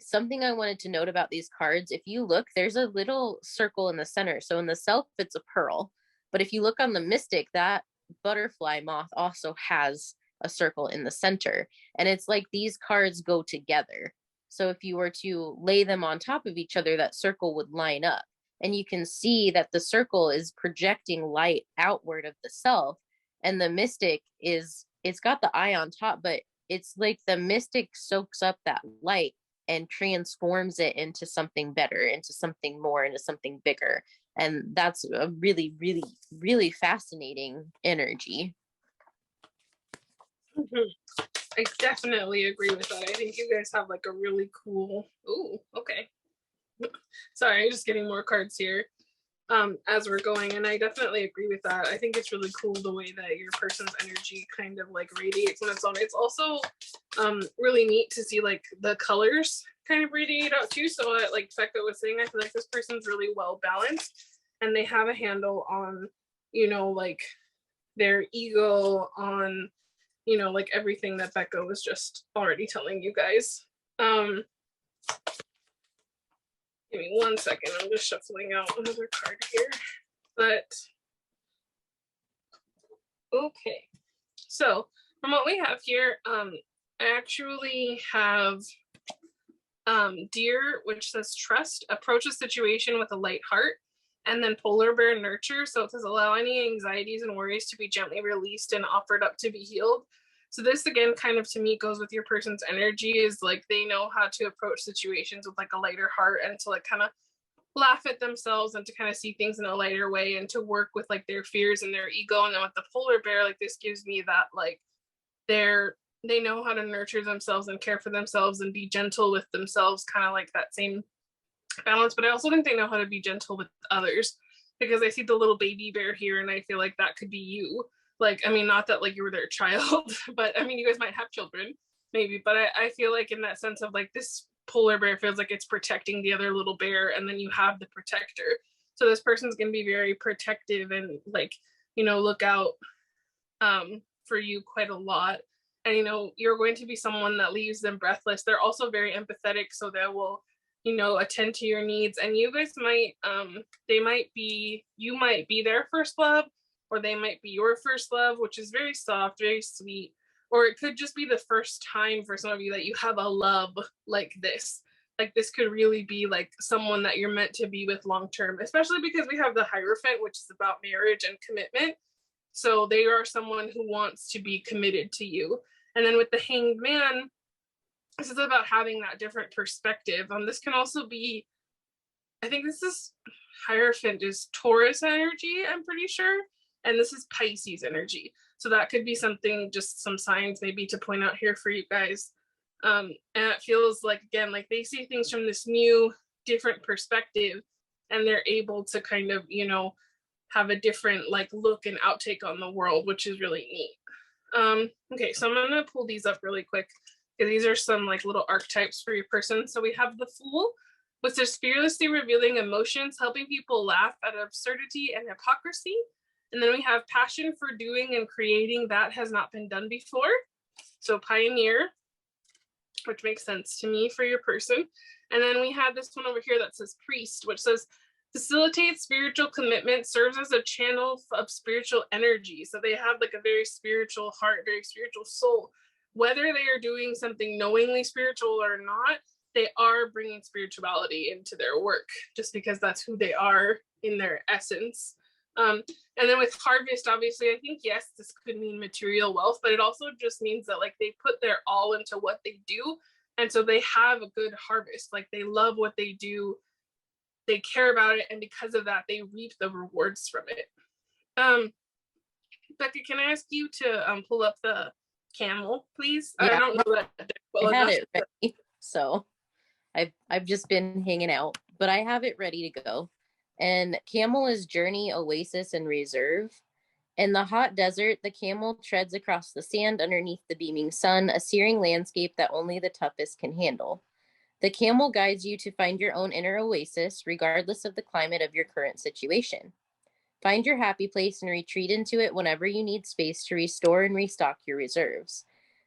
something I wanted to note about these cards, if you look, there's a little circle in the center. So in the self, it's a pearl. But if you look on the mystic, that butterfly moth also has a circle in the center. And it's like these cards go together. So if you were to lay them on top of each other, that circle would line up. And you can see that the circle is projecting light outward of the self. And the mystic it's got the eye on top, but it's like the mystic soaks up that light and transforms it into something better, into something more, into something bigger. And that's a really, really, really fascinating energy. Mm-hmm. I definitely agree with that. I think you guys have like a really cool, ooh, okay. Sorry, I'm just getting more cards here as we're going, and I definitely agree with that. I think it's really cool the way that your person's energy kind of like radiates on its own. It's also really neat to see like the colors kind of radiate out too. So like Bekah was saying, I feel like this person's really well balanced, and they have a handle on, you know, like their ego, on, you know, like everything that Bekah was just already telling you guys. Give me 1 second. I'm just shuffling out another card here. But okay. So from what we have here, I actually have Deer, which says trust, approach a situation with a light heart, and then Polar Bear, nurture. So it says allow any anxieties and worries to be gently released and offered up to be healed. So this again kind of to me goes with your person's energy, is like they know how to approach situations with like a lighter heart, and to like kind of laugh at themselves, and to kind of see things in a lighter way, and to work with like their fears and their ego. And then with the Polar Bear, like this gives me that like they know how to nurture themselves and care for themselves and be gentle with themselves, kind of like that same balance. But I also think they know how to be gentle with others, because I see the little baby bear here, and I feel like that could be you. Like, I mean, not that like you were their child, but I mean, you guys might have children, maybe. But I feel like in that sense of like this Polar Bear feels like it's protecting the other little bear, and then you have the protector. So this person's going to be very protective and like, you know, look out for you quite a lot. And, you know, you're going to be someone that leaves them breathless. They're also very empathetic, so they will, you know, attend to your needs. And you guys might, you might be their first love, or they might be your first love, which is very soft, very sweet. Or it could just be the first time for some of you that you have a love like this. Like this could really be like someone that you're meant to be with long term, especially because we have the Hierophant, which is about marriage and commitment. So they are someone who wants to be committed to you. And then with the Hanged Man, this is about having that different perspective. This can also be, I think this is Hierophant is Taurus energy, I'm pretty sure. And this is Pisces energy. So that could be something, just some signs maybe to point out here for you guys. And it feels like, again, like they see things from this new, different perspective. and they're able to kind of, you know, have a different like look and outtake on the world, which is really neat. Okay, so I'm gonna pull these up really quick because these are some like little archetypes for your person. So we have the Fool, which is fearlessly revealing emotions, helping people laugh at absurdity and hypocrisy. And then we have passion for doing and creating that has not been done before. So pioneer, which makes sense to me for your person. And then we have this one over here that says priest, which says facilitates spiritual commitment, serves as a channel of spiritual energy. So they have like a very spiritual heart, very spiritual soul. Whether they are doing something knowingly spiritual or not, they are bringing spirituality into their work just because that's who they are in their essence. And then with harvest, obviously, I think, yes, this could mean material wealth, but it also just means that like they put their all into what they do. And so they have a good harvest. Like they love what they do. They care about it. And because of that, they reap the rewards from it. Bekah, can I ask you to pull up the camel, please? Yeah, I don't know that well I had enough. it ready, so I've just been hanging out, but I have it ready to go. And camel is journey, oasis, and reserve. In the hot desert, the camel treads across the sand underneath the beaming sun, a searing landscape that only the toughest can handle. The camel guides you to find your own inner oasis, regardless of the climate of your current situation. Find your happy place and retreat into it whenever you need space to restore and restock your reserves.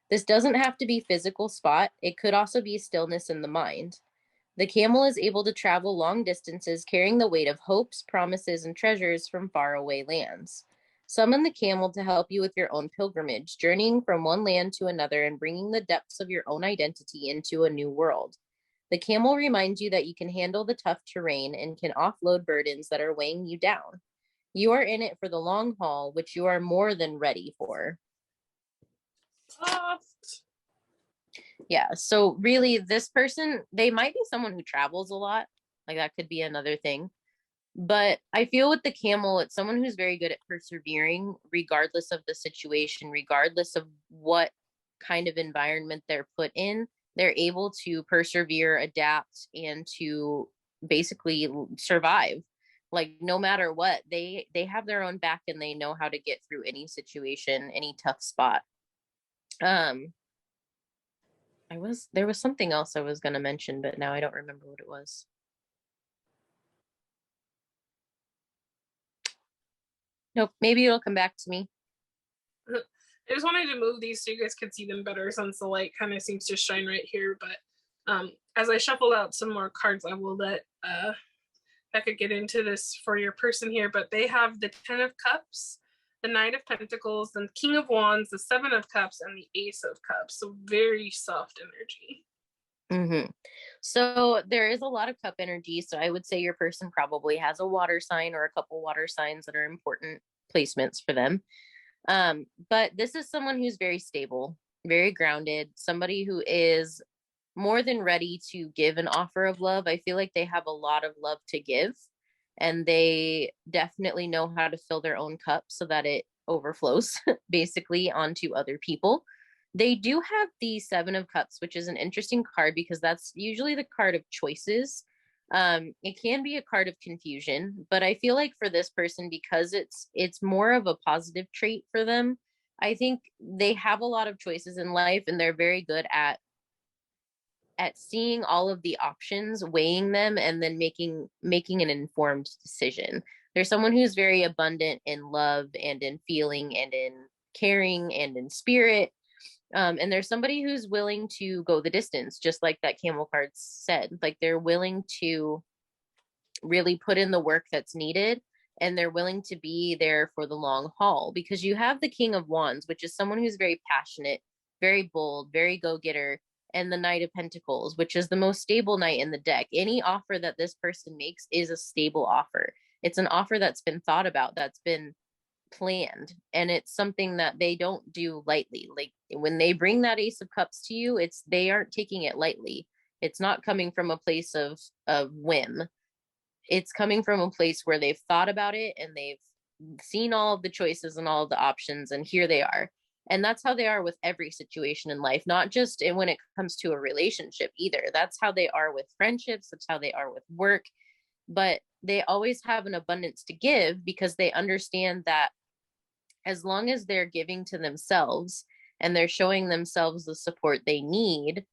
This doesn't have to be physical spot. It could also be stillness in the mind. The camel is able to travel long distances, carrying the weight of hopes, promises, and treasures from faraway lands. Summon the camel to help you with your own pilgrimage, journeying from one land to another and bringing the depths of your own identity into a new world. The camel reminds you that you can handle the tough terrain and can offload burdens that are weighing you down. You are in it for the long haul, which you are more than ready for. Yeah, so really this person, they might be someone who travels a lot. Like that could be another thing. But I feel with the camel, it's someone who's very good at persevering, regardless of the situation, regardless of what kind of environment they're put in. They're able to persevere, adapt, and to basically survive. Like no matter what, they have their own back and they know how to get through any situation, any tough spot. There was something else I was going to mention, but now I don't remember what it was. Nope, maybe it'll come back to me. I just wanted to move these so you guys could see them better since the light kind of seems to shine right here. But as I shuffle out some more cards, I will let Bekah get into this for your person here. But they have the 10 of Cups, the Knight of Pentacles, the King of Wands, the 7 of Cups, and the Ace of Cups. So very soft energy. Mm-hmm. So there is a lot of cup energy. So I would say your person probably has a water sign or a couple water signs that are important placements for them. But this is someone who's very stable, very grounded, somebody who is more than ready to give an offer of love. I feel like they have a lot of love to give, and they definitely know how to fill their own cup so that it overflows basically onto other people. They do have the 7 of Cups, which is an interesting card because that's usually the card of choices. It can be a card of confusion, but I feel like for this person, because it's more of a positive trait for them, I think they have a lot of choices in life and they're very good at seeing all of the options, weighing them, and then making an informed decision. There's someone who's very abundant in love and in feeling and in caring and in spirit. And there's somebody who's willing to go the distance, just like that camel card said. Like they're willing to really put in the work that's needed, and they're willing to be there for the long haul, because you have the King of Wands, which is someone who's very passionate, very bold, very go-getter, and the Knight of Pentacles, which is the most stable knight in the deck. Any offer that this person makes is a stable offer. It's an offer that's been thought about, that's been planned, and it's something that they don't do lightly. Like when they bring that Ace of Cups to you, they aren't taking it lightly. It's not coming from a place of whim. It's coming from a place where they've thought about it and they've seen all of the choices and all of the options, and here they are. And that's how they are with every situation in life, not just when it comes to a relationship either. That's how they are with friendships. That's how they are with work. but they always have an abundance to give because they understand that as long as they're giving to themselves and they're showing themselves the support they need,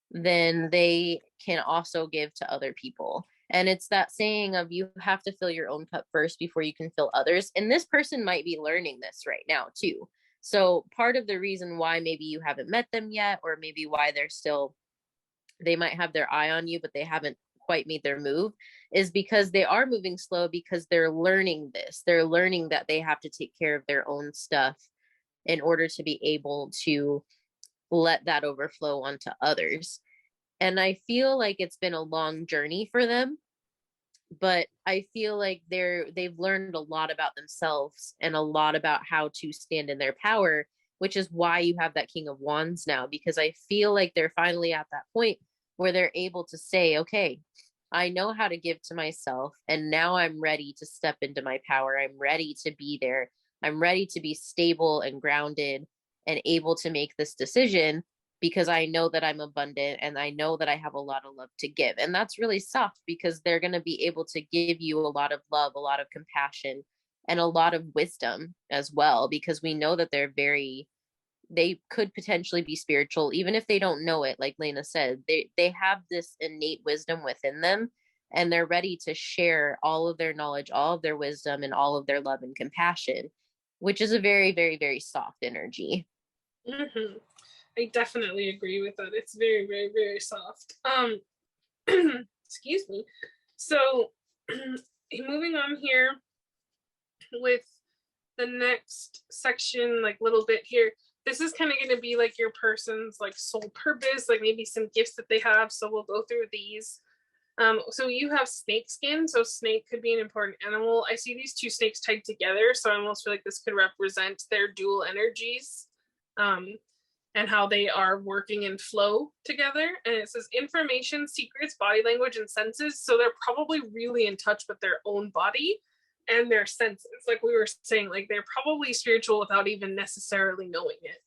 then they can also give to other people. And it's that saying of you have to fill your own cup first before you can fill others. And this person might be learning this right now too. So part of the reason why maybe you haven't met them yet, or maybe why they might have their eye on you, but they haven't quite made their move, is because they are moving slow because they're learning this. They're learning that they have to take care of their own stuff in order to be able to let that overflow onto others. And I feel like it's been a long journey for them, but I feel like they've learned a lot about themselves and a lot about how to stand in their power, which is why you have that King of Wands now, because I feel like they're finally at that point where they're able to say, okay, I know how to give to myself, and now I'm ready to step into my power. I'm ready to be there. I'm ready to be stable and grounded and able to make this decision because I know that I'm abundant and I know that I have a lot of love to give. And that's really soft because they're going to be able to give you a lot of love, a lot of compassion, and a lot of wisdom as well, because we know that they could potentially be spiritual, even if they don't know it. Like Lena said, they have this innate wisdom within them, and they're ready to share all of their knowledge, all of their wisdom, and all of their love and compassion, which is a very, very, very soft energy. Mm-hmm. I definitely agree with that. It's very, very, very soft. Excuse me. So moving on here with the next section, like little bit here, this is kind of going to be like your person's like soul purpose, like maybe some gifts that they have. So we'll go through these. So you have snake skin. So snake could be an important animal. I see these two snakes tied together. So I almost feel like this could represent their dual energies. And how they are working in flow together. And it says information, secrets, body language, and senses. So they're probably really in touch with their own body and their senses. Like we were saying, like they're probably spiritual without even necessarily knowing it.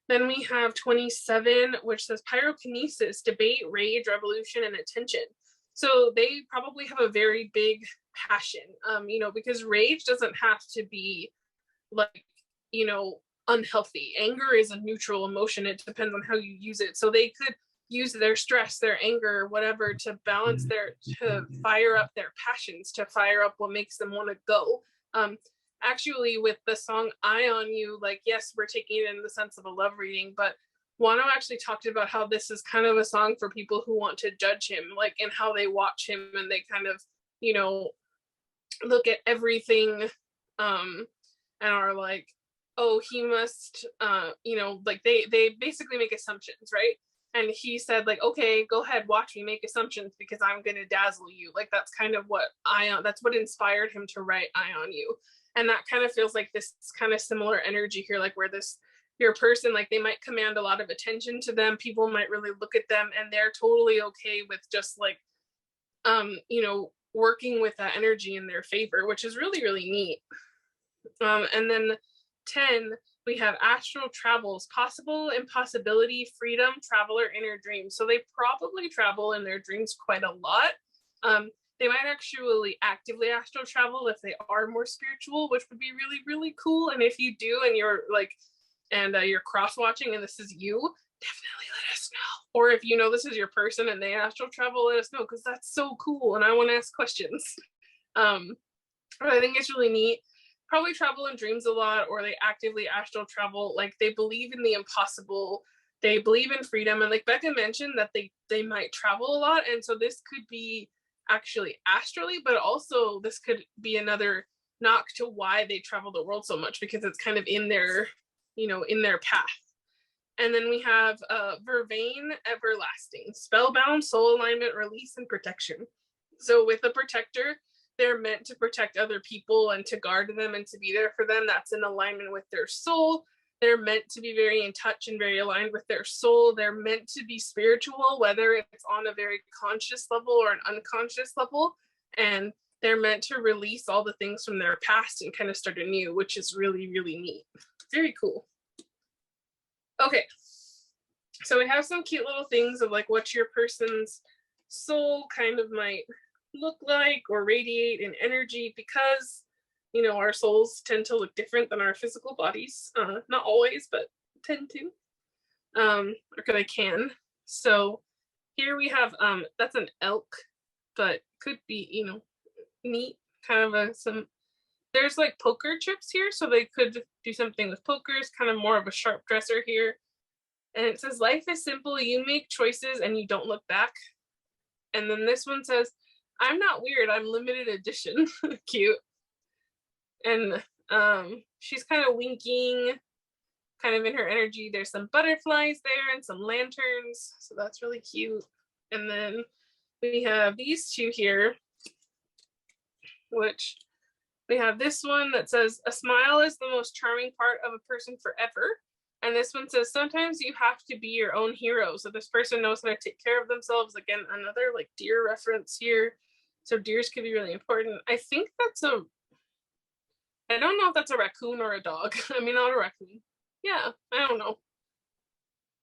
Then we have 27, which says pyrokinesis, debate, rage, revolution, and attention. So they probably have a very big passion, because rage doesn't have to be like, unhealthy. Anger is a neutral emotion. It depends on how you use it. So they could use their stress, their anger, whatever, to fire up their passions, to fire up what makes them want to go. Actually, with the song Eye on You, like, yes, we're taking it in the sense of a love reading, but Wonho actually talked about how this is kind of a song for people who want to judge him, like, and how they watch him and they kind of, look at everything and are like, oh, he must, like they basically make assumptions, right? And he said, like, okay, go ahead, watch me make assumptions because I'm going to dazzle you. Like, that's kind of that's what inspired him to write Eye on You. And that kind of feels like this kind of similar energy here, like where your person, like they might command a lot of attention to them. People might really look at them and they're totally okay with just like, working with that energy in their favor, which is really, really neat. And then 10, we have astral travels, possible, impossibility, freedom, traveler, inner dream. So they probably travel in their dreams quite a lot. They might actually actively astral travel if they are more spiritual, which would be really, really cool. And if you do, and you're like, you're cross-watching and this is you, definitely let us know. Or if this is your person and they astral travel, let us know, because that's so cool and I want to ask questions. But I think it's really neat. Probably travel in dreams a lot, or they actively astral travel. Like they believe in the impossible, they believe in freedom, and like Bekah mentioned that they might travel a lot, and so this could be actually astrally, but also this could be another knock to why they travel the world so much, because it's kind of in their in their path. And then we have vervain, everlasting, spellbound, soul alignment, release, and protection. So with the protector, they're meant to protect other people and to guard them and to be there for them. That's in alignment with their soul. They're meant to be very in touch and very aligned with their soul. They're meant to be spiritual, whether it's on a very conscious level or an unconscious level. And they're meant to release all the things from their past and kind of start anew, which is really, really neat. Very cool. Okay. So we have some cute little things of like what your person's soul kind of might look like or radiate in energy, because you know our souls tend to look different than our physical bodies. Not always, but tend to. Or they can. So here we have that's an elk, but could be, you know, neat, kind of some. There's like poker chips here, so they could do something with pokers, kind of more of a sharp dresser here. And it says, life is simple, you make choices and you don't look back. And then this one says, I'm not weird, I'm limited edition. Cute. And she's kind of winking, kind of in her energy. There's some butterflies there and some lanterns, so that's really cute. And then we have these two here, which we have this one that says, a smile is the most charming part of a person forever. And this one says, sometimes you have to be your own hero. So this person knows how to take care of themselves. Again, another like deer reference here. So deers could be really important. I think that's I don't know if that's a raccoon or a dog. I mean, not a raccoon. Yeah, I don't know.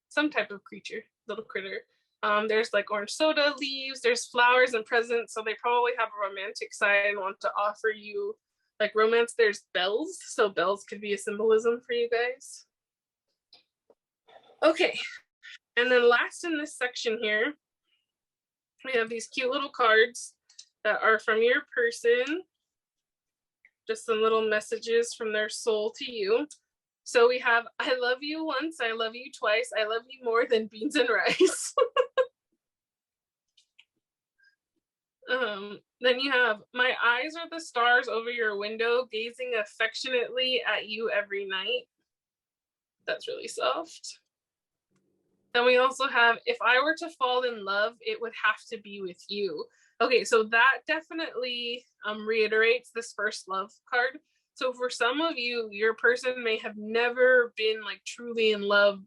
Some type of creature, little critter. There's like orange soda leaves, there's flowers and presents. So they probably have a romantic side and want to offer you like romance. There's bells. So bells could be a symbolism for you guys. Okay. And then last in this section here, we have these cute little cards that are from your person. Just some little messages from their soul to you. So we have, I love you once, I love you twice, I love you more than beans and rice. Then you have, my eyes are the stars over your window, gazing affectionately at you every night. That's really soft. Then we also have, if I were to fall in love, it would have to be with you. Okay, so that definitely reiterates this first love card. So for some of you, your person may have never been like truly in love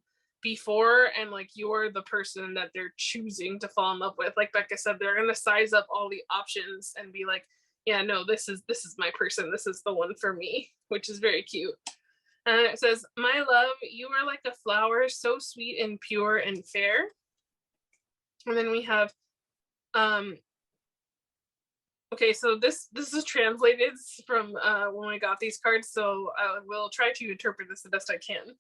before, and like you're the person that they're choosing to fall in love with. Like Bekah said, they're gonna size up all the options and be like, yeah, no, this is my person. This is the one for me, which is very cute. And it says, my love, you are like a flower, so sweet and pure and fair. And then we have, okay, so this is translated from when I got these cards, so I will try to interpret this the best I can.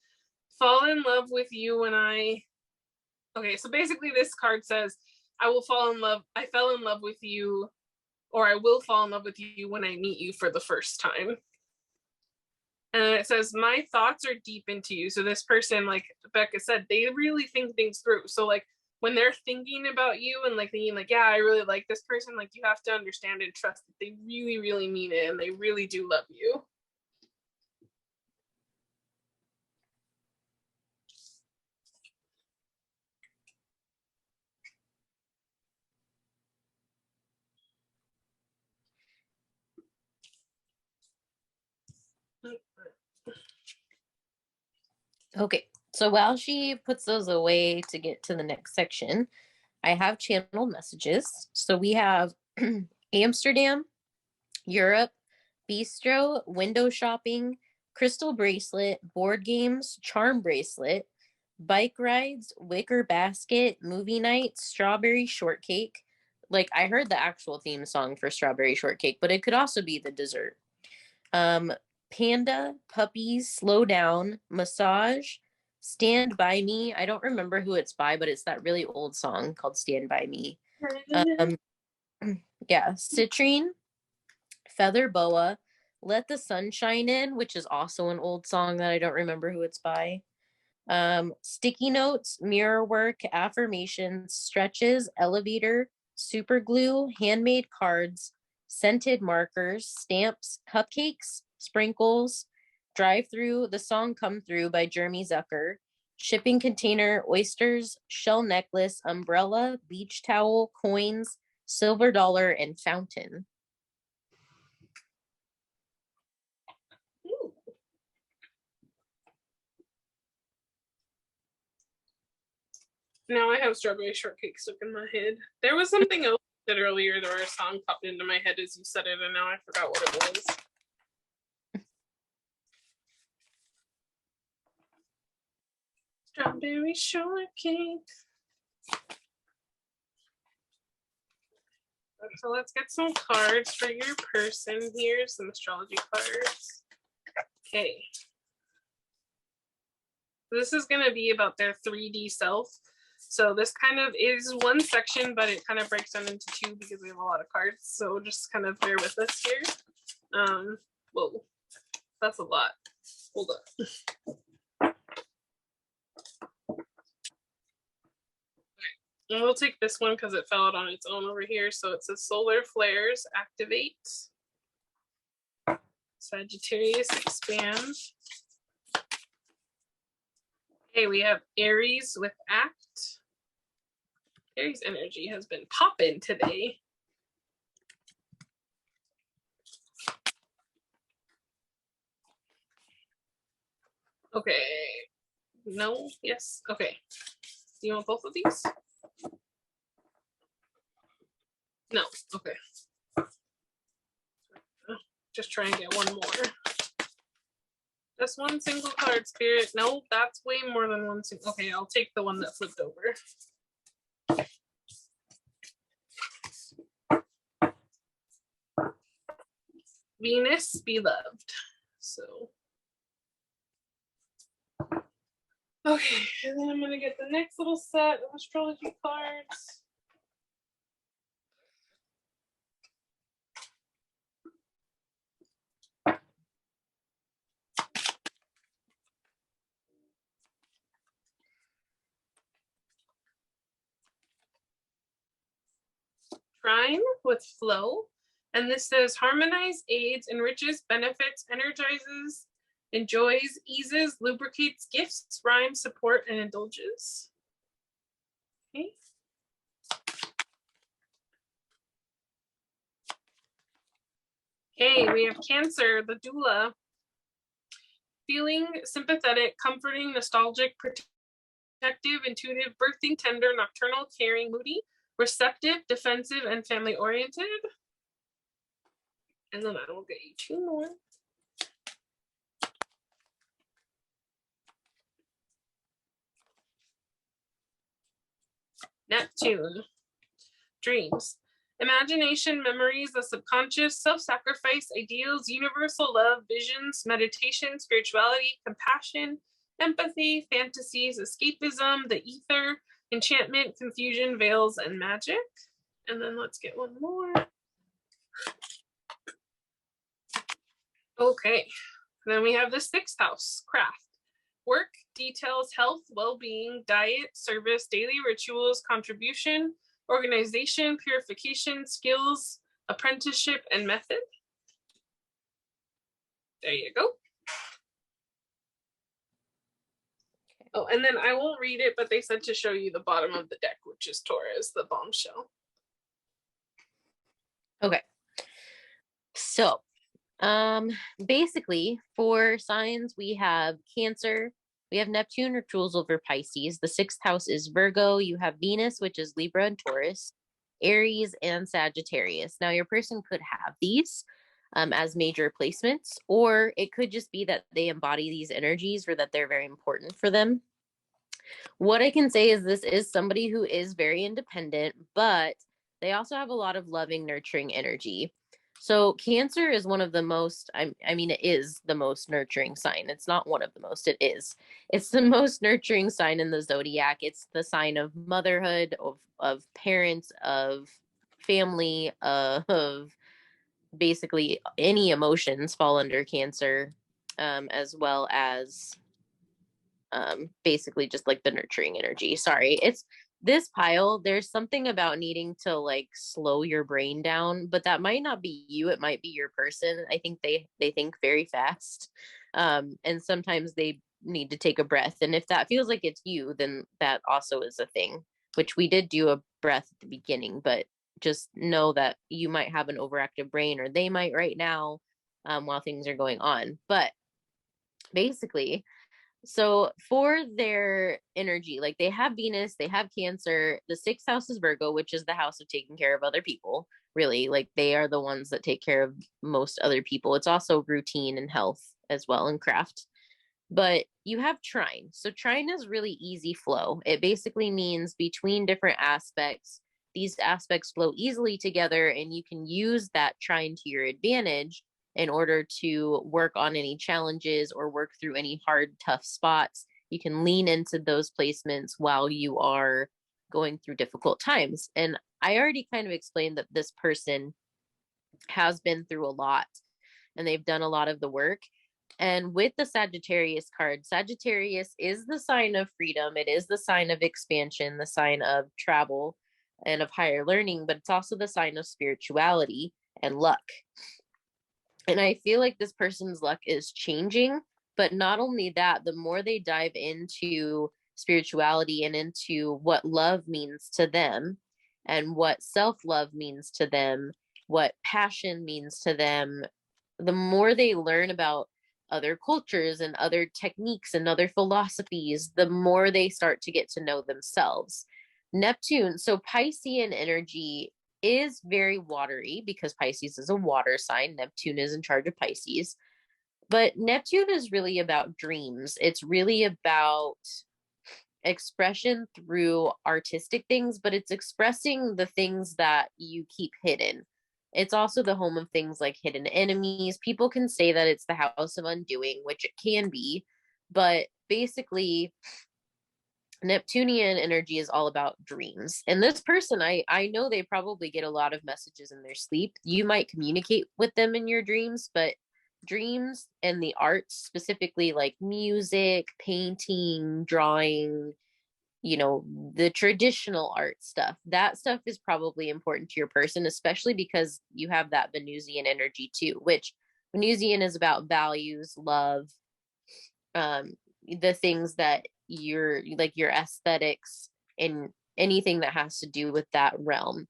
Fall in love with you when okay, so basically this card says, I fell in love with you, or I will fall in love with you when I meet you for the first time. And it says, my thoughts are deep into you. So this person, like Bekah said, they really think things through. So like when they're thinking about you and like thinking like, yeah, I really like this person, like you have to understand and trust that they really, really mean it and they really do love you. Okay, so while she puts those away to get to the next section, I have channeled messages. So we have Amsterdam, Europe, bistro, window shopping, crystal bracelet, board games, charm bracelet, bike rides, wicker basket, movie night, strawberry shortcake. Like I heard the actual theme song for strawberry shortcake, but it could also be the dessert. Panda, puppies, slow down, massage, stand by me. I don't remember who it's by, but it's that really old song called Stand by Me. Yeah, citrine, feather boa, let the sun shine in, which is also an old song that I don't remember who it's by. Sticky notes, mirror work, affirmations, stretches, elevator, super glue, handmade cards, scented markers, stamps, cupcakes, sprinkles, drive through, the song Come Through by Jeremy Zucker, shipping container, oysters, shell necklace, umbrella, beach towel, coins, silver dollar, and fountain. Now I have strawberry shortcake stuck in my head. There was something else that earlier, there was a song popped into my head as you said it, and now I forgot what it was. Strawberry shortcake. So let's get some cards for your person here, some astrology cards. Okay. This is going to be about their 3D self. So this kind of is one section, but it kind of breaks down into two because we have a lot of cards. So just kind of bear with us here. Whoa, that's a lot. Hold up. And we'll take this one because it fell out on its own over here. So it says solar flares activate. Sagittarius expand. Okay, we have Aries with act. Aries energy has been popping today. Okay. No, yes, okay. Do you want both of these? No, okay. Just try and get one more. Just one single card, Spirit. No, that's way more than one single. Okay, I'll take the one that flipped over. Venus be loved. So, okay, and then I'm gonna get the next little set of astrology cards. Trine with flow. And this says harmonize, aids, enriches, benefits, energizes, enjoys, eases, lubricates, gifts, rhymes, support, and indulges. Okay. Okay, we have Cancer, the doula. Feeling sympathetic, comforting, nostalgic, protective, intuitive, birthing, tender, nocturnal, caring, moody, receptive, defensive, and family oriented. And then I will get you two more. Neptune, dreams. Imagination, memories, the subconscious, self-sacrifice, ideals, universal love, visions, meditation, spirituality, compassion, empathy, fantasies, escapism, the ether, enchantment, confusion, veils, and magic. And then let's get one more. Okay, then we have the sixth house, craft. Work, details, health, well-being, diet, service, daily rituals, contribution, organization, purification, skills, apprenticeship, and method. There you go. Oh, and then I won't read it, but they said to show you the bottom of the deck, which is Taurus, the bombshell. Okay. So, basically, for signs, we have Cancer, we have Neptune, which rules over Pisces. The sixth house is Virgo. You have Venus, which is Libra and Taurus, Aries, and Sagittarius. Now, your person could have these as major placements, or it could just be that they embody these energies or that they're very important for them. What I can say is this is somebody who is very independent, but they also have a lot of loving, nurturing energy. So Cancer is one of the most, I mean, it is the most nurturing sign. It's not one of the most, it is. It's the most nurturing sign in the zodiac. It's the sign of motherhood, of parents, of family, of basically any emotions fall under Cancer, as well as basically just like the nurturing energy. Sorry, it's this pile. There's something about needing to like slow your brain down, but that might not be you, it might be your person. I think they think very fast, and sometimes they need to take a breath, and if that feels like it's you, then that also is a thing, which we did do a breath at the beginning, but just know that you might have an overactive brain, or they might right now, while things are going on. But basically, so for their energy, like they have Venus, they have Cancer, the sixth house is Virgo, which is the house of taking care of other people. Really, like they are the ones that take care of most other people. It's also routine and health as well, and craft. But you have trine. So trine is really easy flow. It basically means between different aspects, these aspects flow easily together, and you can use that trine to your advantage in order to work on any challenges or work through any hard, tough spots. You can lean into those placements while you are going through difficult times. And I already kind of explained that this person has been through a lot and they've done a lot of the work. And with the Sagittarius card, Sagittarius is the sign of freedom. It is the sign of expansion, the sign of travel and of higher learning, but it's also the sign of spirituality and luck. And I feel like this person's luck is changing, but not only that, the more they dive into spirituality and into what love means to them and what self-love means to them, what passion means to them, the more they learn about other cultures and other techniques and other philosophies, the more they start to get to know themselves. Neptune, so Piscean energy is very watery because Pisces is a water sign. Neptune is in charge of Pisces. But Neptune is really about dreams. It's really about expression through artistic things, but it's expressing the things that you keep hidden. It's also the home of things like hidden enemies. People can say that it's the house of undoing, which it can be, but basically Neptunian energy is all about dreams. And this person, I know they probably get a lot of messages in their sleep. You might communicate with them in your dreams, but dreams and the arts, specifically like music, painting, drawing, you know, the traditional art stuff, that stuff is probably important to your person, especially because you have that Venusian energy too, which Venusian is about values, love, the things that you're like your aesthetics and anything that has to do with that realm.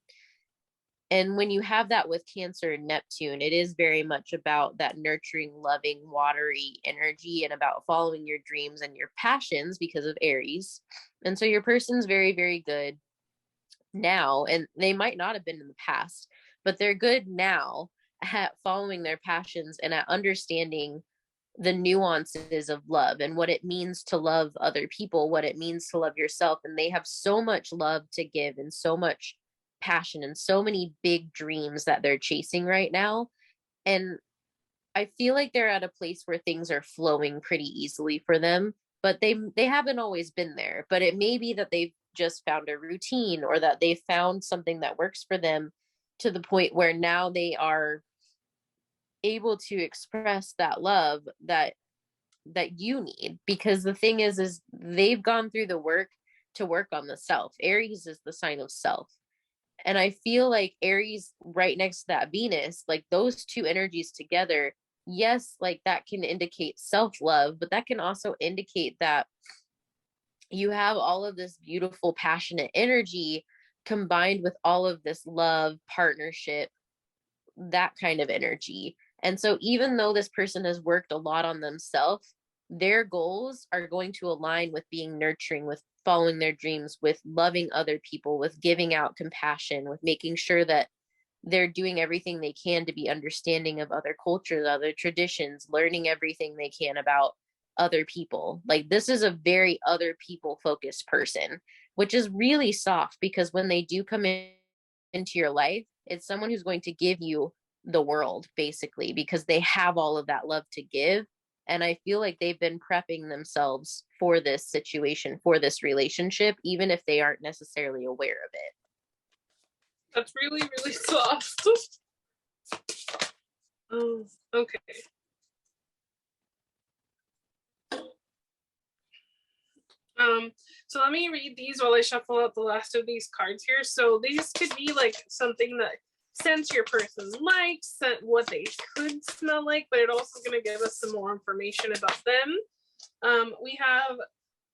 And when you have that with Cancer and Neptune, it is very much about that nurturing, loving, watery energy and about following your dreams and your passions because of Aries. And so your person's very, very good now, and they might not have been in the past, but they're good now at following their passions and at understanding the nuances of love and what it means to love other people, what it means to love yourself. And they have so much love to give and so much passion and so many big dreams that they're chasing right now. And I feel like they're at a place where things are flowing pretty easily for them, but they haven't always been there. But it may be that they've just found a routine or that they found something that works for them to the point where now they are able to express that love that you need. Because the thing is they've gone through the work to work on the self. Aries is the sign of self. And I feel like Aries right next to that Venus, like those two energies together, yes, like that can indicate self-love, but that can also indicate that you have all of this beautiful, passionate energy combined with all of this love, partnership, that kind of energy. And so even though this person has worked a lot on themselves, their goals are going to align with being nurturing, with following their dreams, with loving other people, with giving out compassion, with making sure that they're doing everything they can to be understanding of other cultures, other traditions, learning everything they can about other people. Like this is a very other people focused person, which is really soft because when they do come into your life, it's someone who's going to give you the world basically because they have all of that love to give. And I feel like they've been prepping themselves for this situation, for this relationship, even if they aren't necessarily aware of it. That's really, really soft. Oh, okay. So let me read these while I shuffle out the last of these cards here. So these could be like something that sense your person likes, what they could smell like, but it's also going to give us some more information about them. We have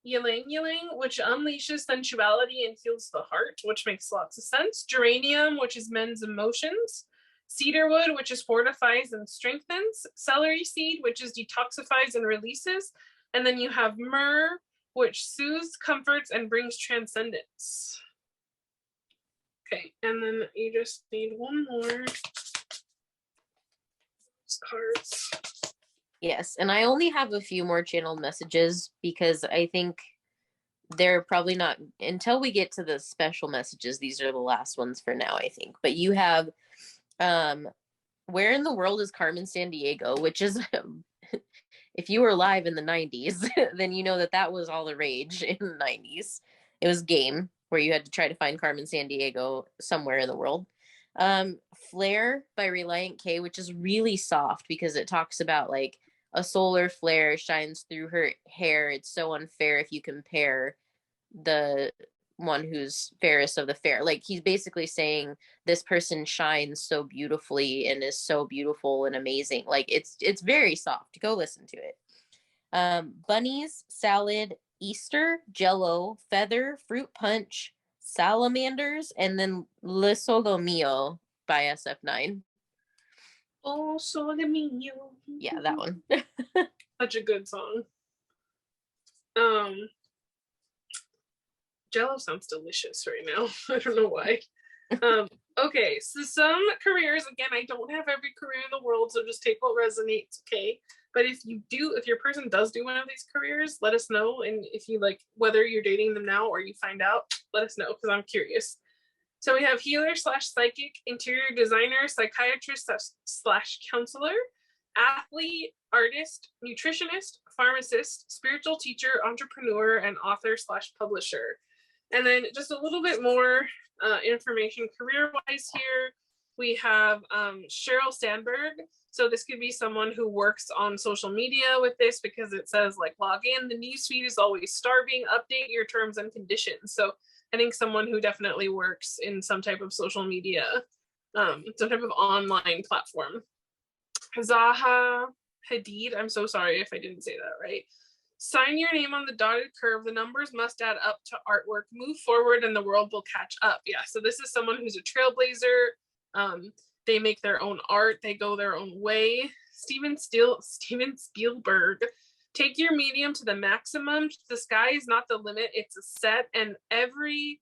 Ylang Ylang, which unleashes sensuality and heals the heart, which makes lots of sense. Geranium, which is men's emotions. Cedarwood, which is fortifies and strengthens. Celery seed, which is detoxifies and releases. And then you have myrrh, which soothes, comforts, and brings transcendence. Okay, and then you just need one more cards. Yes, and I only have a few more channeled messages because I think they're probably not until we get to the special messages. These are the last ones for now, I think. But you have Where in the World is Carmen Sandiego, which is if you were alive in the 90s, then you know that was all the rage in the 90s. It was game where you had to try to find Carmen Sandiego somewhere in the world. Flare by Reliant K, which is really soft because it talks about like a solar flare shines through her hair. It's so unfair if you compare the one who's fairest of the fair. Like he's basically saying this person shines so beautifully and is so beautiful and amazing. Like it's very soft. Go listen to it. Bunnies, Salad, Easter, Jello, Feather, Fruit Punch, Salamanders, and then Le Solo Mio by SF9. Oh, Sole Mio. Yeah, that one. Such a good song. Jello sounds delicious right now. I don't know why. Okay, so some careers, again, I don't have every career in the world, so just take what resonates, okay? But if your person does do one of these careers, let us know. And if you like, whether you're dating them now or you find out, let us know because I'm curious. So we have healer / psychic, interior designer, psychiatrist / counselor, athlete, artist, nutritionist, pharmacist, spiritual teacher, entrepreneur, and author / publisher. And then just a little bit more information career-wise here. We have Sheryl Sandberg. So this could be someone who works on social media with this because it says like log in, the newsfeed is always starving, update your terms and conditions. So I think someone who definitely works in some type of social media, some type of online platform. Zaha Hadid, I'm so sorry if I didn't say that right. Sign your name on the dotted curve. The numbers must add up to artwork. Move forward and the world will catch up. Yeah, so this is someone who's a trailblazer. They make their own art. They go their own way. Steven Spielberg. Take your medium to the maximum. The sky is not the limit. It's a set, and every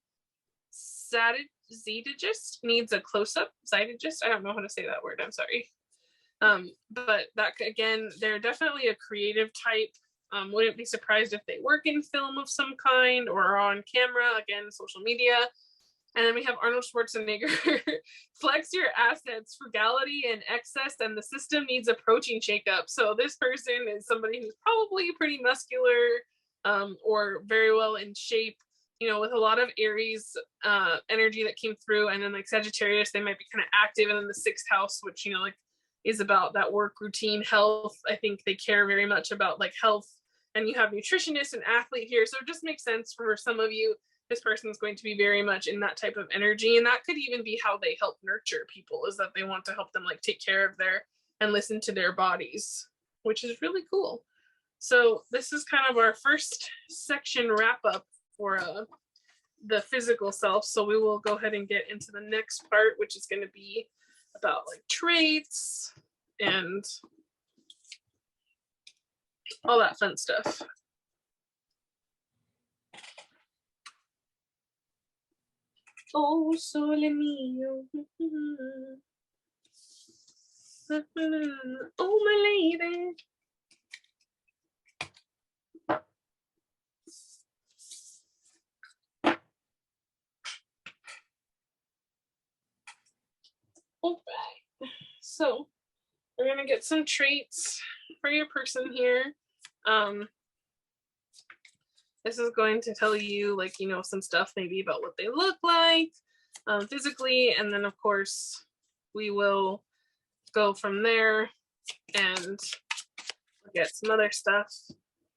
zetagist needs a close-up. Zetagist? I don't know how to say that word. I'm sorry. But that, again, they're definitely a creative type. Wouldn't be surprised if they work in film of some kind or are on camera, again, social media. And then we have Arnold Schwarzenegger. Flex your assets, frugality and excess, and the system needs a protein shakeup. So this person is somebody who's probably pretty muscular or very well in shape, you know, with a lot of Aries energy that came through. And then like Sagittarius, they might be kind of active. And then the 6th house, which, you know, like is about that work routine, health. I think they care very much about like health. And you have nutritionist and athlete here. So it just makes sense for some of you. This person is going to be very much in that type of energy. And that could even be how they help nurture people, is that they want to help them like take care of their and listen to their bodies, which is really cool. So this is kind of our first section wrap up for the physical self. So we will go ahead and get into the next part, which is going to be about like traits and all that fun stuff. Oh, sole mio. Oh, my lady. All right. So we're going to get some traits for your person here. This is going to tell you, like, you know, some stuff maybe about what they look like physically. And then, of course, we will go from there and get some other stuff.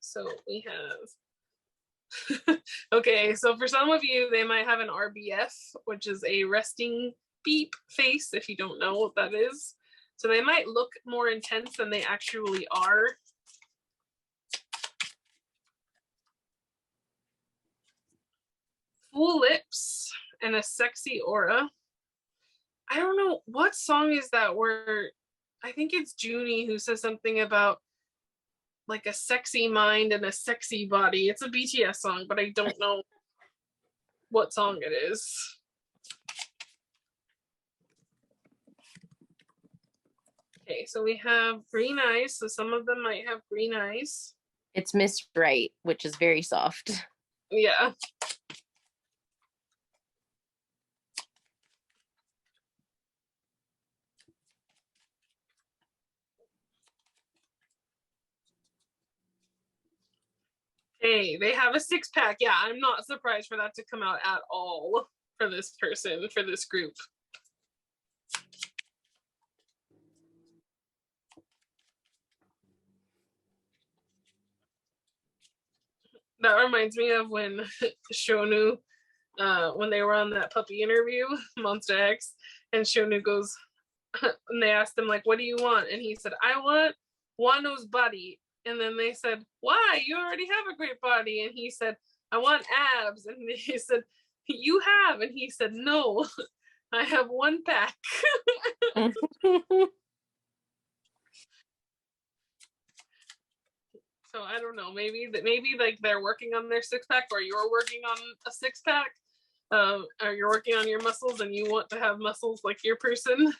So we have, okay, so for some of you, they might have an RBF, which is a resting beep face, if you don't know what that is. So they might look more intense than they actually are. Full lips and a sexy aura. I don't know, what song is that where, I think it's Junie who says something about like a sexy mind and a sexy body. It's a BTS song, but I don't know what song it is. Okay, so we have green eyes. So some of them might have green eyes. It's Miss Right, which is very soft. Yeah. Hey, they have a six-pack. Yeah, I'm not surprised for that to come out at all for this person, for this group. That reminds me of when Shonu, when they were on that puppy interview, Monster X, and Shonu goes, and they asked him, like, what do you want? And he said, I want Wano's body. And then they said, why? You already have a great body. And he said, I want abs. And he said, you have. And he said, no, I have one pack. So I don't know, maybe like they're working on their six-pack, or you're working on a six-pack, or you're working on your muscles and you want to have muscles like your person.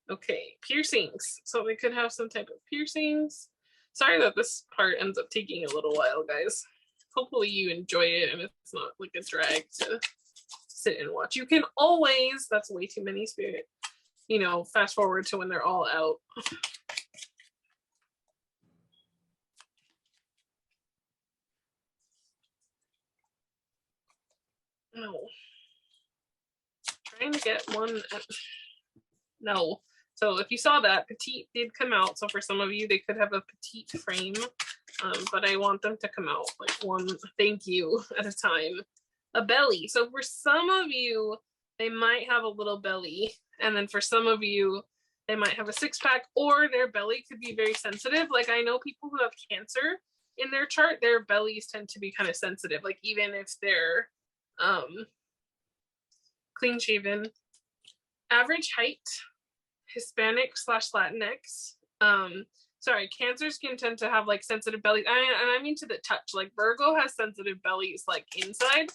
Okay, piercings. So they could have some type of piercings. Sorry that this part ends up taking a little while, guys. Hopefully you enjoy it and it's not like a drag to sit and watch. You can always, that's way too many spirit, you know, fast forward to when they're all out. No. Trying to get one. No. So if you saw that, petite did come out. So for some of you, they could have a petite frame, but I want them to come out like one thank you at a time. A belly. So for some of you, they might have a little belly. And then for some of you, they might have a six-pack, or their belly could be very sensitive. Like I know people who have cancer in their chart, their bellies tend to be kind of sensitive. Like even if they're clean shaven. Average height, Hispanic / Latinx. Sorry, cancers can tend to have like sensitive bellies. And I mean to the touch. Like Virgo has sensitive bellies like inside,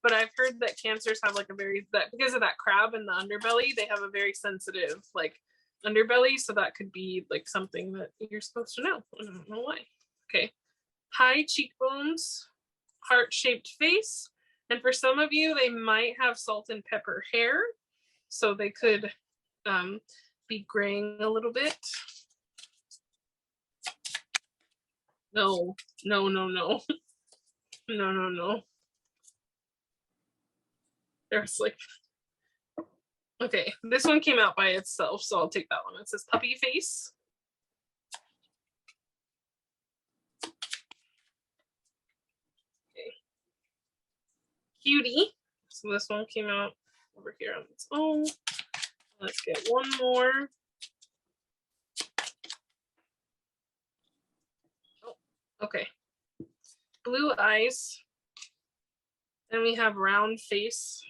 but I've heard that cancers have like a very, that because of that crab in the underbelly, they have a very sensitive like underbelly. So that could be like something that you're supposed to know. I don't know why. Okay. High cheekbones, heart-shaped face. And for some of you, they might have salt and pepper hair. So they could be graying a little bit. No, no, no, no. No, no, no. There's like, okay, this one came out by itself, so I'll take that one. It says puppy face. Okay. Cutie. So this one came out over here on its own. Let's get one more. Oh, okay. Blue eyes. Then we have round face.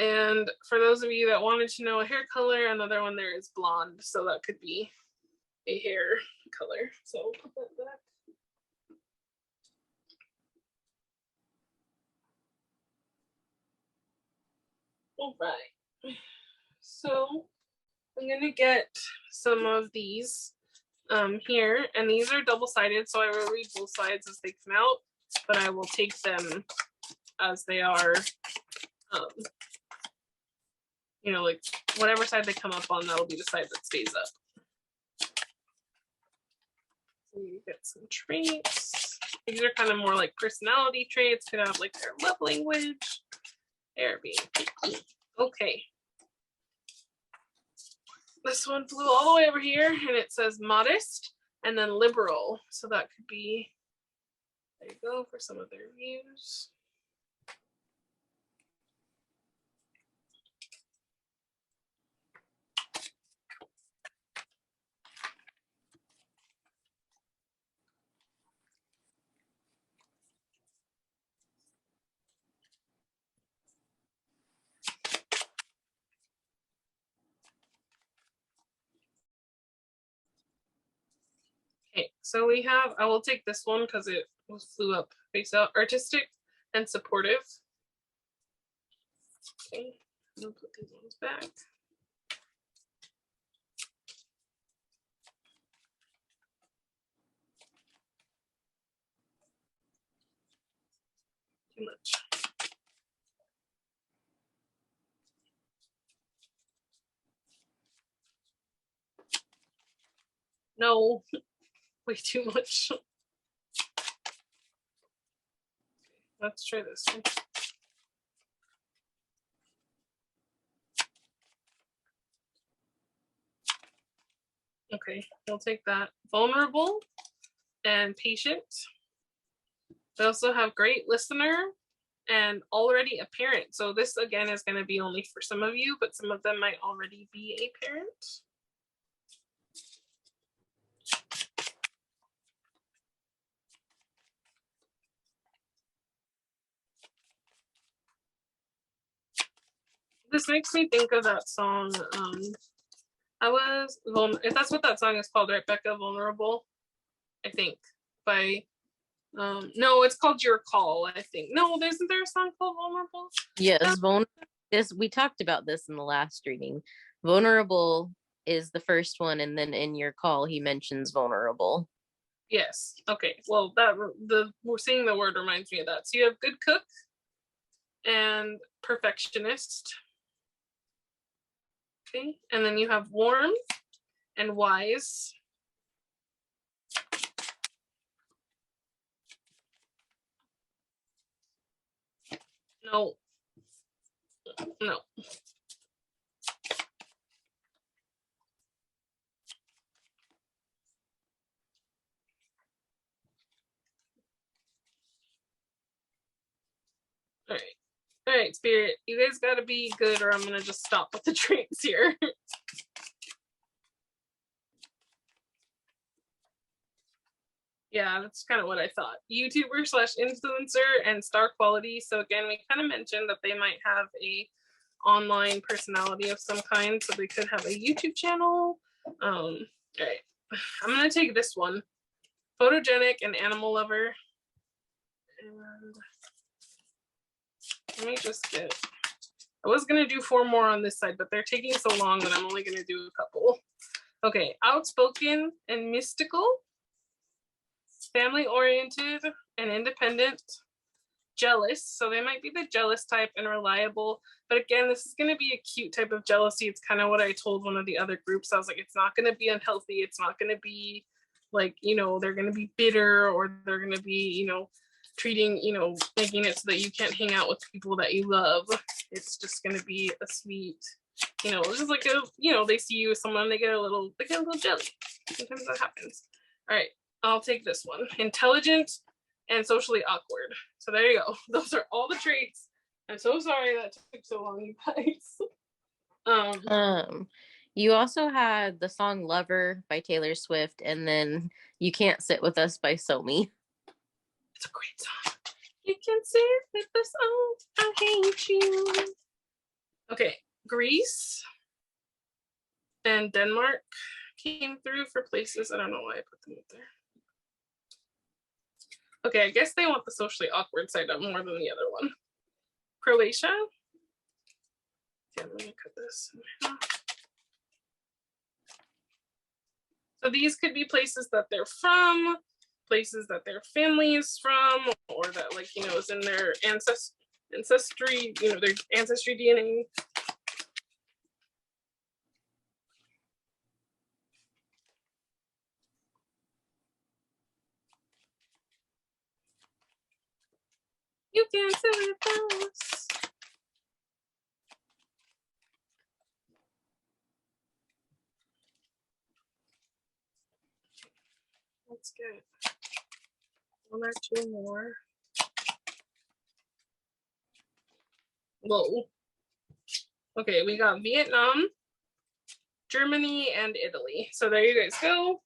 And for those of you that wanted to know a hair color, another one there is blonde. So that could be a hair color. So I'll put that back. All right. So I'm gonna get some of these here, and these are double-sided, so I will read both sides as they come out, but I will take them as they are, you know, like whatever side they come up on, that'll be the side that stays up. So you get some traits. These are kind of more like personality traits, could have like their love language, they're being picky. Okay. This one flew all the way over here, and it says modest and then liberal. So that could be, there you go, for some of their views. Okay, so we have, I will take this one because it flew up face out, artistic and supportive. Okay, I'll put these ones back. too much. No, way too much. Let's try this one. Okay, we'll take that. Vulnerable and patient. They also have great listener and already a parent. So this again is going to be only for some of you, but some of them might already be a parent. This makes me think of that song. If that's what that song is called, right? Bekah, Vulnerable, I think. By no, it's called Your Call, I think. No, isn't there a song called Vulnerable? Yes, we talked about this in the last reading. Vulnerable is the first one, and then in Your Call he mentions vulnerable. Yes. Okay. Well, we're seeing the word reminds me of that. So you have good cook and perfectionist. Okay, and then you have warm and wise. No. No. All right. All right, Spirit. You guys got to be good or I'm going to just stop with the traits here. Yeah, that's kind of what I thought. YouTuber / influencer and star quality. So again, we kind of mentioned that they might have a online personality of some kind. So they could have a YouTube channel. All right. I'm going to take this one. Photogenic and animal lover. And let me just get, I was going to do 4 more on this side, but they're taking so long that I'm only going to do a couple. Okay. Outspoken and mystical. Family oriented and independent, jealous. So they might be the jealous type and reliable. But again, this is going to be a cute type of jealousy. It's kind of what I told one of the other groups. I was like, it's not going to be unhealthy. It's not going to be like, they're going to be bitter or they're going to be, treating, making it so that you can't hang out with people that you love. It's just going to be a sweet, just like they see you with someone, they get a little jelly. Sometimes that happens. All right. I'll take this one. Intelligent and socially awkward. So there you go. Those are all the traits. I'm so sorry that took so long, you guys. You also had the song Lover by Taylor Swift, and then You Can't Sit With Us by Somi. It's a great song. You can sit with us all. I hate you. Okay. Greece and Denmark came through for places. I don't know why I put them up there. Okay, I guess they want the socially awkward side up more than the other one. Croatia. Okay, let me cut this. So these could be places that they're from, places that their family is from, or that is in their ancestry, their ancestry DNA. You can't sit with us. Let's get 1 or 2 more. Whoa. Okay, we got Vietnam, Germany, and Italy. So there you guys go.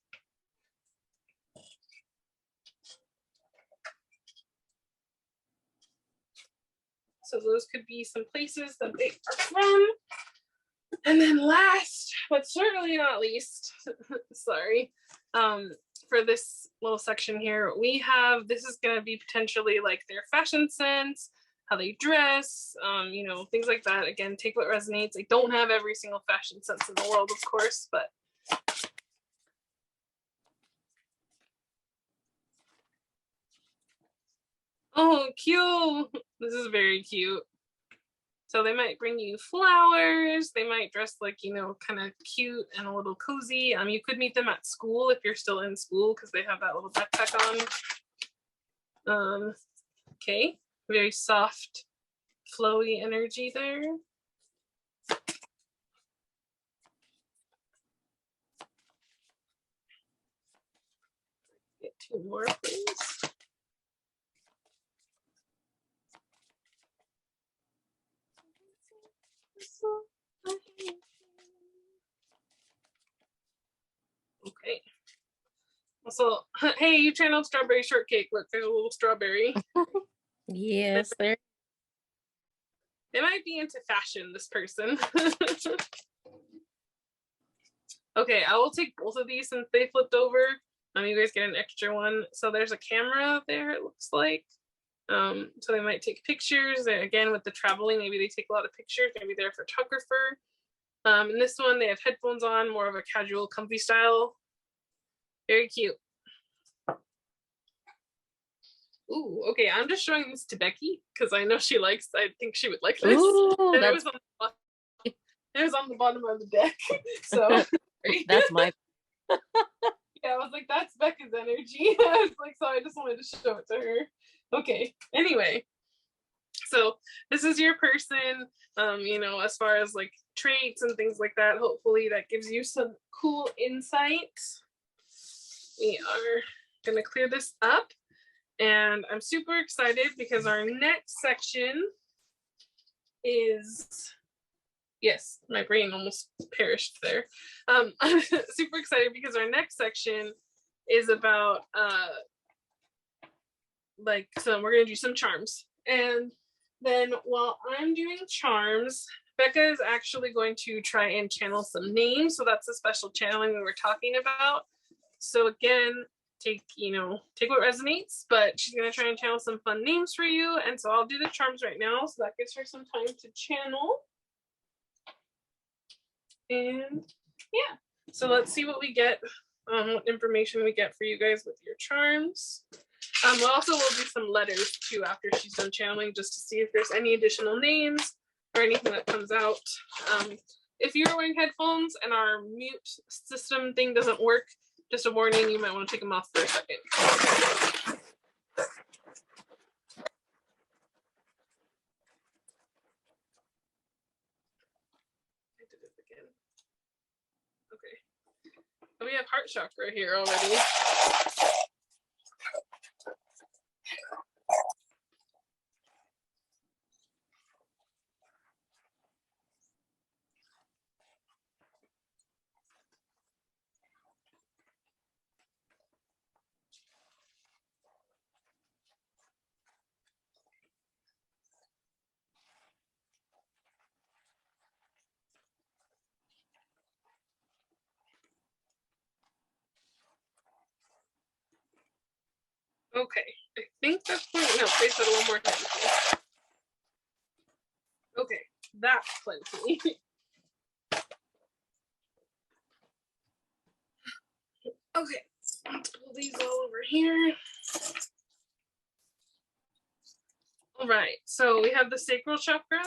So those could be some places that they are from. And then last, but certainly not least, sorry, for this little section here, we have, this is going to be potentially like their fashion sense, how they dress, things like that. Again, take what resonates. I don't have every single fashion sense in the world, of course, but Oh, cute. This is very cute. So they might bring you flowers. They might dress like, you know, kind of cute and a little cozy. You could meet them at school if you're still in school because they have that little backpack on. Okay, very soft, flowy energy there. Get 2 more, please. Okay. So, hey, you channeled strawberry shortcake. Look, there's a little strawberry. Yes, there. They might be into fashion, this person. Okay, I will take both of these since they flipped over. You guys get an extra one. So there's a camera there, it looks like. So they might take pictures. Again, with the traveling, maybe they take a lot of pictures. Maybe they're a photographer. And this one, they have headphones on, more of a casual, comfy style. Very cute. Ooh, okay, I'm just showing this to Becky because I know she likes, I think she would like this. Ooh, and it was on the bottom of the deck. So that's my yeah, I was like, that's Becca's energy. I was like, so I just wanted to show it to her. Okay, anyway. So this is your person, you know, as far as like traits and things like that. Hopefully that gives you some cool insight. We are gonna clear this up. And I'm super excited because our next section is, yes, my brain almost perished there. I'm super excited because our next section is about so we're gonna do some charms. And then while I'm doing charms, Bekah is actually going to try and channel some names. So that's the special channeling we were talking about. So again, take what resonates, but she's going to try and channel some fun names for you. And so I'll do the charms right now. So that gives her some time to channel. And yeah, so let's see what we get, what information we get for you guys with your charms. We'll do some letters too after she's done channeling, just to see if there's any additional names or anything that comes out. If you're wearing headphones and our mute system thing doesn't work, just a warning, you might want to take them off for a second. I did it again. Okay. We have heart chakra here already. Okay, I think that's plenty. No, place that one more time, please. Okay, that's plenty. Okay, let's pull these all over here. All right, so we have the sacral chakra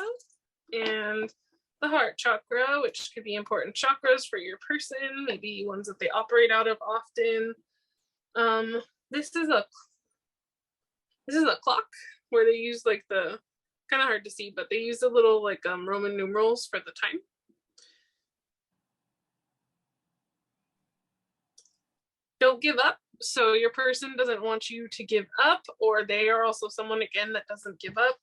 and the heart chakra, which could be important chakras for your person, maybe ones that they operate out of often. This is a clock where they use like the, kind of hard to see, but they use the little like Roman numerals for the time. Don't give up. So your person doesn't want you to give up, or they are also someone again that doesn't give up.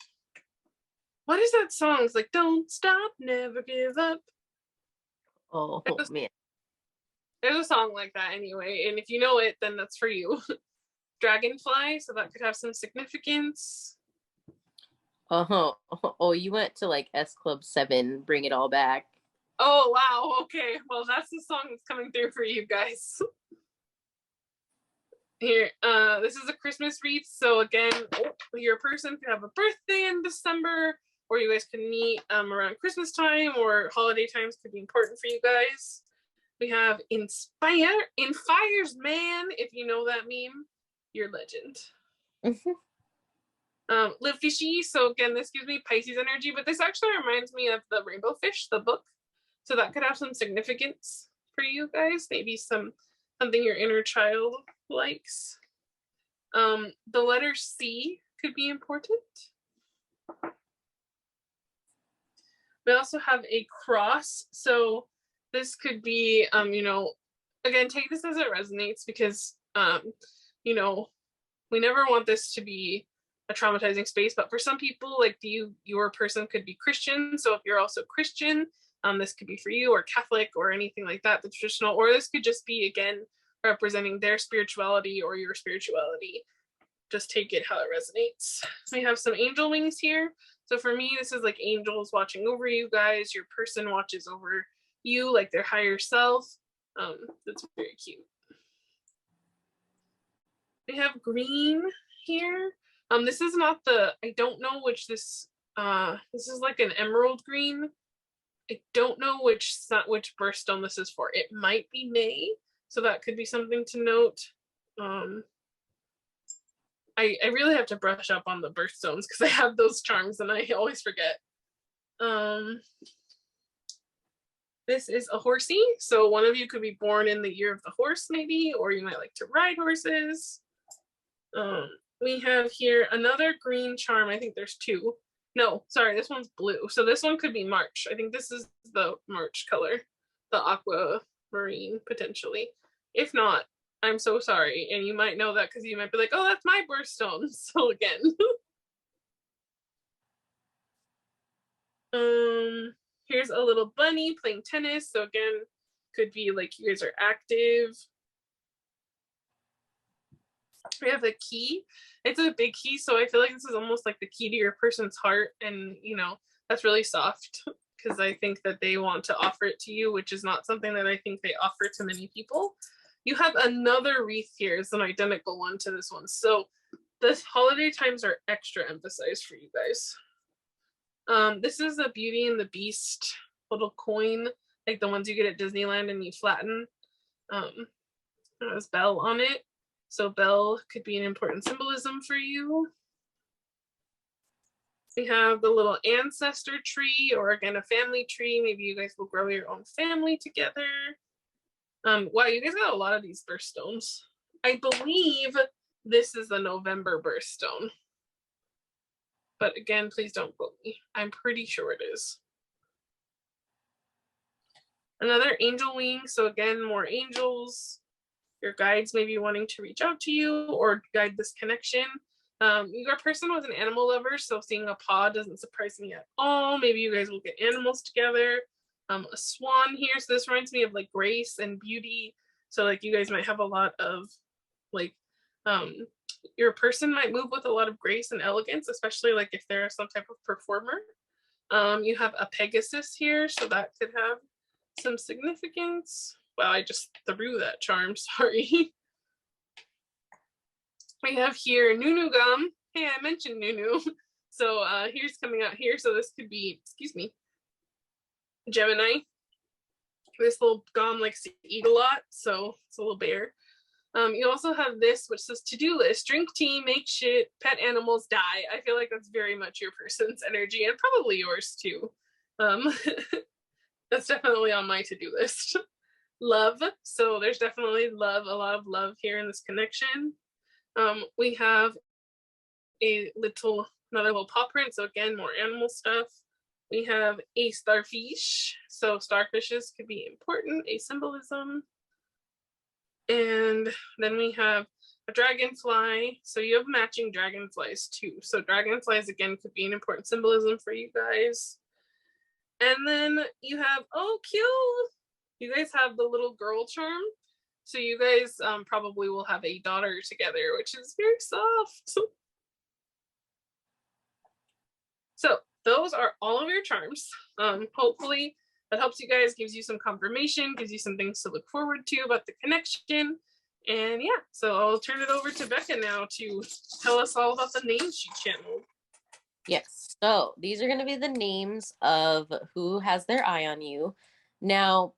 What is that song? It's like, don't stop, never give up. Oh man. There's a song like that anyway, and if you know it, then that's for you. Dragonfly, so that could have some significance. Oh, you went to like S Club 7, Bring It All Back. Oh wow, okay. Well, that's the song that's coming through for you guys. Here, this is a Christmas wreath. So again, your person could have a birthday in December, or you guys can meet around Christmas time, or holiday times could be important for you guys. We have Infires Man. If you know that meme, you're legend. Live fishy. So again, this gives me Pisces energy, but this actually reminds me of the Rainbow Fish, the book. So that could have some significance for you guys. Maybe something your inner child likes. The letter C could be important. We also have a cross. So this could be, you know, again, take this as it resonates, because, you know, we never want this to be a traumatizing space, but for some people, like your person could be Christian. So if you're also Christian, this could be for you, or Catholic, or anything like that, the traditional, or this could just be, again, representing their spirituality or your spirituality. Just take it how it resonates. We have some angel wings here. So for me, this is like angels watching over you guys. Your person watches over you like their higher self. That's very cute. We have green here. This is not I don't know which this is like an emerald green. I don't know which birthstone this is for. It might be May, so that could be something to note. I really have to brush up on the birthstones because I have those charms and I always forget. This is a horsey, so one of you could be born in the year of the horse, maybe, or you might like to ride horses. We have here another green charm. I think there's two. No, sorry, this one's blue. So this one could be March. I think this is the March color, the aquamarine, potentially. If not, I'm so sorry. And you might know that because you might be like, oh, that's my birthstone. So again. Here's a little bunny playing tennis. So again, could be like you guys are active. We have the key. It's a big key, so I feel like this is almost like the key to your person's heart, and you know, that's really soft because I think that they want to offer it to you, which is not something that I think they offer to many people. You have another wreath here. It's an identical one to this one. So the holiday times are extra emphasized for you guys. This is the Beauty and the Beast little coin, like the ones you get at Disneyland and you flatten. It has Belle on it. So Belle could be an important symbolism for you. We have the little ancestor tree, or again, a family tree. Maybe you guys will grow your own family together. Wow, you guys got a lot of these birthstones. I believe this is the November birthstone. But again, please don't quote me. I'm pretty sure it is. Another angel wing. So again, more angels. Your guides may be wanting to reach out to you or guide this connection. Your person was an animal lover, so seeing a paw doesn't surprise me at all. Maybe you guys will get animals together. A swan here. So this reminds me of like grace and beauty. So like you guys might have a lot of like, your person might move with a lot of grace and elegance, especially like if they're some type of performer. You have a Pegasus here, so that could have some significance. Wow, I just threw that charm, sorry. We have here Nunu gum. Hey, I mentioned Nunu. So here's coming out here. So this could be, excuse me, Gemini. This little gum likes to eat a lot, so it's a little bear. You also have this, which says to-do list: drink tea, make shit, pet animals, die. I feel like that's very much your person's energy, and probably yours too. That's definitely on my to-do list. Love. So there's definitely love, a lot of love here in this connection. We have another little paw print. So again, more animal stuff. We have a starfish. So starfishes could be important, a symbolism. And then we have a dragonfly. So you have matching dragonflies too. So dragonflies again could be an important symbolism for you guys. And then you have, oh, cute. You guys have the little girl charm. So you guys probably will have a daughter together, which is very soft. So those are all of your charms. Hopefully that helps you guys, gives you some confirmation, gives you some things to look forward to about the connection. And yeah, so I'll turn it over to Bekah now to tell us all about the names she channeled. Yes, so these are going to be the names of who has their eye on you. Now,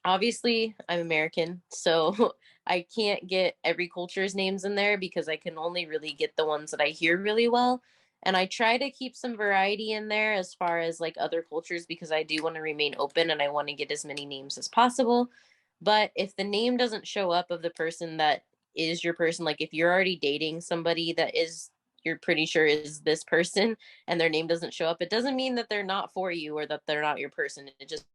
obviously, I'm American, so I can't get every culture's names in there because I can only really get the ones that I hear really well. And I try to keep some variety in there as far as like other cultures because I do want to remain open and I want to get as many names as possible. But if the name doesn't show up of the person that is your person, like if you're already dating somebody that is you're pretty sure is this person and their name doesn't show up, it doesn't mean that they're not for you or that they're not your person. It just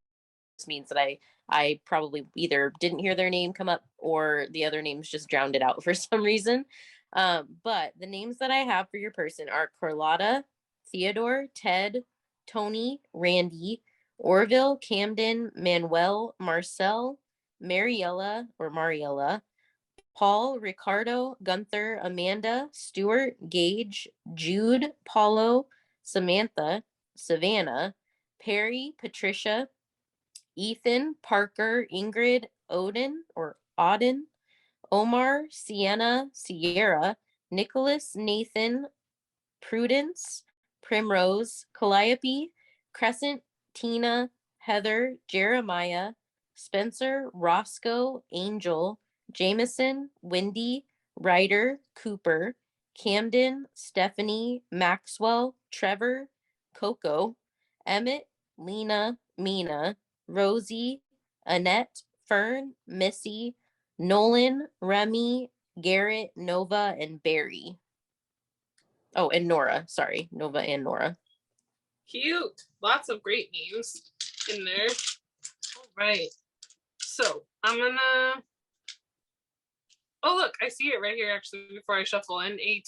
means that I probably either didn't hear their name come up or the other names just drowned it out for some reason. But the names that I have for your person are Carlotta, Theodore, Ted, Tony, Randy, Orville, Camden, Manuel, Marcel, Mariella, Paul, Ricardo, Gunther, Amanda, Stuart, Gage, Jude, Paulo, Samantha, Savannah, Perry, Patricia, Ethan, Parker, Ingrid, Auden, Omar, Sienna, Sierra, Nicholas, Nathan, Prudence, Primrose, Calliope, Crescent, Tina, Heather, Jeremiah, Spencer, Roscoe, Angel, Jameson, Wendy, Ryder, Cooper, Camden, Stephanie, Maxwell, Trevor, Coco, Emmett, Lena, Mina, Rosie, Annette, Fern, Missy, Nolan, Remy, Garrett, Nova, and Barry. Oh, and Nora. Sorry, Nova and Nora. Cute. Lots of great names in there. All right. So I'm gonna. Oh, look, I see it right here actually before I shuffle. Nate.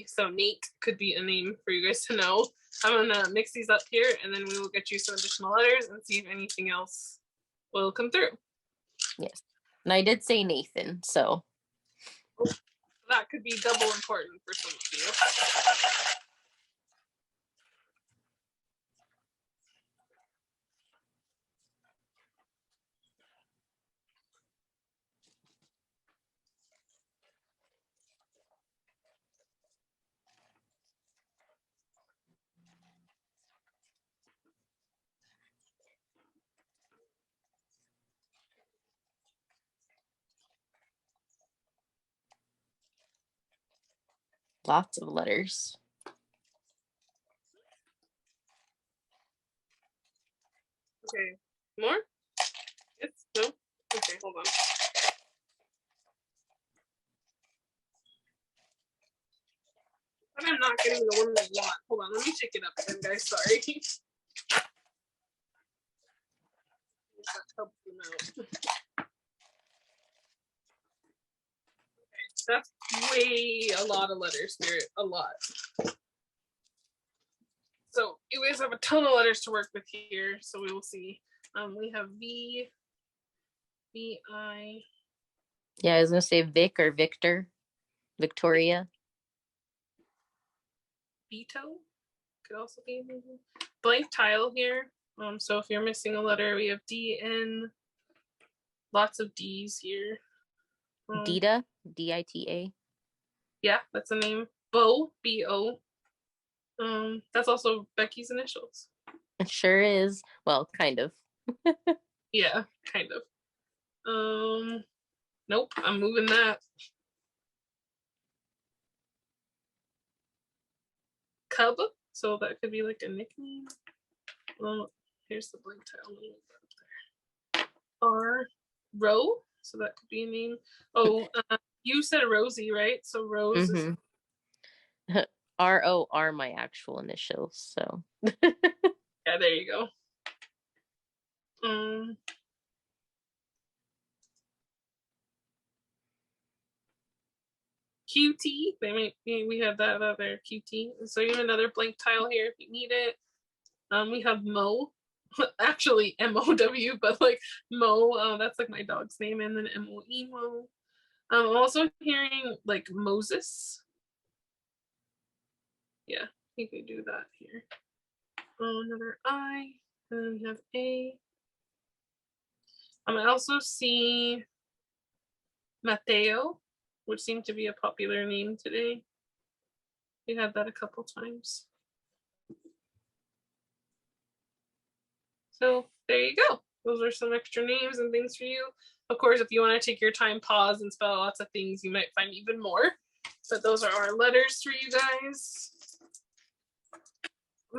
So Nate could be a name for you guys to know. I'm gonna mix these up here and then we will get you some additional letters and see if anything else will come through. Yes. And I did say Nathan, so. That could be double important for some of you. Lots of letters. Okay. More? Yes? No? Okay, hold on. But I'm not getting the one that you want. Hold on, let me check it up again, guys. Sorry. That's way a lot of letters, Spirit. A lot. So you guys have a ton of letters to work with here, so we will see. We have V, V-I. Yeah, I was gonna say Vic or Victor, Victoria. Vito could also be blank tile here. So if you're missing a letter, we have D-N. Lots of D's here. Dita, D-I-T-A. Yeah, that's a name. Bo, B-O. That's also Becky's initials. It sure is. Well, kind of. Yeah, kind of. Nope, I'm moving that. Cub, so that could be like a nickname. Well, here's the blank tile. R, Row, so that could be a name. Oh, you said Rosie, right? So Rose is R-O are my actual initials, so. yeah, there you go. QT, we have that other QT. So you have another blank tile here if you need it. We have Mo, actually M-O-W, but like Mo, that's like my dog's name, and then M-O-E Mo. I'm also hearing like Moses. Yeah, you could do that here. Another I, and then we have A. I also see Mateo, which seemed to be a popular name today. We had that a couple times. So there you go. Those are some extra names and things for you. Of course, if you want to take your time, pause, and spell lots of things, you might find even more. But those are our letters for you guys.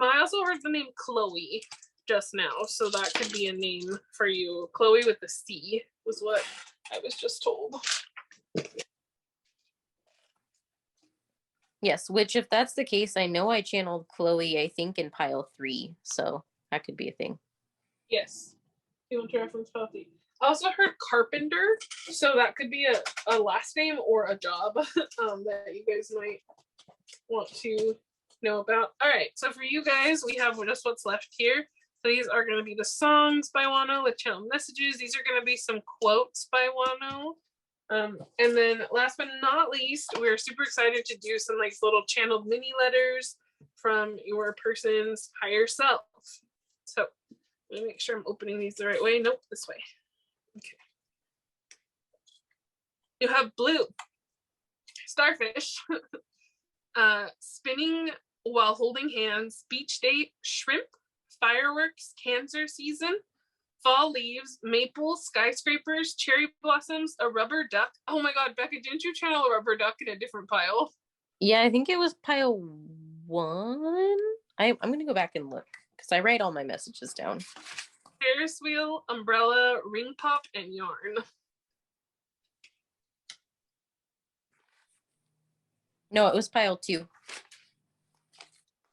I also heard the name Chloe just now, so that could be a name for you. Chloe with the C was what I was just told. Yes, which if that's the case, I know I channeled Chloe, I think, in pile 3, so that could be a thing. Yes. You want to reference pile 3. I also heard carpenter, so that could be a last name or a job that you guys might want to know about. All right, so for you guys, we have just what's left here. So these are going to be the songs by Wonho with channel messages. These are going to be some quotes by Wonho. And then last but not least, we're super excited to do some like little channeled mini letters from your person's higher self. So let me make sure I'm opening these the right way. Nope, this way. Okay. You have blue, starfish, spinning while holding hands, beach date, shrimp, fireworks, cancer season, fall leaves, maple, skyscrapers, cherry blossoms, a rubber duck. Oh my god, Bekah, didn't you channel a rubber duck in a different pile? Yeah, I think it was pile 1. I'm going to go back and look because I write all my messages down. Ferris wheel, umbrella, ring pop, and yarn. No, it was pile 2.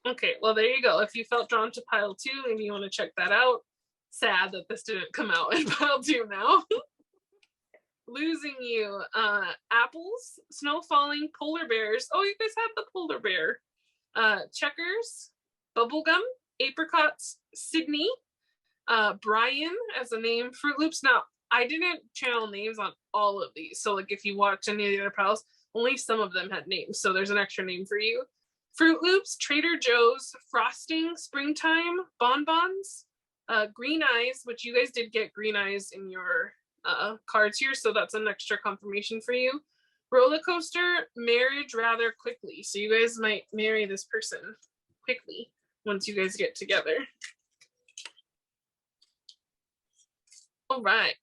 Okay, well, there you go. If you felt drawn to pile 2, maybe you want to check that out. Sad that this didn't come out in pile 2 now. Losing you. Apples, snow falling, polar bears. Oh, you guys have the polar bear. Checkers, bubblegum, apricots, Sydney, Brian as a name, Fruit Loops. Now, I didn't channel names on all of these. So, like, if you watch any of the other piles, only some of them had names. So there's an extra name for you. Fruit Loops, Trader Joe's, Frosting, Springtime, Bonbons, Green Eyes, which you guys did get Green Eyes in your cards here, so that's an extra confirmation for you. Roller coaster, marriage rather quickly. So you guys might marry this person quickly once you guys get together. All right.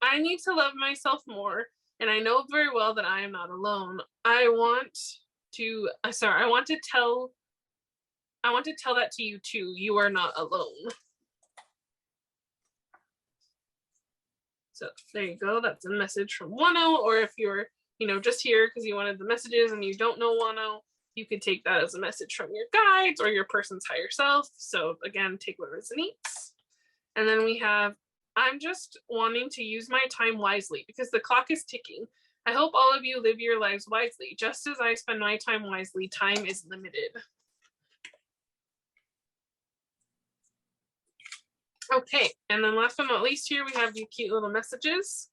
I need to love myself more, and I know very well that I am not alone. I want to tell that to you too. You are not alone. So there you go. That's a message from Wonho. Or if you're, just here because you wanted the messages and you don't know Wonho, you could take that as a message from your guides or your person's higher self. So again, take what resonates. And then we have, I'm just wanting to use my time wisely because the clock is ticking. I hope all of you live your lives wisely. Just as I spend my time wisely, time is limited. Okay, and then last but not least here, we have these cute little messages.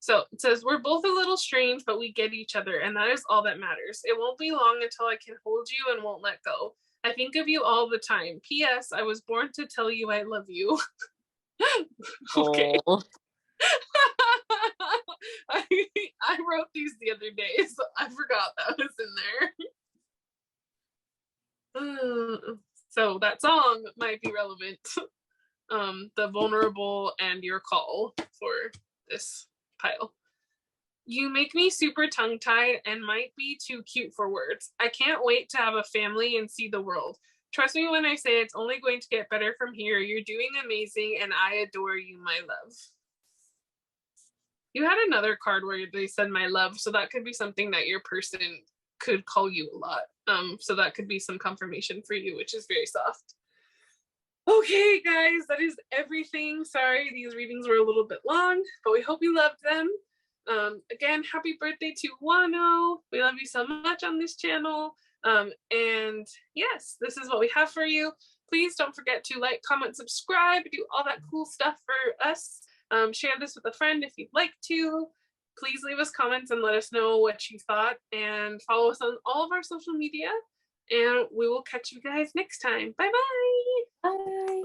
So it says, we're both a little strange, but we get each other, and that is all that matters. It won't be long until I can hold you and won't let go. I think of you all the time. P.S. I was born to tell you I love you. Okay. I wrote these the other day, so I forgot that was in there. So that song might be relevant. The vulnerable and your call for this pile. You make me super tongue-tied and might be too cute for words. I can't wait to have a family and see the world. Trust me when I say it's only going to get better from here. You're doing amazing and I adore you, my love. You had another card where they said my love, so that could be something that your person could call you a lot. So that could be some confirmation for you, which is very soft. Okay, guys, that is everything. Sorry, these readings were a little bit long, but we hope you loved them. Again, happy birthday to Wonho. We love you so much on this channel. And yes, this is what we have for you. Please don't forget to like, comment, subscribe, do all that cool stuff for us. Share this with a friend if you'd like to. Please leave us comments and let us know what you thought, and follow us on all of our social media. And we will catch you guys next time. Bye-bye. Bye.